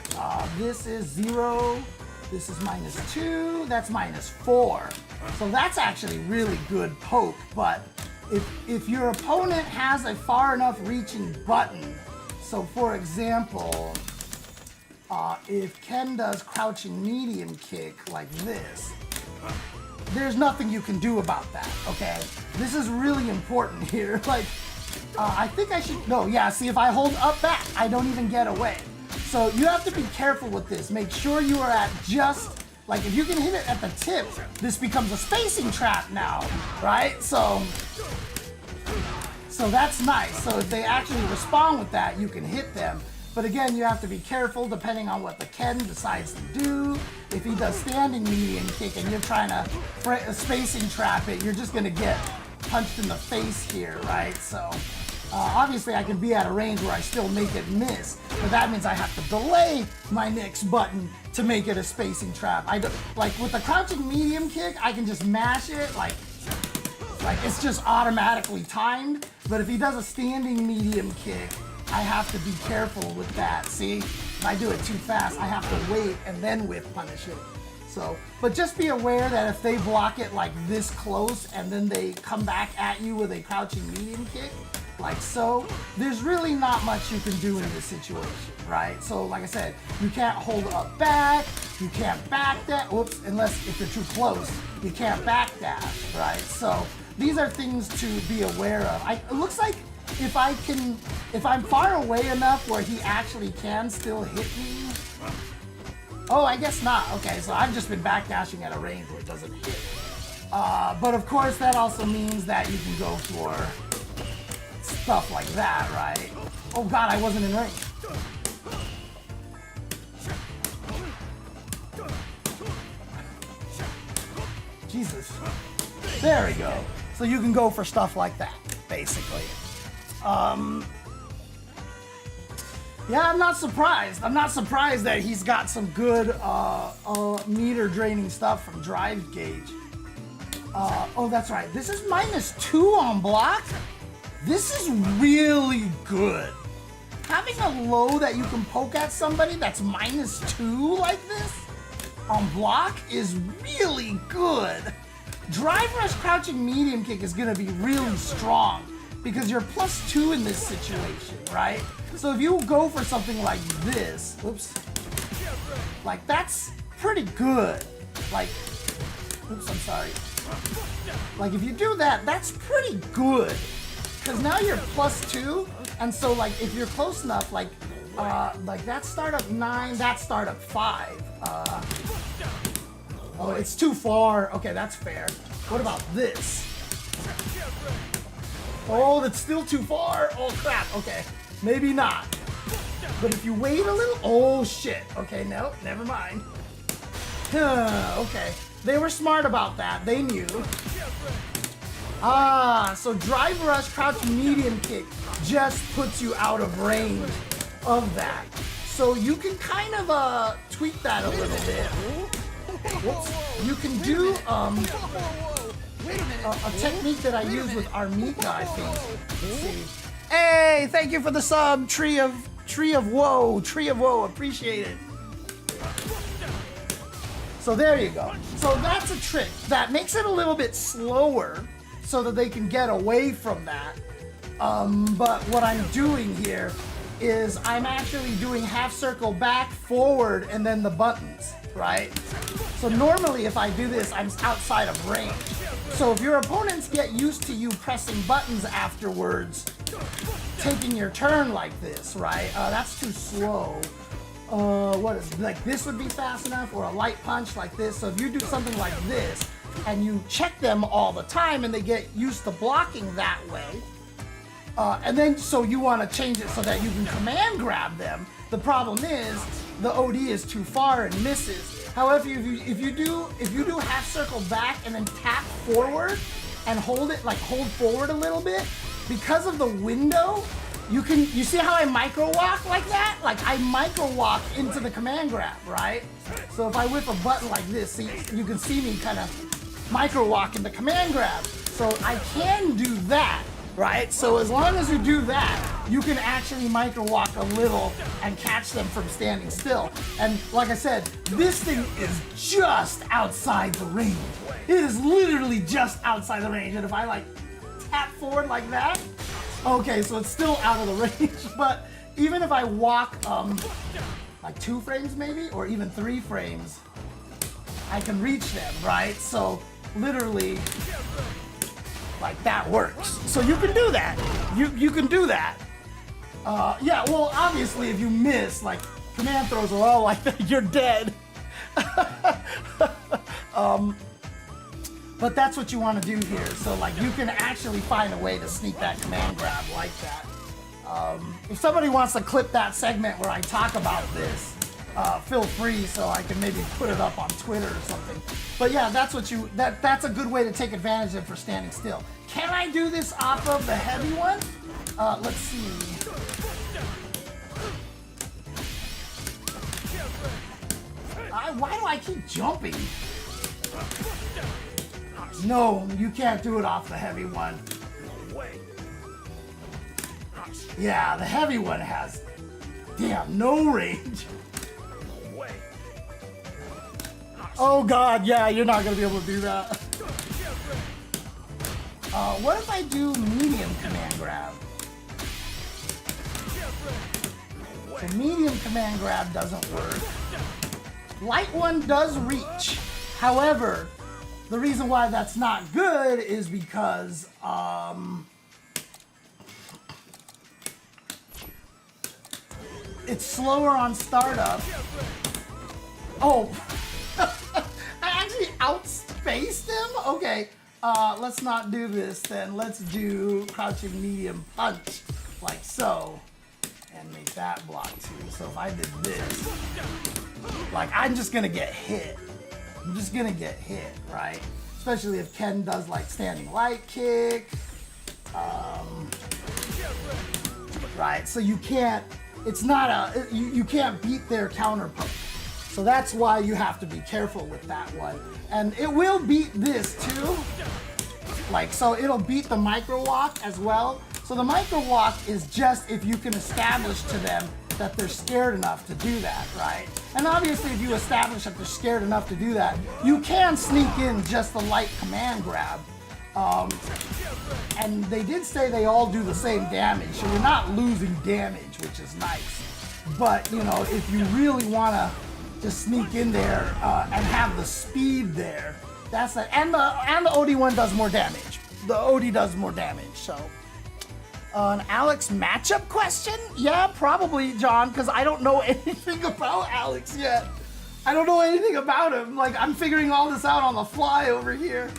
this is 0. This is -2. That's -4. So that's actually really good poke, but if your opponent has a far enough reaching button, so for example, if Ken does crouching medium kick like this, there's nothing you can do about that, okay? This is really important here. Like, I think I should, no, yeah, see, if I hold up back, I don't even get away. So you have to be careful with this. Make sure you are at just, like, if you can hit it at the tip, this becomes a spacing trap now, right? So that's nice. So if they actually respond with that, you can hit them. But again, you have to be careful depending on what the Ken decides to do. If he does standing medium kick and you're trying to spacing trap it, you're just gonna get punched in the face here, right? So obviously I can be at a range where I still make it miss, but that means I have to delay my next button to make it a spacing trap. Like with the crouching medium kick, I can just mash it, like it's just automatically timed. But if he does a standing medium kick, I have to be careful with that. See, if I do it too fast, I have to wait and then whip punish it. So, but just be aware that if they block it like this close and then they come back at you with a crouching medium kick, like so, there's really not much you can do in this situation, right? So like I said, you can't hold up back, you can't back dash, whoops, unless if you're too close, you can't back dash, right? So these are things to be aware of. It looks like if I'm far away enough where he actually can still hit me. Oh, I guess not. Okay, so I've just been backdashing at a range where it doesn't hit. But of course, that also means that you can go for stuff like that, right? Oh God, I wasn't in range. Jesus. There we go. So you can go for stuff like that, basically. Yeah, I'm not surprised. I'm not surprised that he's got some good meter draining stuff from drive gauge. Oh, that's right. This is -2 on block. This is really good. Having a low that you can poke at somebody that's -2 like this, on block is really good. Drive rush crouching medium kick is gonna be really strong because you're +2 in this situation, right? So if you go for something like this, oops, like that's pretty good. Like, oops, I'm sorry. Like if you do that, that's pretty good. Because now you're +2, and so like if you're close enough, like that startup 9, that startup 5. Oh, it's too far. Okay, that's fair. What about this? Oh, that's still too far. Oh crap. Okay, maybe not. But if you wait a little, oh shit. Okay, no, never mind. Okay, they were smart about that. They knew. So drive rush, crouch medium kick just puts you out of range of that. So you can kind of tweak that a little bit. Whoops. You can do a technique that I use with our meat guy, I think. Let's see. Hey, thank you for the sub, Tree of Woe, appreciate it. So there you go. So that's a trick. That makes it a little bit slower so that they can get away from that. But what I'm doing here is I'm actually doing half circle back, forward, and then the buttons, right? So normally if I do this, I'm outside of range. So if your opponents get used to you pressing buttons afterwards, taking your turn like this, right? That's too slow. What is, like this would be fast enough, or a light punch like this. So if you do something like this, and you check them all the time and they get used to blocking that way, and then so you want to change it so that you can command grab them. The problem is the OD is too far and misses. However, if you do half circle back and then tap forward and hold it, like hold forward a little bit, because of the window, you see how I micro walk like that? Like I micro walk into the command grab, right? So if I whip a button like this, see, you can see me kind of micro walk into command grab. So I can do that, right? So as long as you do that, you can actually micro walk a little and catch them from standing still. And like I said, this thing is just outside the range. It is literally just outside the range. And if I like tap forward like that, okay, so it's still out of the range. But even if I walk like 2 frames maybe, or even 3 frames, I can reach them, right? So literally, like that works. So you can do that. You can do that. Yeah, well, obviously if you miss, like command throws are all like that, you're dead. But that's what you want to do here. So like you can actually find a way to sneak that command grab like that. If somebody wants to clip that segment where I talk about this, feel free, so I can maybe put it up on Twitter or something. But yeah, that's a good way to take advantage of for standing still. Can I do this off of the heavy one? Let's see. Why do I keep jumping? No, you can't do it off the heavy one. Yeah, the heavy one has, damn, no range. Oh god, yeah, you're not gonna be able to do that. What if I do medium command grab? So medium command grab doesn't work. Light one does reach. However, the reason why that's not good is because it's slower on startup. Oh, I actually outspaced him? Okay, let's not do this then. Let's do crouching medium punch, like so, and make that block too. So if I did this, like I'm just gonna get hit. I'm just gonna get hit, right? Especially if Ken does like standing light kick. Right, so you can't, it's not a, you can't beat their counter poke. So that's why you have to be careful with that one. And it will beat this too. Like, so it'll beat the micro walk as well. So the micro walk is just if you can establish to them that they're scared enough to do that, right? And obviously if you establish that they're scared enough to do that, you can sneak in just the light command grab. And they did say they all do the same damage, so you're not losing damage, which is nice. But, you know, if you really want to just sneak in there and have the speed there, that's it. And the OD one does more damage. The OD does more damage, so. An Alex matchup question? Yeah, probably, John, because I don't know anything about Alex yet. I don't know anything about him. Like, I'm figuring all this out on the fly over here.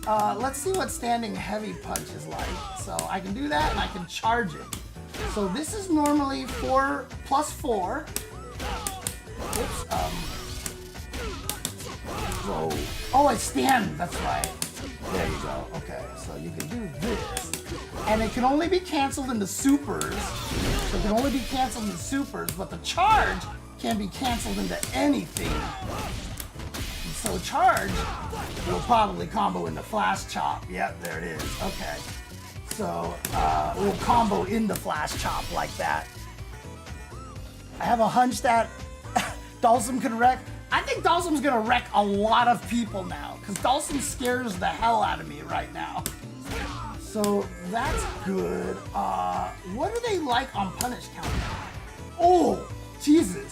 Let's see what standing heavy punch is like. So I can do that and I can charge it. So this is normally 4 plus 4. Oops, so, oh, I stand, that's right. There you go, okay. So you can do this. And it can only be canceled into supers. So it can only be canceled into supers, but the charge can be canceled into anything. So charge will probably combo into flash chop. Yep, there it is. Okay. So we'll combo into flash chop like that. I have a hunch that Dhalsim can wreck. I think Dhalsim's gonna wreck a lot of people now, because Dhalsim scares the hell out of me right now. So that's good. What are they like on punish counter? Oh, Jesus.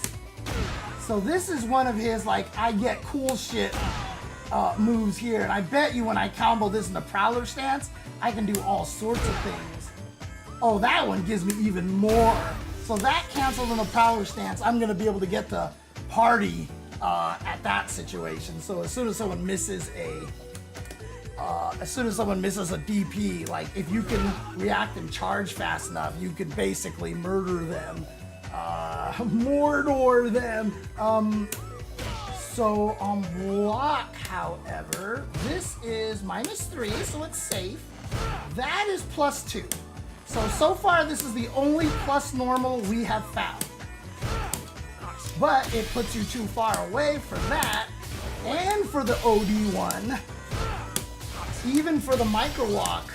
So this is one of his, like, I get cool shit moves here. And I bet you when I combo this in the Prowler stance, I can do all sorts of things. Oh, that one gives me even more. So that canceled in the Prowler stance, I'm gonna be able to get the party at that situation. So as soon as someone misses a DP, like if you can react and charge fast enough, you can basically murder them. Mordor them. So on block, however, this is -3, so it's safe. That is +2. So far this is the only plus normal we have found. But it puts you too far away for that, and for the OD one, even for the micro walk.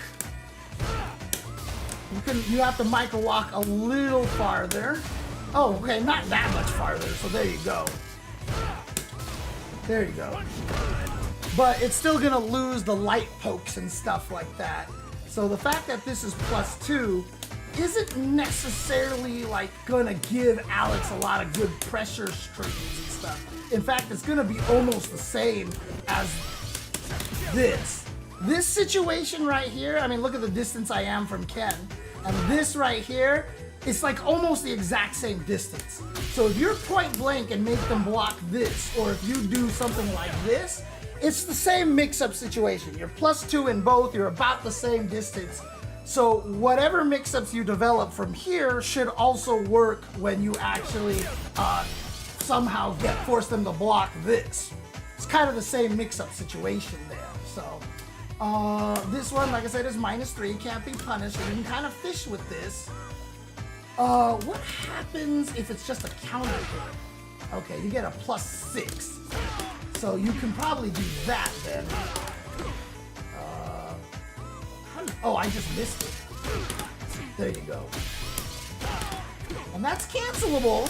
You have to micro walk a little farther. Oh, okay, not that much farther, so there you go. There you go. But it's still gonna lose the light pokes and stuff like that. So the fact that this is +2 isn't necessarily like gonna give Alex a lot of good pressure strings and stuff. In fact, it's gonna be almost the same as this. This situation right here, I mean, look at the distance I am from Ken. And this right here, it's like almost the exact same distance. So if you're point blank and make them block this, or if you do something like this, it's the same mix-up situation. You're +2 in both, you're about the same distance. So whatever mix-ups you develop from here should also work when you actually somehow force them to block this. It's kind of the same mix-up situation there. So this one, like I said, is -3, can't be punished. So you can kind of fish with this. What happens if it's just a counter hit? Okay, you get a +6. So you can probably do that then. Oh, I just missed it. There you go. And that's cancelable.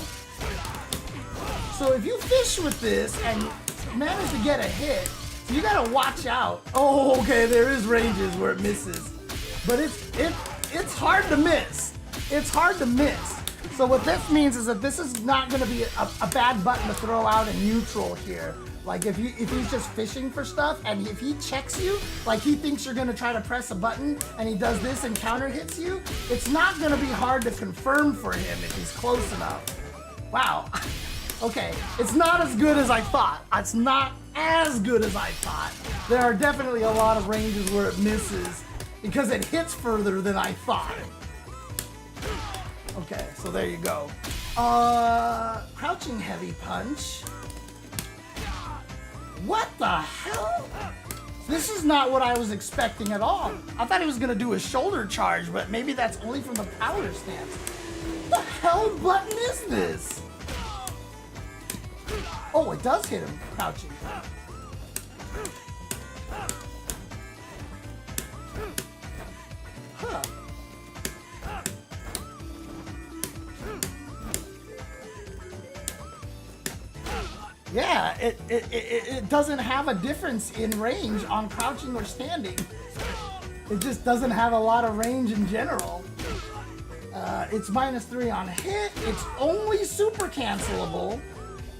So if you fish with this and manage to get a hit, you gotta watch out. Oh, okay, there is ranges where it misses. But it's hard to miss. It's hard to miss. So what this means is that this is not gonna be a bad button to throw out in neutral here. Like if he's just fishing for stuff and if he checks you, like he thinks you're gonna try to press a button and he does this and counter hits you, it's not gonna be hard to confirm for him if he's close enough. Wow. Okay, it's not as good as I thought. It's not as good as I thought. There are definitely a lot of ranges where it misses because it hits further than I thought. Okay, so there you go. Crouching heavy punch. What the hell? This is not what I was expecting at all. I thought he was gonna do a shoulder charge, but maybe that's only from the Prowler stance. What the hell button is this? Oh, it does hit him crouching. Huh. Yeah, it doesn't have a difference in range on crouching or standing. It just doesn't have a lot of range in general. It's -3 on hit. It's only super cancelable.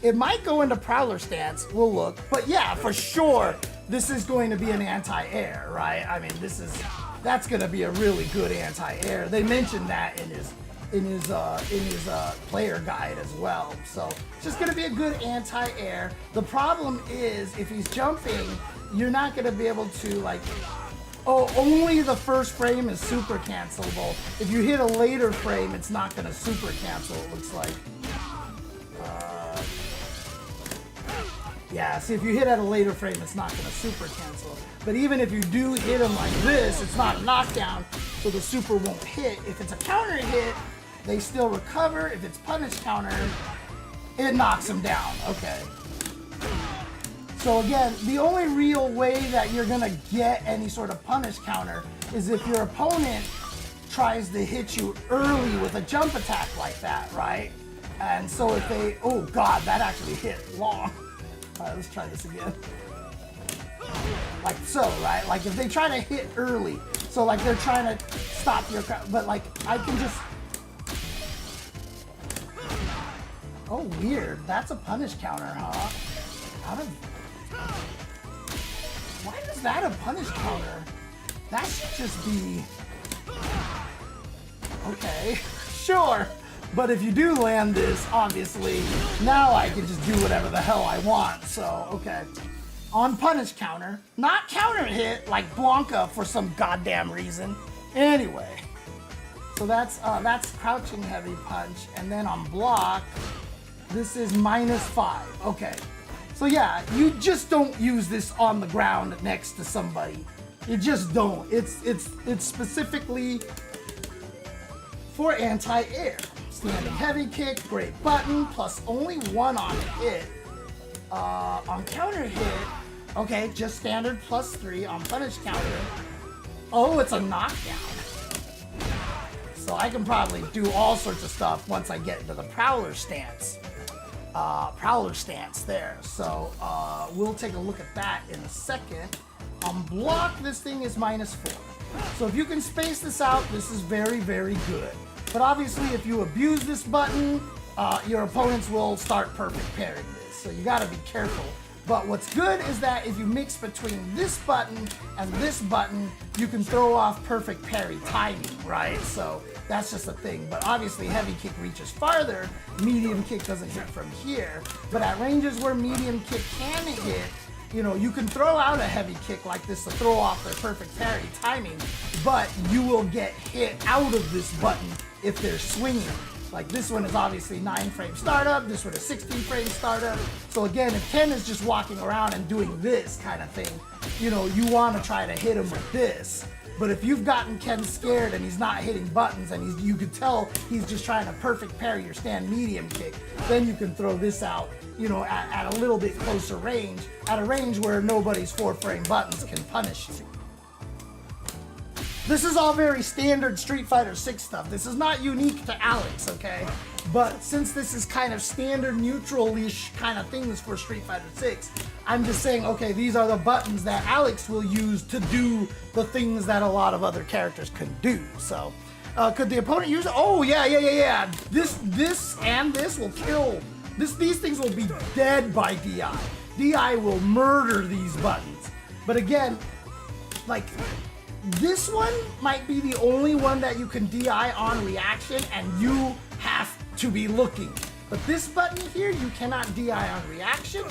It might go into Prowler stance. We'll look. But yeah, for sure, this is going to be an anti-air, right? I mean, that's going to be a really good anti-air. They mentioned that in his player guide as well. So it's just going to be a good anti-air. The problem is if he's jumping, you're not going to be able to like. Oh, only the first frame is super cancelable. If you hit a later frame, it's not going to super cancel, it looks like. Yeah, see, if you hit at a later frame, it's not going to super cancel. But even if you do hit him like this, it's not a knockdown, so the super won't hit. If it's a counter hit, they still recover. If it's punish counter, it knocks him down. Okay. So again, the only real way that you're gonna get any sort of punish counter is if your opponent tries to hit you early with a jump attack like that, right? And so if they, oh God, that actually hit long. All right, let's try this again. Like so, right? Like if they try to hit early, so like they're trying to stop your, but like I can just, oh weird, that's a punish counter, huh? How did, why is that a punish counter? That should just be... Okay, sure. But if you do land this, obviously, now I can just do whatever the hell I want. So, okay. On punish counter, not counter hit like Blanca for some goddamn reason. Anyway, so that's crouching heavy punch. And then on block, this is -5. Okay. So yeah, you just don't use this on the ground next to somebody. You just don't. It's specifically for anti-air. Standing heavy kick, great button, plus only 1 on hit. On counter hit, okay, just standard +3 on punish counter. Oh, it's a knockdown. So I can probably do all sorts of stuff once I get into the Prowler stance. There. So we'll take a look at that in a second. On block, this thing is -4. So if you can space this out, this is very, very good. But obviously, if you abuse this button, your opponents will start perfect parrying this. So you gotta be careful. But what's good is that if you mix between this button and this button, you can throw off perfect parry timing, right? So that's just a thing. But obviously heavy kick reaches farther, medium kick doesn't hit from here. But at ranges where medium kick can hit, you know, you can throw out a heavy kick like this to throw off their perfect parry timing, but you will get hit out of this button if they're swinging. Like this one is obviously 9-frame startup, this one is 16-frame startup. So again, if Ken is just walking around and doing this kind of thing, you know, you want to try to hit him with this. But if you've gotten Ken scared and he's not hitting buttons and you could tell he's just trying to perfect parry your stand medium kick, then you can throw this out, you know, at a little bit closer range, at a range where nobody's 4-frame buttons can punish you. This is all very standard Street Fighter 6 stuff. This is not unique to Alex, okay? But since this is kind of standard neutral-ish kind of things for Street Fighter 6, I'm just saying, okay, these are the buttons that Alex will use to do the things that a lot of other characters can do. So, could the opponent use it? Oh, yeah. This and this will kill. These things will be dead by DI. DI will murder these buttons. But again, like, this one might be the only one that you can DI on reaction, and you have to be looking. But this button here, you cannot DI on reaction.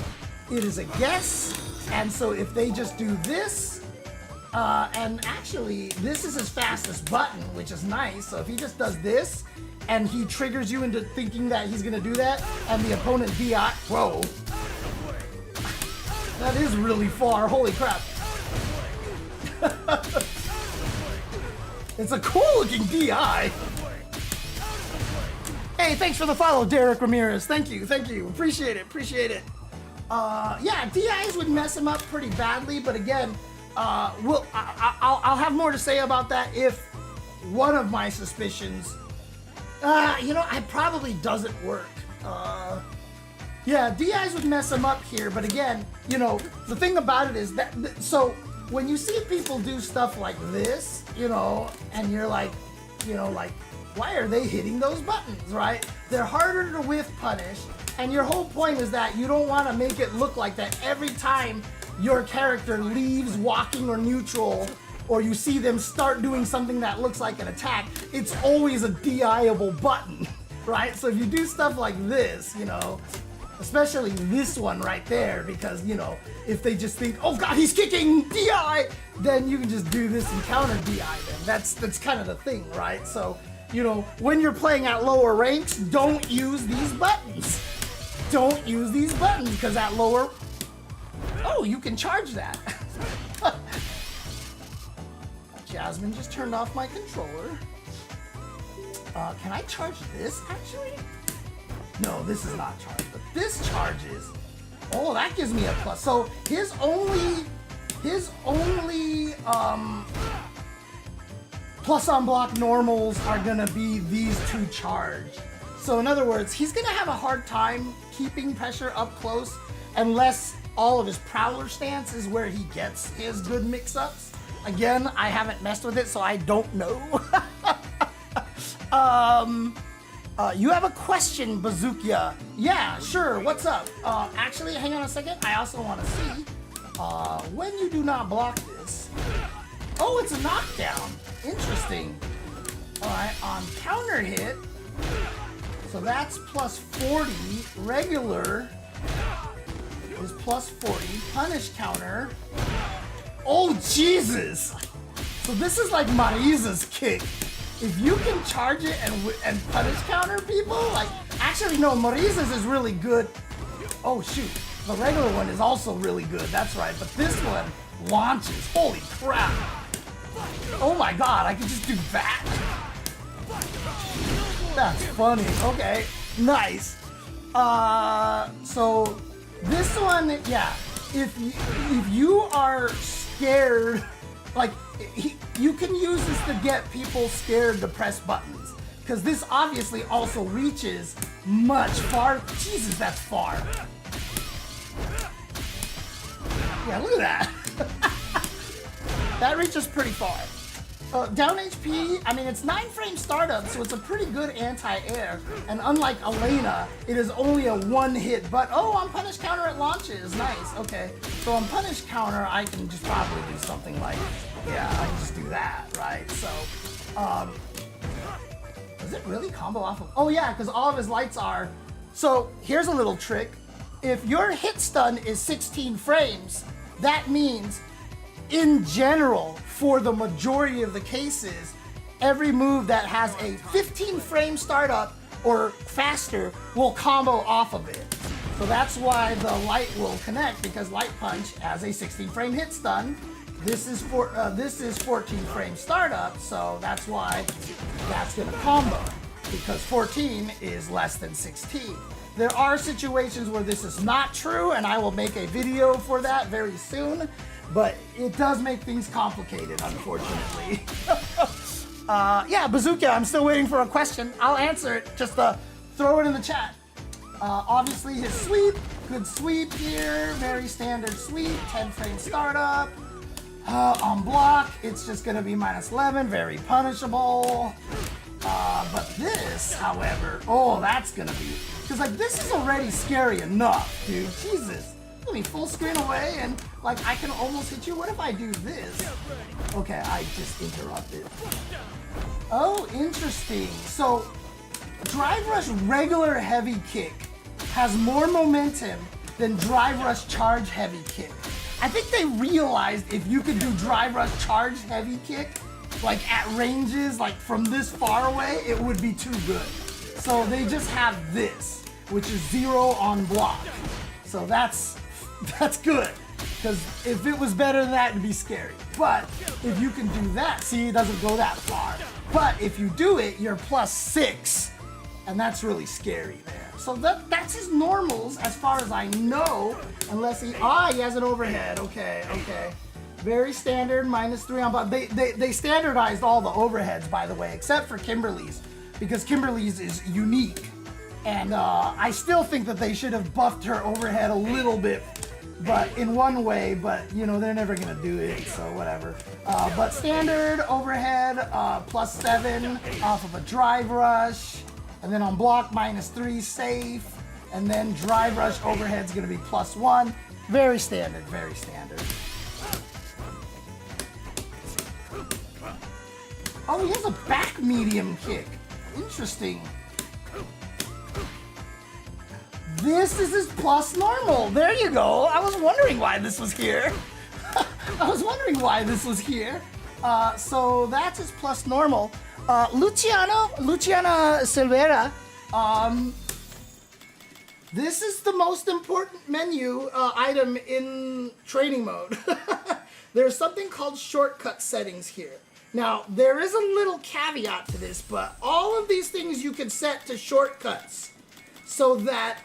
It is a guess, and so if they just do this, and actually, this is his fastest button, which is nice. So if he just does this, and he triggers you into thinking that he's gonna do that, and the opponent DI, whoa. That is really far, holy crap. It's a cool looking DI. Hey, thanks for the follow, Derek Ramirez. Thank you. Appreciate it. Yeah, DIs would mess him up pretty badly, but again, I'll have more to say about that if one of my suspicions, you know, it probably doesn't work. Yeah, DIs would mess them up here, but again, you know, the thing about it is that, so when you see people do stuff like this, you know, and you're like, you know, like, why are they hitting those buttons, right? They're harder to whiff punish, and your whole point is that you don't want to make it look like that every time your character leaves walking or neutral, or you see them start doing something that looks like an attack, it's always a DI-able button, right? So if you do stuff like this, you know, especially this one right there, because, you know, if they just think, oh god, he's kicking DI, then you can just do this and counter DI them. That's kind of the thing, right? So, you know, when you're playing at lower ranks, don't use these buttons. Don't use these buttons, because at lower... Oh, you can charge that. Jasmine just turned off my controller. Can I charge this, actually? No, this is not charged, but this charges. Oh, that gives me a plus. So his only plus on block normals are gonna be these two charged. So in other words, he's gonna have a hard time keeping pressure up close unless all of his Prowler stance is where he gets his good mix-ups. Again, I haven't messed with it, so I don't know. You have a question, Bazookia. Yeah, sure, what's up? Actually, hang on a second. I also want to see, when you do not block this. Oh, it's a knockdown. Interesting. All right, on counter hit, so that's plus 40. Regular is plus 40. Punish counter. Oh, Jesus. So this is like Marisa's kick. If you can charge it and punish counter people, like, actually no, Marisa's is really good. Oh shoot, the regular one is also really good, that's right, but this one launches, holy crap. Oh my god, I can just do that? That's funny, okay, nice. So this one, yeah, if you are scared, like, you can use this to get people scared to press buttons, because this obviously also reaches much far. Jesus, that's far. Yeah, look at that. That reaches pretty far. Down HP, I mean, it's 9-frame startup, so it's a pretty good anti-air. And unlike Elena, it is only a one-hit, but oh, on punish counter it launches. Nice, okay. So on punish counter, I can just probably do something like, yeah, I can just do that, right? So, does it really combo off of, oh yeah, because all of his lights are, so here's a little trick. If your hit stun is 16 frames, that means, in general, for the majority of the cases, every move that has a 15-frame startup or faster will combo off of it. So that's why the light will connect, because light punch has a 16-frame hit stun. This is 14-frame startup, so that's why that's gonna combo, because 14 is less than 16. There are situations where this is not true, and I will make a video for that very soon. But it does make things complicated, unfortunately. Yeah, Bazooka, I'm still waiting for a question. I'll answer it, just throw it in the chat. Obviously his sweep, good sweep here, very standard sweep, 10-frame startup. On block, it's just gonna be -11, very punishable. But this, however, oh, that's gonna be, because like this is already scary enough, dude, Jesus. Let me full screen away and like I can almost hit you. What if I do this? Okay, I just interrupted. Oh, interesting. So Drive Rush regular heavy kick has more momentum than Drive Rush charge heavy kick. I think they realized if you could do Drive Rush charge heavy kick, like at ranges like from this far away, it would be too good. So they just have this, which is 0 on block. So that's good, because if it was better than that, it'd be scary. But if you can do that, see, it doesn't go that far. But if you do it, you're +6, and that's really scary there. So that's his normals as far as I know, unless he has an overhead. Okay. Very standard, -3 on block. They standardized all the overheads, by the way, except for Kimberly's, because Kimberly's is unique. And I still think that they should have buffed her overhead a little bit, but in one way, but you know, they're never gonna do it, so whatever. But standard overhead, +7 off of a drive rush, and then on block -3 safe, and then drive rush overhead's gonna be +1. Very standard, very standard. Oh, he has a back medium kick. Interesting. This is his plus normal. There you go. I was wondering why this was here. I was wondering why this was here. So that's his plus normal. Luciana Silveira. This is the most important menu item in training mode. There's something called shortcut settings here. Now, there is a little caveat to this, but all of these things you can set to shortcuts so that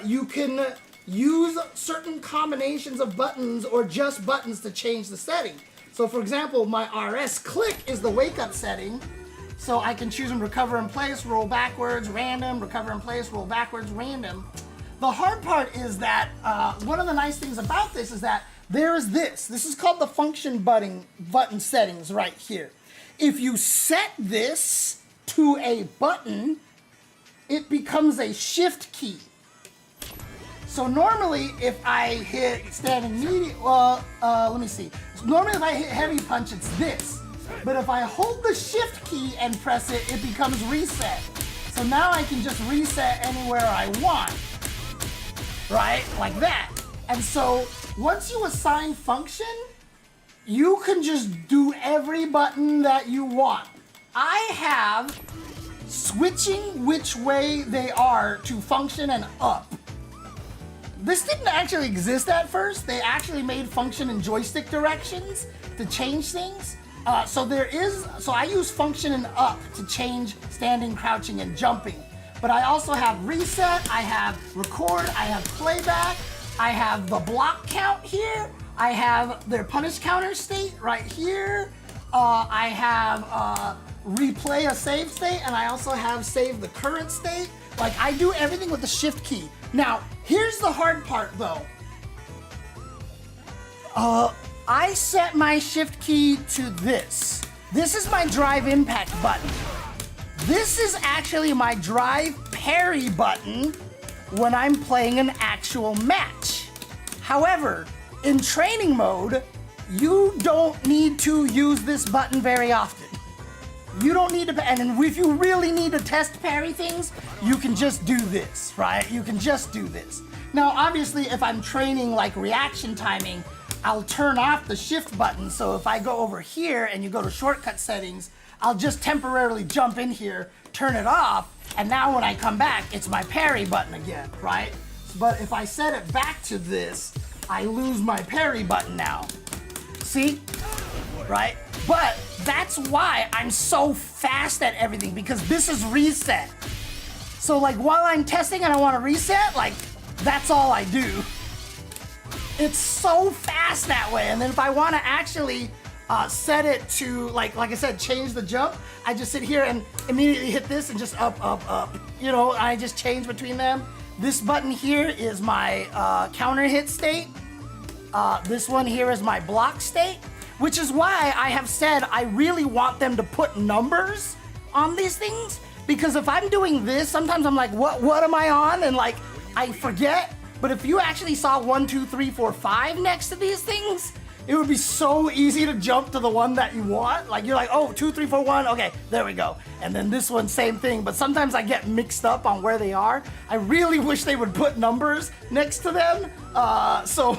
you can use certain combinations of buttons or just buttons to change the setting. So for example, my RS click is the wake up setting. So I can choose them recover in place, roll backwards, random, recover in place, roll backwards, random. The hard part is that one of the nice things about this is that there is this. This is called the function button settings right here. If you set this to a button, it becomes a shift key. So normally if I hit standing medium, let me see. Normally if I hit heavy punch, it's this. But if I hold the shift key and press it, it becomes reset. So now I can just reset anywhere I want, right? Like that. And so once you assign function, you can just do every button that you want. I have switching which way they are to function and up. This didn't actually exist at first. They actually made function and joystick directions to change things. So I use function and up to change standing, crouching, and jumping. But I also have reset, I have record, I have playback, I have the block count here, I have their punish counter state right here, I have replay a save state, and I also have save the current state. Like, I do everything with the shift key. Now, here's the hard part though. I set my shift key to this. This is my drive impact button. This is actually my drive parry button when I'm playing an actual match. However, in training mode, you don't need to use this button very often. You don't need to, and if you really need to test parry things, you can just do this, right? You can just do this. Now, obviously, if I'm training like reaction timing, I'll turn off the shift button. So if I go over here and you go to shortcut settings, I'll just temporarily jump in here, turn it off, and now when I come back, it's my parry button again, right? But if I set it back to this, I lose my parry button now. See? Right? But that's why I'm so fast at everything, because this is reset. So like while I'm testing and I want to reset, like that's all I do. It's so fast that way. And then if I want to actually set it to, like I said, change the jump, I just sit here and immediately hit this and just up, up, up. You know, I just change between them. This button here is my counter hit state. This one here is my block state, which is why I have said I really want them to put numbers on these things, because if I'm doing this, sometimes I'm like, what am I on? And like, I forget. But if you actually saw 1, 2, 3, 4, 5 next to these things, it would be so easy to jump to the one that you want. Like you're like, oh, 2, 3, 4, 1, okay, there we go. And then this one, same thing, but sometimes I get mixed up on where they are. I really wish they would put numbers next to them, so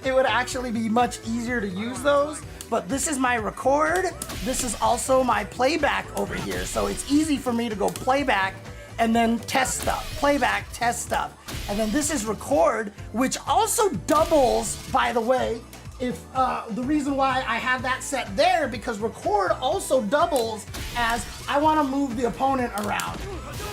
it would actually be much easier to use those. But this is my record. This is also my playback over here. So it's easy for me to go playback and then test stuff, playback, test stuff. And then this is record, which also doubles, by the way, if the reason why I have that set there, because record also doubles as I want to move the opponent around.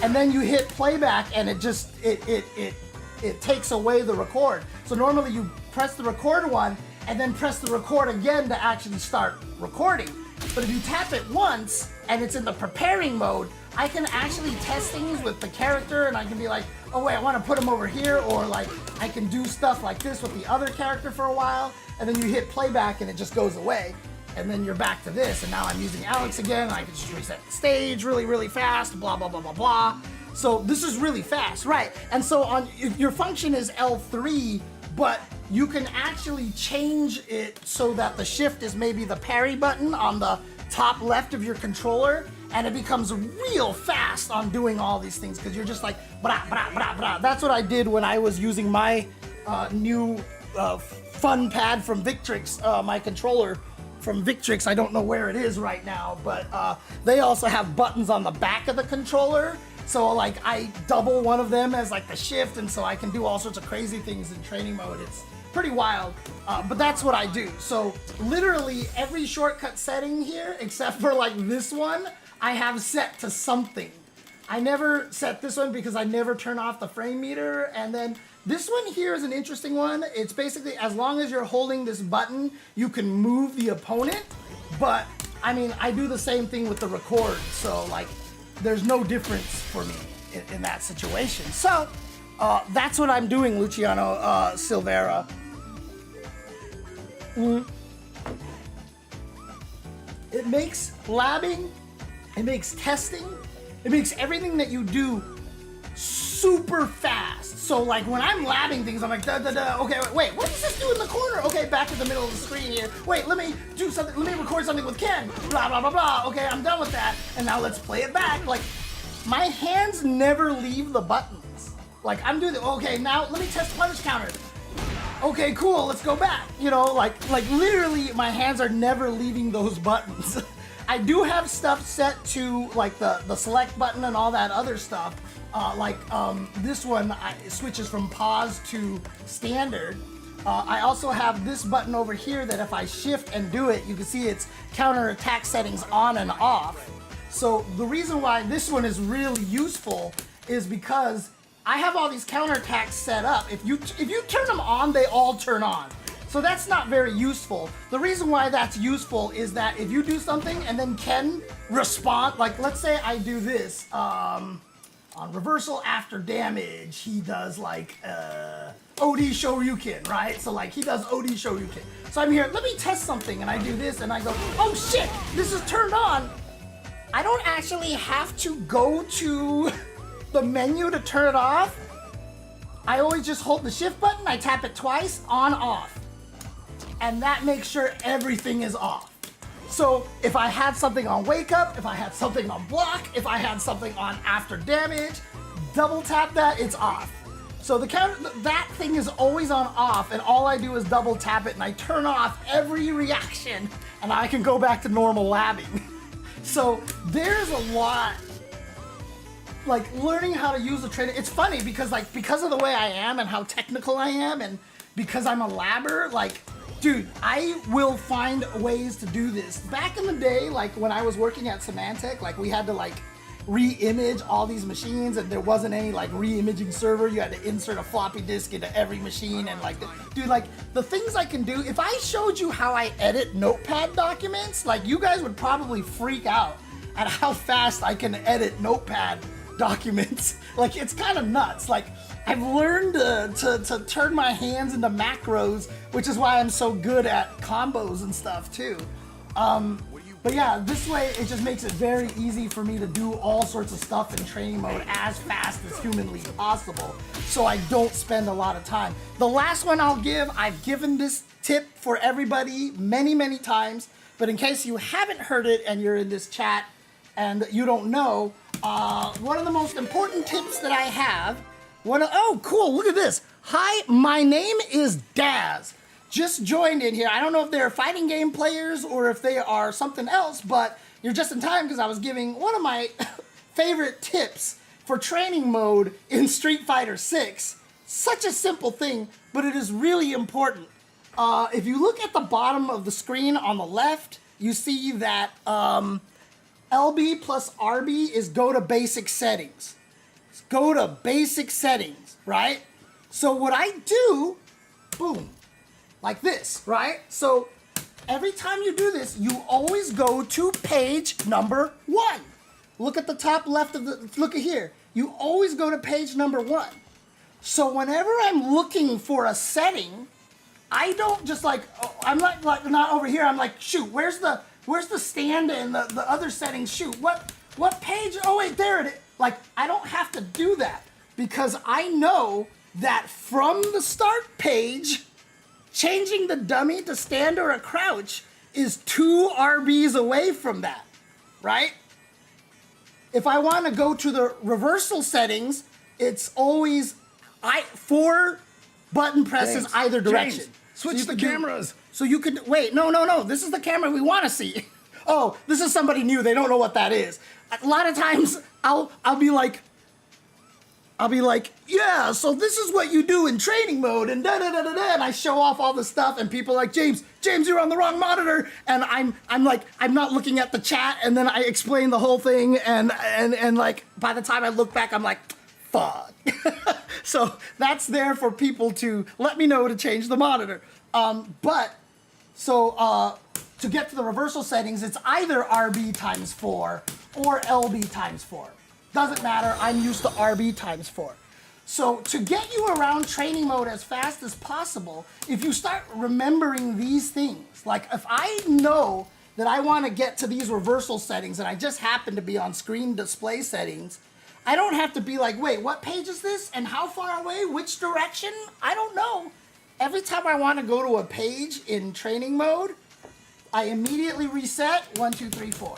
And then you hit playback and it just, it takes away the record. So normally you press the record one and then press the record again to actually start recording. But if you tap it once and it's in the preparing mode, I can actually test things with the character, and I can be like, oh wait, I want to put him over here, or like I can do stuff like this with the other character for a while, and then you hit playback and it just goes away, and then you're back to this, and now I'm using Alex again, and I can just reset the stage really fast, blah blah blah blah blah. So this is really fast, right? And so on your function is L3, but you can actually change it so that the shift is maybe the parry button on the top left of your controller, and it becomes real fast on doing all these things because you're just like brah brah brah brah. That's what I did when I was using my new fun pad from Victrix, my controller from Victrix. I don't know where it is right now, but they also have buttons on the back of the controller. So like I double one of them as like the shift, and so I can do all sorts of crazy things in training mode. It's pretty wild, but that's what I do. So literally every shortcut setting here, except for like this one, I have set to something. I never set this one because I never turn off the frame meter. And then this one here is an interesting one. It's basically as long as you're holding this button, you can move the opponent. But I mean, I do the same thing with the record. So like, there's no difference for me in that situation. So that's what I'm doing, Luciano Silvera. It makes labbing, it makes testing, it makes everything that you do super fast. So like when I'm labbing things, I'm like, da da da, okay, wait, what does this do in the corner? Okay, back to the middle of the screen here. Wait, let me do something, let me record something with Ken. Blah, blah, blah, blah. Okay, I'm done with that. And now let's play it back. Like, my hands never leave the buttons. Like, I'm doing okay, now let me test punish counter. Okay, cool, let's go back. You know, like literally my hands are never leaving those buttons. I do have stuff set to like the select button and all that other stuff. This one switches from pause to standard. I also have this button over here that if I shift and do it, you can see it's counter attack settings on and off. So the reason why this one is really useful is because I have all these counterattacks set up. If you turn them on, they all turn on. So that's not very useful. The reason why that's useful is that if you do something and then Ken respond, like let's say I do this, on reversal after damage, he does like OD Shoryuken, right? So like he does OD Shoryuken. So I'm here, let me test something, and I do this and I go, oh shit, this is turned on. I don't actually have to go to the menu to turn it off. I always just hold the shift button, I tap it twice, on, off. And that makes sure everything is off. So if I had something on wake up, if I had something on block, if I had something on after damage, double tap that, it's off. So that thing is always on off, and all I do is double tap it and I turn off every reaction, and I can go back to normal labbing. So there's a lot, like learning how to use the trainer. It's funny because of the way I am and how technical I am, and because I'm a labber, like, dude, I will find ways to do this. Back in the day, like when I was working at Symantec, like we had to like re-image all these machines, and there wasn't any like re-imaging server. You had to insert a floppy disk into every machine, and like, dude, like the things I can do, if I showed you how I edit Notepad documents, like you guys would probably freak out at how fast I can edit Notepad documents. Like it's kind of nuts. Like I've learned to turn my hands into macros, which is why I'm so good at combos and stuff too. But yeah, this way it just makes it very easy for me to do all sorts of stuff in training mode as fast as humanly possible, so I don't spend a lot of time. The last one I'll give, I've given this tip for everybody many times, but in case you haven't heard it and you're in this chat and you don't know, one of the most important tips that I have, oh cool, look at this. Hi, my name is Daz. Just joined in here. I don't know if they're fighting game players or if they are something else, but you're just in time because I was giving one of my favorite tips for training mode in Street Fighter 6. Such a simple thing, but it is really important. If you look at the bottom of the screen on the left, you see that LB plus RB is go to basic settings. It's go to basic settings, right? So what I do, boom, like this, right? So every time you do this, you always go to page number 1. look at the top left of the, look at here. You always go to page number 1. So whenever I'm looking for a setting, I don't just like, I'm not like not over here. I'm like, shoot, where's the stand and the other settings? Shoot, what page? Oh wait, there it is. Like, I don't have to do that because I know that from the start page, changing the dummy to stand or a crouch is 2 RBs away from that, right? If I want to go to the reversal settings, it's always 4 button presses James, either direction. James, switch you the can do- cameras. So you could, wait, no, this is the camera we want to see. Oh, this is somebody new, they don't know what that is. A lot of times, I'll be like, yeah, so this is what you do in training mode, and da-da-da-da-da, and I show off all the stuff, and people are like, James, you're on the wrong monitor, and I'm like, I'm not looking at the chat, and then I explain the whole thing, and like, by the time I look back, I'm like, fuck. So that's there for people to let me know to change the monitor. To get to the reversal settings, it's either RB times 4 or LB times 4. Doesn't matter, I'm used to RB times 4. So to get you around training mode as fast as possible, if you start remembering these things, like if I know that I want to get to these reversal settings and I just happen to be on screen display settings, I don't have to be like, wait, what page is this? And how far away? Which direction? I don't know. Every time I want to go to a page in training mode, I immediately reset 1, 2, 3, 4.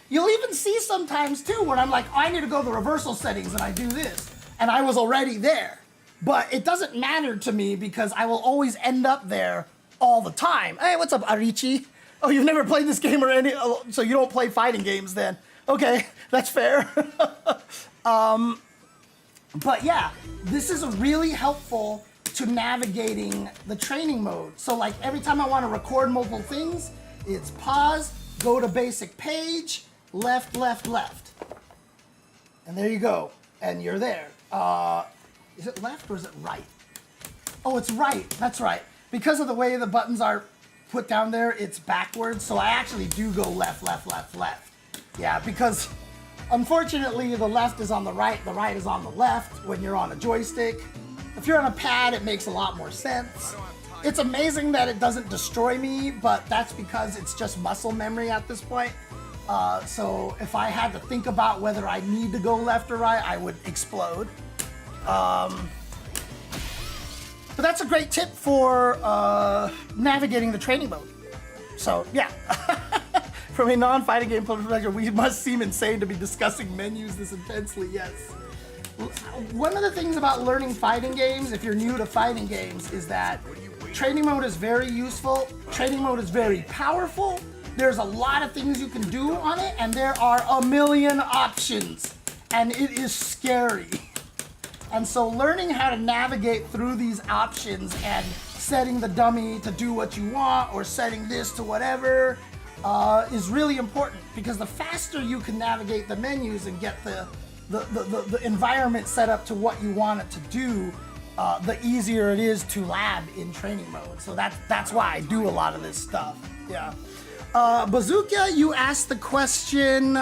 You'll even see sometimes too when I'm like, oh, I need to go to the reversal settings and I do this. And I was already there. But it doesn't matter to me because I will always end up there all the time. Hey, what's up, Arichi? Oh, you've never played this game or any, so you don't play fighting games then. Okay, that's fair. But yeah, this is really helpful to navigating the training mode. So like every time I want to record multiple things, it's pause, go to basic page, left, left, left. And there you go. And you're there. Is it left or is it right? Oh, it's right. That's right. Because of the way the buttons are put down there, it's backwards. So I actually do go left, left, left, left. Yeah, because unfortunately the left is on the right is on the left when you're on a joystick. If you're on a pad, it makes a lot more sense. It's amazing that it doesn't destroy me, but that's because it's just muscle memory at this point. So if I had to think about whether I need to go left or right, I would explode. But that's a great tip for navigating the training mode. So yeah, from a non-fighting game perspective, we must seem insane to be discussing menus this intensely, yes. One of the things about learning fighting games, if you're new to fighting games, is that training mode is very useful, training mode is very powerful, there's a lot of things you can do on it, and there are a million options, and it is scary. And so learning how to navigate through these options and setting the dummy to do what you want or setting this to whatever is really important, because the faster you can navigate the menus and get the environment set up to what you want it to do, the easier it is to lab in training mode. So that's why I do a lot of this stuff. Yeah. Bazooka, you asked the question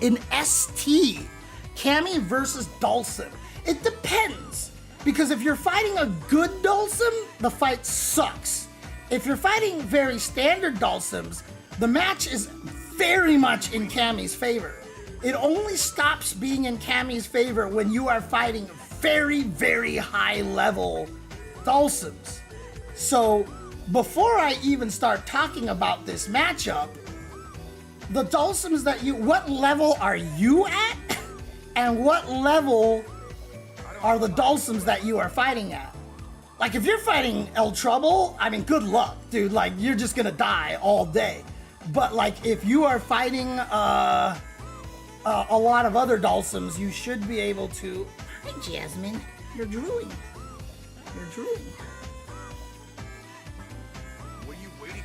in ST, Cammy versus Dhalsim. It depends, because if you're fighting a good Dhalsim, the fight sucks. If you're fighting very standard Dhalsims, the match is very much in Cammy's favor. It only stops being in Cammy's favor when you are fighting very, very high level Dhalsims. So before I even start talking about this matchup, the Dhalsims that what level are you at? And what level are the Dhalsims that you are fighting at? Like if you're fighting El Trouble, I mean, good luck, dude. Like you're just gonna die all day. But like if you are fighting a lot of other Dhalsims, you should be able to. Hi, Jasmine. You're drooling. You're drooling. What are you waiting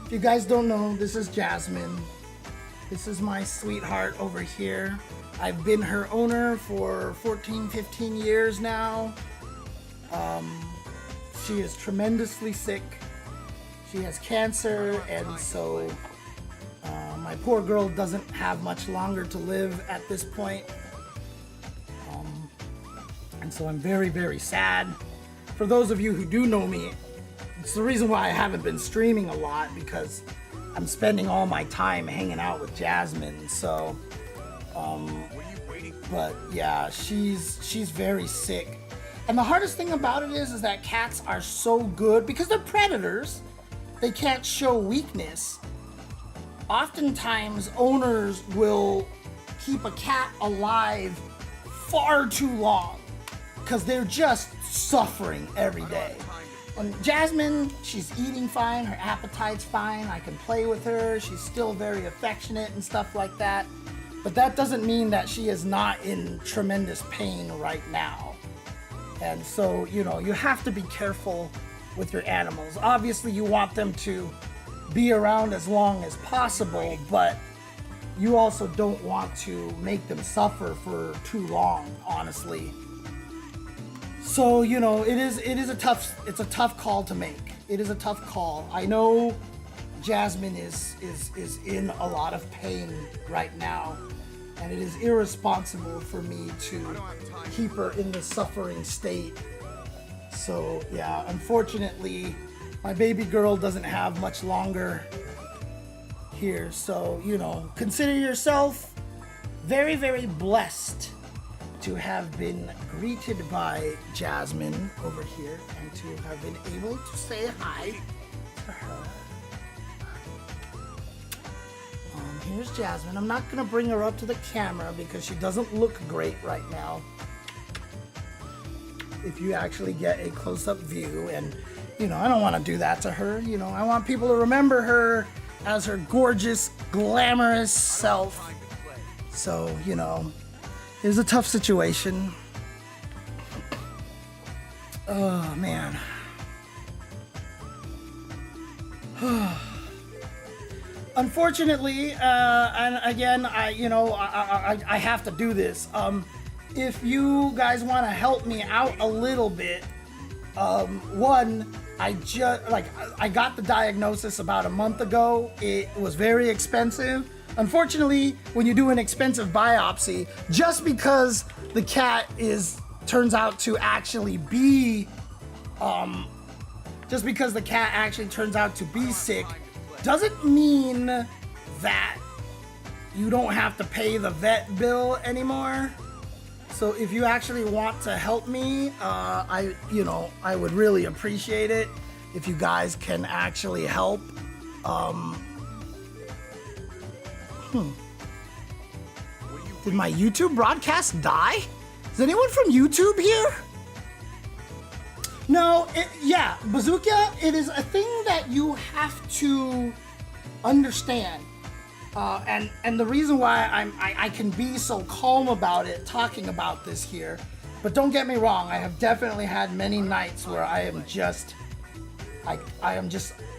If you guys don't know, this is Jasmine. This is my sweetheart over here. I've been her owner for 14, 15 years now. She is tremendously sick. She has cancer, and so my poor girl doesn't have much longer to live at this point. And so I'm very, very sad. For those of you who do know me, it's the reason why I haven't been streaming a lot, because I'm spending all my time hanging out with Jasmine. So, but yeah, she's very sick. And the hardest thing about it is that cats are so good because they're predators. They can't show weakness. Oftentimes, owners will keep a cat alive far too long because they're just suffering every day. And Jasmine, she's eating fine, her appetite's fine, I can play with her, she's still very affectionate and stuff like that. But that doesn't mean that she is not in tremendous pain right now. And so, you know, you have to be careful with your animals. Obviously, you want them to be around as long as possible, but you also don't want to make them suffer for too long, honestly. So, you know, it's a tough call to make. It is a tough call. I know Jasmine is in a lot of pain right now, and it is irresponsible for me to keep her in the suffering state. So, yeah, unfortunately, my baby girl doesn't have much longer here. So, you know, consider yourself very, very blessed to have been greeted by Jasmine over here and to have been able to say hi to her. Here's Jasmine. I'm not going to bring her up to the camera because she doesn't look great right now. If you actually get a close-up view, and you know, I don't want to do that to her. You know, I want people to remember her as her gorgeous, glamorous self. So, you know, it was a tough situation. Oh man. Unfortunately, and again, I have to do this. If you guys want to help me out a little bit, one, I got the diagnosis about a month ago. It was very expensive. Unfortunately, when you do an expensive biopsy, just because the cat turns out to actually be, sick, doesn't mean that you don't have to pay the vet bill anymore. So if you actually want to help me, I would really appreciate it if you guys can actually help. Did my YouTube broadcast die? Is anyone from YouTube here? No, Bazooka, it is a thing that you have to understand. And the reason why I can be so calm about it, talking about this here, but don't get me wrong, I have definitely had many nights where I am just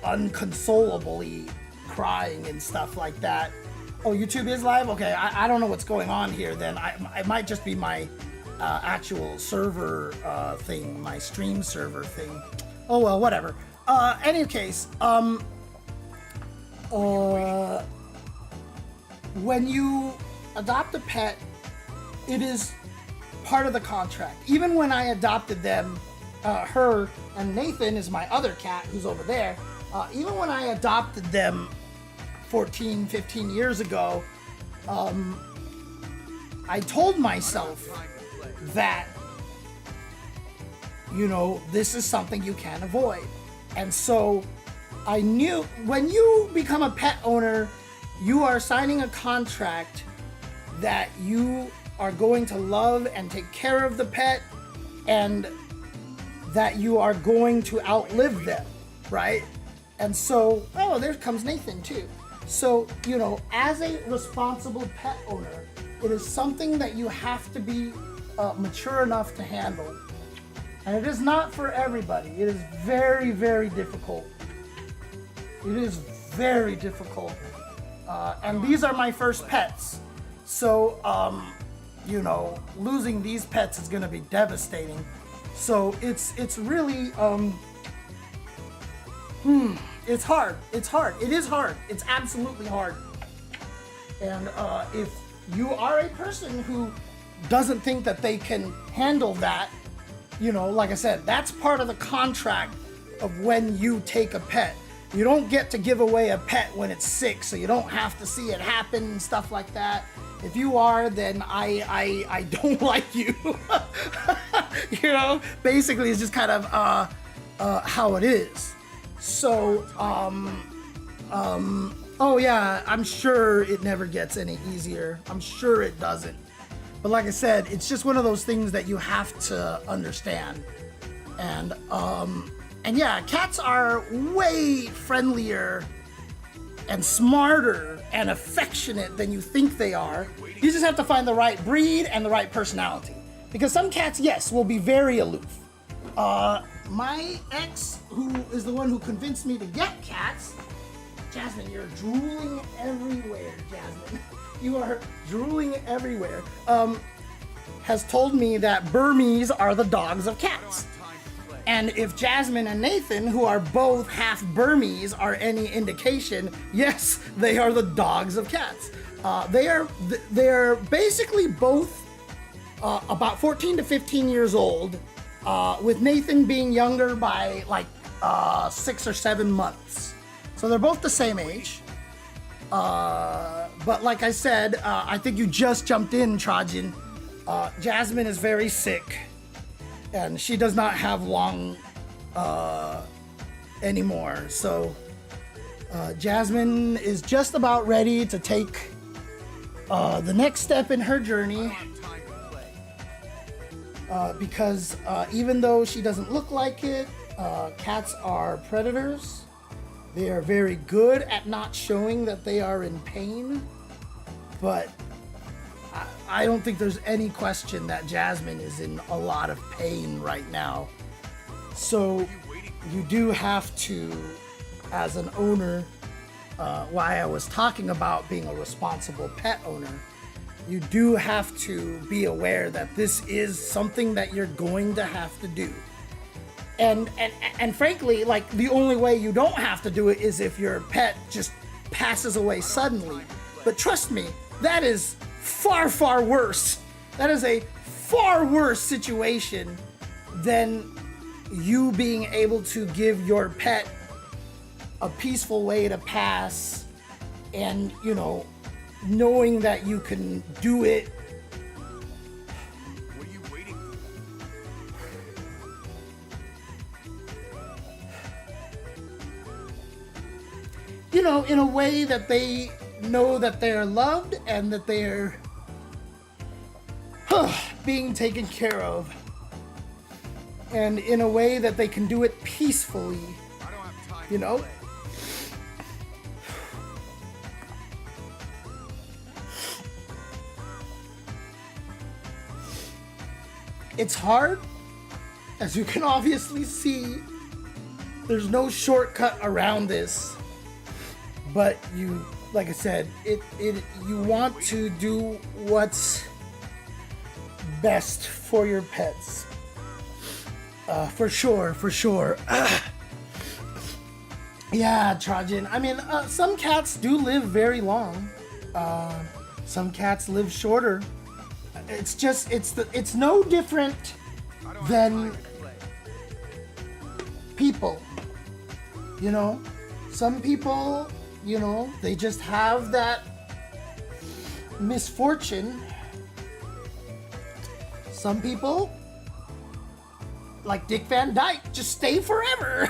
unconsolably crying and stuff like that. Oh, YouTube is live? Okay, I don't know what's going on here then. It might just be my actual server thing, my stream server thing. Oh well, whatever. Any case, when you adopt a pet, it is part of the contract. Even when I adopted them, her and Nathan is my other cat who's over there. Even when I adopted them 14, 15 years ago, I told myself that, you know, this is something you can't avoid. And so I knew when you become a pet owner, you are signing a contract that you are going to love and take care of the pet, and that you are going to outlive them, right? And so, oh, there comes Nathan too. So, you know, as a responsible pet owner, it is something that you have to be mature enough to handle. And it is not for everybody. It is very, very difficult. It is very difficult. And these are my first pets. So, you know, losing these pets is gonna be devastating. So it's really, It's hard. It's hard. It is hard. It's absolutely hard. And if you are a person who doesn't think that they can handle that, you know, like I said, that's part of the contract of when you take a pet. You don't get to give away a pet when it's sick, so you don't have to see it happen and stuff like that. If you are, then I don't like you. You know, basically it's just kind of how it is. So, oh yeah, I'm sure it never gets any easier. I'm sure it doesn't. But like I said, it's just one of those things that you have to understand. And yeah, cats are way friendlier and smarter and affectionate than you think they are. You just have to find the right breed and the right personality. Because some cats, yes, will be very aloof. My ex, who is the one who convinced me to get cats, Jasmine, you're drooling everywhere, Jasmine. You are drooling everywhere. Has told me that Burmese are the dogs of cats. And if Jasmine and Nathan, who are both half Burmese, are any indication, yes, they are the dogs of cats. They're basically both about 14 to 15 years old, with Nathan being younger by like 6 or 7 months. So they're both the same age. But like I said, I think you just jumped in, Trajan. Jasmine is very sick, and she does not have long anymore. So Jasmine is just about ready to take the next step in her journey. Because even though she doesn't look like it, cats are predators. They are very good at not showing that they are in pain, but I don't think there's any question that Jasmine is in a lot of pain right now. So you do have to, as an owner, why I was talking about being a responsible pet owner, you do have to be aware that this is something that you're going to have to do. And frankly, like, the only way you don't have to do it is if your pet just passes away suddenly. But trust me, that is far, far worse. That is a far worse situation than you being able to give your pet a peaceful way to pass, and, you know, knowing that you can do it. What are you waiting for? You know, in a way that they know that they're loved and that they're being taken care of. And in a way that they can do it peacefully, I don't have time. you know? It's hard, as you can obviously see. There's no shortcut around this. But you, like I said, you want to do what's best for your pets. For sure. Yeah, Trajan. I mean, some cats do live very long. Some cats live shorter. It's just, it's no different than people. You know, some people, you know, they just have that misfortune. Some people, like Dick Van Dyke, just stay forever.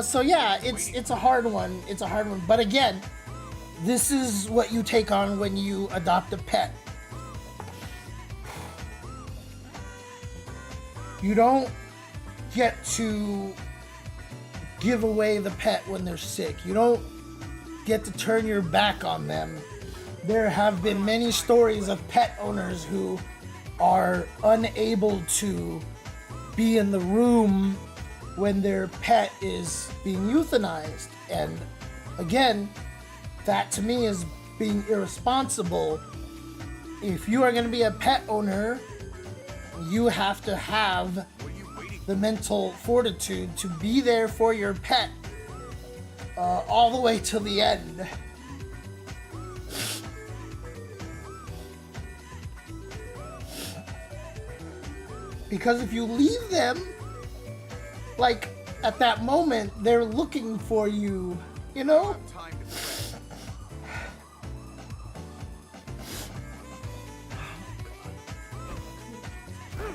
So yeah, it's a hard one. It's a hard one. But again, this is what you take on when you adopt a pet. You don't get to give away the pet when they're sick. You don't get to turn your back on them. There have been many stories of pet owners who are unable to be in the room when their pet is being euthanized. And again, that to me is being irresponsible. If you are going to be a pet owner, you have to have the mental fortitude to be there for your pet all the way till the end. Because if you leave them, like, at that moment, they're looking for you, you know?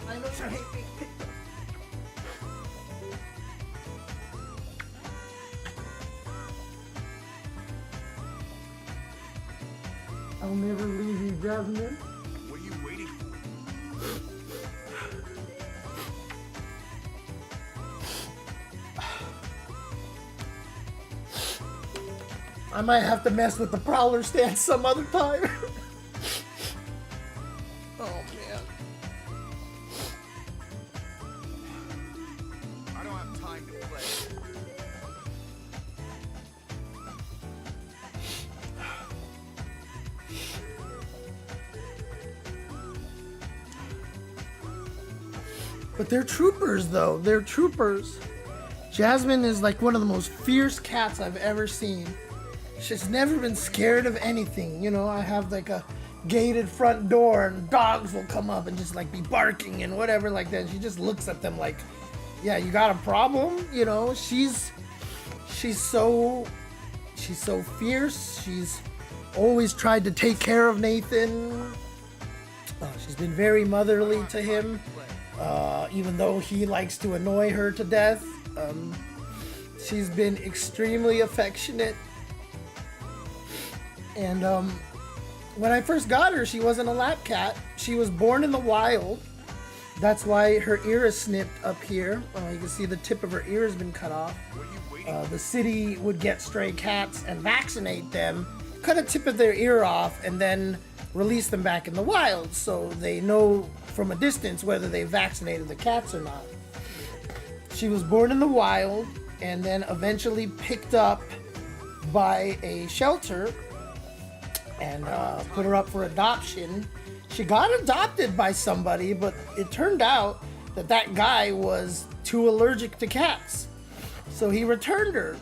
I know you hate being picked up. I'll never leave you, Jasmine. What are you waiting for? I might have to mess with the Prowler stance some other time. Oh, man. I don't have time to play. But they're troopers, though. They're troopers. Jasmine is like one of the most fierce cats I've ever seen. She's never been scared of anything. You know, I have like a gated front door and dogs will come up and just like be barking and whatever like that. She just looks at them like, yeah, you got a problem? You know, she's so fierce. She's always tried to take care of Nathan. She's been very motherly to him, even though he likes to annoy her to death. She's been extremely affectionate. And when I first got her, she wasn't a lap cat. She was born in the wild. That's why her ear is snipped up here. You can see the tip of her ear has been cut off. The city would get stray cats and vaccinate them, cut a tip of their ear off, and then release them back in the wild so they know from a distance whether they vaccinated the cats or not. She was born in the wild and then eventually picked up by a shelter and put her up for adoption. She got adopted by somebody, but it turned out that that guy was too allergic to cats. So he returned her.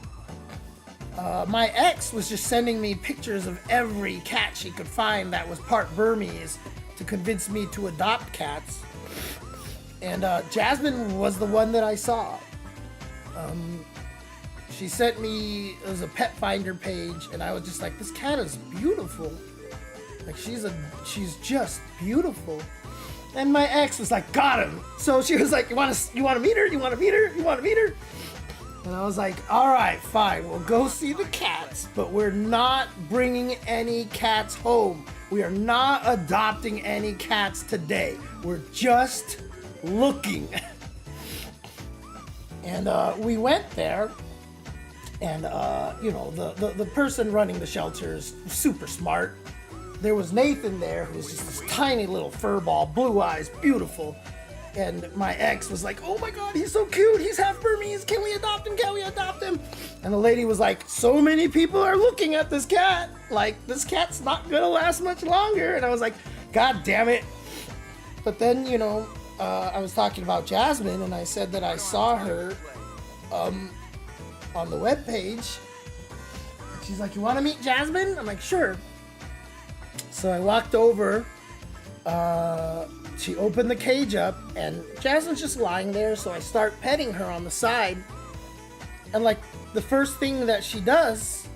My ex was just sending me pictures of every cat she could find that was part Burmese to convince me to adopt cats. And Jasmine was the one that I saw. She sent me, it was a pet finder page, and I was just like, this cat is beautiful. Like, she's just beautiful. And my ex was like, got him. So she was like, you want to meet her? You want to meet her? You want to meet her? And I was like, all right, fine. We'll go see the cats, but we're not bringing any cats home. We are not adopting any cats today. We're just looking. And we went there. And, you know, the person running the shelter is super smart. There was Nathan there, who was just this tiny little fur ball, blue eyes, beautiful. And my ex was like, oh my God, he's so cute. He's half Burmese. Can we adopt him? Can we adopt him? And the lady was like, so many people are looking at this cat. Like, this cat's not going to last much longer. And I was like, God damn it. But then, you know, I was talking about Jasmine, and I said that I saw her on the webpage. She's like, you want to meet Jasmine? I'm like, sure. So I walked over. She opened the cage up, and Jasmine's just lying there. So I start petting her on the side. And like, the first thing that she does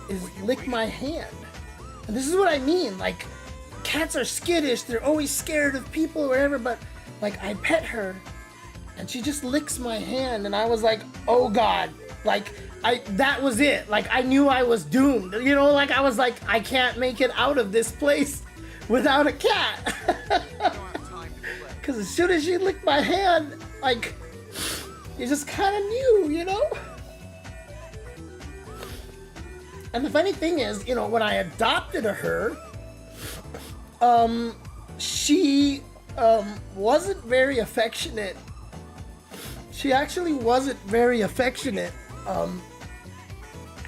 is lick my hand. And this is what I mean. Like, cats are skittish. They're always scared of people or whatever. But like, I pet her, and she just licks my hand. And I was like, oh God. Like, that was it. Like, I knew I was doomed. You know, like, I was like, I can't make it out of this place without a cat. Because as soon as she licked my hand, like, you just kind of knew, you know? And the funny thing is, you know, when I adopted her, she wasn't very affectionate. She actually wasn't very affectionate.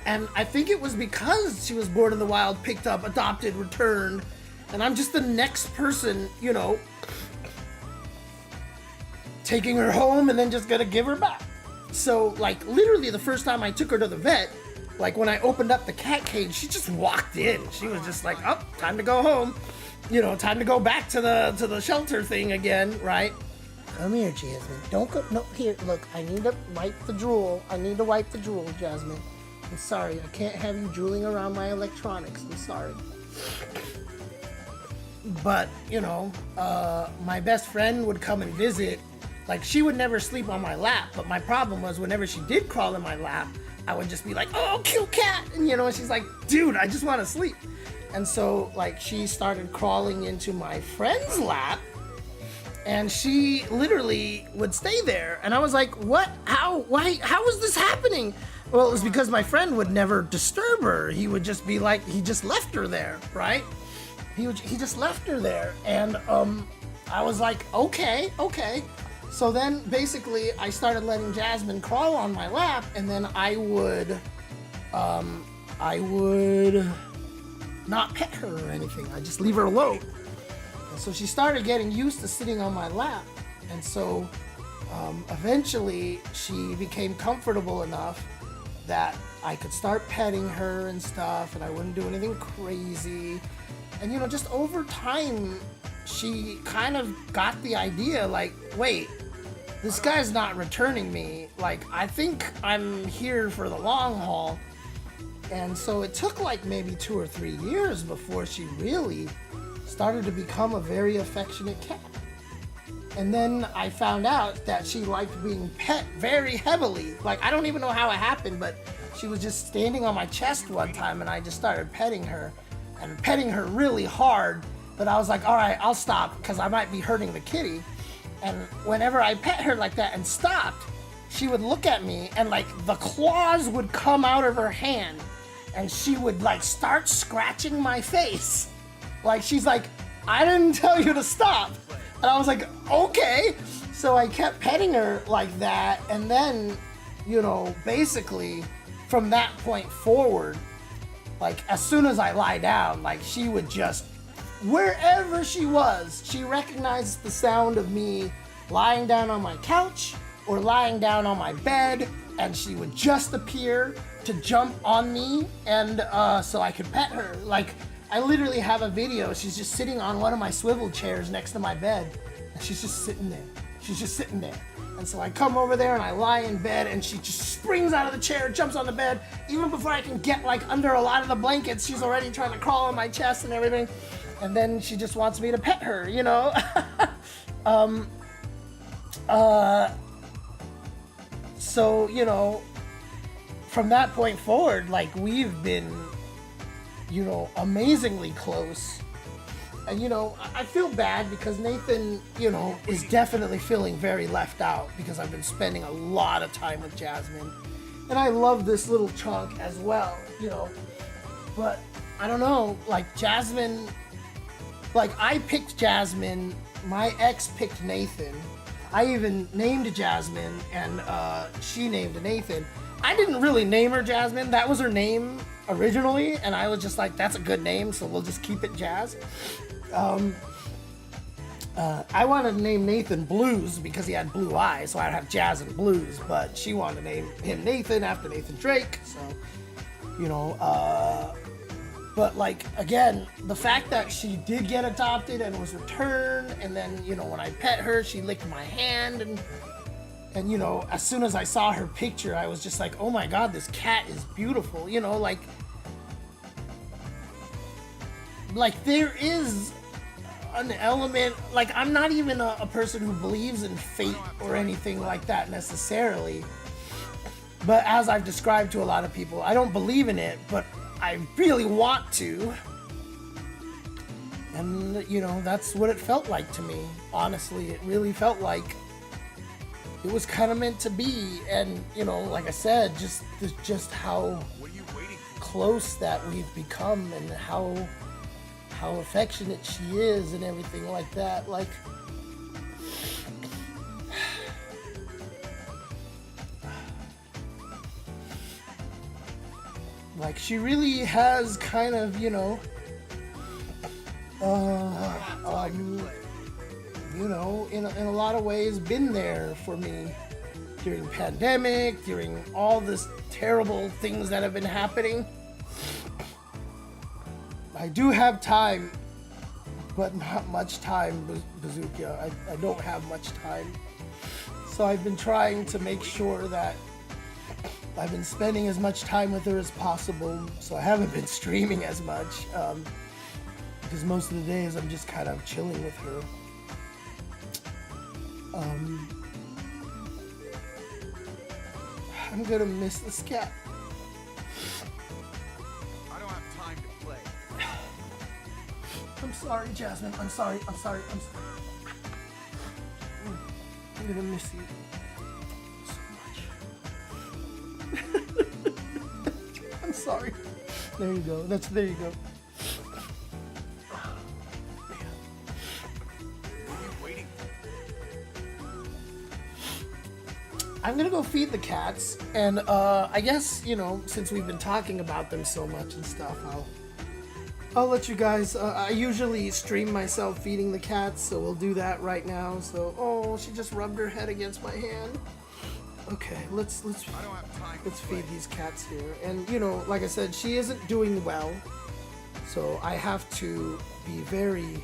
And I think it was because she was born in the wild, picked up, adopted, returned, and I'm just the next person, you know, taking her home and then just gonna give her back. So, like, literally the first time I took her to the vet, like, when I opened up the cat cage, she just walked in. She was just like, oh, time to go home. You know, time to go back to the shelter thing again, right? Come here, Jasmine. Don't go, no, here, look, I need to wipe the drool. I need to wipe the drool, Jasmine. I'm sorry, I can't have you drooling around my electronics. I'm sorry. But, you know, my best friend would come and visit. Like, she would never sleep on my lap, but my problem was whenever she did crawl in my lap, I would just be like, oh, cute cat. And, you know, she's like, dude, I just want to sleep. And so, like, she started crawling into my friend's lap, and she literally would stay there. And I was like, what? How? Why? How is this happening? Well, it was because my friend would never disturb her. He would just be like, he just left her there, right? He just left her there. And I was like, okay. So then basically I started letting Jasmine crawl on my lap, and then I would not pet her or anything. I just leave her alone. And so she started getting used to sitting on my lap. And so eventually she became comfortable enough that I could start petting her and stuff, and I wouldn't do anything crazy. And, you know, just over time, she kind of got the idea, like, wait, this guy's not returning me. Like, I think I'm here for the long haul. And so it took like maybe 2 or 3 years before she really started to become a very affectionate cat. And then I found out that she liked being pet very heavily. Like, I don't even know how it happened, but she was just standing on my chest one time, and I just started petting her, and petting her really hard. But I was like, all right, I'll stop, because I might be hurting the kitty. And whenever I pet her like that and stopped, she would look at me, and like the claws would come out of her hand, and she would like start scratching my face. Like, she's like, I didn't tell you to stop. And I was like, okay. So I kept petting her like that. And then, you know, basically from that point forward, like as soon as I lie down, like she would just, wherever she was, she recognized the sound of me lying down on my couch or lying down on my bed, and she would just appear to jump on me, and so I could pet her. Like, I literally have a video. She's just sitting on one of my swivel chairs next to my bed, and she's just sitting there. She's just sitting there. And so I come over there and I lie in bed, and she just springs out of the chair, jumps on the bed. Even before I can get like under a lot of the blankets, she's already trying to crawl on my chest and everything. And then she just wants me to pet her, you know? So, you know, from that point forward, like, we've been, you know, amazingly close. And, you know, I feel bad because Nathan, you know, is definitely feeling very left out because I've been spending a lot of time with Jasmine. And I love this little chunk as well, you know. But, I don't know, like, Jasmine, like, I picked Jasmine, my ex picked Nathan. I even named Jasmine, and she named Nathan. I didn't really name her Jasmine. That was her name originally, and I was just like, that's a good name, so we'll just keep it Jazz. I wanted to name Nathan Blues because he had blue eyes, so I'd have Jazz and Blues, but she wanted to name him Nathan after Nathan Drake, so, you know, but, like, again, the fact that she did get adopted and was returned, and then, you know, when I pet her, she licked my hand, and you know, as soon as I saw her picture, I was just like, oh my god, this cat is beautiful, you know, like there is an element, like, I'm not even a person who believes in fate or anything like that necessarily, but as I've described to a lot of people, I don't believe in it, but I really want to. And, you know, that's what it felt like to me. Honestly, it really felt like it was kind of meant to be. And, you know, like I said, just how close that we've become, and how affectionate she is and everything like that. Like, she really has kind of, you know, in a lot of ways been there for me during the pandemic, during all this terrible things that have been happening. I do have time, but not much time, Bazooka. I don't have much time. So I've been trying to make sure that I've been spending as much time with her as possible. So I haven't been streaming as much because most of the days I'm just kind of chilling with her. I'm gonna miss the scat. I don't have time to play. I'm sorry, Jasmine. I'm sorry. I'm gonna miss you so much. I'm sorry. There you go. There you go. I'm gonna go feed the cats, and I guess since we've been talking about them so much and stuff, I'll let you guys. I usually stream myself feeding the cats, so we'll do that right now. So, she just rubbed her head against my hand. Okay, let's feed these cats here, and like I said, she isn't doing well, so I have to be very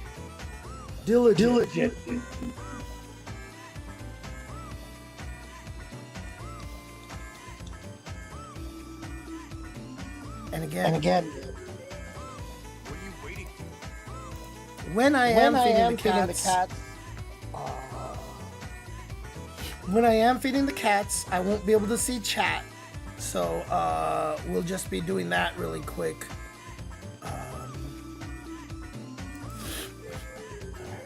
diligent. And again, What are you waiting for? when I am feeding the cats, I won't be able to see chat. So we'll just be doing that really quick. Alright,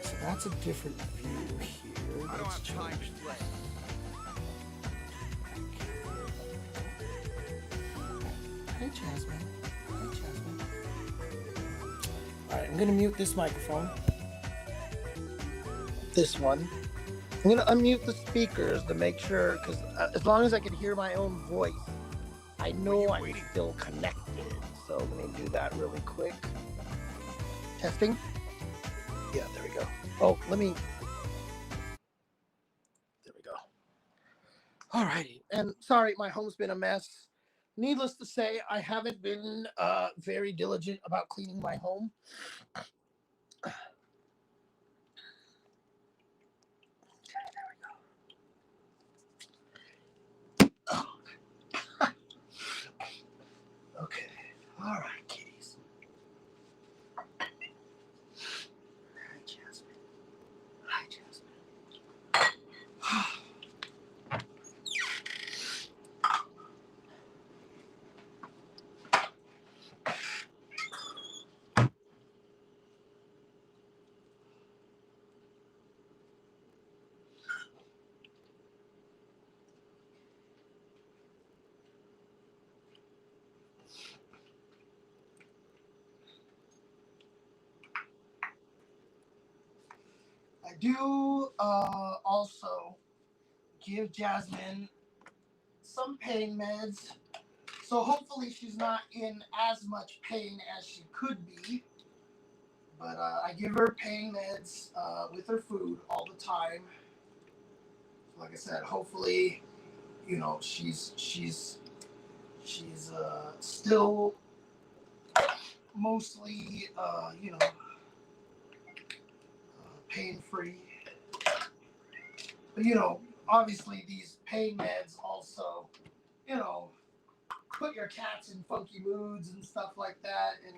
so that's a different view here. I don't have time to play. Hey, Jasmine. Alright, I'm gonna mute this microphone. This one. I'm gonna unmute the speakers to make sure, because as long as I can hear my own voice, I know I'm still connected. So let me do that really quick. Testing. Yeah, there we go. Oh, there we go. Alrighty, and sorry, my home's been a mess. Needless to say, I haven't been very diligent about cleaning my home. Okay. All right, kitties. Hi, Jasmine. I do also give Jasmine some pain meds, so hopefully she's not in as much pain as she could be. But I give her pain meds with her food all the time. Like I said, hopefully, she's still mostly pain-free. But obviously these pain meds also, put your cats in funky moods and stuff like that. And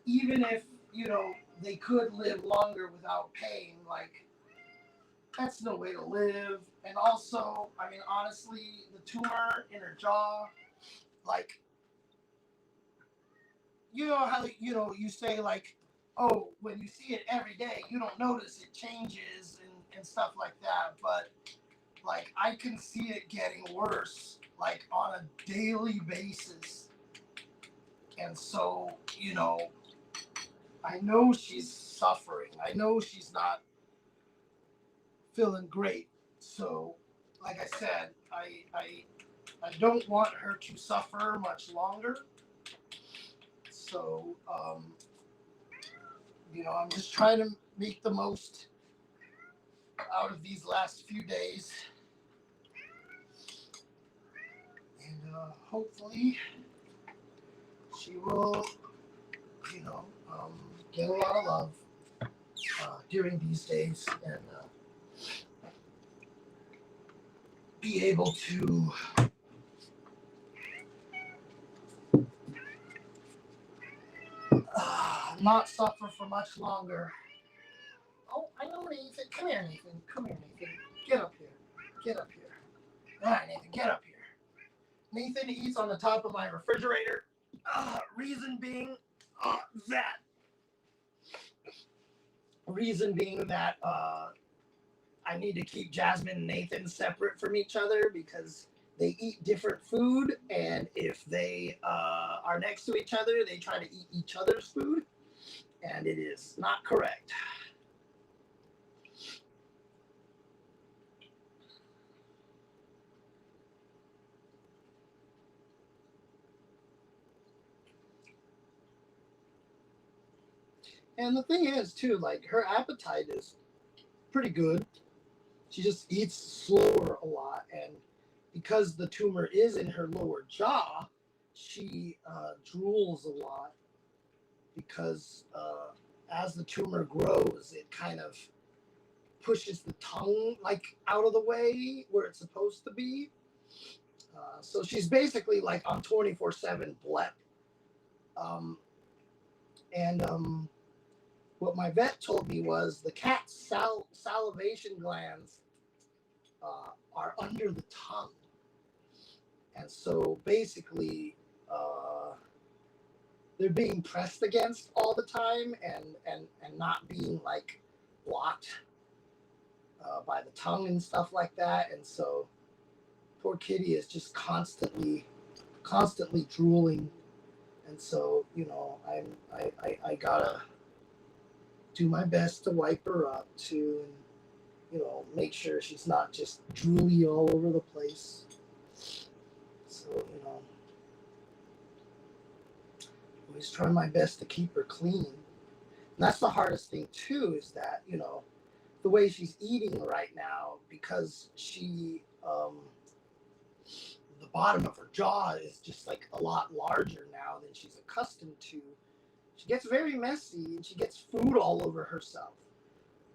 even if, they could live longer without pain, like, that's no way to live. And also, I mean, honestly, the tumor in her jaw, like, you know how, you say, like, oh, when you see it every day, you don't notice it changes and stuff like that. But, like, I can see it getting worse, like, on a daily basis. And so, I know she's suffering. I know she's not feeling great. So, like I said, I don't want her to suffer much longer. So, I'm just trying to make the most out of these last few days. And hopefully she will, get a lot of love during these days and be able to not suffer for much longer. Oh, I know, Nathan. Come here, Nathan. Come here, Nathan. Get up here. Get up here. All right, Nathan, get up here. Nathan eats on the top of my refrigerator. Reason being that. Reason being that I need to keep Jasmine and Nathan separate from each other because they eat different food, and if they are next to each other, they try to eat each other's food, and it is not correct. And the thing is, too, like, her appetite is pretty good. She just eats slower a lot, and because the tumor is in her lower jaw, she drools a lot because as the tumor grows, it kind of pushes the tongue like out of the way where it's supposed to be. So she's basically like on 24/7 blep. And what my vet told me was the cat's salivation glands are under the tongue. And so basically, they're being pressed against all the time and not being like blocked by the tongue and stuff like that. And so poor kitty is just constantly drooling. And so, I gotta do my best to wipe her up too, and make sure she's not just drooly all over the place. So, always try my best to keep her clean. And that's the hardest thing too, is that, the way she's eating right now, because she, the bottom of her jaw is just like a lot larger now than she's accustomed to. She gets very messy and she gets food all over herself.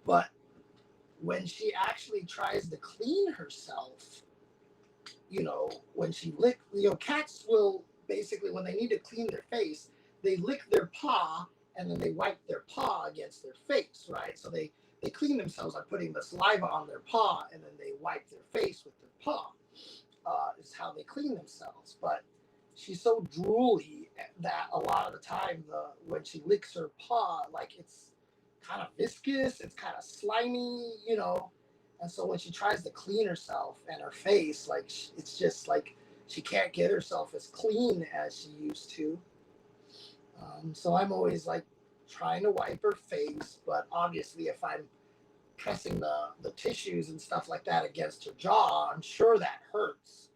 But when she actually tries to clean herself, when she cats will basically, when they need to clean their face, they lick their paw and then they wipe their paw against their face, right? So they clean themselves by putting the saliva on their paw and then they wipe their face with their paw, is how they clean themselves. But she's so drooly that a lot of the time, when she licks her paw, like, it's kind of viscous, it's kind of slimy, And so when she tries to clean herself and her face, like, it's just like she can't get herself as clean as she used to. So I'm always like trying to wipe her face, but obviously if I'm pressing the tissues and stuff like that against her jaw, I'm sure that hurts.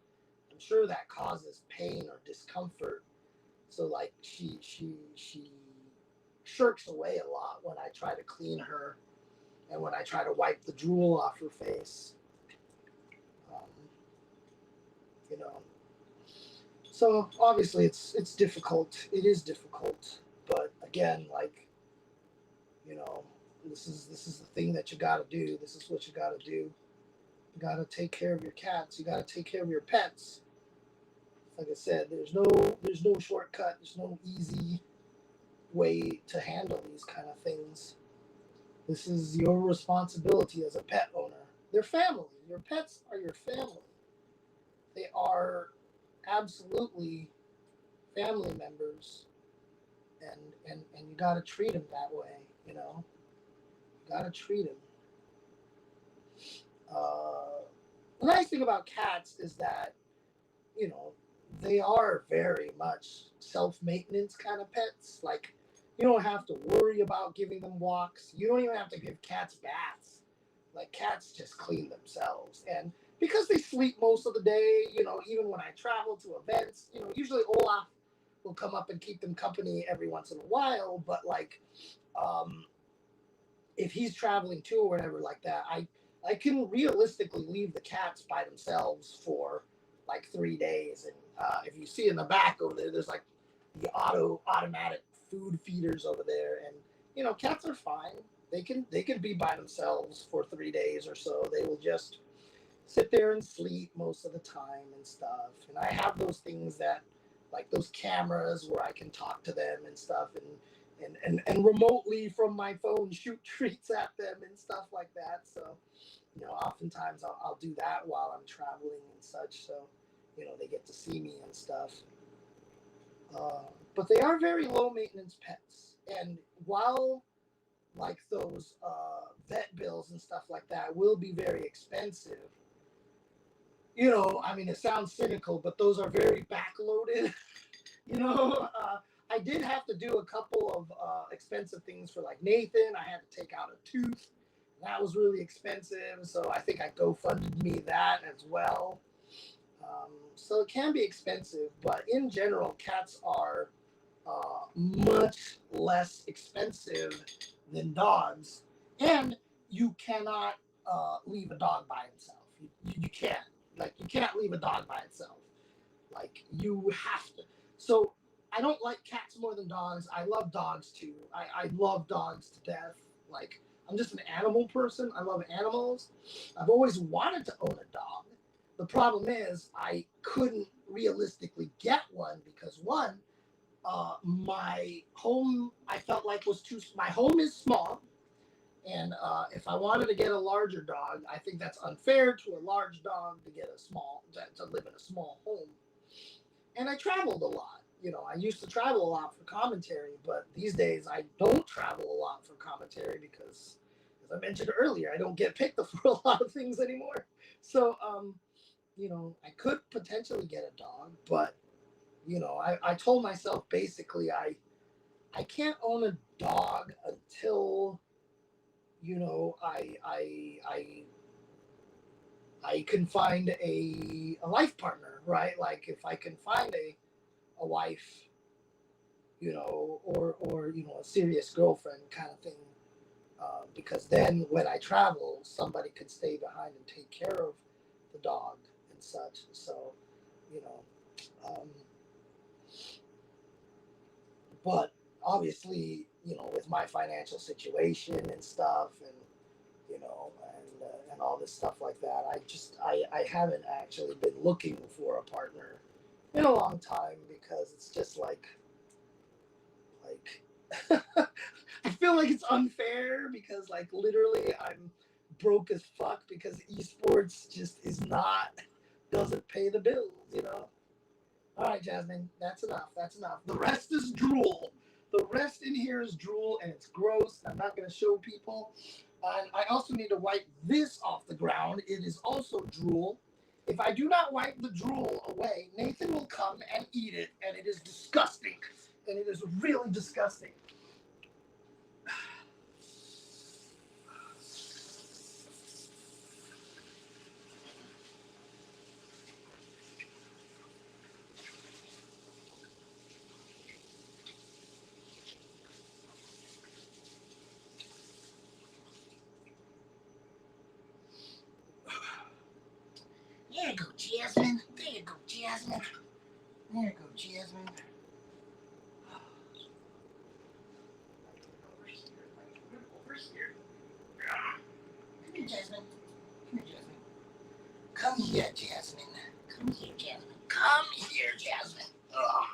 I'm sure that causes pain or discomfort. So like she shirks away a lot when I try to clean her and when I try to wipe the drool off her face. So obviously it's difficult. It is difficult, but again, like, this is the thing that you got to do. This is what you got to do. You got to take care of your cats. You got to take care of your pets. Like I said, there's no shortcut. There's no easy way to handle these kind of things. This is your responsibility as a pet owner. They're family. Your pets are your family. They are absolutely family members, and you got to treat them that way. You got to treat them. The nice thing about cats is that, they are very much self-maintenance kind of pets. Like, you don't have to worry about giving them walks. You don't even have to give cats baths. Like, cats just clean themselves. And because they sleep most of the day, even when I travel to events, usually Olaf will come up and keep them company every once in a while. But like, if he's traveling too or whatever like that, I can realistically leave the cats by themselves for like 3 days. And if you see in the back over there, there's like the automatic food feeders over there, and cats are fine. They can be by themselves for 3 days or so. They will just sit there and sleep most of the time and stuff. And I have those things that, like those cameras where I can talk to them and stuff, and remotely from my phone shoot treats at them and stuff like that. So, oftentimes I'll do that while I'm traveling and such. So, they get to see me and stuff. But they are very low maintenance pets. And while like those vet bills and stuff like that will be very expensive, I mean, it sounds cynical, but those are very backloaded. I did have to do a couple of expensive things for like Nathan. I had to take out a tooth. That was really expensive. So I think I GoFunded me that as well. So it can be expensive, but in general, cats are much less expensive than dogs. And you cannot leave a dog by himself. You can't. Like, you can't leave a dog by itself. Like, you have to. So I don't like cats more than dogs. I love dogs too. I love dogs to death. Like, I'm just an animal person. I love animals. I've always wanted to own a dog. The problem is I couldn't realistically get one because one, my home I felt like was too. My home is small, and if I wanted to get a larger dog, I think that's unfair to a large dog to get to live in a small home. And I traveled a lot. I used to travel a lot for commentary, but these days I don't travel a lot for commentary because, as I mentioned earlier, I don't get picked up for a lot of things anymore. So, I could potentially get a dog, but, I told myself basically I can't own a dog until, I can find a life partner, right? Like if I can find a wife, or a serious girlfriend kind of thing, because then when I travel, somebody could stay behind and take care of the dog and such. So, um, but obviously, with my financial situation and stuff, and and all this stuff like that, I haven't actually been looking for a partner in a long time because it's just like I feel like it's unfair because like literally I'm broke as fuck because esports just doesn't pay the bills. All right, Jasmine, that's enough. That's enough. The rest is drool. The rest in here is drool, and it's gross. I'm not going to show people. And I also need to wipe this off the ground. It is also drool. If I do not wipe the drool away, Nathan will come and eat it, and it is disgusting. And it is really disgusting. There you go, Jasmine. There you go, Jasmine. There you go, Jasmine. Over here. Come here, Jasmine. Come here, Jasmine. Come here, Jasmine. Come here, Jasmine. Come here, Jasmine. Ugh.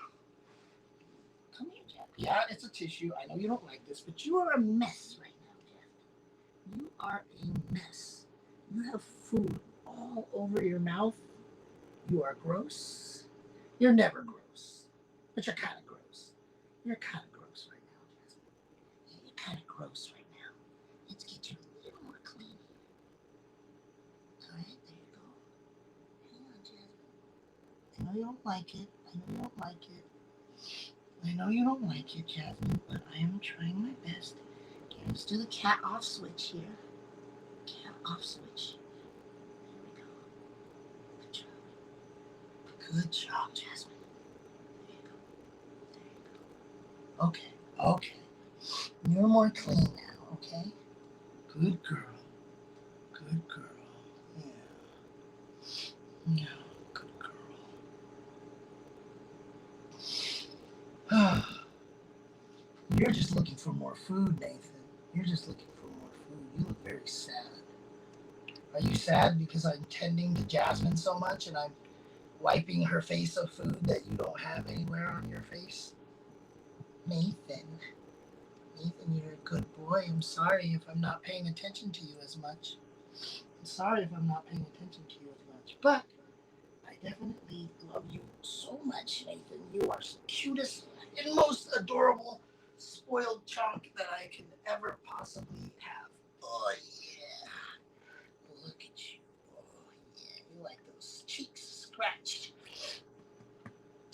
Come here, Jasmine. Yeah, it's a tissue. I know you don't like this, but you are a mess right now, Jasmine. You are a mess. You have food all over your mouth. You are gross. You're never gross, but you're kind of gross. You're kind of gross right now, Jasmine. Yeah, you're kind of gross right now. Let's get you a little more clean. All right, there you go. Hang on, Jasmine. I know you don't like it. I know you don't like it. I know you don't like it, Jasmine, but I am trying my best. Okay, let's do the cat off switch here. Cat off switch. There we go. Good job. Good job, Jasmine. There you go. Okay, okay. You're more clean now, okay? Good girl. Good girl. Yeah. Yeah, good girl. You're just looking for more food, Nathan. You're just looking for more food. You look very sad. Are you sad because I'm tending to Jasmine so much and I'm wiping her face of food that you don't have anywhere on your face? Nathan. Nathan, you're a good boy. I'm sorry if I'm not paying attention to you as much. I'm sorry if I'm not paying attention to you as much. But I definitely love you so much, Nathan. You are the cutest and most adorable spoiled chunk that I can ever possibly have. Oh, yeah. Look at you. Oh, yeah. You like those cheeks scratched.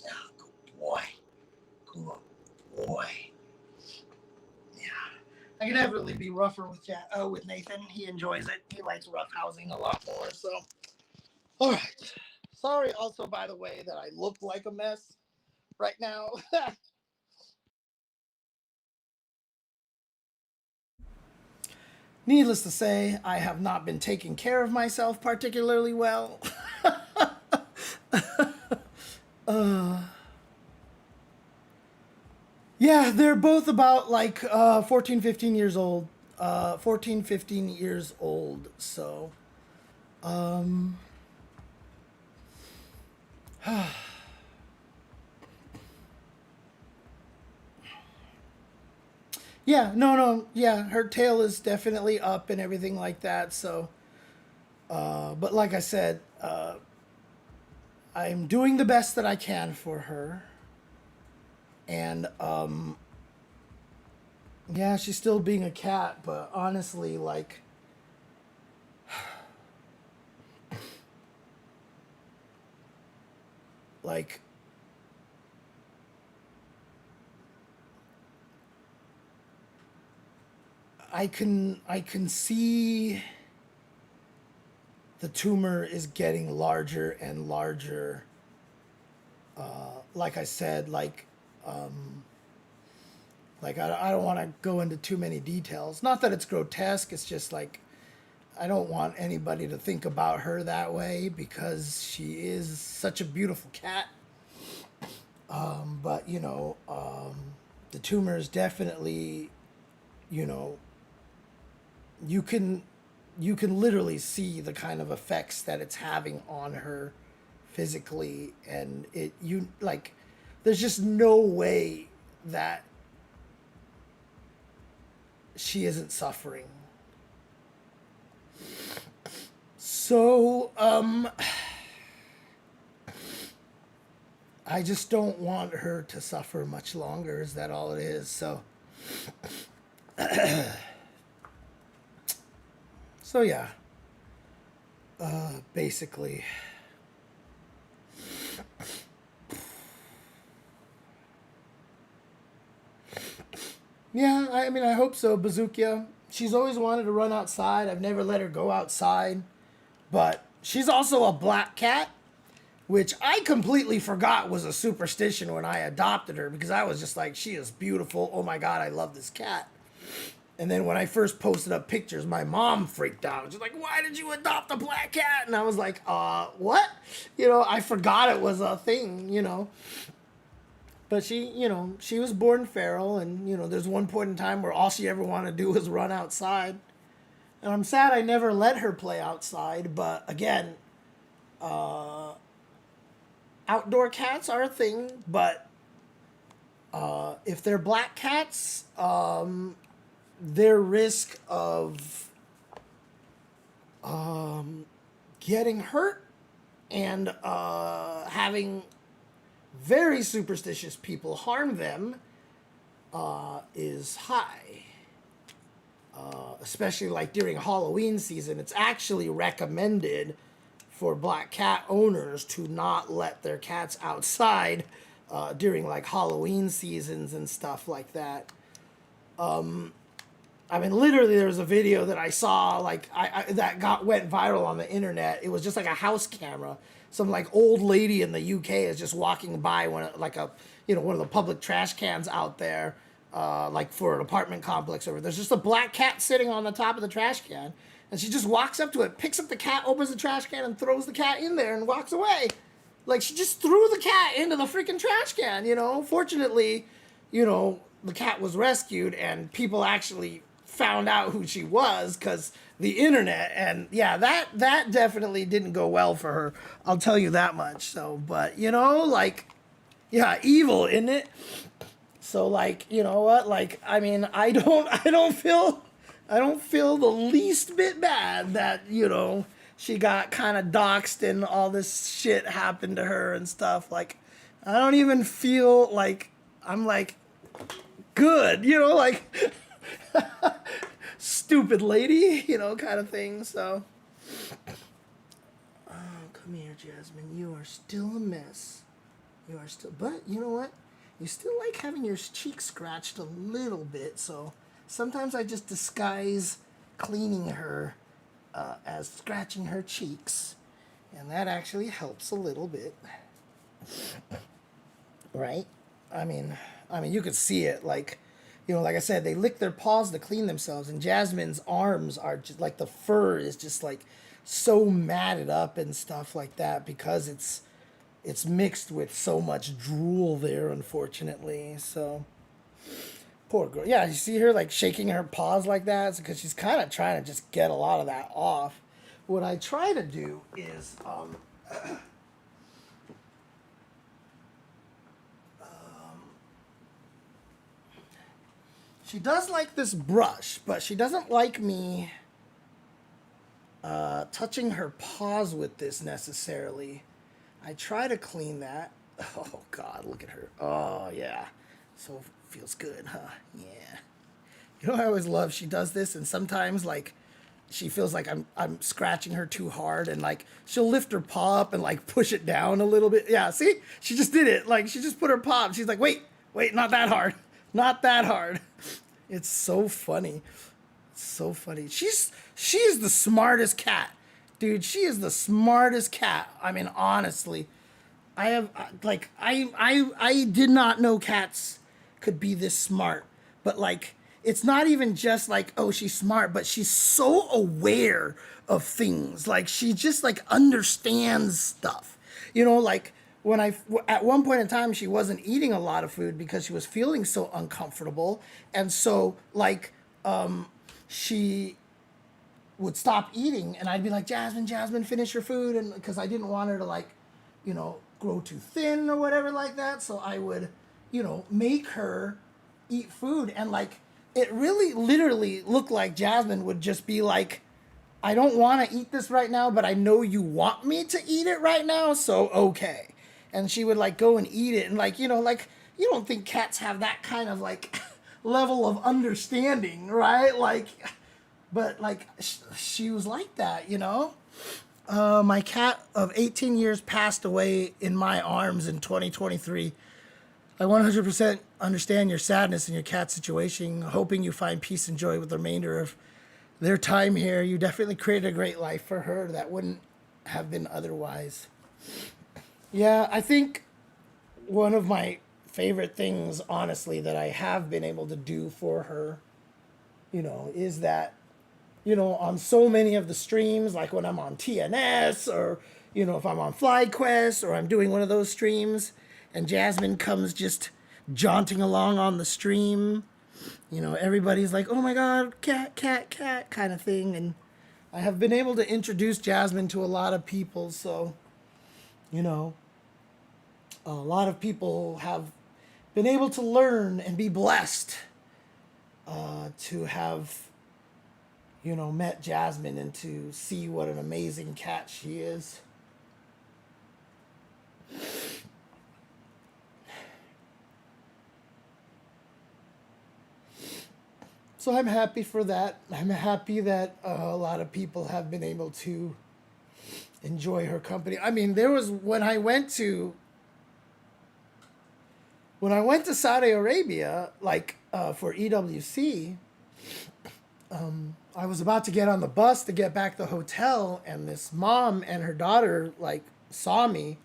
Oh, good boy. Good boy. Yeah. I can definitely be rougher with Nathan. He enjoys it. He likes rough housing a lot more, so. All right. Sorry also, by the way, that I look like a mess right now. Needless to say, I have not been taking care of myself particularly well. Yeah, they're both about like 14, 15 years old. 14, 15 years old. So, yeah, no, yeah, her tail is definitely up and everything like that. So, but like I said, I'm doing the best that I can for her. And, yeah, she's still being a cat, but honestly, like, like, I can see the tumor is getting larger and larger. Like I said, I don't want to go into too many details. Not that it's grotesque. It's just like I don't want anybody to think about her that way because she is such a beautiful cat. But the tumor is definitely, you can literally see the kind of effects that it's having on her physically, and there's just no way that she isn't suffering. So I just don't want her to suffer much longer. Is that all it is? So so yeah, basically. Yeah, I mean, I hope so, Bazookia. She's always wanted to run outside. I've never let her go outside. But she's also a black cat, which I completely forgot was a superstition when I adopted her because I was just like, she is beautiful. Oh my God, I love this cat. And then when I first posted up pictures, my mom freaked out. She's like, why did you adopt a black cat? And I was like, what? I forgot it was a thing. But she was born feral, and, there's one point in time where all she ever wanted to do was run outside. And I'm sad I never let her play outside, but again, outdoor cats are a thing, but if they're black cats, their risk of getting hurt and having very superstitious people harm them is high. Especially like during Halloween season, it's actually recommended for black cat owners to not let their cats outside during like Halloween seasons and stuff like that. I mean, literally, there was a video that I saw went viral on the internet. It was just like a house camera. Some like old lady in the UK is just walking by when one of the public trash cans out there, like for an apartment complex. Or there's just a black cat sitting on the top of the trash can, and she just walks up to it, picks up the cat, opens the trash can, and throws the cat in there and walks away. Like, she just threw the cat into the freaking trash can, Fortunately, the cat was rescued, and people actually found out who she was because the internet. And yeah, that definitely didn't go well for her. I'll tell you that much. So, but yeah, evil, isn't it? So you know what? I mean, I don't feel the least bit bad that, she got kind of doxxed and all this shit happened to her and stuff. I don't even feel like I'm good, stupid lady, kind of thing. So, oh, come here, Jasmine. You are still a mess. You are still, but you know what? You still like having your cheek scratched a little bit. So sometimes I just disguise cleaning her as scratching her cheeks, and that actually helps a little bit, right? I mean, you could see it, like I said, they lick their paws to clean themselves, and Jasmine's arms are just the fur is just so matted up and stuff like that because it's mixed with so much drool there, unfortunately. So poor girl. Yeah, you see her shaking her paws like that. It's because she's kind of trying to just get a lot of that off. What I try to do is, she does like this brush, but she doesn't like me touching her paws with this necessarily. I try to clean that. Oh God, look at her. Oh yeah, so feels good, huh? Yeah. I always love she does this, and sometimes she feels like I'm scratching her too hard, and she'll lift her paw up and push it down a little bit. Yeah, see, she just did it. She just put her paw up. She's like, wait, not that hard, not that hard. It's so funny, so funny. She is the smartest cat, dude. She is the smartest cat. I mean, honestly, I did not know cats could be this smart, but it's not even just oh, she's smart, but she's so aware of things. She just understands stuff, when at one point in time, she wasn't eating a lot of food because she was feeling so uncomfortable. And so she would stop eating, and I'd be like, Jasmine, finish your food. And because I didn't want her to grow too thin or whatever like that. So I would, make her eat food. And it really literally looked like Jasmine would just be like, I don't want to eat this right now, but I know you want me to eat it right now, so okay. And she would go and eat it, and you don't think cats have that kind of level of understanding, right? But she was like that, My cat of 18 years passed away in my arms in 2023. I 100% understand your sadness in your cat situation, hoping you find peace and joy with the remainder of their time here. You definitely created a great life for her that wouldn't have been otherwise. Yeah, I think one of my favorite things, honestly, that I have been able to do for her, is that, on so many of the streams, when I'm on TNS or, if I'm on FlyQuest or I'm doing one of those streams and Jasmine comes just jaunting along on the stream, everybody's like, oh my God, cat, kind of thing. And I have been able to introduce Jasmine to a lot of people. So, a lot of people have been able to learn and be blessed to have, met Jasmine and to see what an amazing cat she is. So I'm happy for that. I'm happy that a lot of people have been able to enjoy her company. I mean, there was when I went to Saudi Arabia, for EWC, I was about to get on the bus to get back to the hotel, and this mom and her daughter saw me,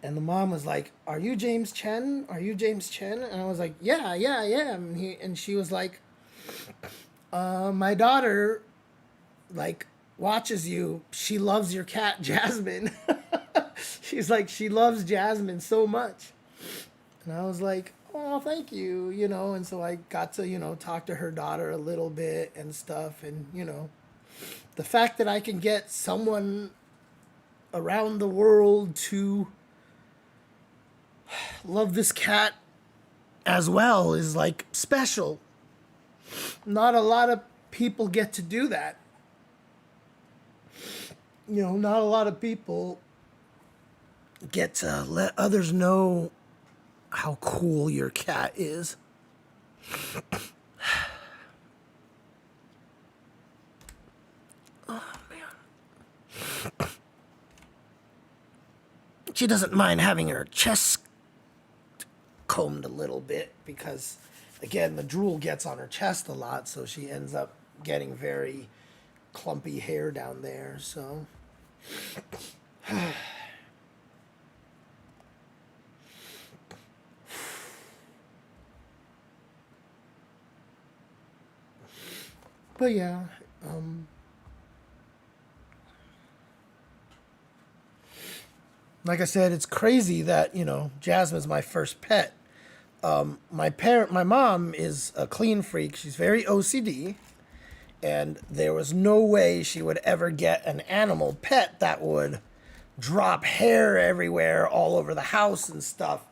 And the mom was like, "Are you James Chen? Are you James Chen?" And I was like, "Yeah, yeah, yeah." And she was like, "My daughter, like, watches you. She loves your cat, Jasmine." She's like, she loves Jasmine so much. And I was like, "Oh, thank you," you know. And so I got to, you know, talk to her daughter a little bit and stuff. And, you know, the fact that I can get someone around the world to love this cat as well is like special. Not a lot of people get to do that. You know, not a lot of people get to let others know how cool your cat is. Oh, man. She doesn't mind having her chest combed a little bit because, again, the drool gets on her chest a lot, so she ends up getting very clumpy hair down there, so... But yeah, like I said, it's crazy that, you know, Jasmine's my first pet. My mom is a clean freak. She's very OCD, and there was no way she would ever get an animal pet that would drop hair everywhere all over the house and stuff.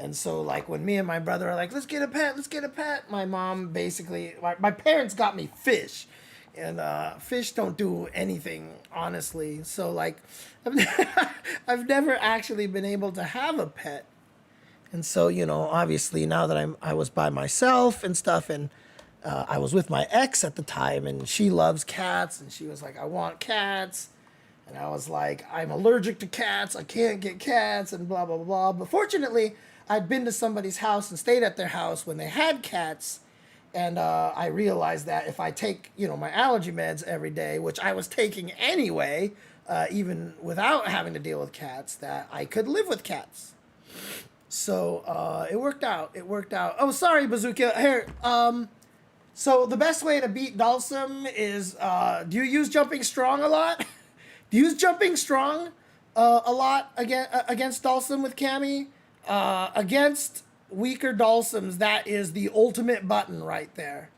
And so, like, when me and my brother are like, let's get a pet, my mom basically, my parents got me fish. And fish don't do anything, honestly. So, like, I've never actually been able to have a pet. And so, you know, obviously now that I was by myself and stuff, and I was with my ex at the time, and she loves cats, and she was like, I want cats. And I was like, I'm allergic to cats, I can't get cats, and blah, blah, blah, blah. But fortunately, I'd been to somebody's house and stayed at their house when they had cats, and I realized that if I take, you know, my allergy meds every day, which I was taking anyway, even without having to deal with cats, that I could live with cats. So it worked out. It worked out. Oh, sorry, Bazooka. Here. So the best way to beat Dhalsim is, do you use Jumping Strong a lot? Do you use Jumping Strong a lot against Dhalsim with Cammy? Against weaker Dhalsims, that is the ultimate button right there.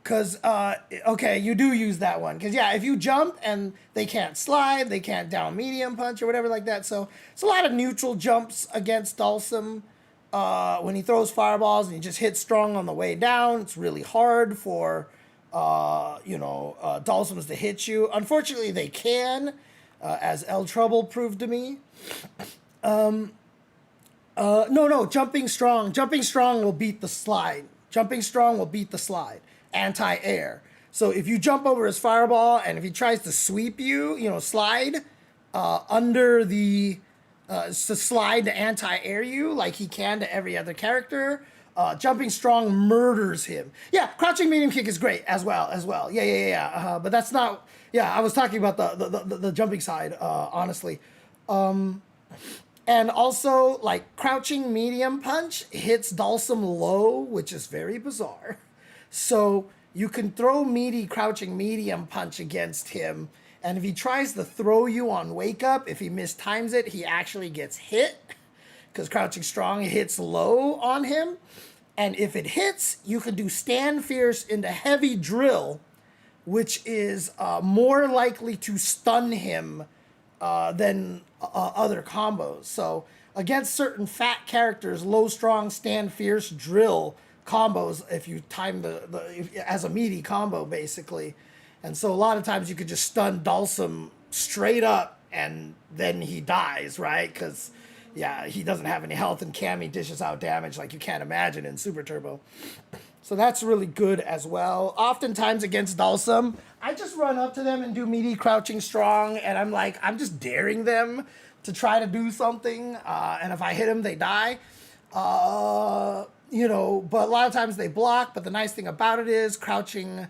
Because, okay, you do use that one. Because, yeah, if you jump and they can't slide, they can't down medium punch or whatever like that. So it's a lot of neutral jumps against Dhalsim. When he throws fireballs and he just hits strong on the way down, it's really hard for, Dhalsims to hit you. Unfortunately, they can, as El Trouble proved to me. No, Jumping Strong. Jumping Strong will beat the slide. Jumping Strong will beat the slide. Anti-air. So if you jump over his fireball and if he tries to sweep you, slide under the... to slide to anti-air you like he can to every other character, Jumping Strong murders him. Yeah, Crouching Medium Kick is great as well. Yeah. But that's not... Yeah, I was talking about the jumping side, honestly. And also, like, Crouching Medium Punch hits Dhalsim low, which is very bizarre. So you can throw meaty Crouching Medium Punch against him, and if he tries to throw you on Wake Up, if he mistimes it, he actually gets hit, because Crouching Strong hits low on him. And if it hits, you can do Stand Fierce into Heavy Drill, which is more likely to stun him than other combos. So against certain fat characters, low strong stand fierce drill combos, if you time as a meaty combo basically. And so a lot of times you could just stun Dhalsim straight up and then he dies, right? Because yeah, he doesn't have any health and Cammy dishes out damage like you can't imagine in Super Turbo. So that's really good as well. Oftentimes against Dhalsim, I just run up to them and do meaty Crouching Strong, and I'm just daring them to try to do something. And if I hit them, they die. But a lot of times they block. But the nice thing about it is Crouching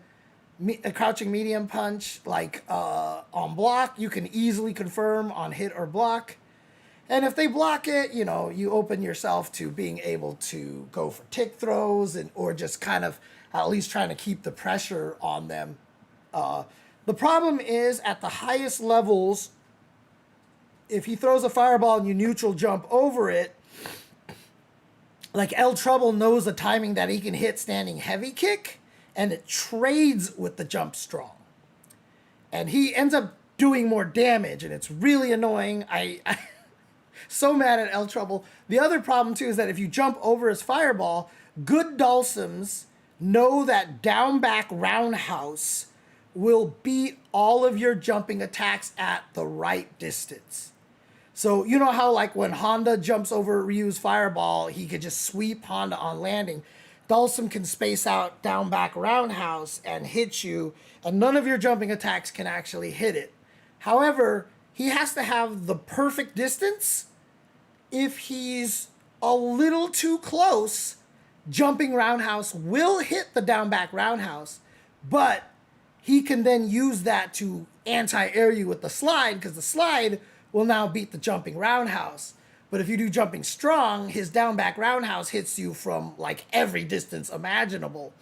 Medium Punch, like on block, you can easily confirm on hit or block. And if they block it, you know, you open yourself to being able to go for tick throws or just kind of at least trying to keep the pressure on them. The problem is at the highest levels, if he throws a fireball and you neutral jump over it, like El Trouble knows the timing that he can hit standing heavy kick, and it trades with the jump strong. And he ends up doing more damage, and it's really annoying. I so mad at El Trouble. The other problem too is that if you jump over his fireball, good Dhalsims know that down back roundhouse will beat all of your jumping attacks at the right distance. So you know how like when Honda jumps over Ryu's fireball, he could just sweep Honda on landing. Dhalsim can space out down back roundhouse and hit you, and none of your jumping attacks can actually hit it. However, he has to have the perfect distance. If he's a little too close, jumping roundhouse will hit the down back roundhouse, but he can then use that to anti-air you with the slide, because the slide will now beat the jumping roundhouse. But if you do jumping strong, his down back roundhouse hits you from like every distance imaginable.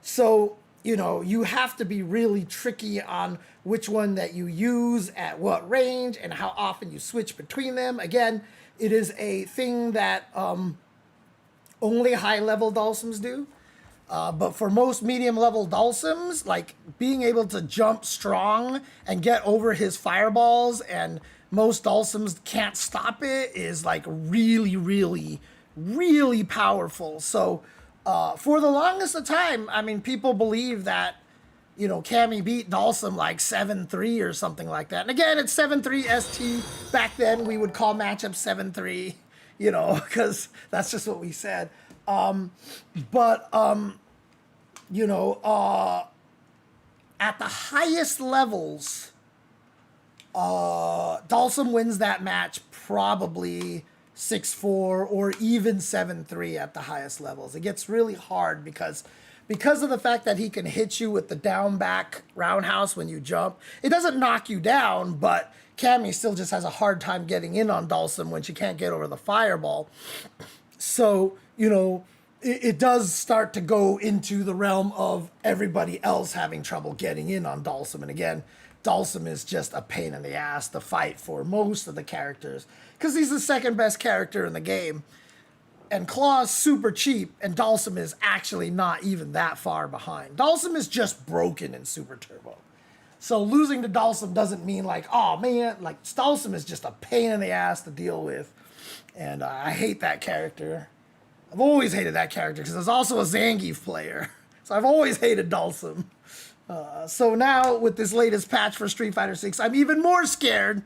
So, you know, you have to be really tricky on which one that you use at what range and how often you switch between them. Again, it is a thing that only high-level Dhalsims do. But for most medium-level Dhalsims, like being able to jump strong and get over his fireballs, and most Dhalsims can't stop it, is like really, really, really powerful. So for the longest of time, I mean, people believe that, you know, Cammy beat Dhalsim like 7-3 or something like that. And again, it's 7-3 ST. Back then, we would call matchups 7-3, you know, because that's just what we said. You know, at the highest levels, Dhalsim wins that match probably 6-4 or even 7-3 at the highest levels. It gets really hard because of the fact that he can hit you with the down back roundhouse when you jump. It doesn't knock you down, but Cammy still just has a hard time getting in on Dhalsim when she can't get over the fireball. So, you know, it does start to go into the realm of everybody else having trouble getting in on Dhalsim. And again, Dhalsim is just a pain in the ass to fight for most of the characters, because he's the second best character in the game. And Claw's super cheap, and Dhalsim is actually not even that far behind. Dhalsim is just broken in Super Turbo. So losing to Dhalsim doesn't mean like, oh man, like Dhalsim is just a pain in the ass to deal with. And I hate that character. I've always hated that character because I was also a Zangief player. So I've always hated Dhalsim. So now with this latest patch for Street Fighter 6, I'm even more scared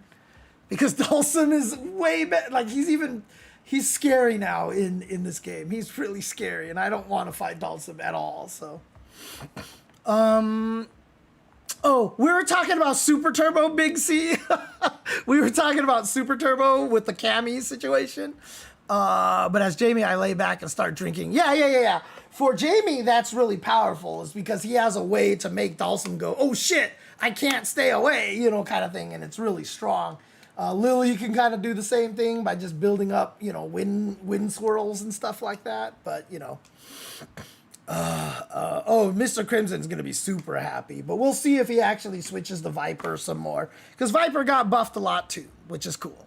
because Dhalsim is way better. Like he's scary now in this game. He's really scary, and I don't want to fight Dhalsim at all. So, oh, we were talking about Super Turbo, Big C. We were talking about Super Turbo with the Cammy situation. But as Jamie, I lay back and start drinking. Yeah. For Jamie, that's really powerful, is because he has a way to make Dhalsim go, oh shit, I can't stay away, you know, kind of thing, and it's really strong. Lily can kind of do the same thing by just building up, you know, wind swirls and stuff like that. But, you know, oh, Mr. Crimson's going to be super happy. But we'll see if he actually switches to Viper some more, because Viper got buffed a lot too, which is cool.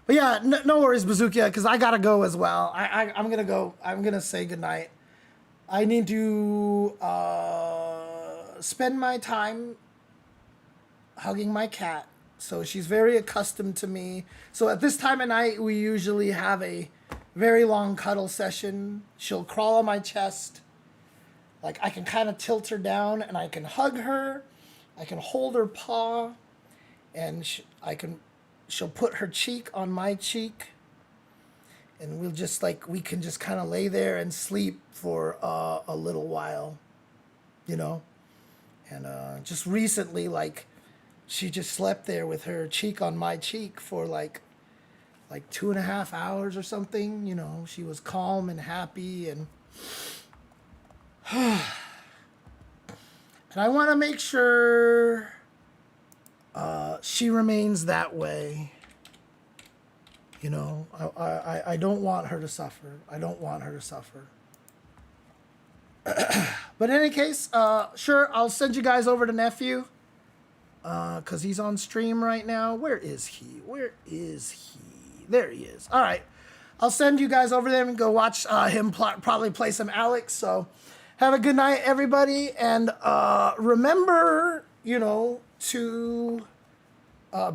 But yeah, no worries, Bazooka, because I got to go as well. I'm going to go. I'm going to say goodnight. I need to spend my time hugging my cat. So she's very accustomed to me. So at this time of night, we usually have a very long cuddle session. She'll crawl on my chest. Like I can kind of tilt her down and I can hug her. I can hold her paw, and she'll put her cheek on my cheek. And we can just kind of lay there and sleep for a little while, you know? And just recently, like, she just slept there with her cheek on my cheek for like 2.5 hours or something, you know? She was calm and happy, and and I want to make sure she remains that way. You know, I don't want her to suffer. I don't want her to suffer. But in any case, sure, I'll send you guys over to Nephew. Because he's on stream right now. Where is he? Where is he? There he is. All right. I'll send you guys over there and go watch him probably play some Alex. So have a good night, everybody. And remember, you know, to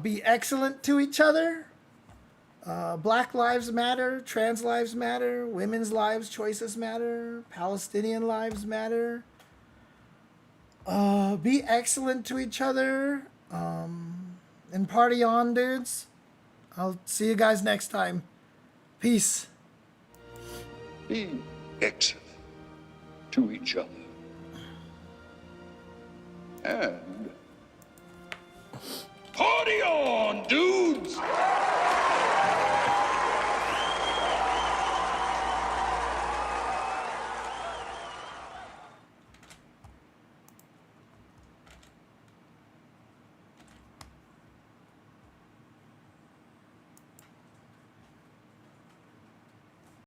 be excellent to each other. Black lives matter. Trans lives matter. Women's lives choices matter. Palestinian lives matter. Be excellent to each other. And party on, dudes. I'll see you guys next time. Peace. Be excellent to each other. And